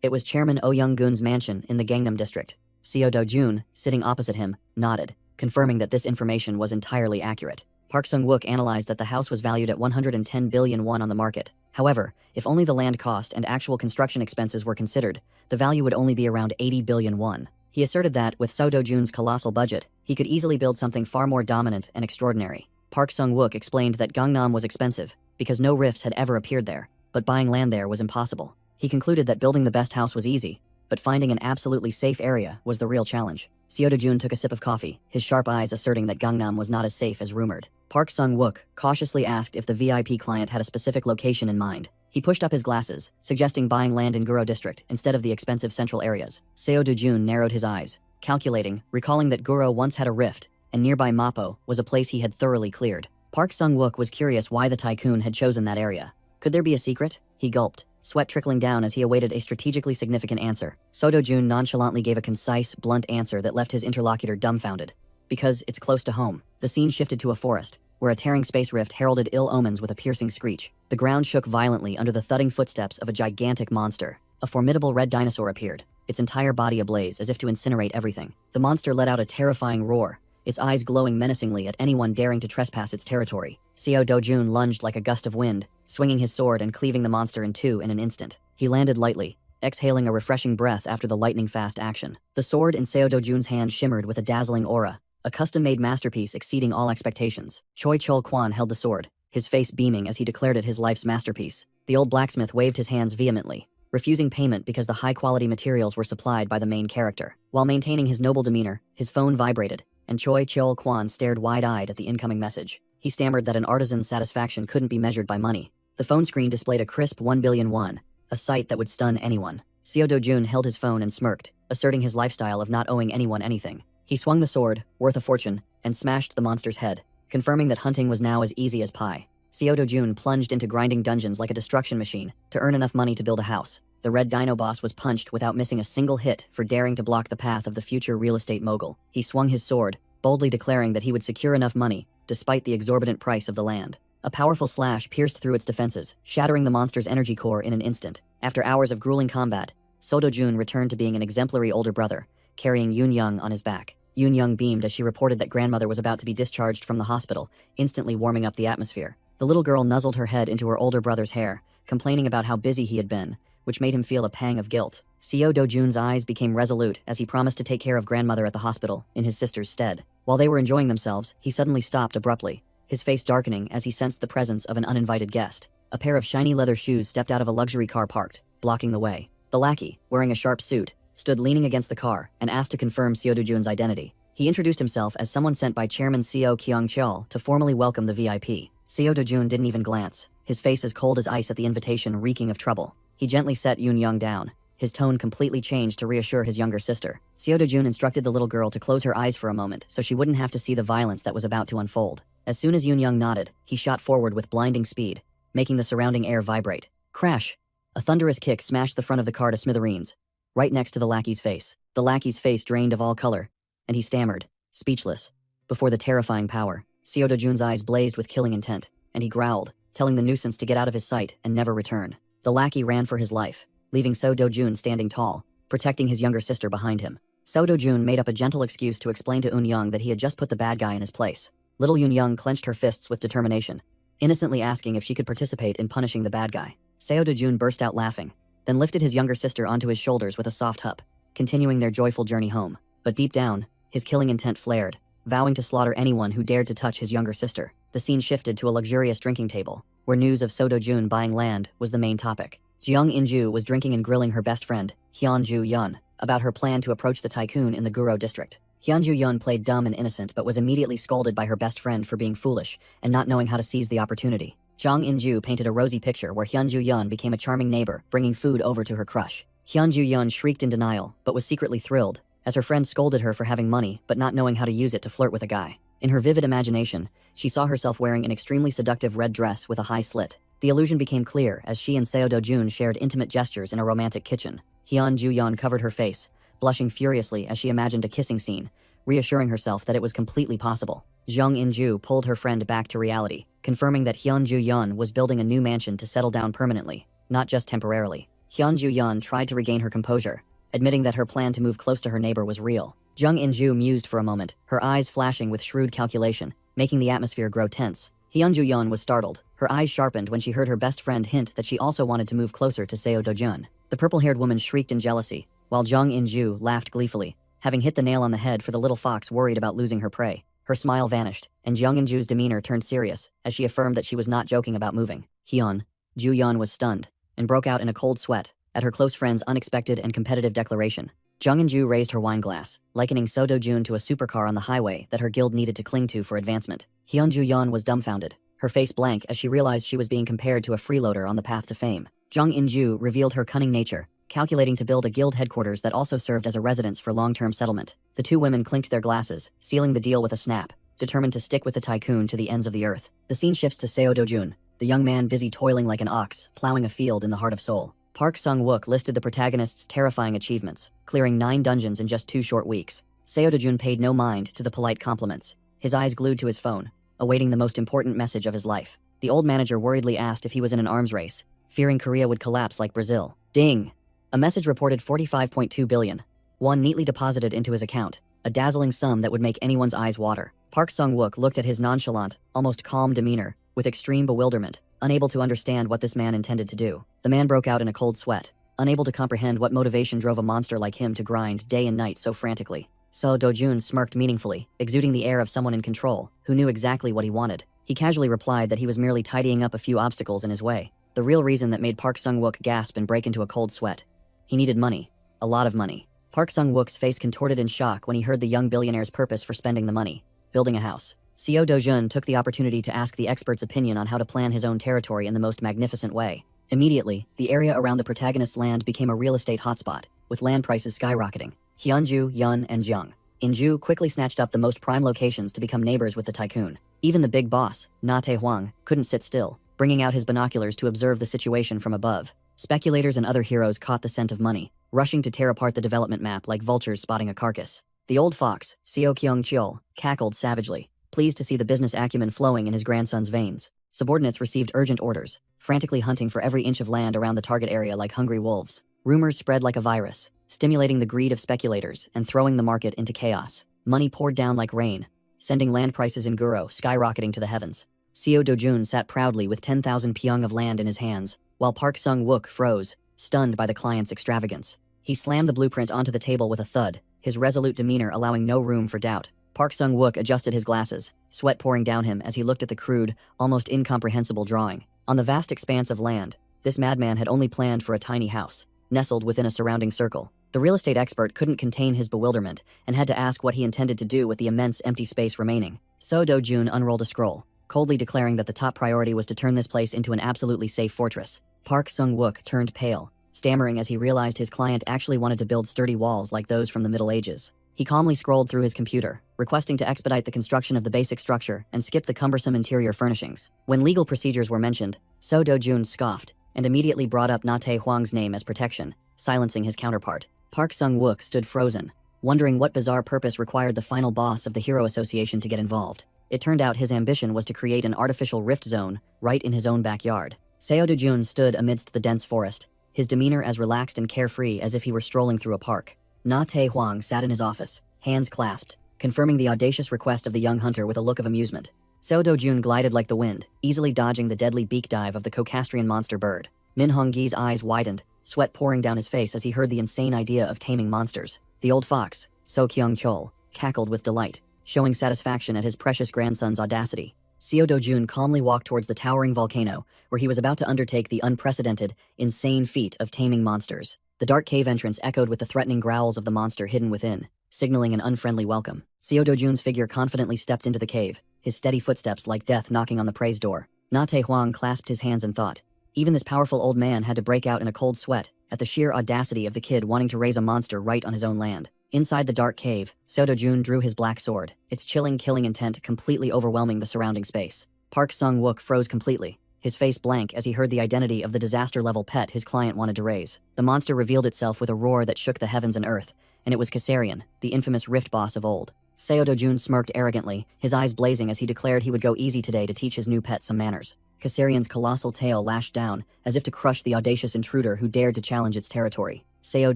Speaker 1: It was Chairman Oh Young-gun's mansion in the Gangnam district. Seo Do-jun, sitting opposite him, nodded, confirming that this information was entirely accurate. Park Sung-wook analyzed that the house was valued at 110 billion won on the market. However, if only the land cost and actual construction expenses were considered, the value would only be around 80 billion won. He asserted that, with Seo Do-jun's colossal budget, he could easily build something far more dominant and extraordinary. Park Sung-wook explained that Gangnam was expensive, because no rifts had ever appeared there, but buying land there was impossible. He concluded that building the best house was easy, but finding an absolutely safe area was the real challenge. Seo Do-jun took a sip of coffee, his sharp eyes asserting that Gangnam was not as safe as rumored. Park Sung-wook cautiously asked if the VIP client had a specific location in mind. He pushed up his glasses, suggesting buying land in Guro district instead of the expensive central areas. Seo Do-jun narrowed his eyes, calculating, recalling that Guro once had a rift, and nearby Mapo was a place he had thoroughly cleared. Park Sung-wook was curious why the tycoon had chosen that area. Could there be a secret? He gulped, sweat trickling down as he awaited a strategically significant answer. Seo Do-jun nonchalantly gave a concise, blunt answer that left his interlocutor dumbfounded. Because it's close to home. The scene shifted to a forest, where a tearing space rift heralded ill omens with a piercing screech. The ground shook violently under the thudding footsteps of a gigantic monster. A formidable red dinosaur appeared, its entire body ablaze as if to incinerate everything. The monster let out a terrifying roar, its eyes glowing menacingly at anyone daring to trespass its territory. Seo Do-jun lunged like a gust of wind, swinging his sword and cleaving the monster in two in an instant. He landed lightly, exhaling a refreshing breath after the lightning-fast action. The sword in Seo Do-jun's hand shimmered with a dazzling aura, a custom-made masterpiece exceeding all expectations. Choi Cheol-kwan held the sword, his face beaming as he declared it his life's masterpiece. The old blacksmith waved his hands vehemently, refusing payment because the high-quality materials were supplied by the main character. While maintaining his noble demeanor, his phone vibrated, and Choi Cheol-kwan stared wide-eyed at the incoming message. He stammered that an artisan's satisfaction couldn't be measured by money. The phone screen displayed a crisp 1 billion won, a sight that would stun anyone. Seo Do-jun held his phone and smirked, asserting his lifestyle of not owing anyone anything. He swung the sword, worth a fortune, and smashed the monster's head, confirming that hunting was now as easy as pie. Seo Do-jun plunged into grinding dungeons like a destruction machine to earn enough money to build a house. The red dino boss was punched without missing a single hit for daring to block the path of the future real estate mogul. He swung his sword, boldly declaring that he would secure enough money, despite the exorbitant price of the land. A powerful slash pierced through its defenses, shattering the monster's energy core in an instant. After hours of grueling combat, Seo Do-jun returned to being an exemplary older brother, carrying Yoon-young on his back. Yoon-young beamed as she reported that grandmother was about to be discharged from the hospital, instantly warming up the atmosphere. The little girl nuzzled her head into her older brother's hair, complaining about how busy he had been, which made him feel a pang of guilt. Seo Do-jun's eyes became resolute as he promised to take care of grandmother at the hospital in his sister's stead. While they were enjoying themselves, he suddenly stopped abruptly, his face darkening as he sensed the presence of an uninvited guest. A pair of shiny leather shoes stepped out of a luxury car parked, blocking the way. The lackey, wearing a sharp suit, stood leaning against the car and asked to confirm Seo Do-jun's identity. He introduced himself as someone sent by Chairman Seo Kyung-cheol to formally welcome the VIP. Seo Do-jun didn't even glance, his face as cold as ice at the invitation reeking of trouble. He gently set Yoon-young down. His tone completely changed to reassure his younger sister. Seo Do-jun instructed the little girl to close her eyes for a moment so she wouldn't have to see the violence that was about to unfold. As soon as Yoon-young nodded, he shot forward with blinding speed, making the surrounding air vibrate. Crash! A thunderous kick smashed the front of the car to smithereens, right next to the lackey's face. The lackey's face drained of all color, and he stammered, speechless, before the terrifying power. Seo Do-jun's eyes blazed with killing intent, and he growled, telling the nuisance to get out of his sight and never return. The lackey ran for his life, leaving Seo Do-jun standing tall, protecting his younger sister behind him. Seo Do-jun made up a gentle excuse to explain to Eun-young that he had just put the bad guy in his place. Little Yoon-young clenched her fists with determination, innocently asking if she could participate in punishing the bad guy. Seo Do-jun burst out laughing, then lifted his younger sister onto his shoulders with a soft hup, continuing their joyful journey home. But deep down, his killing intent flared, vowing to slaughter anyone who dared to touch his younger sister. The scene shifted to a luxurious drinking table, where news of Seo Do-jun buying land was the main topic. Jeong In-ju was drinking and grilling her best friend, Hyun-ju-yeon, about her plan to approach the tycoon in the Guro district. Hyun-ju-yeon played dumb and innocent but was immediately scolded by her best friend for being foolish and not knowing how to seize the opportunity. Jong In-ju painted a rosy picture where Hyun-ju-yeon became a charming neighbor, bringing food over to her crush. Hyun-ju-yeon shrieked in denial, but was secretly thrilled, as her friend scolded her for having money but not knowing how to use it to flirt with a guy. In her vivid imagination, she saw herself wearing an extremely seductive red dress with a high slit. The illusion became clear as she and Seo Do-jun shared intimate gestures in a romantic kitchen. Hyun-ju-yeon covered her face, blushing furiously as she imagined a kissing scene, reassuring herself that it was completely possible. Jong In-ju pulled her friend back to reality, confirming that Hyun-ju-yeon was building a new mansion to settle down permanently, not just temporarily. Hyun-ju-yeon tried to regain her composure, admitting that her plan to move close to her neighbor was real. Jung In-ju mused for a moment, her eyes flashing with shrewd calculation, making the atmosphere grow tense. Hyun-ju-yeon was startled, her eyes sharpened when she heard her best friend hint that she also wanted to move closer to Seo Do-jun. The purple-haired woman shrieked in jealousy, while Jong In-ju laughed gleefully, having hit the nail on the head for the little fox worried about losing her prey. Her smile vanished, and Jung In-ju's demeanor turned serious as she affirmed that she was not joking about moving. Hyun-ju-yeon was stunned and broke out in a cold sweat at her close friend's unexpected and competitive declaration. Jung In-ju raised her wine glass, likening Seo Do-jun to a supercar on the highway that her guild needed to cling to for advancement. Hyun-ju-yeon was dumbfounded, her face blank as she realized she was being compared to a freeloader on the path to fame. Jung In-ju revealed her cunning nature, calculating to build a guild headquarters that also served as a residence for long-term settlement. The two women clinked their glasses, sealing the deal with a snap, determined to stick with the tycoon to the ends of the earth. The scene shifts to Seo Do-jun, the young man busy toiling like an ox, plowing a field in the heart of Seoul. Park Sung-wook listed the protagonist's terrifying achievements, clearing 9 dungeons in just 2 short weeks. Seo Do-jun paid no mind to the polite compliments, his eyes glued to his phone, awaiting the most important message of his life. The old manager worriedly asked if he was in an arms race, fearing Korea would collapse like Brazil. Ding! A message reported 45.2 billion. Won neatly deposited into his account, a dazzling sum that would make anyone's eyes water. Park Sung-wook looked at his nonchalant, almost calm demeanor, with extreme bewilderment, unable to understand what this man intended to do. The man broke out in a cold sweat, unable to comprehend what motivation drove a monster like him to grind day and night so frantically. Seo Do-jun smirked meaningfully, exuding the air of someone in control, who knew exactly what he wanted. He casually replied that he was merely tidying up a few obstacles in his way. The real reason that made Park Sung-wook gasp and break into a cold sweat. He needed money. A lot of money. Park Sung-wook's face contorted in shock when he heard the young billionaire's purpose for spending the money. Building a house. Seo Dojun took the opportunity to ask the expert's opinion on how to plan his own territory in the most magnificent way. Immediately, the area around the protagonist's land became a real estate hotspot, with land prices skyrocketing. Hyunju, Yun, and Jung. Inju quickly snatched up the most prime locations to become neighbors with the tycoon. Even the big boss, Na Tae-hwang, couldn't sit still, bringing out his binoculars to observe the situation from above. Speculators and other heroes caught the scent of money, rushing to tear apart the development map like vultures spotting a carcass. The old fox, Seo Kyung-cheol, cackled savagely, pleased to see the business acumen flowing in his grandson's veins. Subordinates received urgent orders, frantically hunting for every inch of land around the target area like hungry wolves. Rumors spread like a virus, stimulating the greed of speculators and throwing the market into chaos. Money poured down like rain, sending land prices in Guro skyrocketing to the heavens. Seo Dojun sat proudly with 10,000 pyong of land in his hands, while Park Sung-wook froze, stunned by the client's extravagance. He slammed the blueprint onto the table with a thud, his resolute demeanor allowing no room for doubt. Park Sung-wook adjusted his glasses, sweat pouring down him as he looked at the crude, almost incomprehensible drawing. On the vast expanse of land, this madman had only planned for a tiny house, nestled within a surrounding circle. The real estate expert couldn't contain his bewilderment and had to ask what he intended to do with the immense empty space remaining. So Do-jun unrolled a scroll, coldly declaring that the top priority was to turn this place into an absolutely safe fortress. Park Sung-wook turned pale, stammering as he realized his client actually wanted to build sturdy walls like those from the Middle Ages. He calmly scrolled through his computer, requesting to expedite the construction of the basic structure and skip the cumbersome interior furnishings. When legal procedures were mentioned, So Do-jun scoffed and immediately brought up Na Tae-hwang's name as protection, silencing his counterpart. Park Sung-wook stood frozen, wondering what bizarre purpose required the final boss of the Hero Association to get involved. It turned out his ambition was to create an artificial rift zone right in his own backyard. Seo Do-jun stood amidst the dense forest, his demeanor as relaxed and carefree as if he were strolling through a park. Na Tae-hwang sat in his office, hands clasped, confirming the audacious request of the young hunter with a look of amusement. Seo Do-jun glided like the wind, easily dodging the deadly beak dive of the Caucastrian monster bird. Min Hong-gi's eyes widened, sweat pouring down his face as he heard the insane idea of taming monsters. The old fox, So Kyung-chol, cackled with delight, showing satisfaction at his precious grandson's audacity. Seo Do-jun calmly walked towards the towering volcano, where he was about to undertake the unprecedented, insane feat of taming monsters. The dark cave entrance echoed with the threatening growls of the monster hidden within, signaling an unfriendly welcome. Seo Do-jun's figure confidently stepped into the cave, his steady footsteps like death knocking on the prey's door. Na Tae-hwang clasped his hands in thought. Even this powerful old man had to break out in a cold sweat at the sheer audacity of the kid wanting to raise a monster right on his own land. Inside the dark cave, Seo Do-jun drew his black sword, its chilling killing intent completely overwhelming the surrounding space. Park Sung-wook froze completely, his face blank as he heard the identity of the disaster-level pet his client wanted to raise. The monster revealed itself with a roar that shook the heavens and earth, and it was Kassarian, the infamous rift boss of old. Seo Do-jun smirked arrogantly, his eyes blazing as he declared he would go easy today to teach his new pet some manners. Kassarian's colossal tail lashed down, as if to crush the audacious intruder who dared to challenge its territory. Seo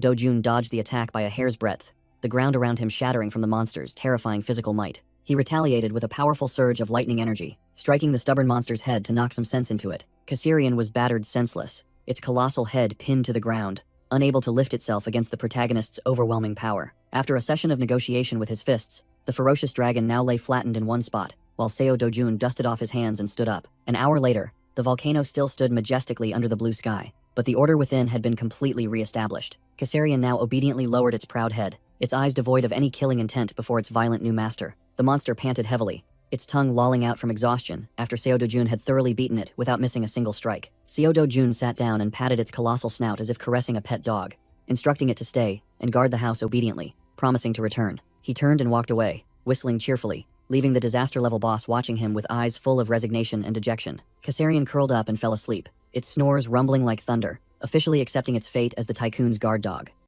Speaker 1: Do-jun dodged the attack by a hair's breadth, the ground around him shattering from the monster's terrifying physical might. He retaliated with a powerful surge of lightning energy, striking the stubborn monster's head to knock some sense into it. Kassarian was battered senseless, its colossal head pinned to the ground, unable to lift itself against the protagonist's overwhelming power. After a session of negotiation with his fists, the ferocious dragon now lay flattened in one spot, while Seo Do-jun dusted off his hands and stood up. An hour later, the volcano still stood majestically under the blue sky, but the order within had been completely re-established. Kassarian now obediently lowered its proud head, its eyes devoid of any killing intent before its violent new master. The monster panted heavily, its tongue lolling out from exhaustion after Seo Do-jun had thoroughly beaten it without missing a single strike. Seo Do-jun sat down and patted its colossal snout as if caressing a pet dog, instructing it to stay and guard the house obediently, promising to return. He turned and walked away, whistling cheerfully, leaving the disaster-level boss watching him with eyes full of resignation and dejection. Kassarian curled up and fell asleep, its snores rumbling like thunder, officially accepting its fate as the tycoon's guard dog.